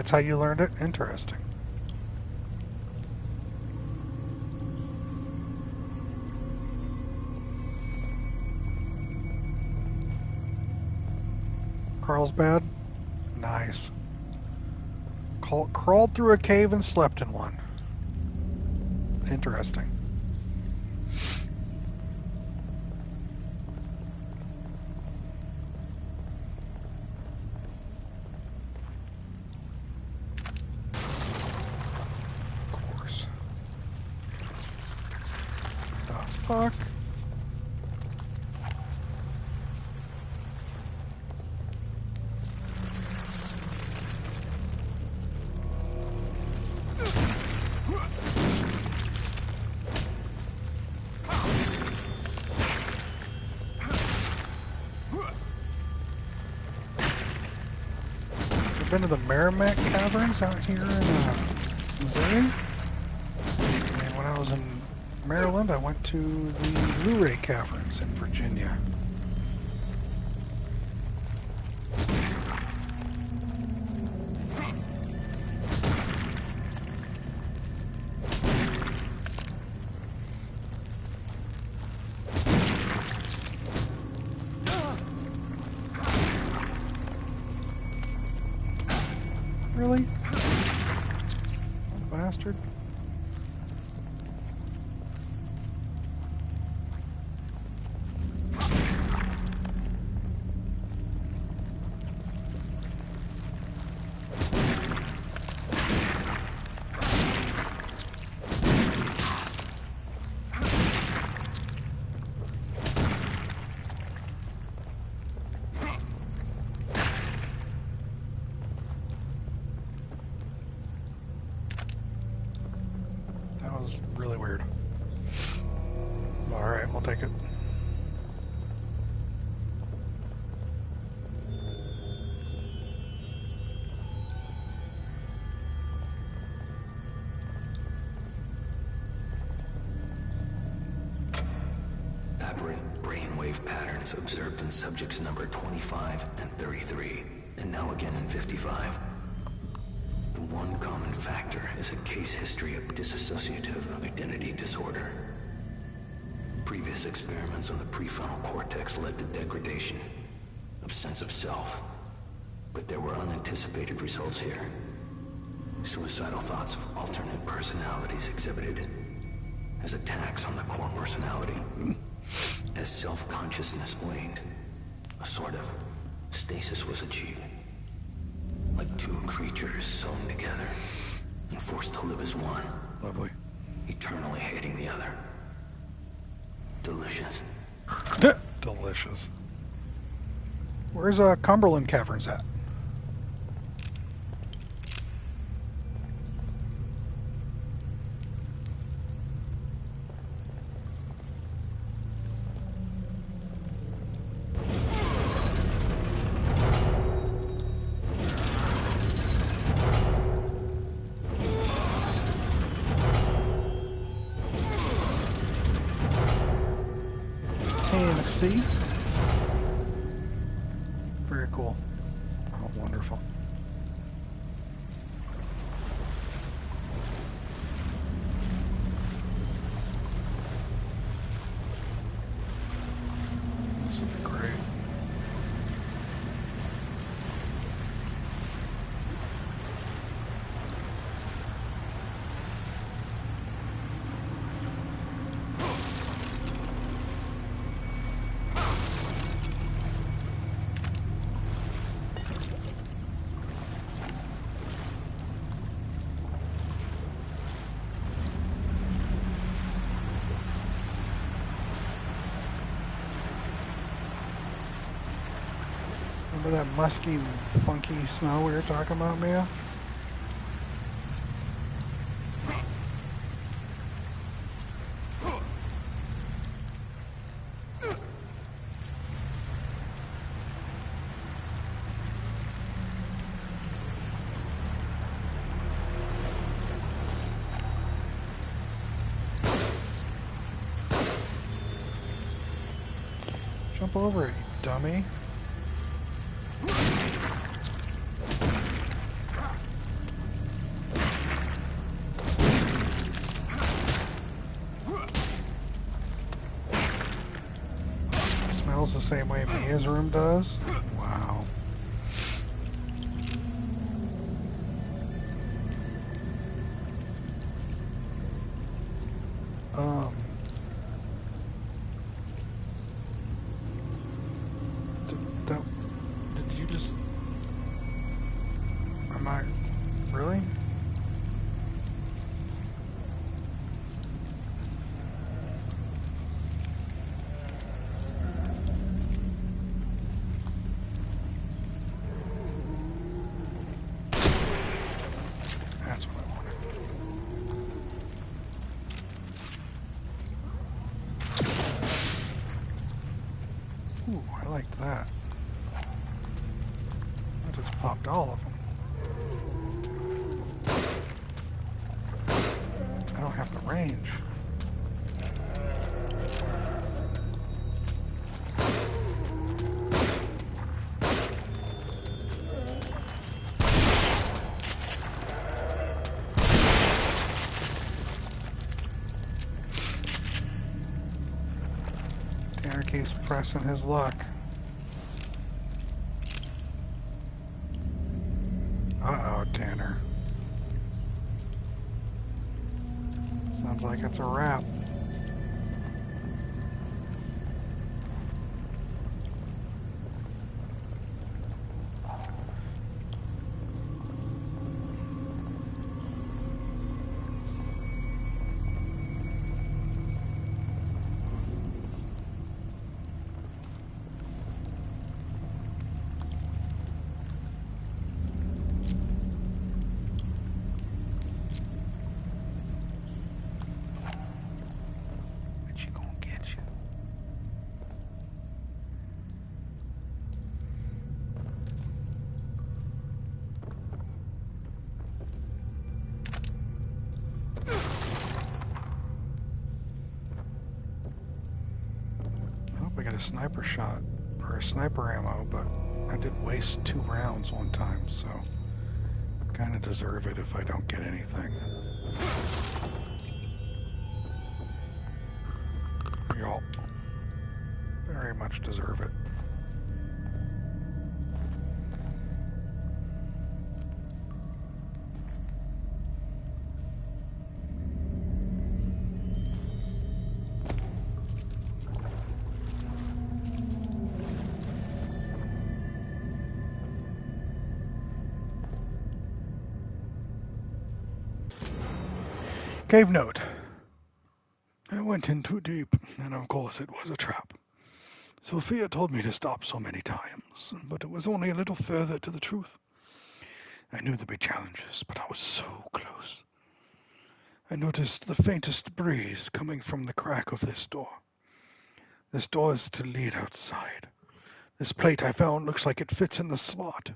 That's how you learned it? Interesting. Carlsbad? Nice. Crawled through a cave and slept in one. Interesting. Of course. The fuck? Been to the Merrimack Caverns out here in Missouri. And when I was in Maryland, I went to the Luray Caverns in Virginia. Really? Oh, bastard. Really weird. Alright, we'll take it. Aberrant brainwave patterns observed in subjects number 25 and 33, and now again in 55. The one common factor is a case history of dissociative identity disorder. Previous experiments on the prefrontal cortex led to degradation of sense of self. But there were unanticipated results here. Suicidal thoughts of alternate personalities exhibited as attacks on the core personality. As self-consciousness waned, a sort of stasis was achieved. Like two creatures sewn together and forced to live as one. Lovely. Eternally hating the other. Delicious. Delicious. Where's Cumberland Caverns at? Tennessee. Very cool. Oh, wonderful. This would be great. Remember that musky, funky smell we were talking about, Mia? Jump over it, you dummy. smells the same way Mia's room does? Wow. Did you just... Am I... Really? That's what I wanted. Ooh, I liked that. I just popped all of them. I don't have the range. Tanner keeps pressing his luck. Uh-oh, Tanner. Sounds like it's a wrap. What you gonna get you? I hope I get a sniper shot or a sniper ammo, but I did waste 2 rounds one time, so I kind of deserve it if I don't get anything. Y'all very much deserve it. Cave note. I went in too deep, and of course it was a trap. Sophia told me to stop so many times, but it was only a little further to the truth. I knew there'd be challenges, but I was so close. I noticed the faintest breeze coming from the crack of this door. This door is to lead outside. This plate I found looks like it fits in the slot.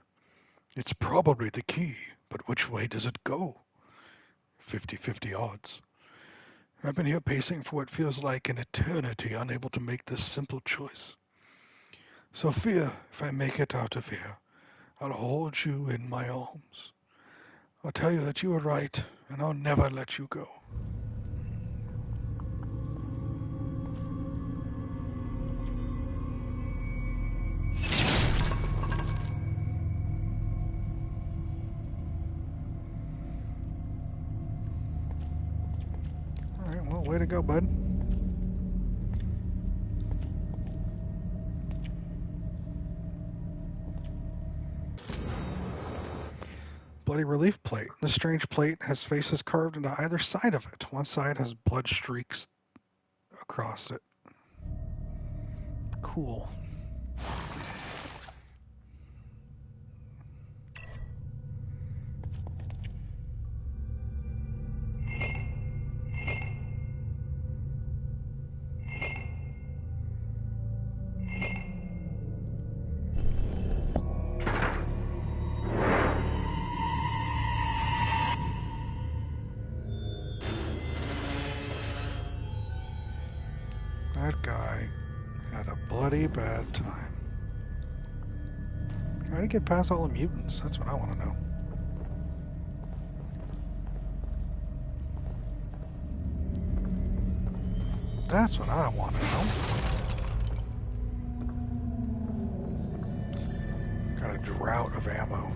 It's probably the key, but which way does it go? 50-50 odds. I've been here pacing for what feels like an eternity, unable to make this simple choice. Sophia, if I make it out of here, I'll hold you in my arms. I'll tell you that you were right, and I'll never let you go. All right, well, way to go, bud. Bloody relief plate. This strange plate has faces carved into either side of it. One side has blood streaks across it. Cool. That guy had a bloody bad time. How do you get past all the mutants? That's what I want to know. That's what I want to know. drought of ammo.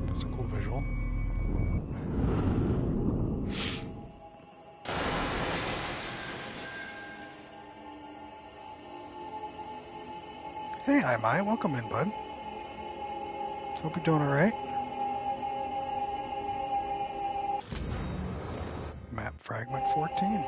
That's a cool visual. Hey, Imai, welcome in, bud. Hope you're doing alright. Map fragment 14.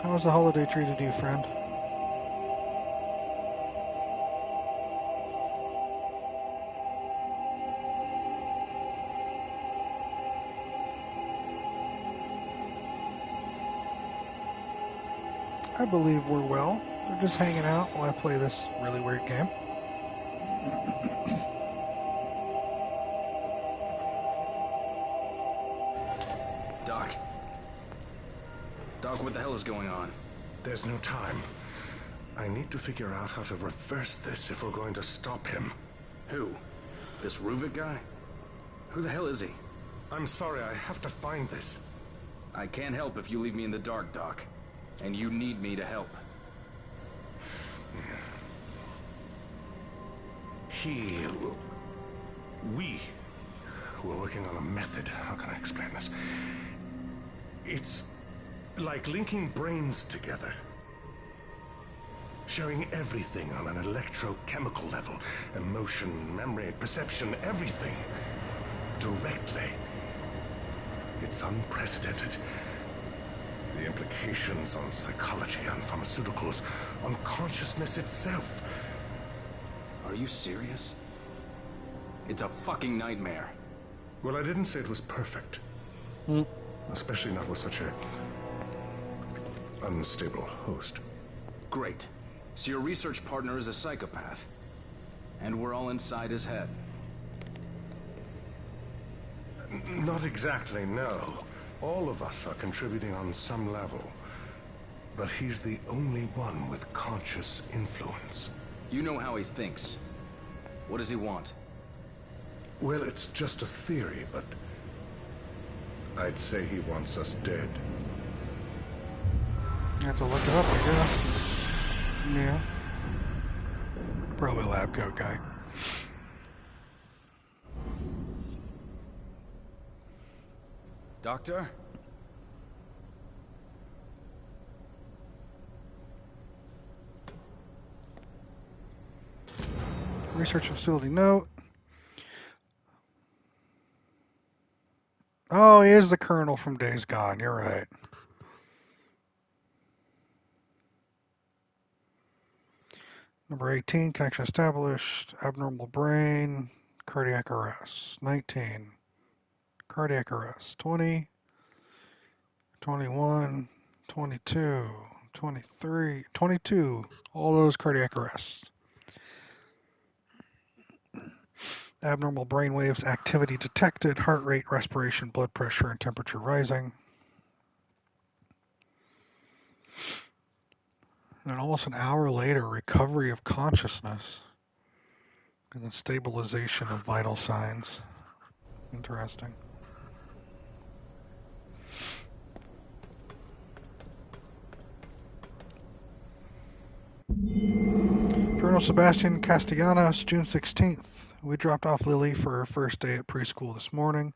How was the holiday treated you, friend? I believe we're well. We're just hanging out while I play this really weird game. Doc. Doc, what the hell is going on? There's no time. I need to figure out how to reverse this if we're going to stop him. Who? This Ruvik guy? Who the hell is he? I'm sorry, I have to find this. I can't help if you leave me in the dark, Doc. And you need me to help. We were working on a method. How can I explain this? It's like linking brains together. Showing everything on an electrochemical level. Emotion, memory, perception, everything. Directly. It's unprecedented. The implications on psychology, on pharmaceuticals, on consciousness itself. Are you serious? It's a fucking nightmare. Well, I didn't say it was perfect. Especially not with such a unstable host. Great. So your research partner is a psychopath. And we're all inside his head. Not exactly, no. All of us are contributing on some level. But he's the only one with conscious influence. You know how he thinks. What does he want? Well, it's just a theory, but I'd say he wants us dead. You have to look it up, I guess. Yeah. Probably a lab coat guy. Doctor? Research facility note. Oh, he is the Colonel from Days Gone. You're right. Number 18, connection established. Abnormal brain. Cardiac arrest. 19. Cardiac arrest. 20. 21. 22. 23. 22. All those cardiac arrests. Abnormal brain waves activity detected, heart rate, respiration, blood pressure, and temperature rising. And almost an hour later, recovery of consciousness. And then stabilization of vital signs. Interesting. Colonel Sebastian Castellanos, June 16th. We dropped off Lily for her first day at preschool this morning.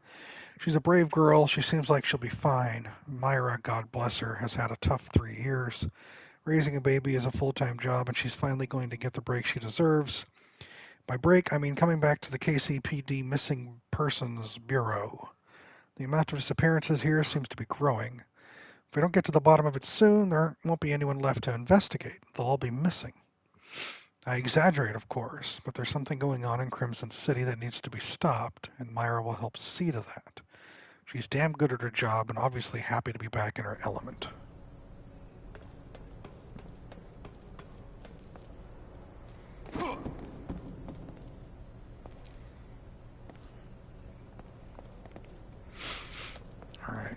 She's a brave girl. She seems like she'll be fine. Myra, God bless her, has had a tough 3 years. Raising a baby is a full-time job, and she's finally going to get the break she deserves. By break, I mean coming back to the KCPD Missing Persons Bureau. The amount of disappearances here seems to be growing. If we don't get to the bottom of it soon, there won't be anyone left to investigate. They'll all be missing. I exaggerate, of course, but there's something going on in Crimson City that needs to be stopped, and Myra will help see to that. She's damn good at her job and obviously happy to be back in her element. All right.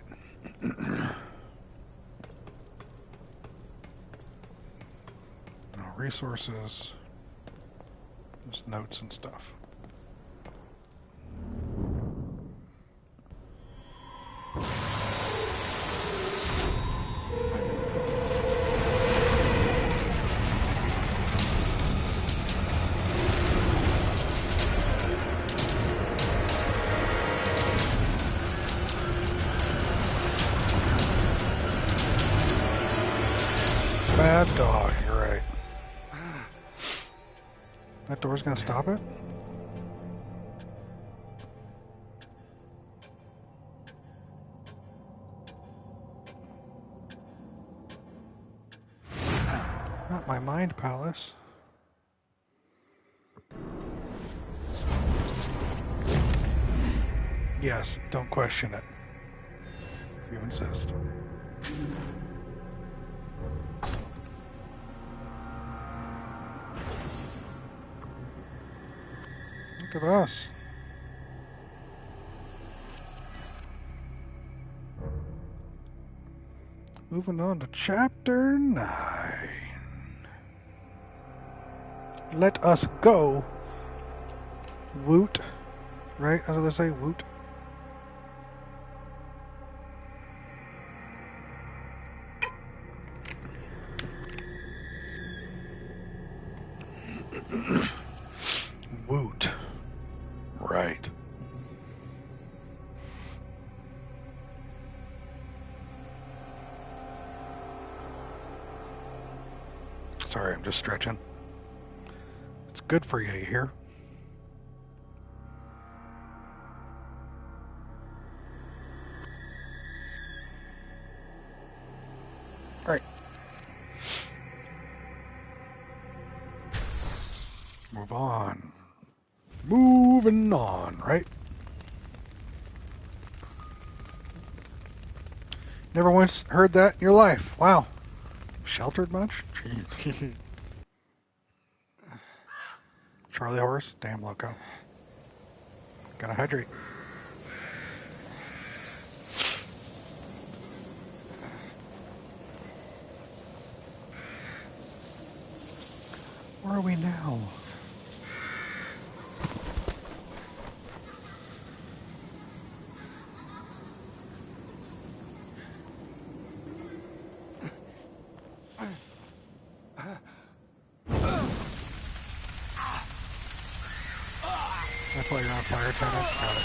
resources. Just notes and stuff. Bad dog, you're right. That door's gonna stop it? Not my mind palace. Yes, don't question it. If you insist. Look at us. Moving on to chapter 9. Let us go. Woot. Right? How do they say woot? Woot. Right. Sorry, I'm just stretching. It's good for you, you hear? All right. Move on. Moving on, right? Never once heard that in your life. Wow. Sheltered much? Jeez. Charlie horse? Damn loco. Gotta hydrate. Where are we now? That's why you're on fire, Tenant. Got it.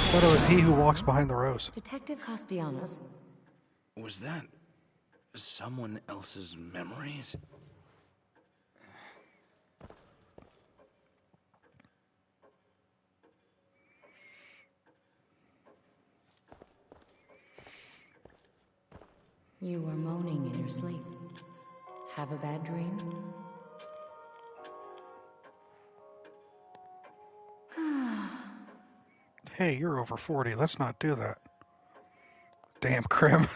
I thought it was he who walks behind the rose. Detective Castellanos. Was that someone else's memories? You were moaning in your sleep. Have a bad dream? Hey, you're over 40. Let's not do that. Damn, Krim.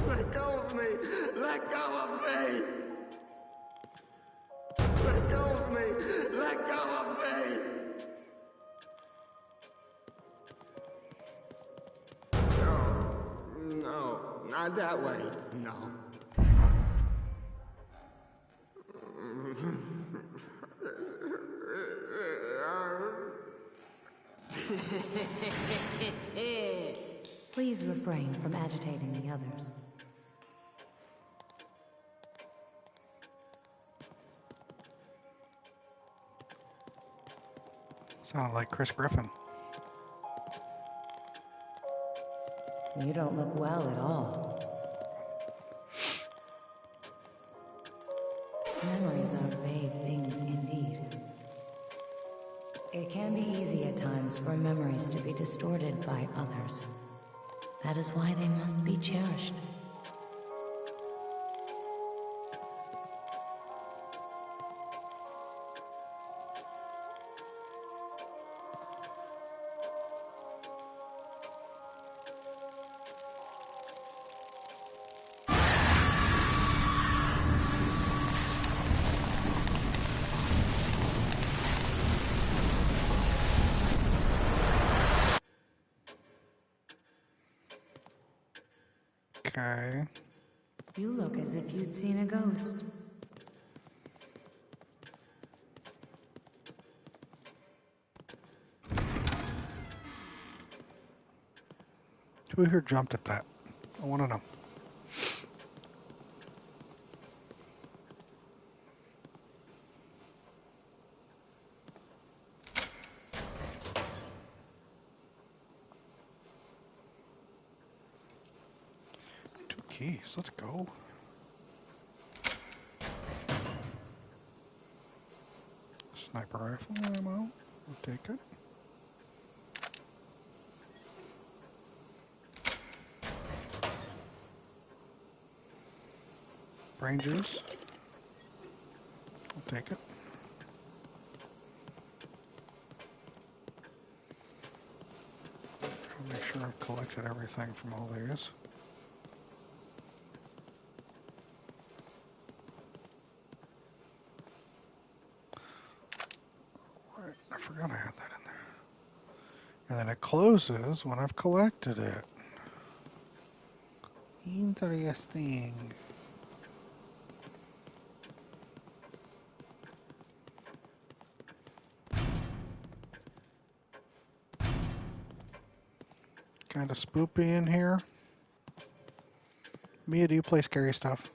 Let go of me! Let go of me! Let go of me! Let go of me! No, not that way. No. Please refrain from agitating the others. Sounded like Chris Griffin. You don't look well at all. Memories are vague things indeed. It can be easy at times for memories to be distorted by others. That is why they must be cherished. Okay. You look as if you'd seen a ghost. Who here jumped at that? I want to know. Keys, let's go. Sniper rifle ammo, we'll take it. Brain juice, I'll take it. I'll make sure I've collected everything from all these. I forgot I had that in there. And then it closes when I've collected it. Interesting. Kind of spoopy in here. Mia, do you play scary stuff?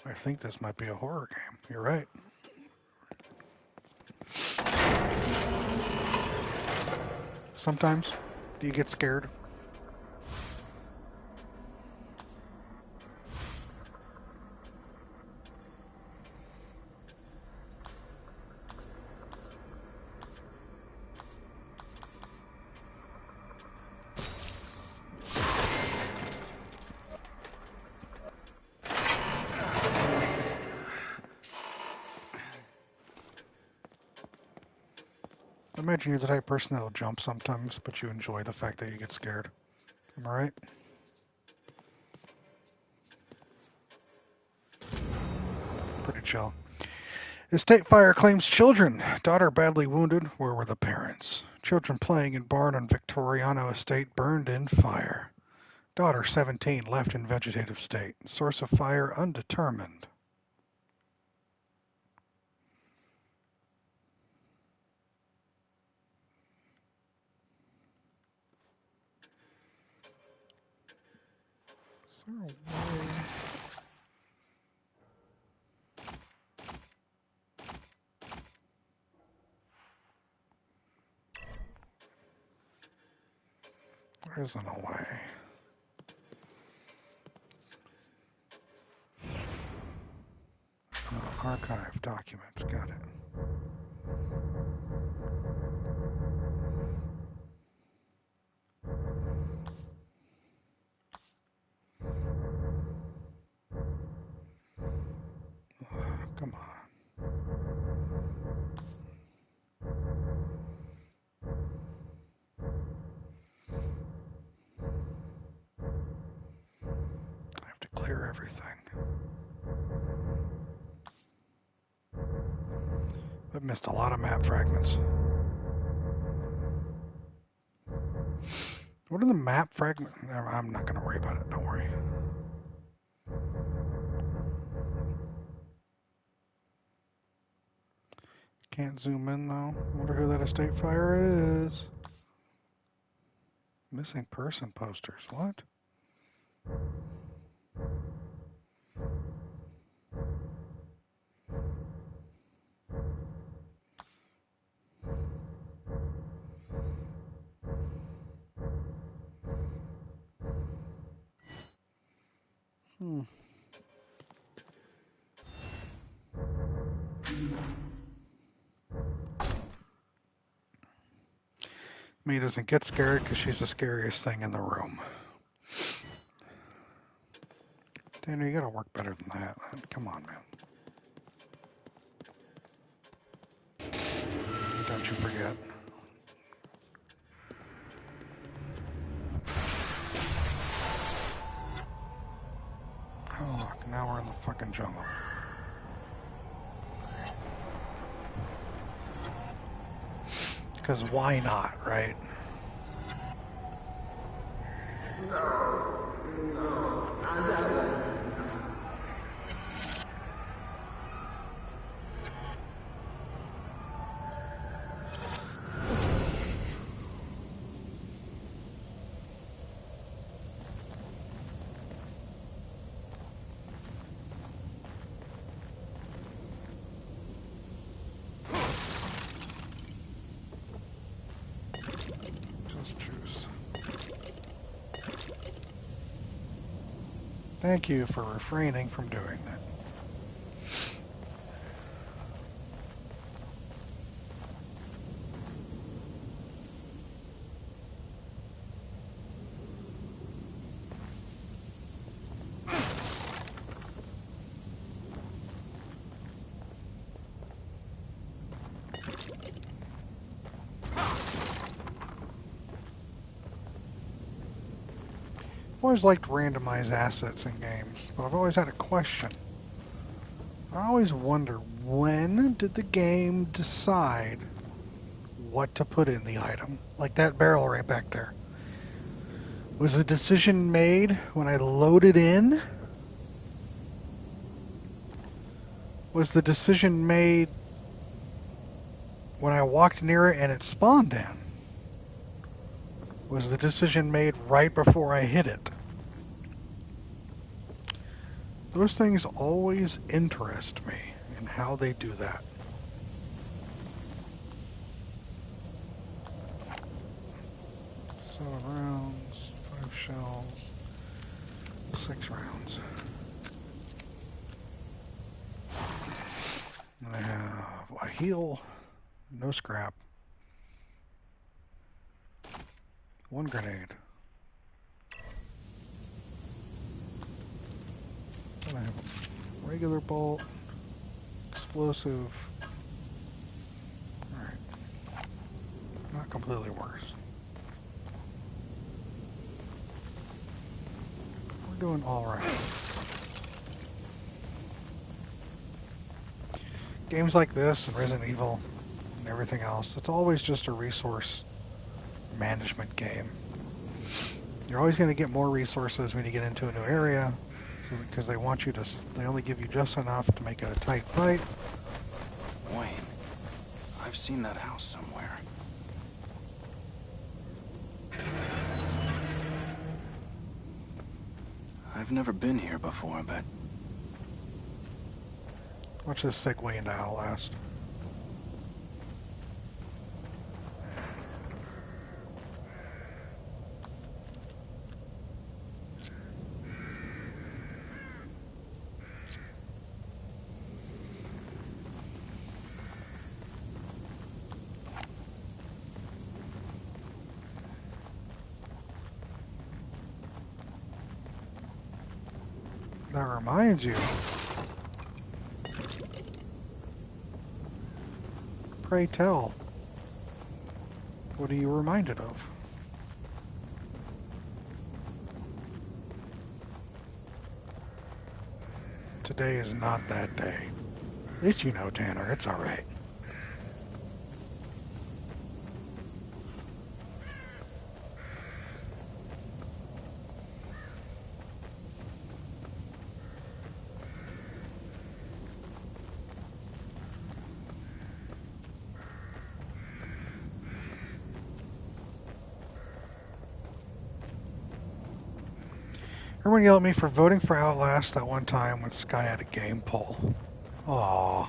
I think this might be a horror game. You're right. Sometimes. Do you get scared? I imagine you're the type of person that'll jump sometimes, but you enjoy the fact that you get scared. Am I right? Pretty chill. Estate fire claims children. Daughter badly wounded. Where were the parents? Children playing in barn on Victoriano estate burned in fire. Daughter 17 left in vegetative state. Source of fire undetermined. Is there a way? There isn't a way. Archive documents, got it. Come on. I have to clear everything. I've missed a lot of map fragments. What are the map fragments? I'm not going to worry about it, don't worry. Can't zoom in though. Wonder who that estate fire is. Missing person posters. What? Mia doesn't get scared because she's the scariest thing in the room. Tanner, you gotta work better than that. Come on, man. Don't you forget. Oh, look, now we're in the fucking jungle. Because why not, right? Thank you for refraining from doing that. I've always liked randomized assets in games, but I've always had a question. I always wonder, when did the game decide what to put in the item? Like that barrel right back there. Was the decision made when I loaded in? Was the decision made when I walked near it and it spawned in? Was the decision made right before I hit it? Those things always interest me in how they do that. So rounds, 5 shells, 6 rounds. And I have a heal, no scrap, 1 grenade. And I have a regular bolt, explosive. Alright. Not completely worse. We're doing alright. Games like this and Resident Evil and everything else, it's always just a resource management game. You're always going to get more resources when you get into a new area, because they want you to, they only give you just enough to make it a tight fight. Wayne, I've seen that house somewhere. I've never been here before, but... Watch this segue into Outlast. That reminds you. Pray tell. What are you reminded of? Today is not that day. At least you know, Tanner. It's alright. Everyone yelled at me for voting for Outlast that one time when Sky had a game poll. Aww.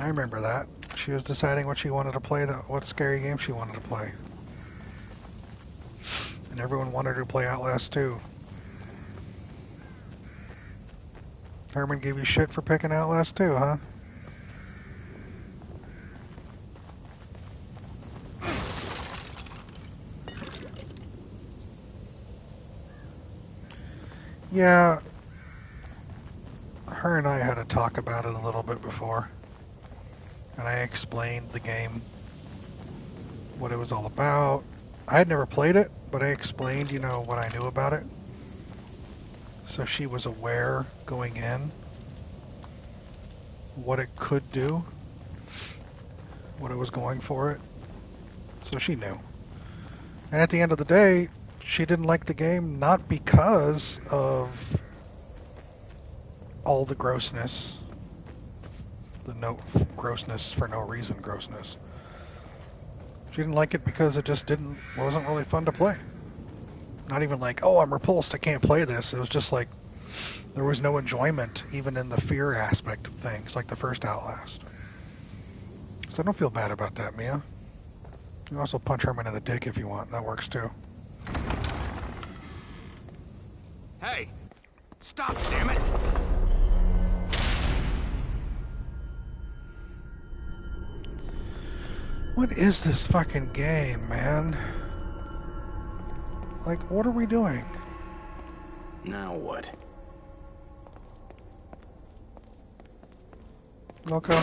I remember that. She was deciding what she wanted to play, what scary game she wanted to play. And everyone wanted her to play Outlast 2. Herman gave you shit for picking Outlast 2, huh? Yeah, her and I had a talk about it a little bit before, and I explained the game, what it was all about. I had never played it, but I explained, you know, what I knew about it, so she was aware going in what it could do. what it was going for it. So she knew. And at the end of the day, she didn't like the game not because of all the grossness, the no grossness for no reason grossness. She didn't like it because it just wasn't really fun to play. Not even like, oh, I'm repulsed, I can't play this. It was just like there was no enjoyment even in the fear aspect of things, like the first Outlast. So I don't feel bad about that, Mia. You can also punch Herman in the dick if you want. That works too. Hey! Stop, damn it! What is this fucking game, man? Like, what are we doing? Now what? Okay.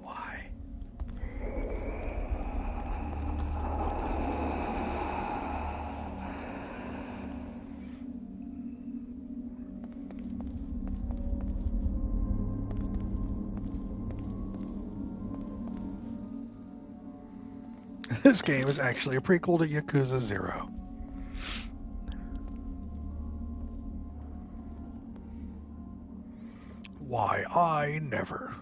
Why? This game is actually a prequel to Yakuza 0. Why, I never.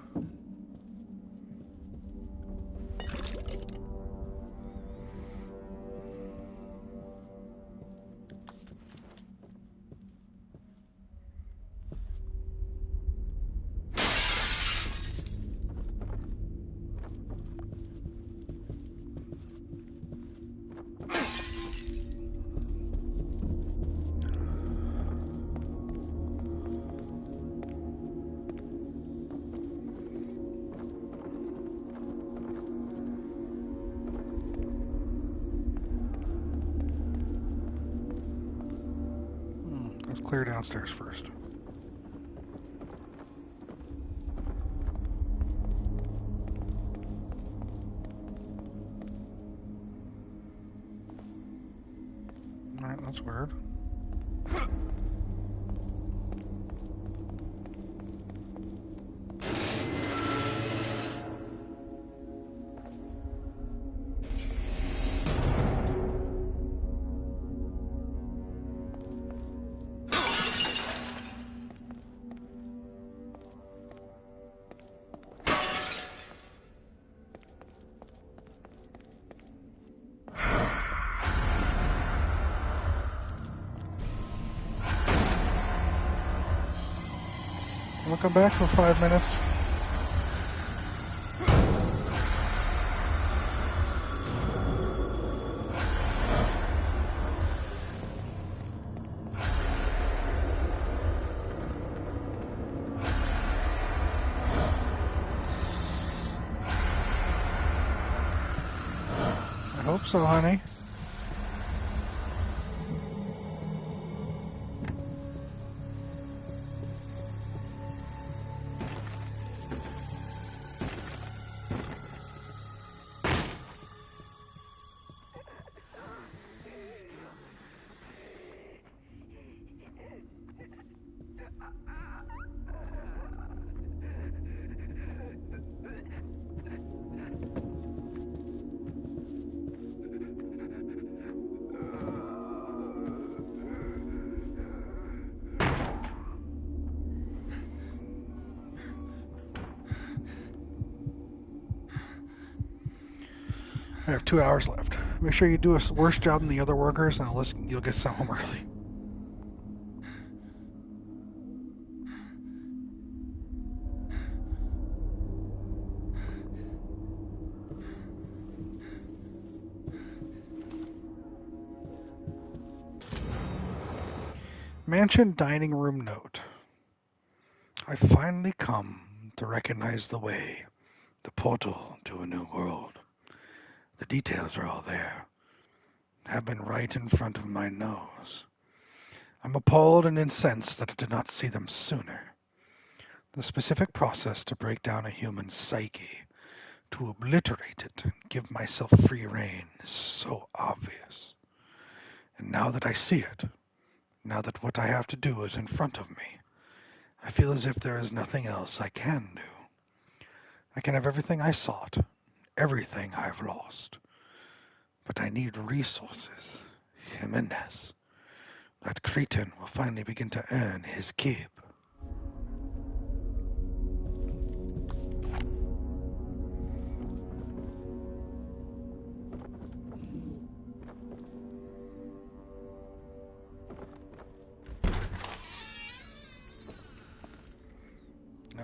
Let's clear downstairs first. Alright, that's weird. We'll come back for 5 minutes. I hope so, honey. I have 2 hours left. Make sure you do a worse job than the other workers, and you'll get sent home early. Mansion dining room note. I finally come to recognize the way, the portal to a new world. The details are all there, have been right in front of my nose. I'm appalled and incensed that I did not see them sooner. The specific process to break down a human psyche, to obliterate it and give myself free rein is so obvious. And now that I see it, now that what I have to do is in front of me, I feel as if there is nothing else I can do. I can have everything I sought, everything I've lost. But I need resources. Jimenez. That cretin will finally begin to earn his keep.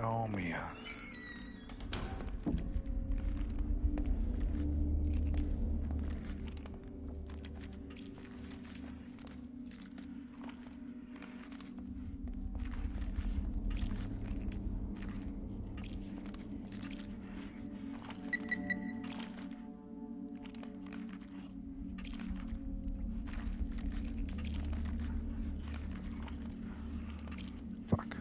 Oh, Mia. Fuck.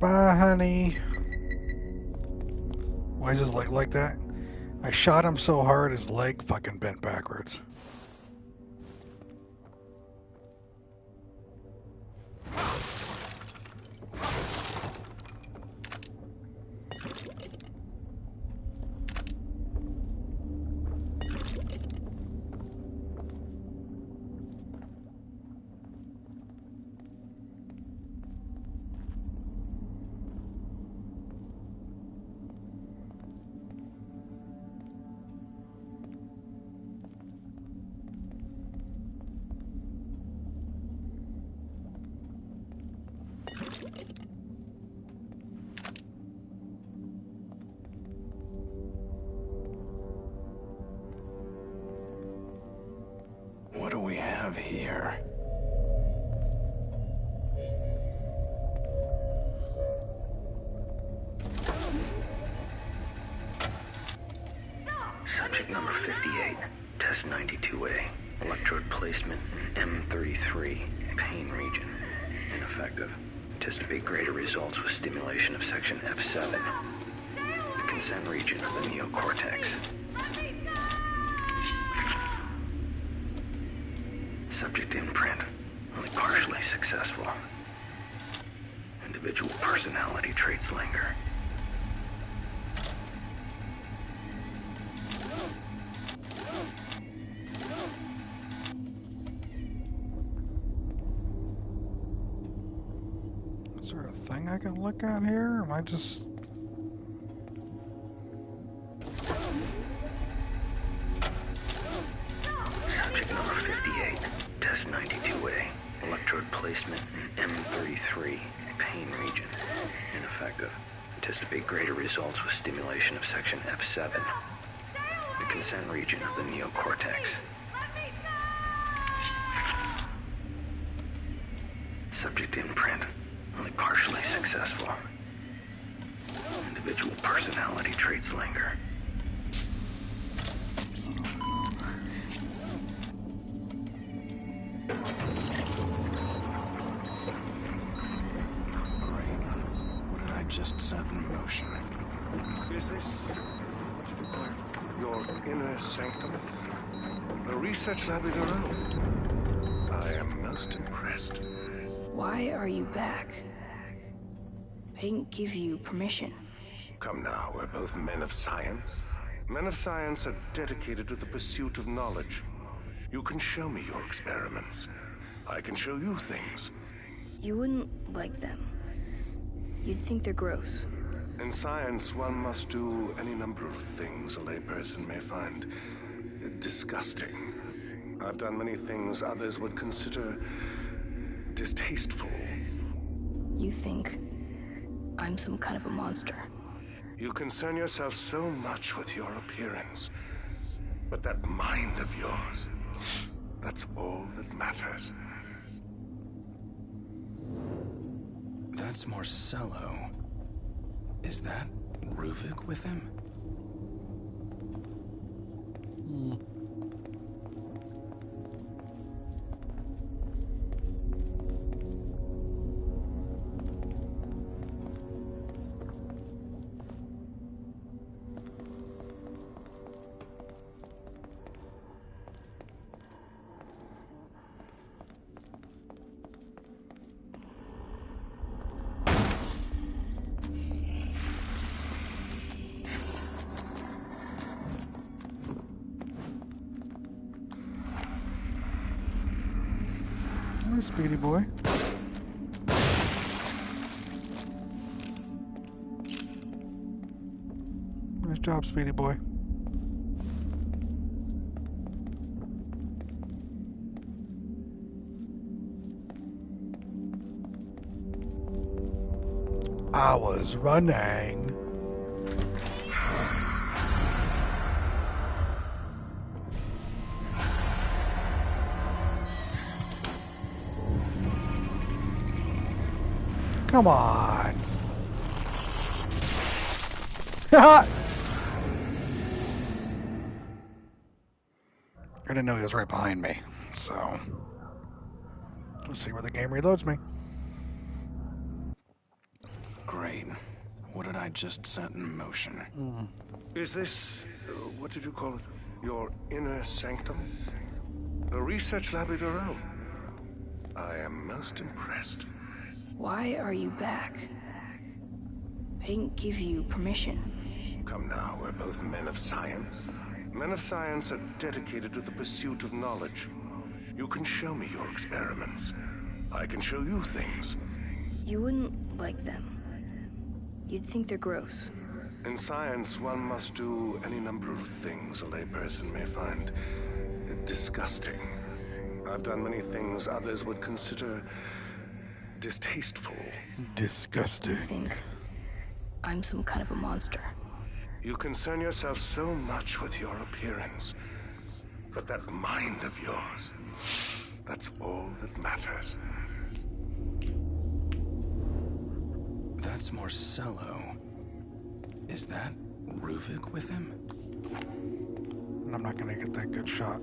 Bye, honey. Why is his leg like that? I shot him so hard his leg fucking bent backwards. What do we have here? Subject number 58, test 92A. Electrode placement M33, pain region. Ineffective. Anticipate greater results with stimulation of section F7. The consent region of the neocortex. Subject imprint, only partially successful. Individual personality traits linger. Is there a thing I can look at here? Or am I just... Subject number 58, test 92A. Electrode placement M33, pain region. Ineffective. Anticipate greater results with stimulation of section F7. The consent region of the neocortex. Subject imprint, only partially successful. Individual personality traits linger. Just set in motion. Is this what did you call it? Your inner sanctum? A research lab of your own? I am most impressed. Why are you back? I didn't give you permission. Come now, we're both men of science. Men of science are dedicated to the pursuit of knowledge. You can show me your experiments. I can show you things. You wouldn't like them. You'd think they're gross. In science, one must do any number of things a layperson may find disgusting. I've done many things others would consider distasteful. You think I'm some kind of a monster? You concern yourself so much with your appearance, but that mind of yours, that's all that matters. That's Marcello. Is that Ruvik with him? Speedy boy. Nice job, Speedy boy. I was running. Come on. I didn't know he was right behind me, so let's see where the game reloads me. Great. What did I just set in motion? Is this, what did you call it? Your inner sanctum? A research lab of your own? I am most impressed. Why are you back? I didn't give you permission. Come now, we're both men of science. Men of science are dedicated to the pursuit of knowledge. You can show me your experiments. I can show you things. You wouldn't like them. You'd think they're gross. In science, one must do any number of things a layperson may find disgusting. I've done many things others would consider distasteful. Disgusting. You think I'm some kind of a monster? You concern yourself so much with your appearance, but that mind of yours, that's all that matters. That's Marcello. Is that Ruvik with him? And I'm not gonna get that good shot.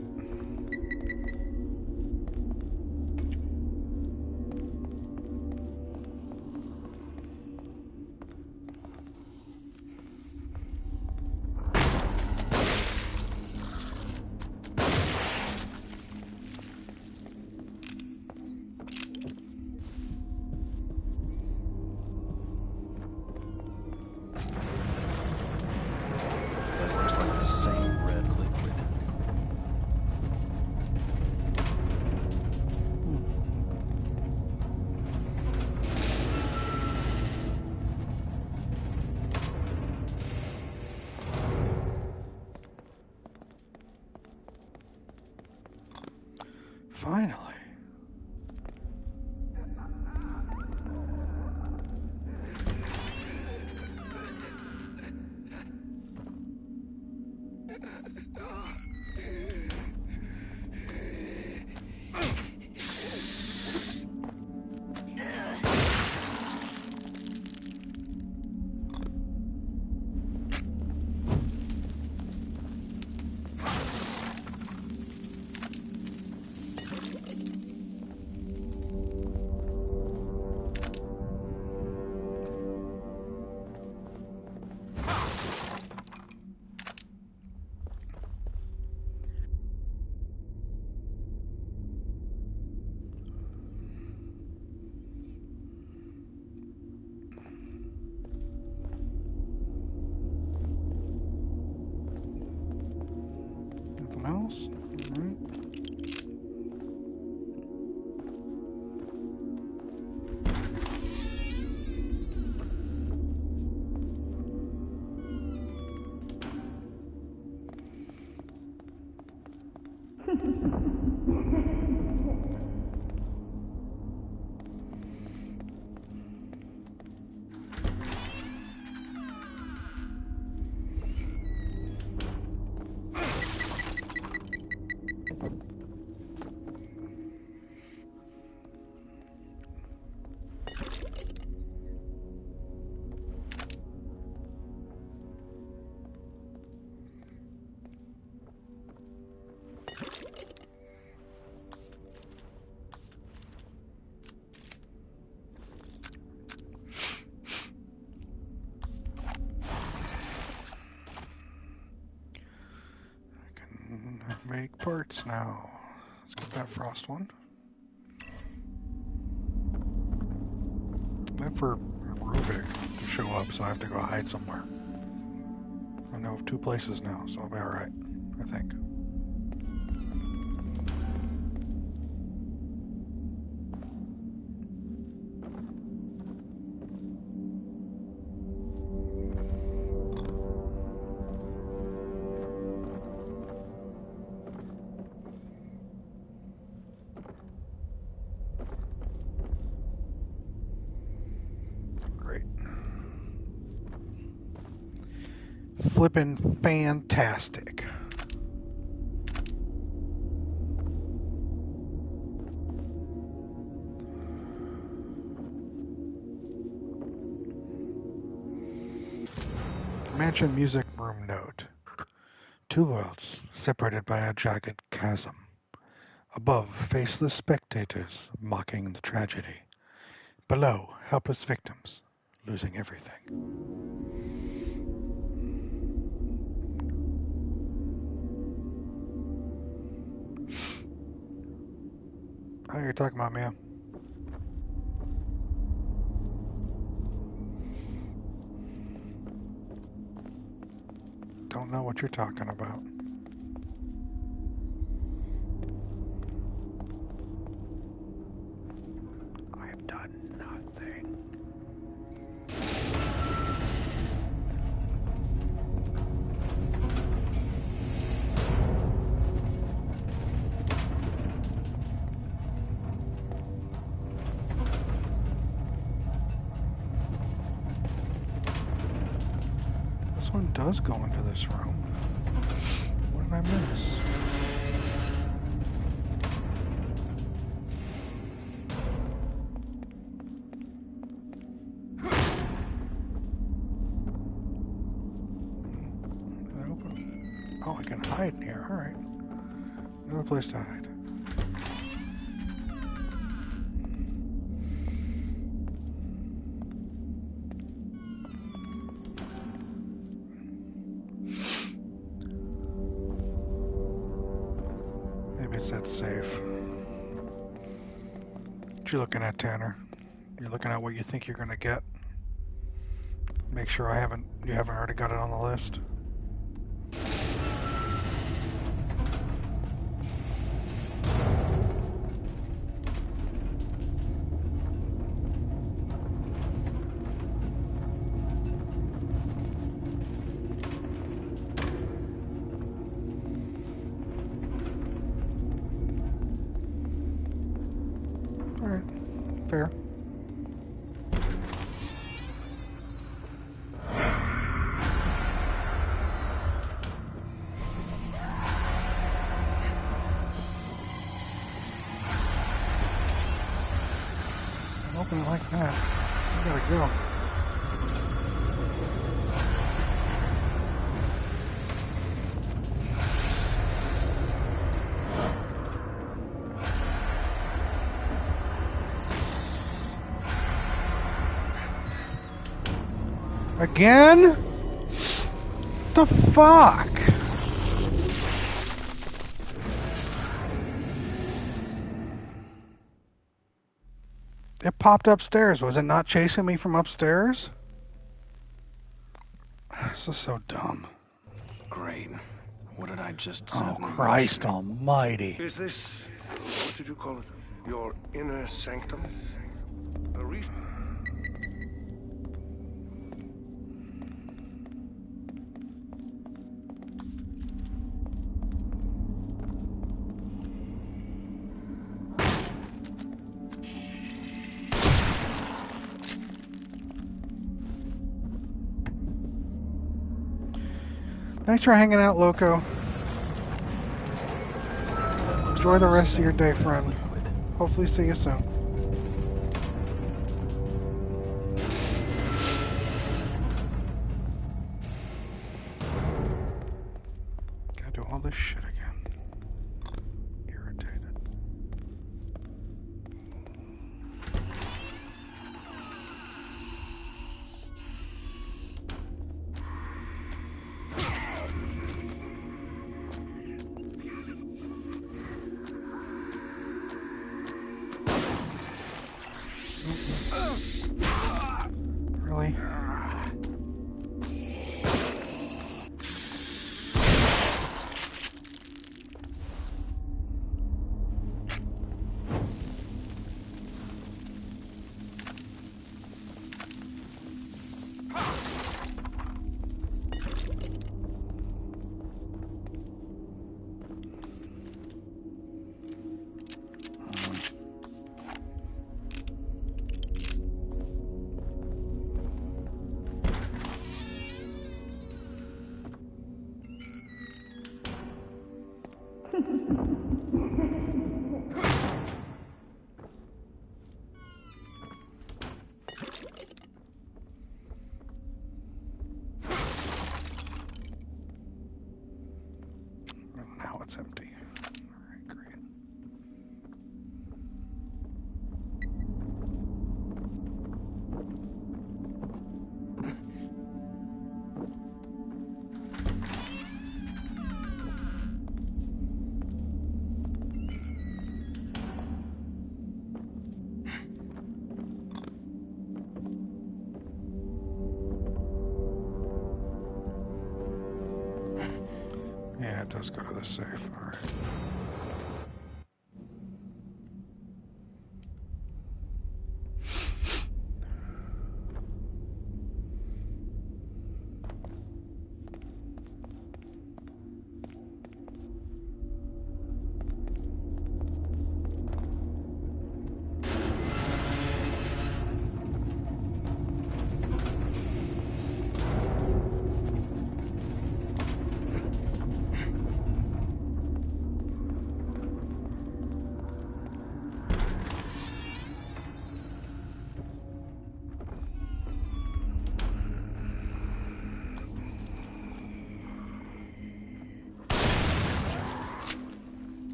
Finally. Else? All right. Make parts now. Let's get that frost one. Wait for Ruvik to show up, so I have to go hide somewhere. I know of 2 places now, so I'll be alright, I think. Flippin' fantastic. Mansion music room note. 2 worlds separated by a jagged chasm. Above, faceless spectators mocking the tragedy. Below, helpless victims losing everything. Oh, you're talking about Mia. Don't know what you're talking about. I've done nothing. This one does go into this room. What did I miss? Did I open? Oh, I can hide in here. Alright. Another place to hide. That's safe. What you looking at, Tanner? You're looking at what you think you're gonna get. Make sure you haven't already got it on the list. Fair. Don't open it like that. I gotta go. Again? The fuck? It popped upstairs. Was it not chasing me from upstairs? This is so dumb. Great. What did I just say? Oh, Christ almighty. Is this, what did you call it? Your inner sanctum? A reason? Thanks for hanging out, Loco. Enjoy the rest of your day, friend. Hopefully see you soon. Gotta do all this shit again. Irritated. Really? Now it's empty. Alright, great. Yeah, it does go to the safe. Alright.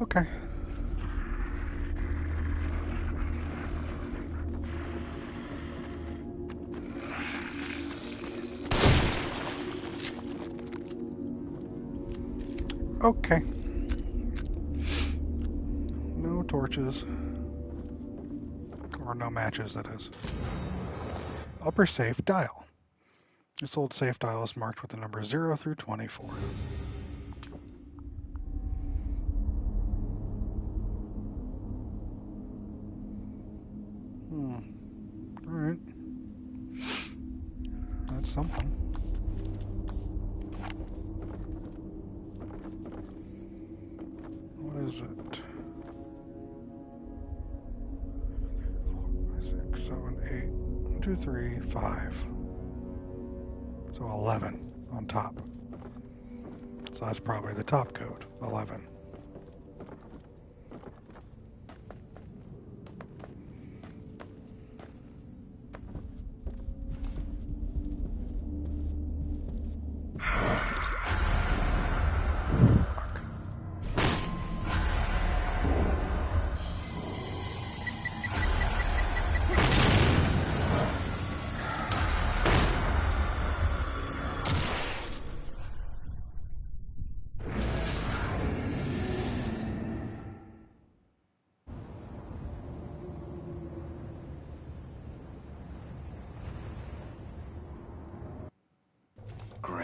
Okay. Okay. No torches. Or no matches, that is. Upper safe dial. This old safe dial is marked with the number 0 through 24. Alright. That's something. What is it? 6, 7, 8, 2, 3, 5. So 11 on top. So that's probably the top code, 11.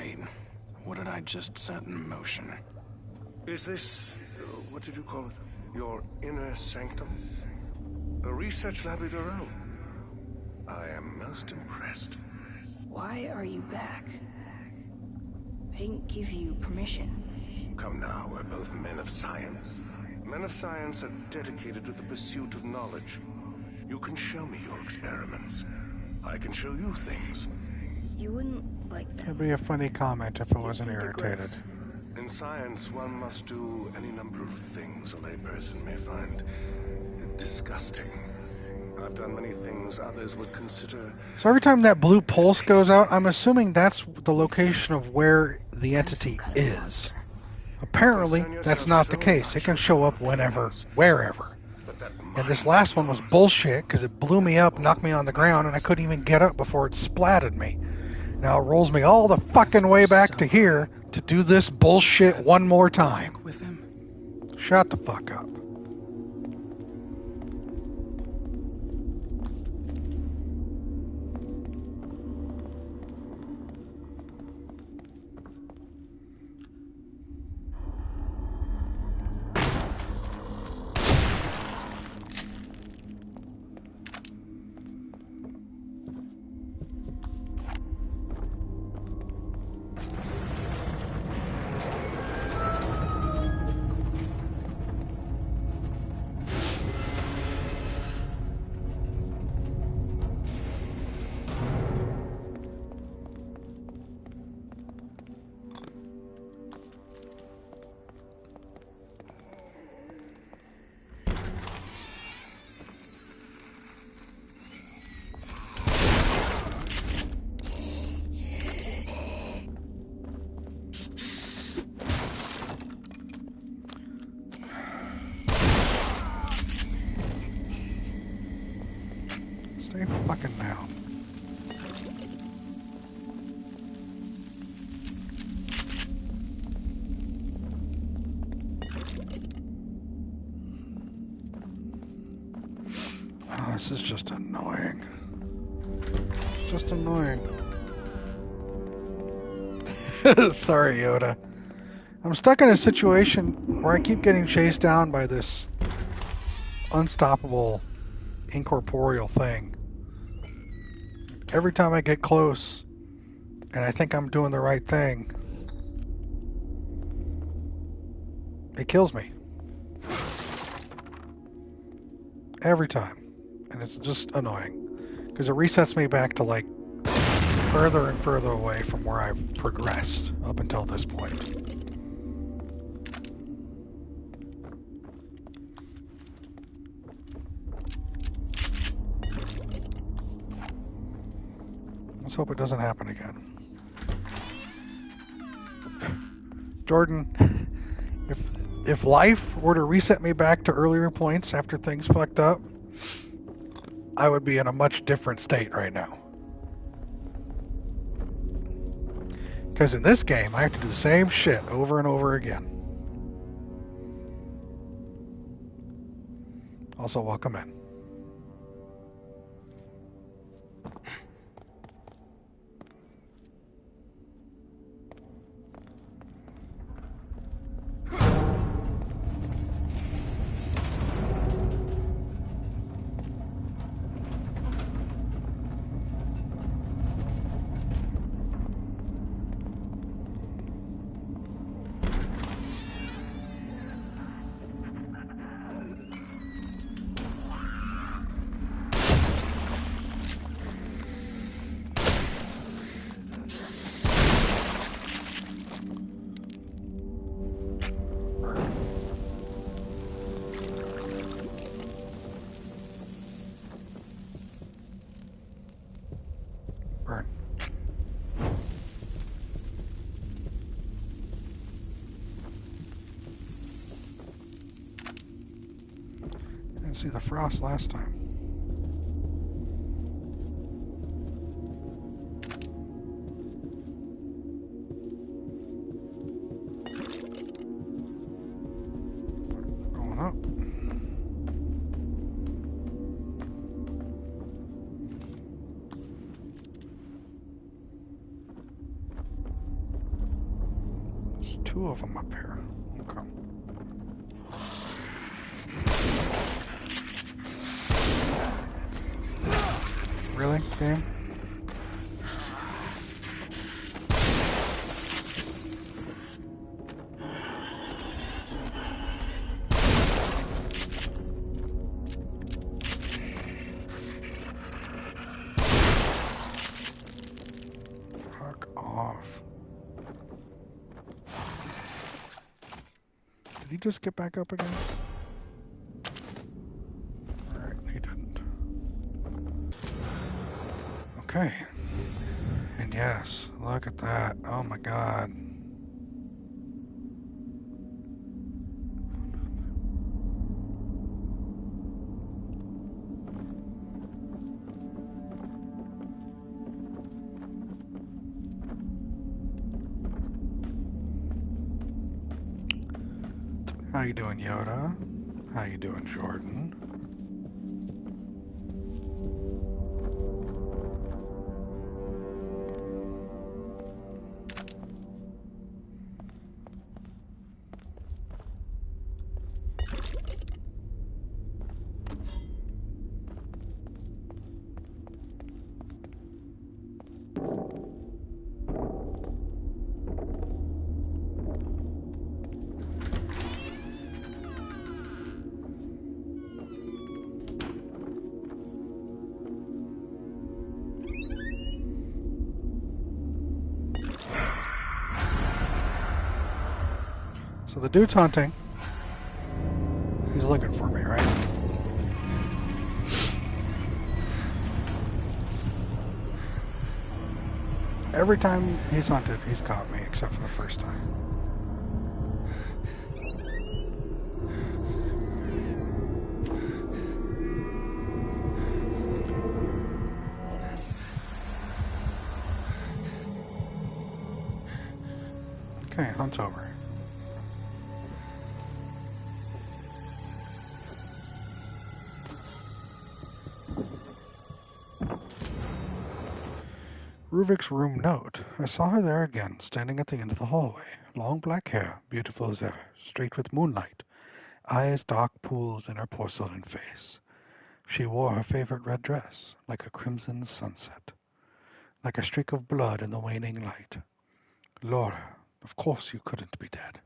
Right. What did I just set in motion? Is this, what did you call it? Your inner sanctum? A research lab of your own? I am most impressed. Why are you back? I didn't give you permission. Come now, we're both men of science. Men of science are dedicated to the pursuit of knowledge. You can show me your experiments. I can show you things. You wouldn't like that. That'd be a funny comment if I wasn't irritated. In science, one must do any number of things a layperson may find disgusting. I've done many things others would consider... So every time that blue pulse goes out, I'm assuming that's the location of where the entity is. Apparently, that's not the case. It can show up whenever, wherever. And this last one was bullshit because it blew me up, knocked me on the ground, and I couldn't even get up before it splatted me. Now it rolls me all the fucking way back to here to do this bullshit one more time. Shut the fuck up. Stay fucking down. Oh, this is just annoying. Just annoying. Sorry, Yoda. I'm stuck in a situation where I keep getting chased down by this unstoppable incorporeal thing. Every time I get close and I think I'm doing the right thing, it kills me. Every time. And it's just annoying. Because it resets me back to like further and further away from where I've progressed up until this point. Let's hope it doesn't happen again. Jordan, if life were to reset me back to earlier points after things fucked up, I would be in a much different state right now. Because in this game, I have to do the same shit over and over again. Also, welcome in. Burn. Didn't see the frost last time. Going up. 2 of them up here. Okay. Really, game? Fuck off. Did he just get back up again? Alright, he didn't. Okay. And yes, look at that. Oh my god. How you doing, Yoda? How you doing, Jordan? So the dude's hunting. He's looking for me, right? Every time he's hunted, he's caught me, except for the first time. Okay, hunt's over. Ruvik's room note. I saw her there again, standing at the end of the hallway. Long black hair, beautiful as ever, streaked with moonlight. Eyes dark pools in her porcelain face. She wore her favorite red dress, like a crimson sunset, like a streak of blood in the waning light. Laura, of course you couldn't be dead.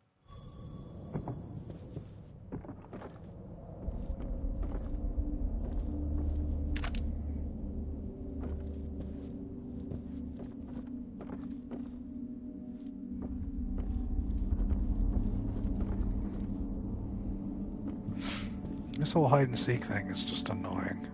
This whole hide and seek thing is just annoying.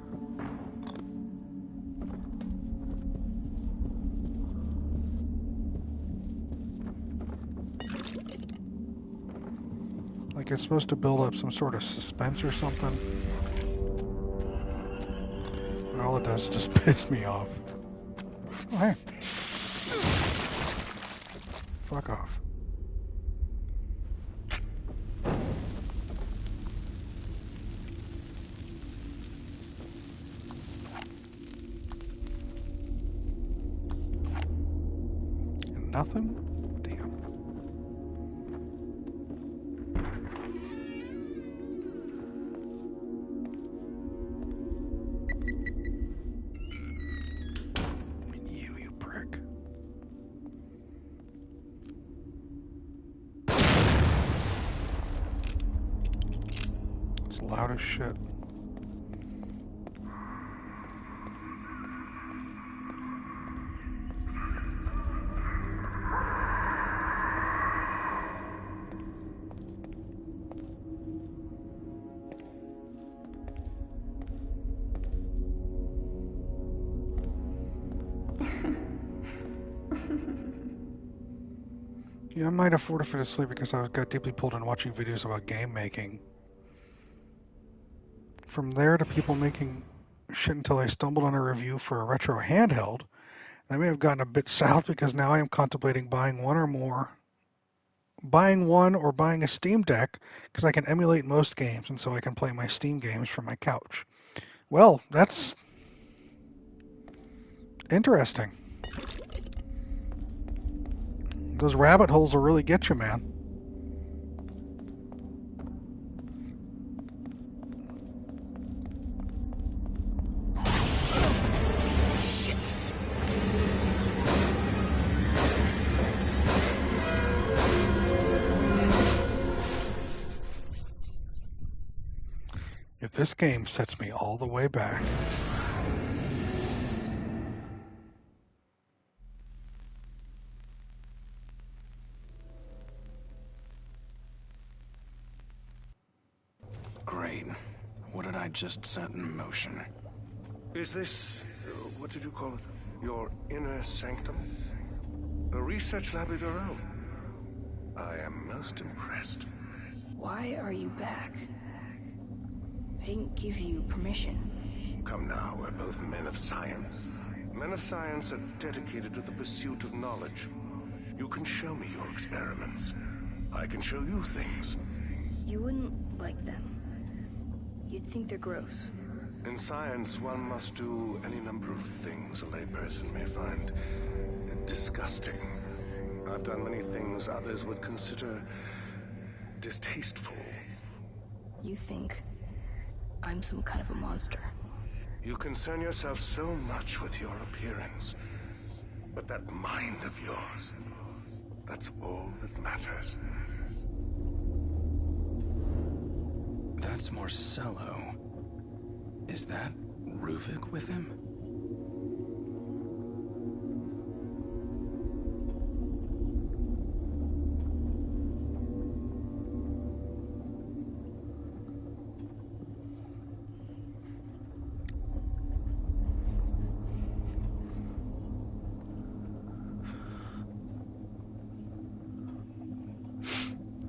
Like it's supposed to build up some sort of suspense or something. But all it does is just piss me off. Oh, hey. Fuck off. Nothing? Damn. You prick. It's loud as shit. Yeah, I might have forfeited sleep because I got deeply pulled in watching videos about game making. From there to people making shit until I stumbled on a review for a retro handheld. I may have gotten a bit south because now I am contemplating buying one or buying a Steam Deck because I can emulate most games and so I can play my Steam games from my couch. Well, that's interesting. Those rabbit holes will really get you, man. If this game sets me all the way back. Great. What did I just set in motion? Is this, what did you call it? Your inner sanctum? A research lab of your own? I am most impressed. Why are you back? I didn't give you permission. Come now, we're both men of science. Men of science are dedicated to the pursuit of knowledge. You can show me your experiments. I can show you things. You wouldn't like them. You'd think they're gross. In science, one must do any number of things a layperson may find disgusting. I've done many things others would consider distasteful. You think I'm some kind of a monster? You concern yourself so much with your appearance. But that mind of yours, that's all that matters. That's Marcelo. Is that Ruvik with him?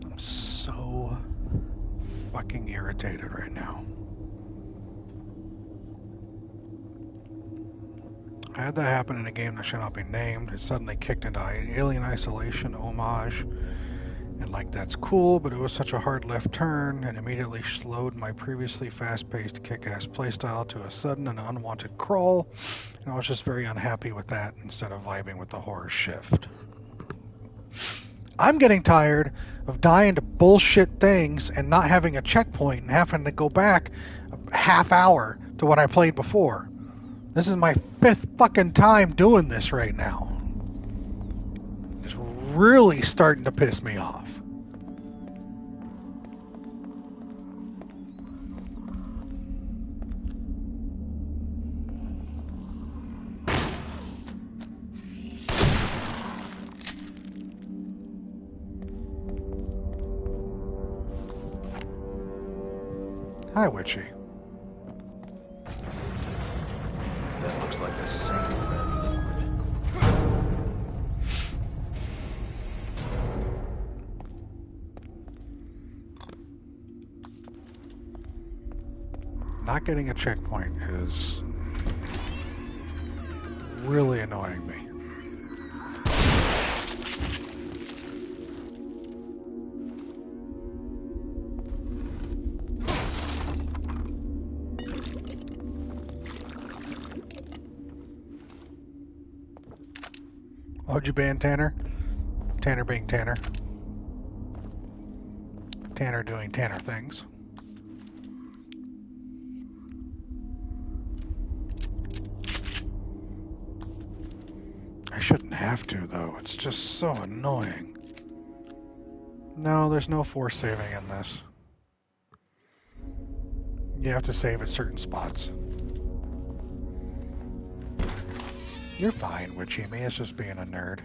I'm so fucking irritated right now. I had that happen in a game that should not be named. It suddenly kicked into Alien Isolation homage. And like, that's cool, but it was such a hard left turn and immediately slowed my previously fast-paced kick-ass playstyle to a sudden and unwanted crawl. And I was just very unhappy with that instead of vibing with the horror shift. I'm getting tired of dying to bullshit things and not having a checkpoint and having to go back a half hour to what I played before. This is my 5th fucking time doing this right now. It's really starting to piss me off. Hi, Witchy. That looks like the same red liquid. Not getting a checkpoint is really annoying me. What'd you ban Tanner? Tanner being Tanner. Tanner doing Tanner things. I shouldn't have to, though. It's just so annoying. No, there's no force saving in this. You have to save at certain spots. You're fine, Witchy. Me, it's just being a nerd.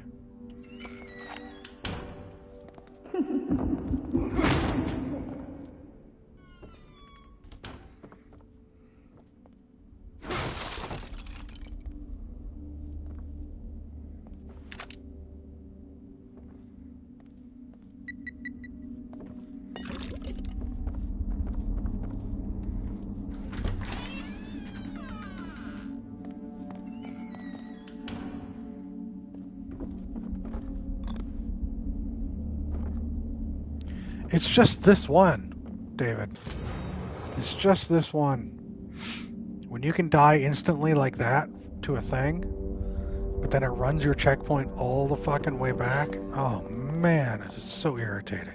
It's just this one, David. It's just this one. When you can die instantly like that to a thing, but then it runs your checkpoint all the fucking way back, oh man, it's so irritating.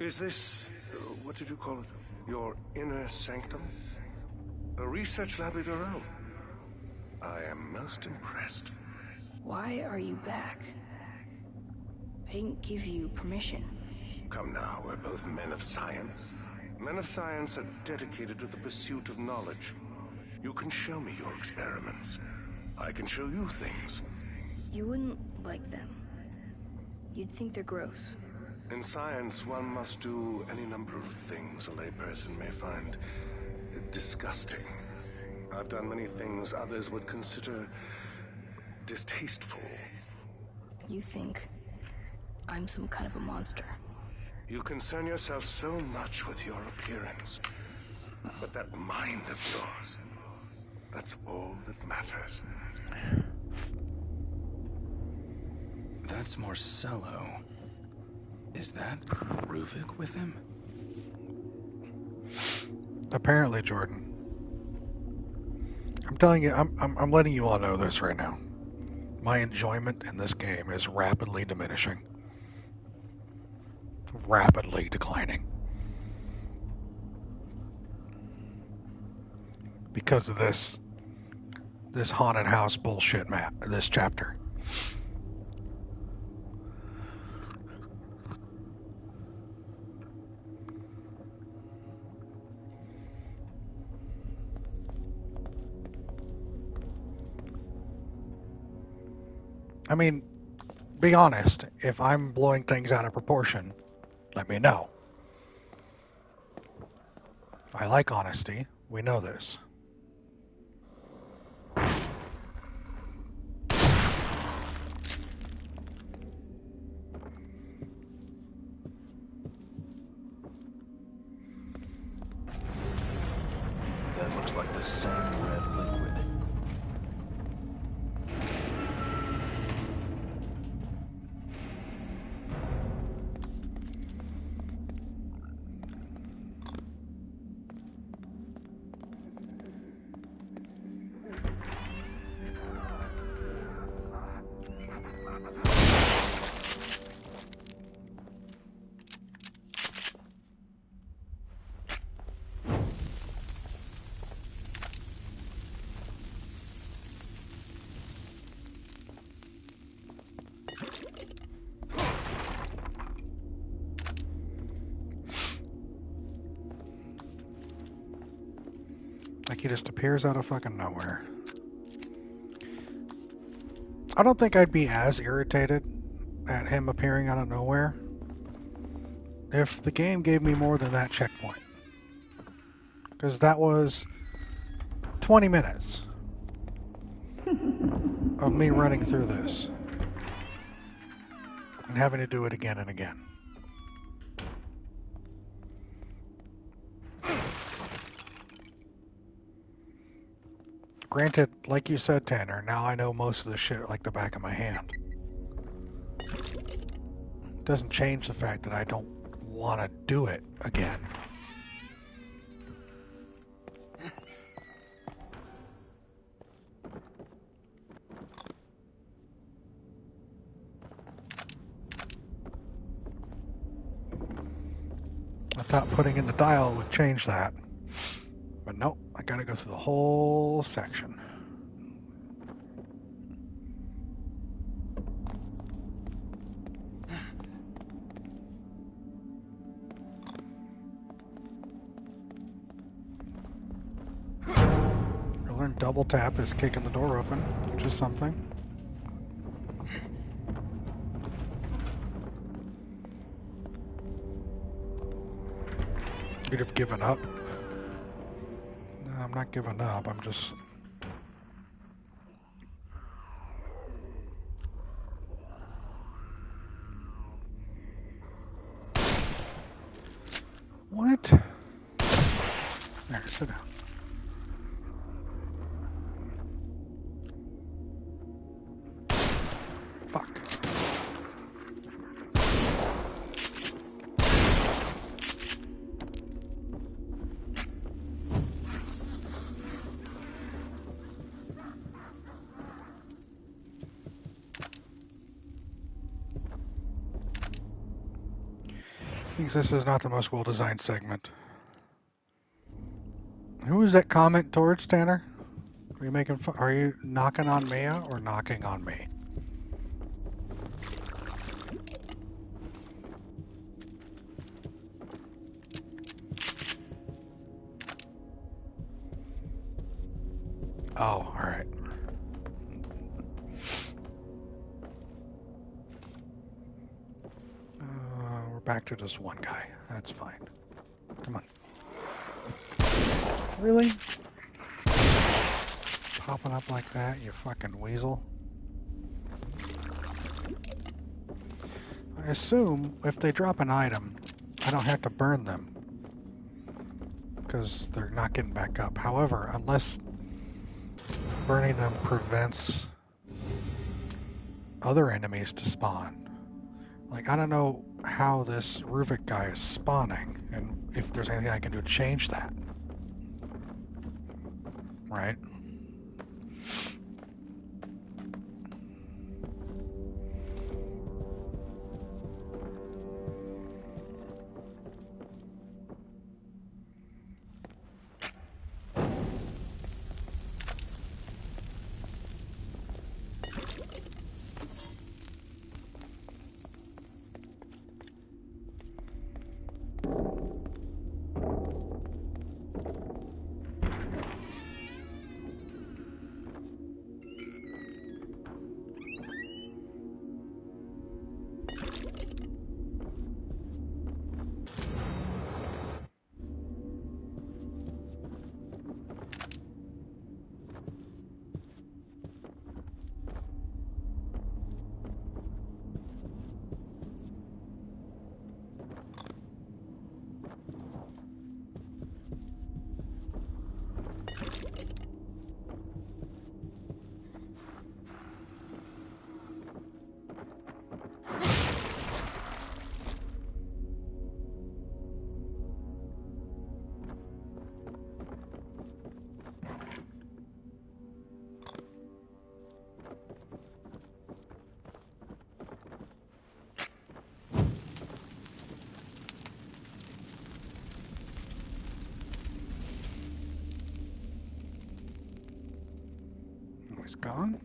Is this, what did you call it? Your inner sanctum? A research lab of your own? I am most impressed. Why are you back? I didn't give you permission. Come now, we're both men of science. Men of science are dedicated to the pursuit of knowledge. You can show me your experiments. I can show you things. You wouldn't like them. You'd think they're gross. In science, one must do any number of things a layperson may find disgusting. I've done many things others would consider distasteful. You think I'm some kind of a monster? You concern yourself so much with your appearance. But that mind of yours, that's all that matters. That's Marcelo. Is that Ruvik with him? Apparently, Jordan. I'm telling you, I'm letting you all know this right now. My enjoyment in this game is rapidly diminishing. Rapidly declining. Because of this haunted house bullshit map, this chapter. I mean, be honest, if I'm blowing things out of proportion, let me know. I like honesty. We know this. That looks like the same red liquid. Like he just appears out of fucking nowhere. I don't think I'd be as irritated at him appearing out of nowhere if the game gave me more than that checkpoint. Because that was 20 minutes of me running through this and having to do it again and again. Granted, like you said, Tanner, now I know most of the shit like the back of my hand. Doesn't change the fact that I don't want to do it again. I thought putting in the dial would change that. But nope, I gotta go through the whole section. I learned double tap is kicking the door open, which is something. You'd have given up. I'm not giving up, I'm just... What? There, sit down. Fuck. Thinks this is not the most well-designed segment. Who is that comment towards, Tanner? Are you making fun? Are you knocking on Mia or knocking on me? Oh, alright. We're back to just one guy. That's fine. Come on. Really? Popping up like that, you fucking weasel. I assume if they drop an item, I don't have to burn them, because they're not getting back up. However, unless burning them prevents other enemies to spawn. Like, I don't know how this Ruvik guy is spawning, and if there's anything I can do to change that. Right? He's gone.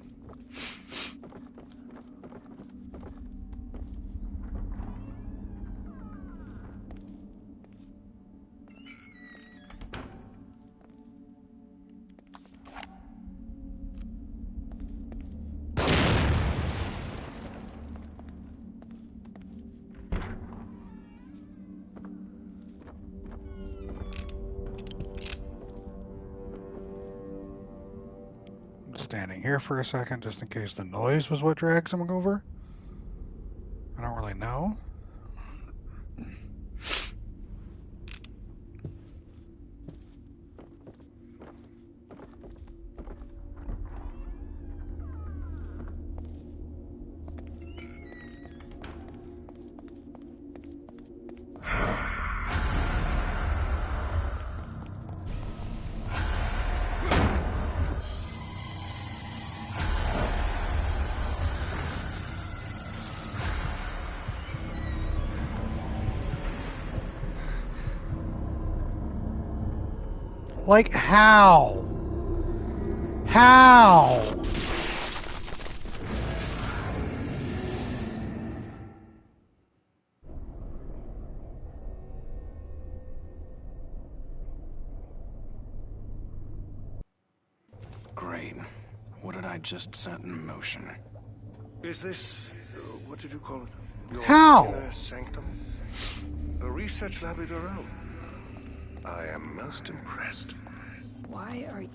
Standing here for a second just in case the noise was what drags him over. I don't really know. Like, how? How? Great. What did I just set in motion? Is this... what did you call it? Your How? inner sanctum? A research lab of your own? I am most impressed. Why are you...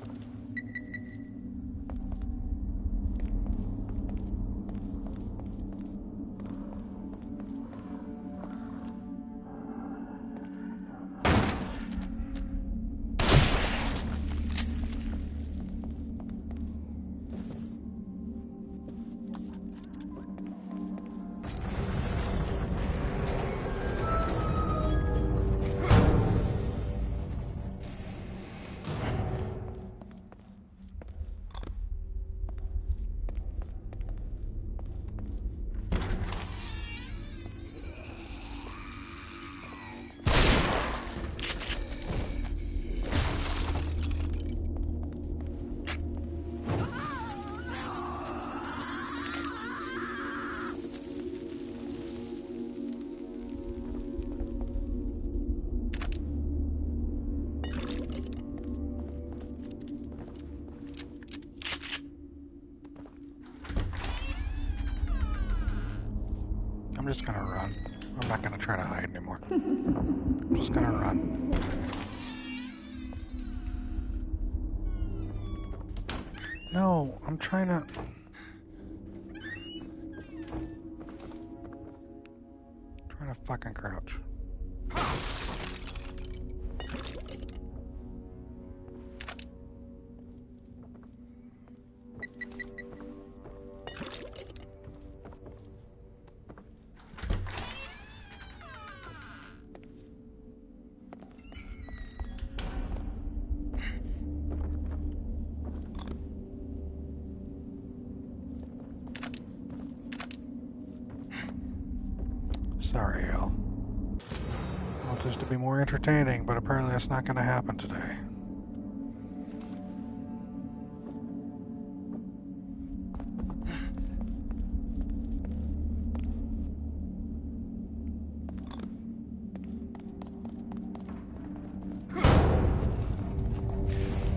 just gonna run. I'm not gonna try to hide anymore. I'm just gonna run. No, I'm trying to... Trying to fucking crouch. Sorry, Al. I want this to be more entertaining, but apparently that's not going to happen today.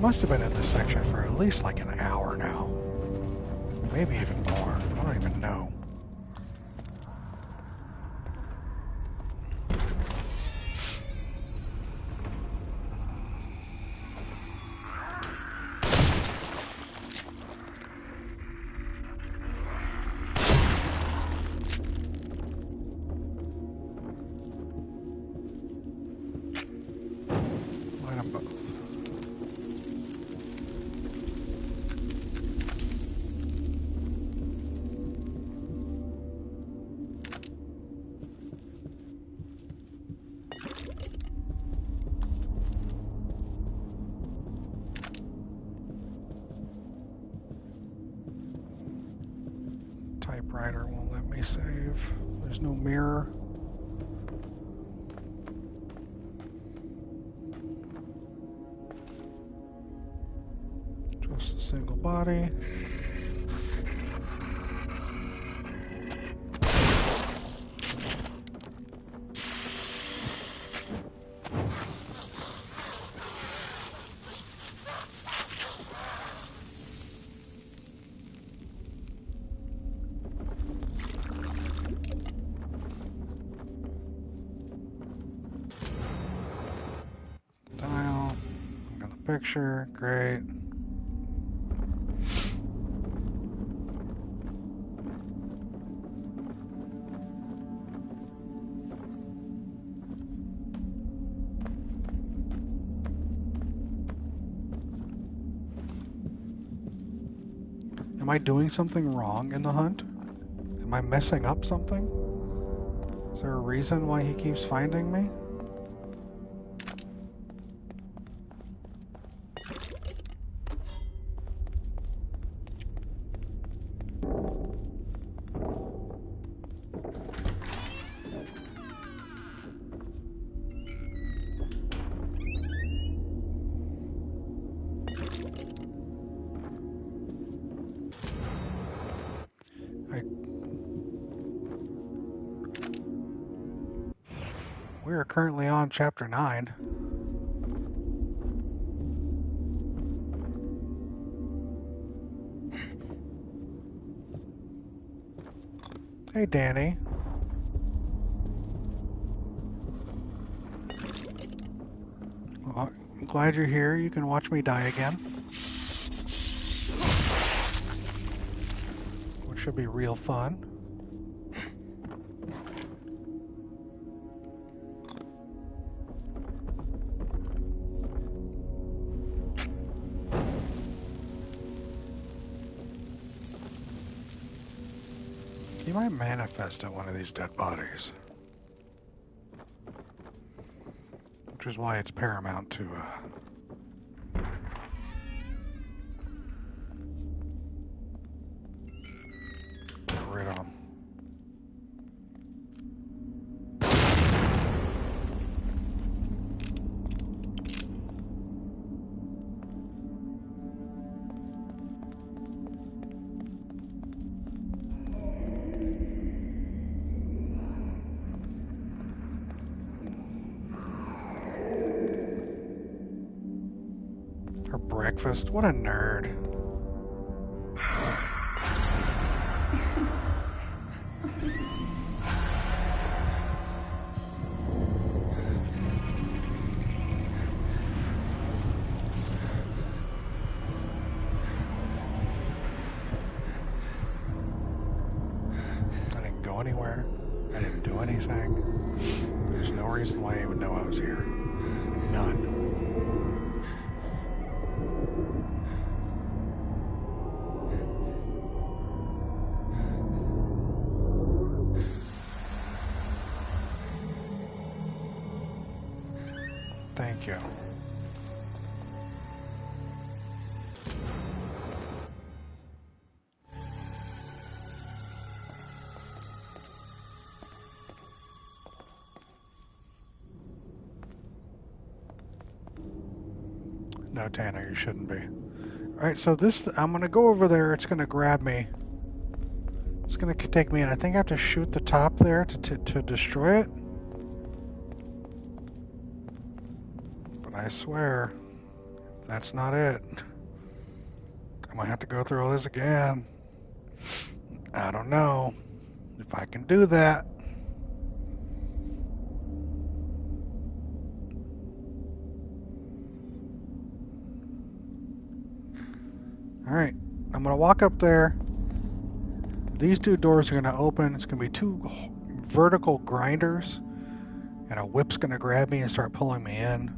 Must have been in this section for at least like an hour now. Maybe even more. I don't even know. Typewriter won't let me save. There's no mirror. Just a single body. Picture, great. Am I doing something wrong in the hunt? Am I messing up something? Is there a reason why he keeps finding me? We are currently on Chapter 9. Hey, Danny. Well, I'm glad you're here. You can watch me die again. Which should be real fun. He might manifest at one of these dead bodies. Which is why it's paramount to, get rid of him. Breakfast? What a nerd. reason why I even know I was here. None. Thank you. No, Tanner, you shouldn't be. Alright, so this, I'm going to go over there. It's going to grab me. It's going to take me in. I think I have to shoot the top there to destroy it. But I swear, that's not it. I might have to go through all this again. I don't know if I can do that. Alright, I'm going to walk up there. These two doors are going to open. It's going to be two vertical grinders. And a whip's going to grab me and start pulling me in.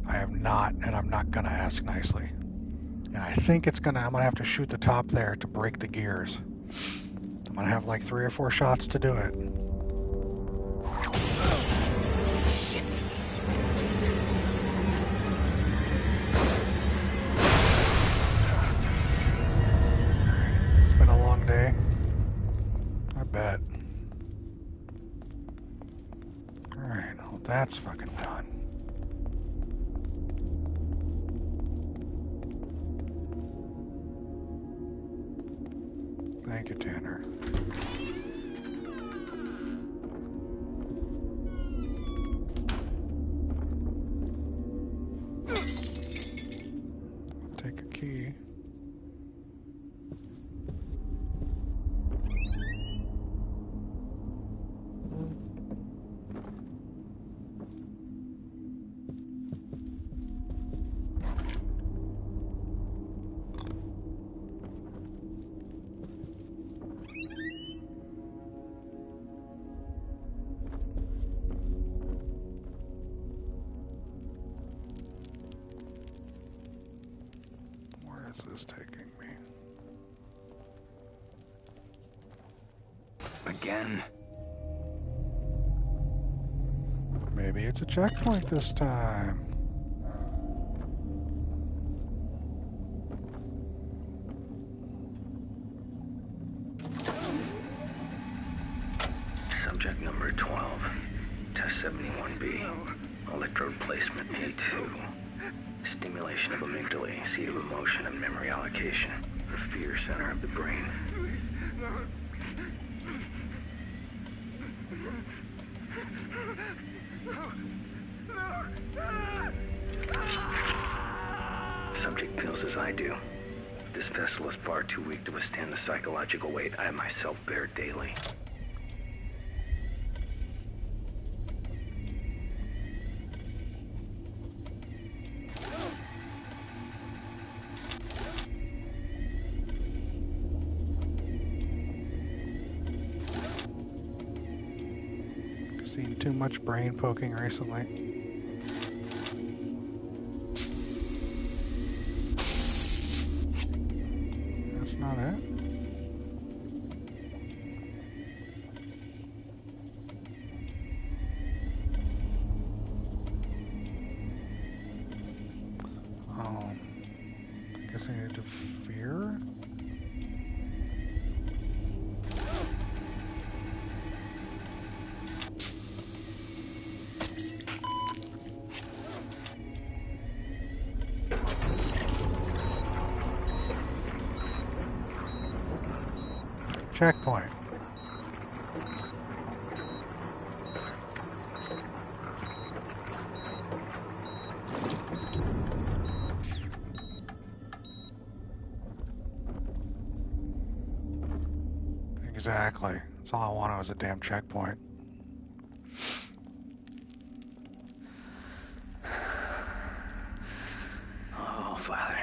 I am not, and I'm not going to ask nicely. And I think I'm going to have to shoot the top there to break the gears. I'm going to have like 3 or 4 shots to do it. Shit. Day. I bet. Alright, well that's fucking done. Thank you, Tanner. Take a key. Is taking me again. Maybe it's a checkpoint this time. Subject number 12, test 71B, electrode placement A2. Stimulation of amygdala, seat of emotion and memory allocation, the fear center of the brain. Subject feels as I do. This vessel is far too weak to withstand the psychological weight I myself bear daily. Seen too much brain poking recently. That's not it. I guess I need to fear. Checkpoint. Exactly. That's all I wanted was a damn checkpoint. Oh, Father.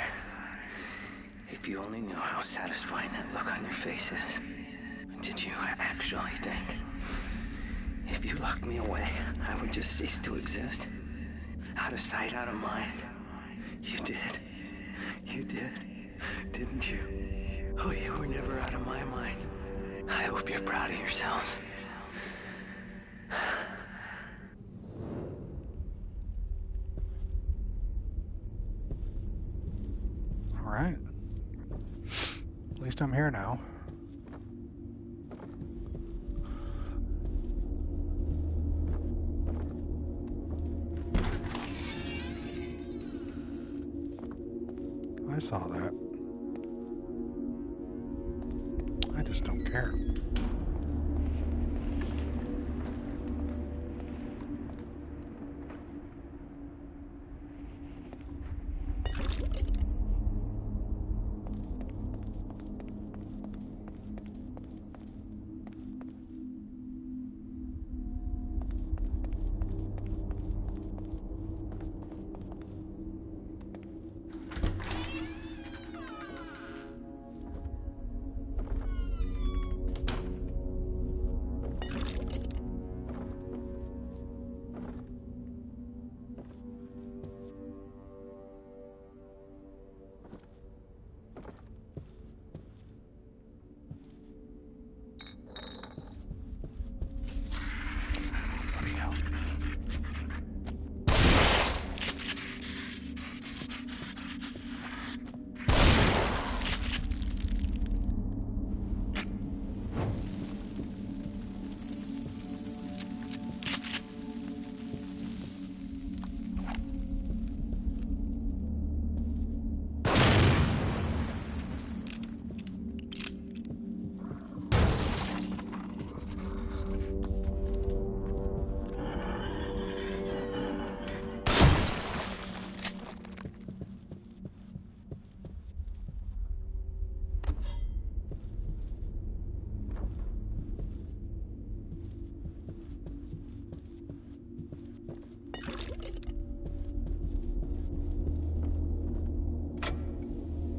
If you only knew how satisfying that look on your face is. Did you actually think? If If you locked me away, I would just cease to exist. Out of sight, out of mind. You did. You did. Didn't you? Oh, you were never out of my mind. I hope you're proud of yourselves. All right. At least I'm here now. I saw that. I just don't care.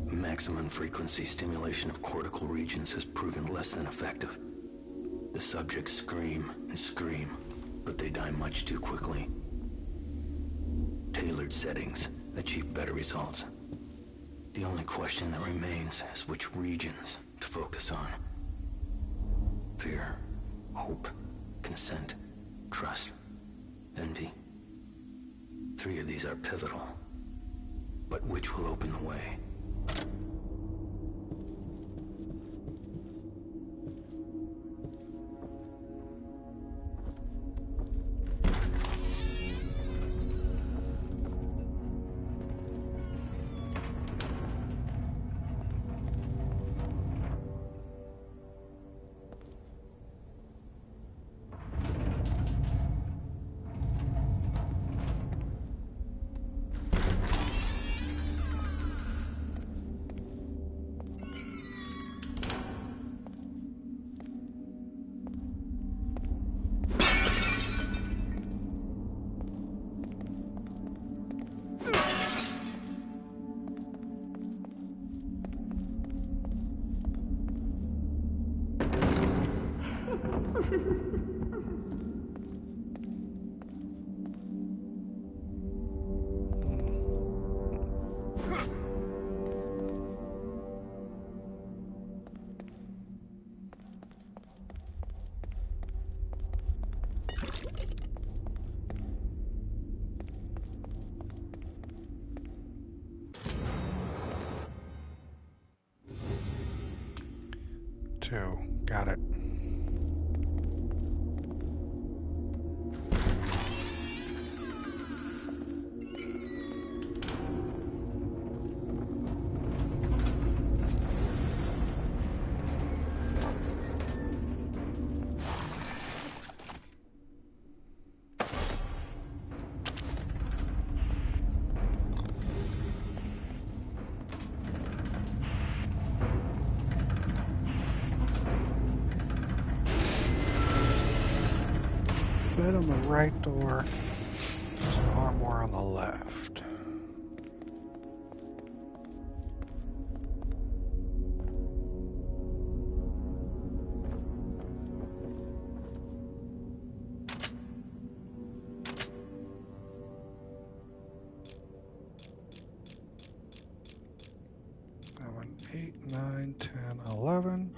Maximum frequency stimulation of cortical regions has proven less than effective. The subjects scream and scream, but they die much too quickly. Tailored settings achieve better results. The only question that remains is which regions to focus on. Fear, hope, consent, trust, envy. 3 of these are pivotal. But which will open the way? Two. Got it. Bed on the right door, there's an armoire on the left. 8, 9, 10, 11.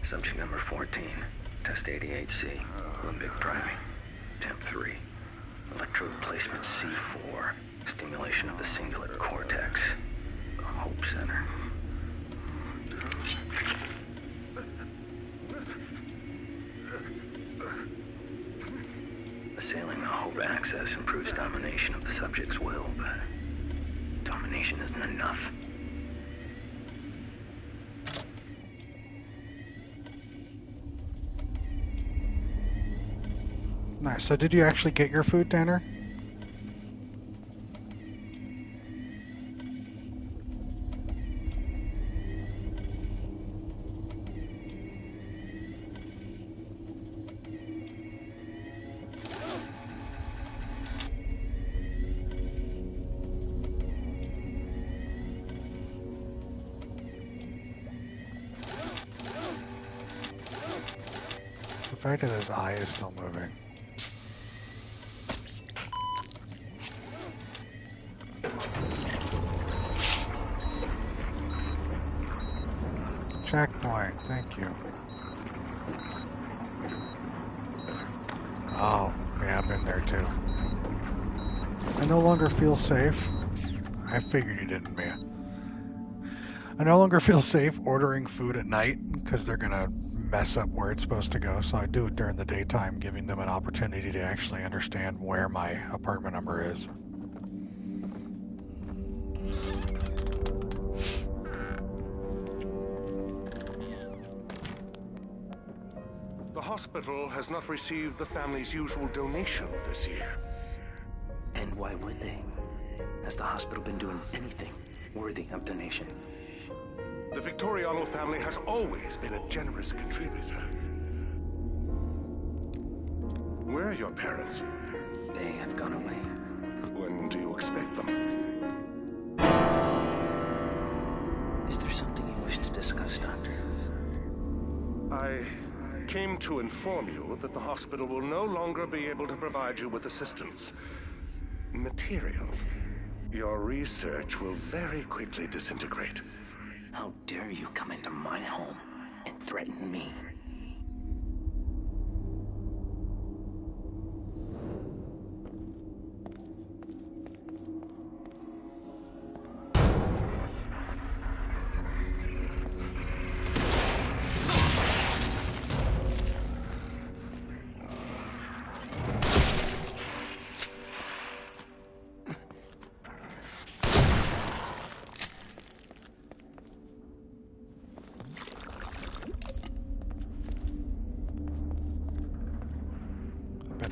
Subject number 14, test 88C, limbic priming, temp 3, electrode placement C4, stimulation of the cingulate cortex, the Hope Center. Assailing the Hope axis improves domination of the subject's will, but domination isn't enough. Nice. So did you actually get your food, Tanner? The fact that his eye is still moving. Checkpoint, thank you. Oh, yeah, I've been there too. I no longer feel safe. I figured you didn't, Mia. I no longer feel safe ordering food at night because they're gonna mess up where it's supposed to go, so I do it during the daytime, giving them an opportunity to actually understand where my apartment number is. The hospital has not received the family's usual donation this year. And why would they? Has the hospital been doing anything worthy of donation? The Victoriano family has always been a generous contributor. Where are your parents? They have gone away. When do you expect them? Is there something you wish to discuss, Doctor? I came to inform you that the hospital will no longer be able to provide you with assistance. Materials. Your research will very quickly disintegrate. How dare you come into my home and threaten me?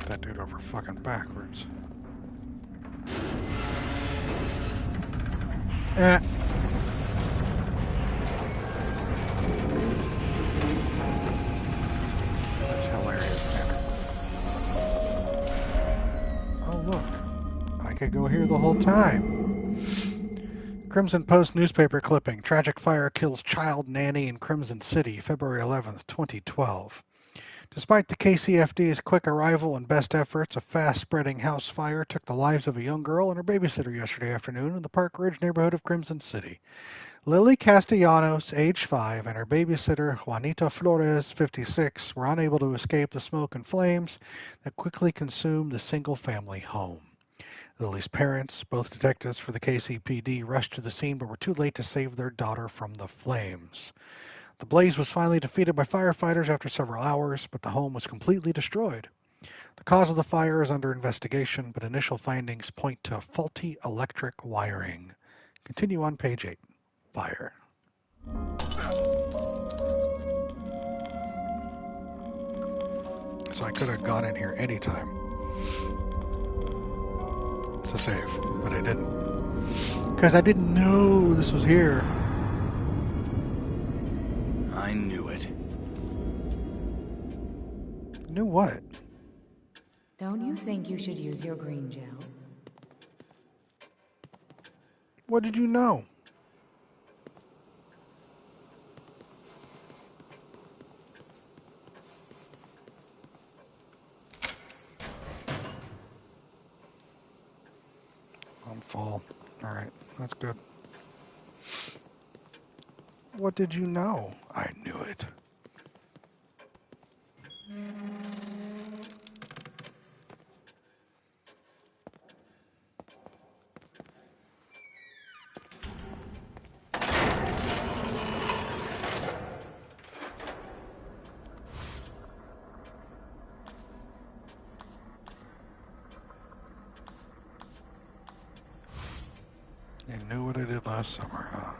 That dude over fucking backwards. Eh. That's hilarious, man. Oh look, I could go here the whole time. Crimson Post newspaper clipping. Tragic fire kills child nanny in Crimson City, February 11th, 2012. Despite the KCFD's quick arrival and best efforts, a fast-spreading house fire took the lives of a young girl and her babysitter yesterday afternoon in the Park Ridge neighborhood of Crimson City. Lily Castellanos, age 5, and her babysitter, Juanita Flores, 56, were unable to escape the smoke and flames that quickly consumed the single-family home. Lily's parents, both detectives for the KCPD, rushed to the scene but were too late to save their daughter from the flames. The blaze was finally defeated by firefighters after several hours, but the home was completely destroyed. The cause of the fire is under investigation, but initial findings point to faulty electric wiring. Continue on page 8. Fire. So I could have gone in here anytime to save, but I didn't. Because I didn't know this was here. I knew it. Knew what? Don't you think you should use your green gel? What did you know? I'm full. Alright, that's good. What did you know? I knew it. You knew what I did last summer, huh?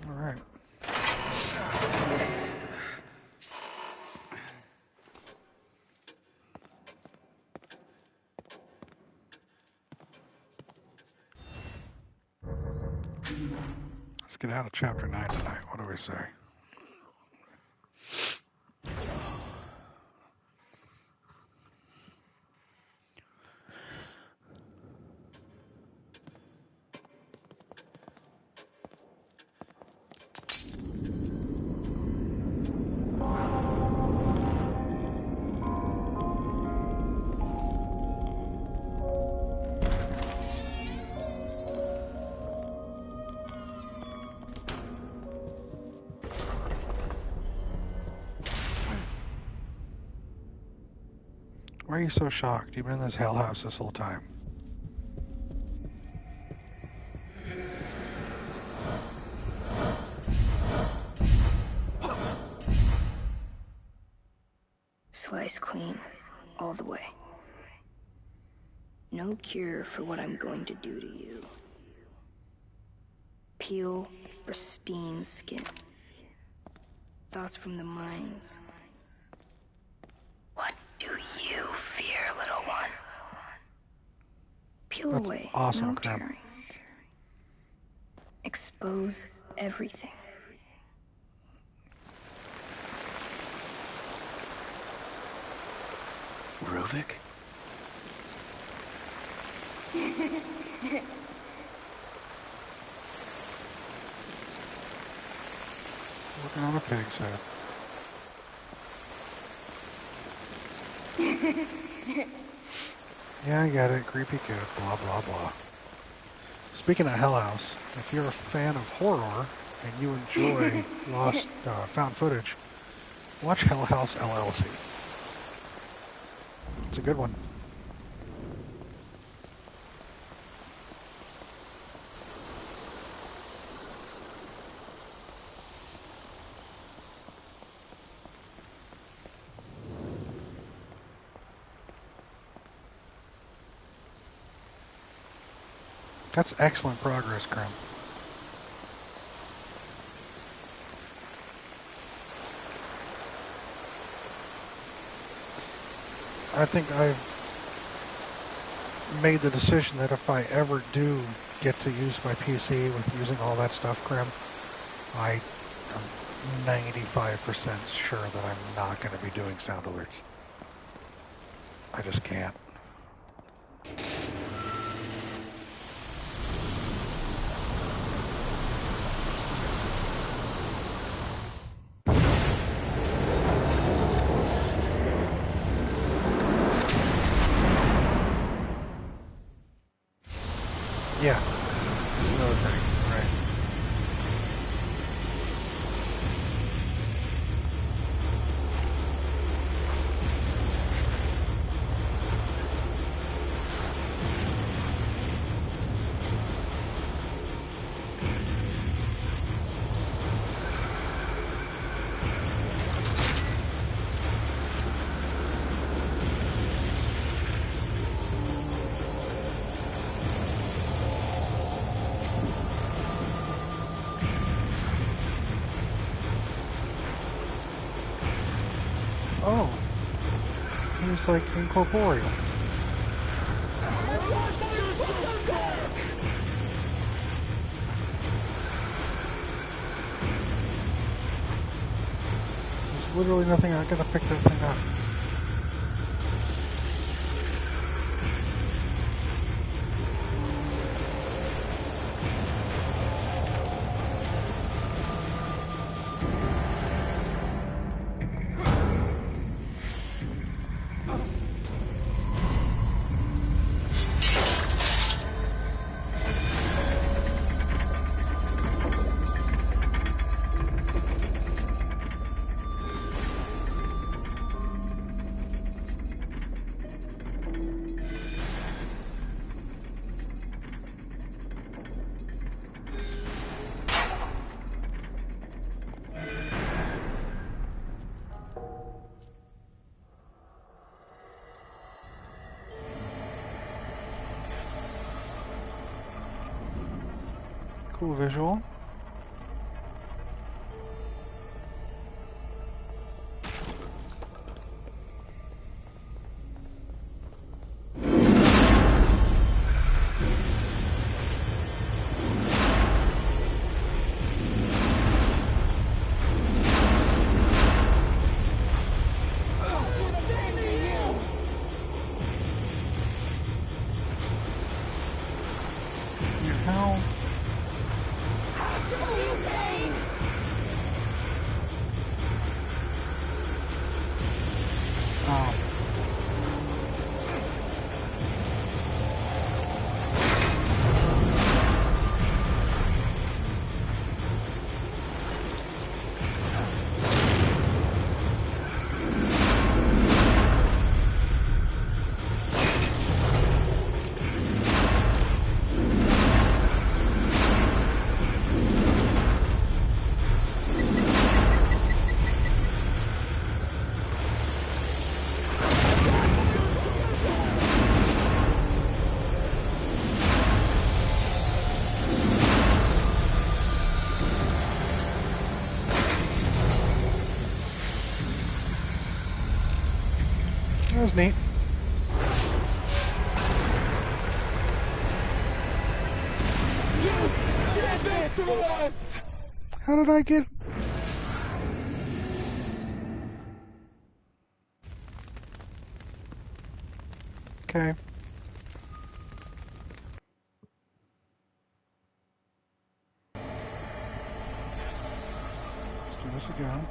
Alright. Let's get out of chapter 9 tonight. What do we say? Why are you so shocked? You've been in this hell house this whole time. Slice clean, all the way. No cure for what I'm going to do to you. Peel pristine skin. Thoughts from the mines. What do you fear, little one? Peel That's away, awesome, no Clem. tearing. Expose everything. Ruvik? Working on a pig's head. Yeah, I get it. Creepy kid. Blah, blah, blah. Speaking of Hell House, if you're a fan of horror and you enjoy found footage, watch Hell House LLC. It's a good one. That's excellent progress, Krim. I think I've made the decision that if I ever do get to use my PC with using all that stuff, Grim, I am 95% sure that I'm not going to be doing sound alerts. I just can't. Yeah, another thing, right. Oh, he's like incorporeal. There's literally nothing I gotta pick that thing up. Cool visual. How? That was neat. You did this to us! How did I get... Okay. Let's do this again.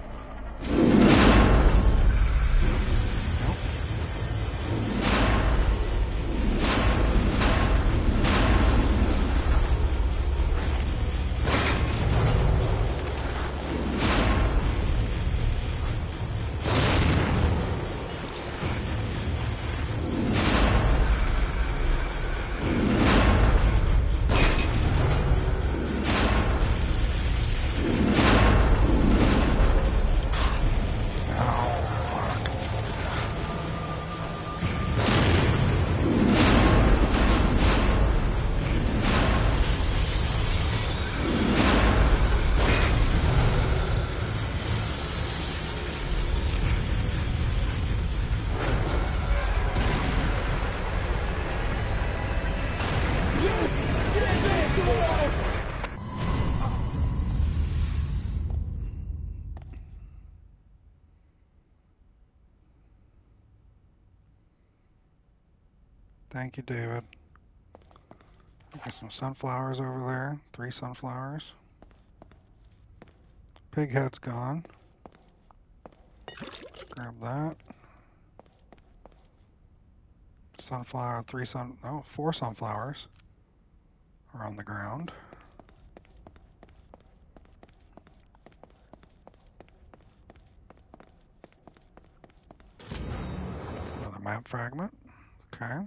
Thank you, David. Got some sunflowers over there. 3 sunflowers. Pig head's gone. Grab that. Sunflower, 4 sunflowers are on the ground. Another map fragment. Okay.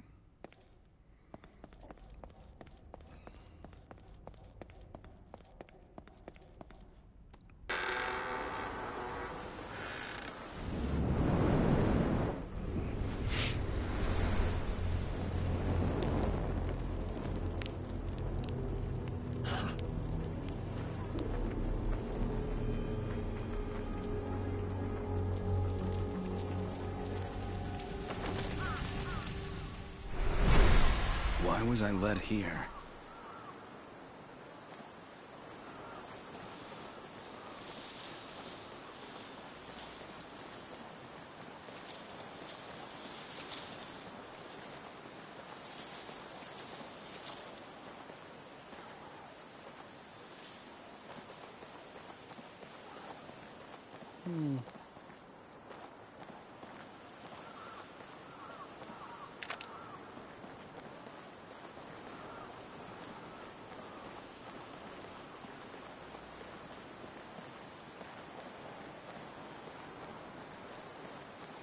Why was I led here?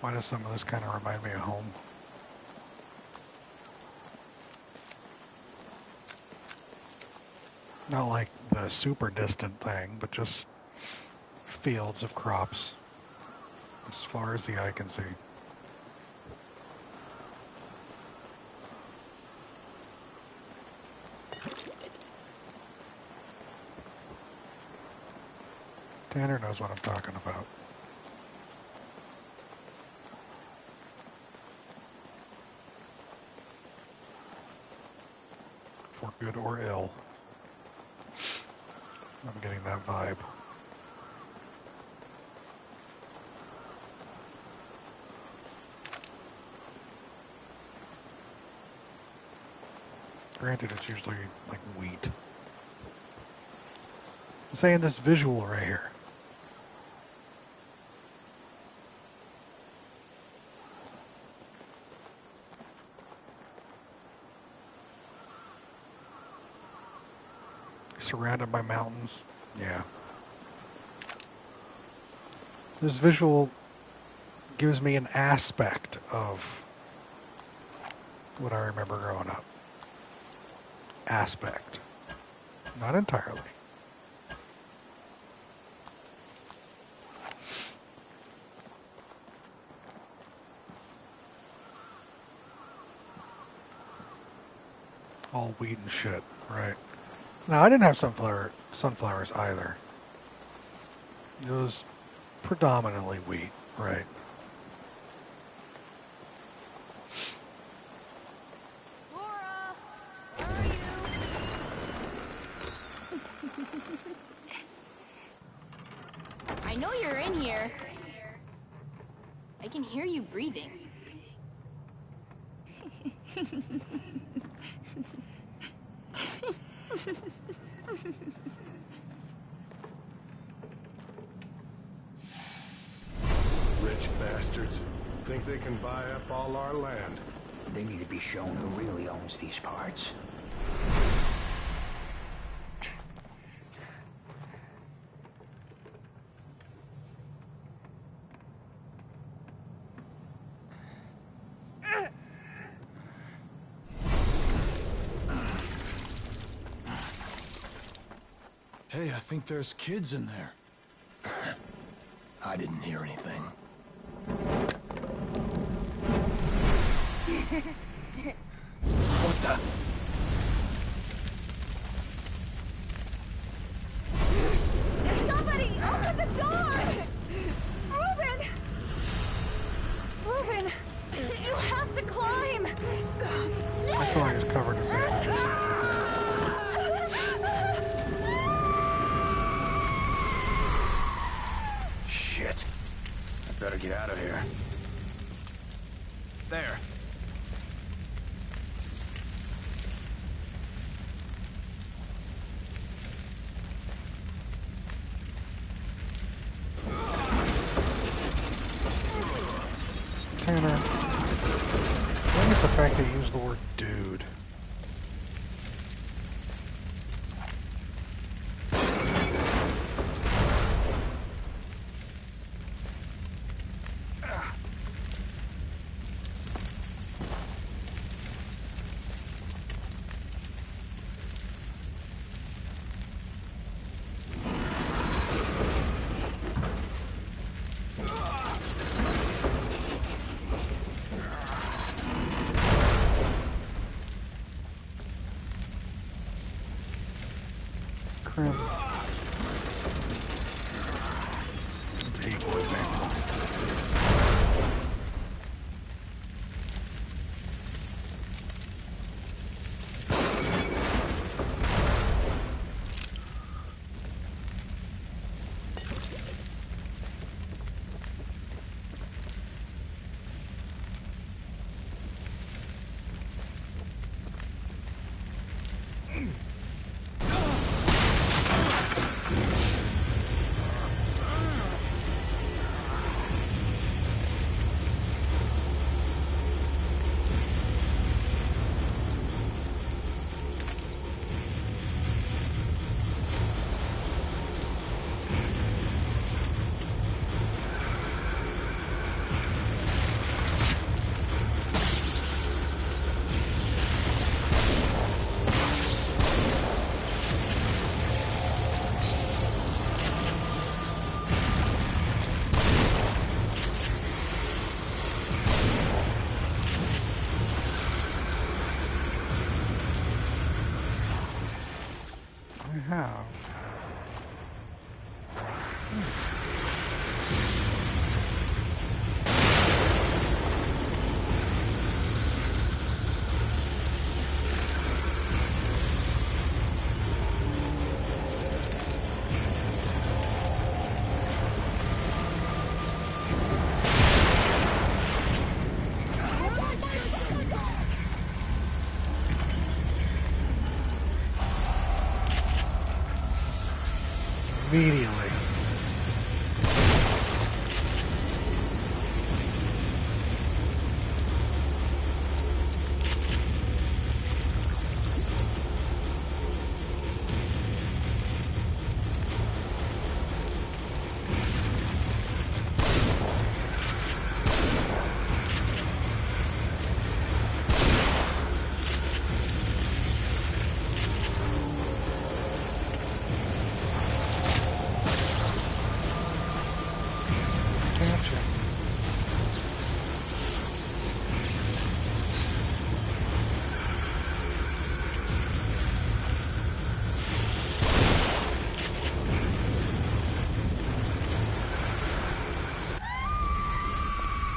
Why does some of this kind of remind me of home? Not like the super distant thing, but just fields of crops as far as the eye can see. Tanner knows what I'm talking about. For good or ill. I'm getting that vibe. Granted, it's usually like wheat. I'm saying this visual right here. Surrounded by mountains. Yeah. This visual gives me an aspect of what I remember growing up. Aspect. Not entirely. All wheat and shit, right. No, I didn't have sunflowers either. It was predominantly wheat, right. Laura, where are you? I know you're in here. I can hear you breathing. Rich bastards. Think they can buy up all our land. They need to be shown who really owns these parts. Hey, I think there's kids in there. I didn't hear anything. What the? Somebody, open the door! Reuben! Reuben, you have to climb! I feel like it's covered in bandage. Shit. I better get out of here. There. It's the fact they use the word dude. Immediately.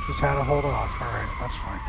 Just had to hold off. All right, that's fine.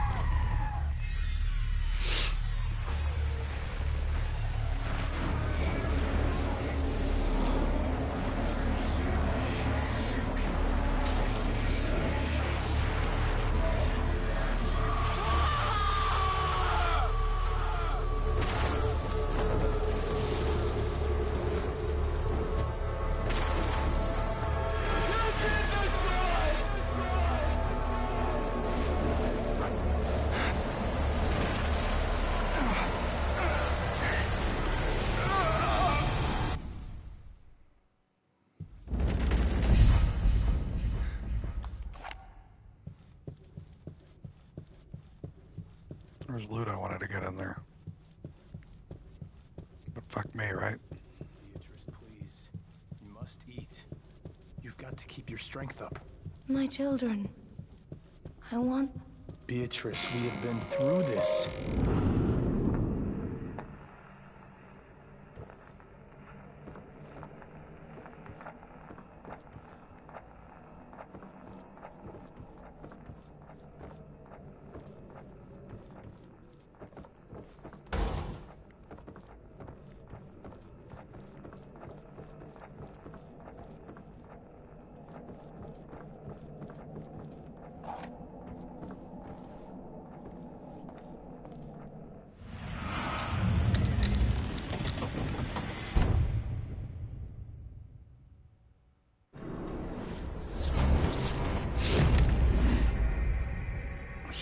There's loot I wanted to get in there. But fuck me, right? Beatrice, please. You must eat. You've got to keep your strength up. My children. I want... Beatrice, we have been through this.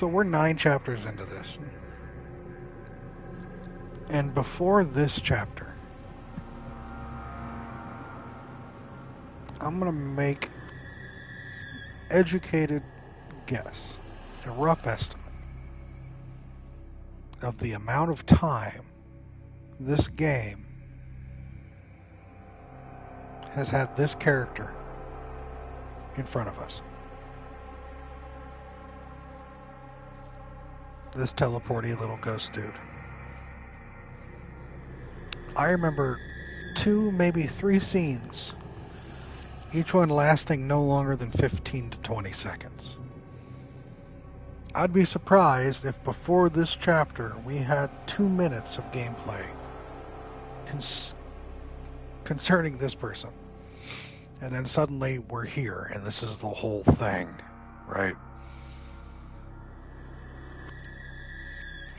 So we're 9 chapters into this. And before this chapter, I'm going to make educated guess, a rough estimate of the amount of time this game has had this character in front of us. This teleporty little ghost dude. I remember 2, maybe 3 scenes, each one lasting no longer than 15 to 20 seconds. I'd be surprised if before this chapter we had 2 minutes of gameplay concerning this person. And then suddenly we're here, and this is the whole thing, right?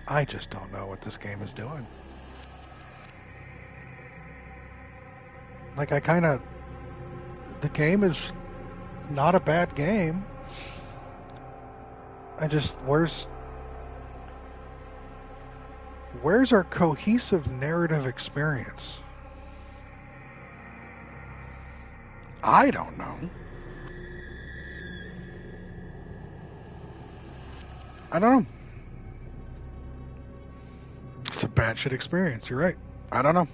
I just don't know what this game is doing. Like, the game is not a bad game. Where's our cohesive narrative experience? I don't know. I don't know. It's a bad shit experience, you're right. I don't know.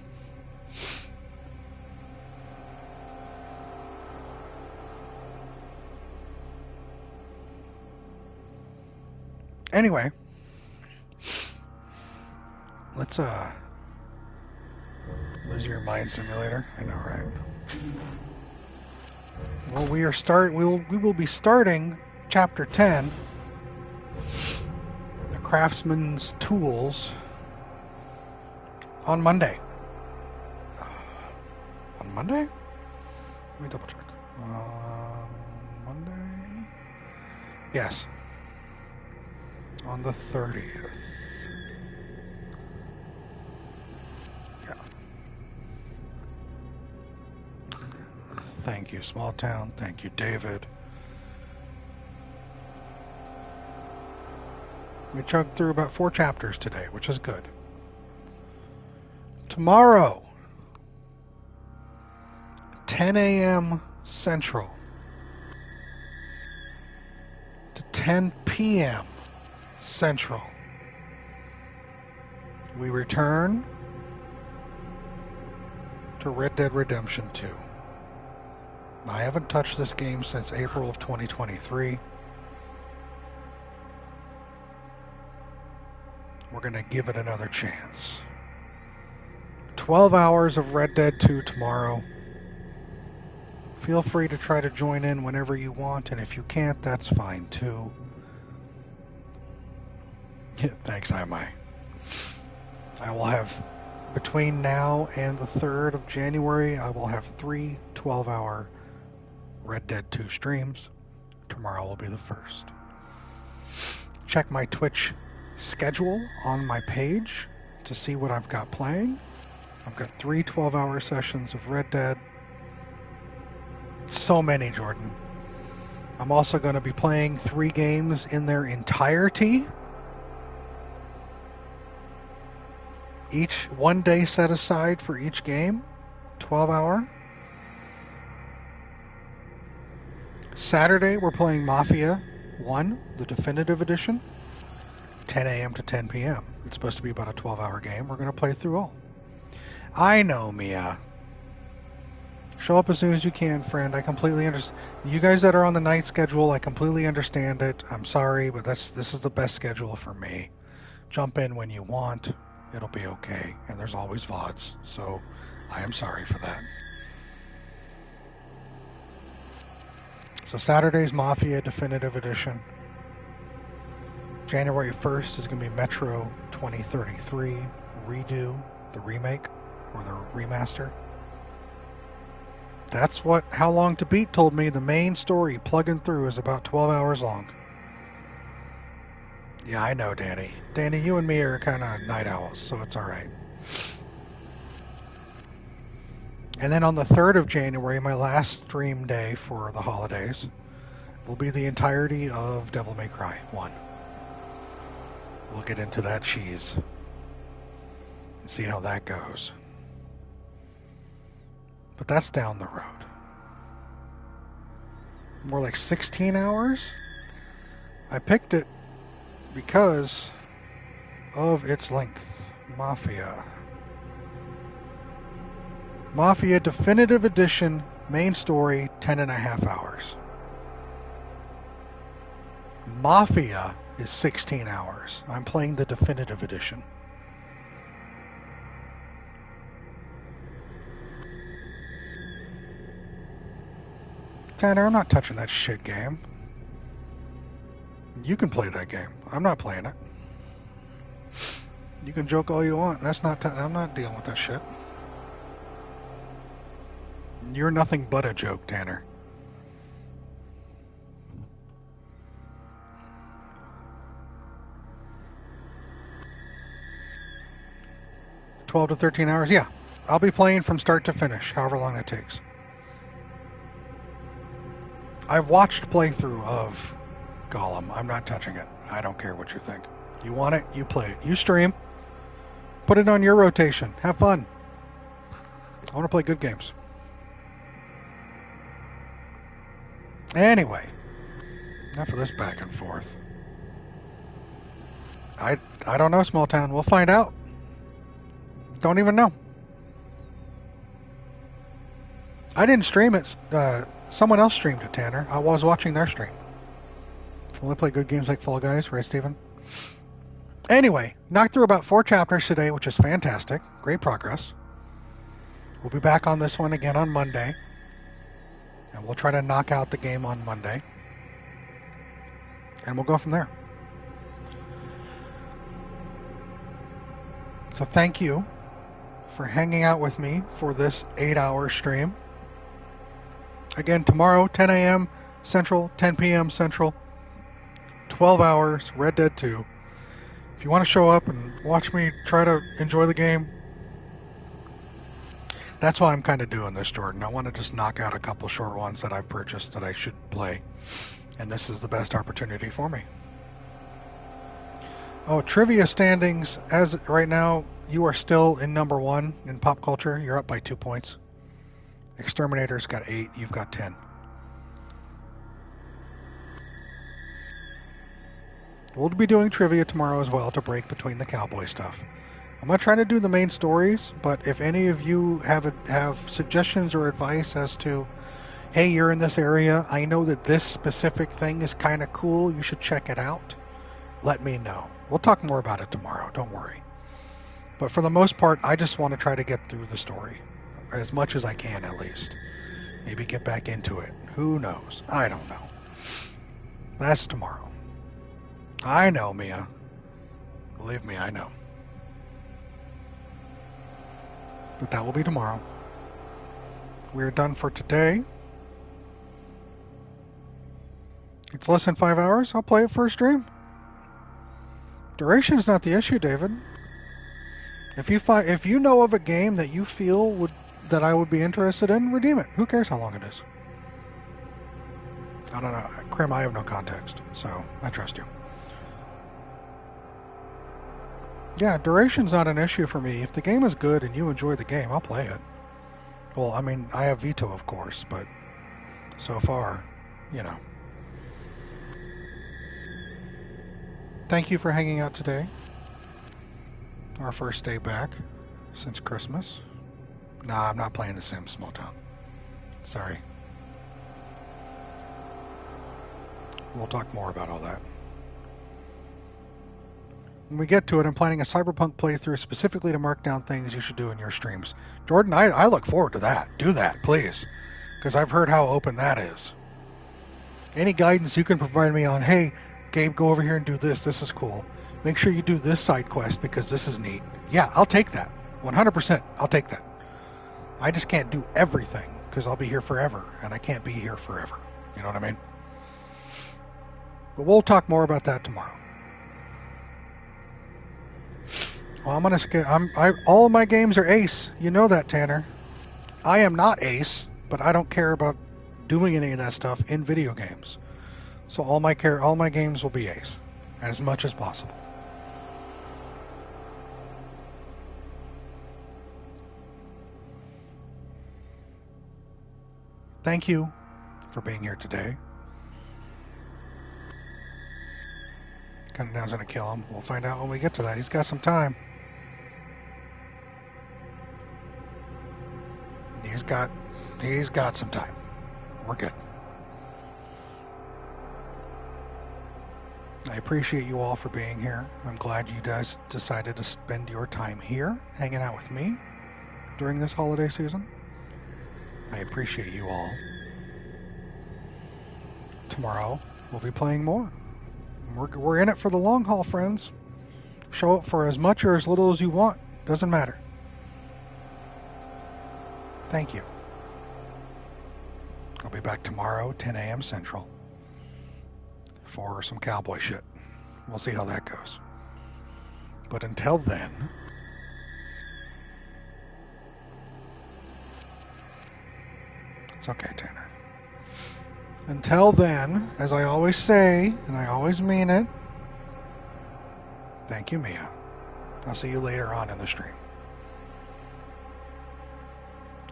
Anyway, let's lose your mind simulator. I know, right? Well, we will be starting chapter 10, the Craftsman's Tools, on Monday. On Monday? Let me double check. Monday? Yes. On the 30th. Yeah. Thank you, Small Town. Thank you, David. We chugged through about 4 chapters today, which is good. Tomorrow, 10 a.m. Central to 10 p.m. Central, we return to Red Dead Redemption 2. I haven't touched this game since April of 2023. We're going to give it another chance. 12 hours of Red Dead 2 tomorrow. Feel free to try to join in whenever you want, and if you can't, that's fine too. Yeah, thanks, IMI. I will have, between now and the 3rd of January, I will have 3 12-hour Red Dead 2 streams. Tomorrow will be the 1st. Check my Twitch schedule on my page to see what I've got playing. I've got 3 12-hour sessions of Red Dead. So many, Jordan. I'm also going to be playing 3 games in their entirety. Each 1 day set aside for each game, 12-hour. Saturday, we're playing Mafia 1, the definitive edition, 10 a.m. to 10 p.m. It's supposed to be about a 12-hour game. We're going to play through all. I know, Mia. Show up as soon as you can, friend. I completely understand. You guys that are on the night schedule, I completely understand it. I'm sorry, but this is the best schedule for me. Jump in when you want. It'll be okay. And there's always VODs, so I am sorry for that. So Saturday's Mafia Definitive Edition. January 1st is going to be Metro 2033 Redo, the remake, or the remaster. That's what How Long to Beat told me. The main story, plugging through, is about 12 hours long. Yeah, I know, Danny. Danny, you and me are kind of night owls, so it's alright. And then on the 3rd of January, my last stream day for the holidays, will be the entirety of Devil May Cry 1. we'll get into that cheese and see how that goes. But that's down the road. More like 16 hours? I picked it because of its length. Mafia. Mafia Definitive Edition, main story, 10.5 hours. Mafia is 16 hours. I'm playing the Definitive Edition. Tanner, I'm not touching that shit game. You can play that game. I'm not playing it. You can joke all you want. I'm not dealing with that shit. You're nothing but a joke, Tanner. $12 to 13 hours? Yeah. I'll be playing from start to finish, however long that takes. I've watched playthrough of Gollum. I'm not touching it. I don't care what you think. You want it, you play it. You stream. Put it on your rotation. Have fun. I want to play good games. Anyway, enough of this back and forth. I don't know, Small Town. We'll find out. Don't even know. I didn't stream it. Someone else streamed it, Tanner. I was watching their stream. Only play good games like Fall Guys, right, Steven? Anyway, knocked through about 4 chapters today, which is fantastic. Great progress. We'll be back on this one again on Monday. And we'll try to knock out the game on Monday. And we'll go from there. So thank you for hanging out with me for this 8-hour stream. Again, tomorrow, 10 a.m. Central, 10 p.m. Central, 12 hours, Red Dead 2. If you want to show up and watch me try to enjoy the game, that's why I'm kind of doing this, Jordan. I want to just knock out a couple short ones that I've purchased that I should play. And this is the best opportunity for me. Oh, trivia standings. As right now, you are still in number 1 in pop culture. You're up by 2 points. Exterminator's got 8. You've got 10. We'll be doing trivia tomorrow as well to break between the cowboy stuff. I'm not trying to do the main stories, but if any of you have suggestions or advice as to, hey, you're in this area, I know that this specific thing is kind of cool, you should check it out, let me know. We'll talk more about it tomorrow, don't worry. But for the most part, I just want to try to get through the story, as much as I can at least. Maybe get back into it. Who knows? I don't know. That's tomorrow. I know, Mia. Believe me, I know. But that will be tomorrow. We're done for today. It's less than 5 hours. I'll play it for a stream. Duration is not the issue, David. If you know of a game that you feel that I would be interested in, redeem it. Who cares how long it is? I don't know. Krim, I have no context, so I trust you. Yeah, duration's not an issue for me. If the game is good and you enjoy the game, I'll play it. Well, I mean, I have veto, of course, but so far, you know. Thank you for hanging out today. Our first day back since Christmas. Nah, I'm not playing The Sims Small Town. Sorry. We'll talk more about all that. When we get to it, I'm planning a Cyberpunk playthrough specifically to mark down things you should do in your streams. Jordan, I look forward to that. Do that, please. Because I've heard how open that is. Any guidance you can provide me on, hey, Gabe, go over here and do this. This is cool. Make sure you do this side quest because this is neat. Yeah, I'll take that. 100%. I'll take that. I just can't do everything because I'll be here forever, and I can't be here forever. You know what I mean? But we'll talk more about that tomorrow. Well, I'm gonna skip. All of my games are ace. You know that, Tanner. I am not ace, but I don't care about doing any of that stuff in video games. So all my games will be ace, as much as possible. thank you for being here today. Cutting down's gonna kill him. We'll find out when we get to that. He's got some time. He's got some time. We're good. I appreciate you all for being here. I'm glad you guys decided to spend your time here, hanging out with me during this holiday season. I appreciate you all. Tomorrow, we'll be playing more. We're in it for the long haul, friends. Show up for as much or as little as you want. Doesn't matter. Thank you. I'll be back tomorrow, 10 a.m. Central, for some cowboy shit. We'll see how that goes. But until then, it's okay, Tanner. Until then, as I always say, and I always mean it, thank you, Mia. I'll see you later on in the stream.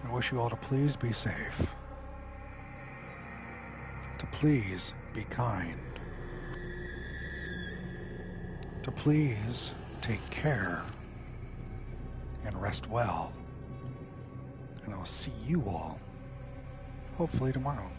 I wish you all to please be safe, to please be kind, to please take care and rest well. And I'll see you all hopefully tomorrow.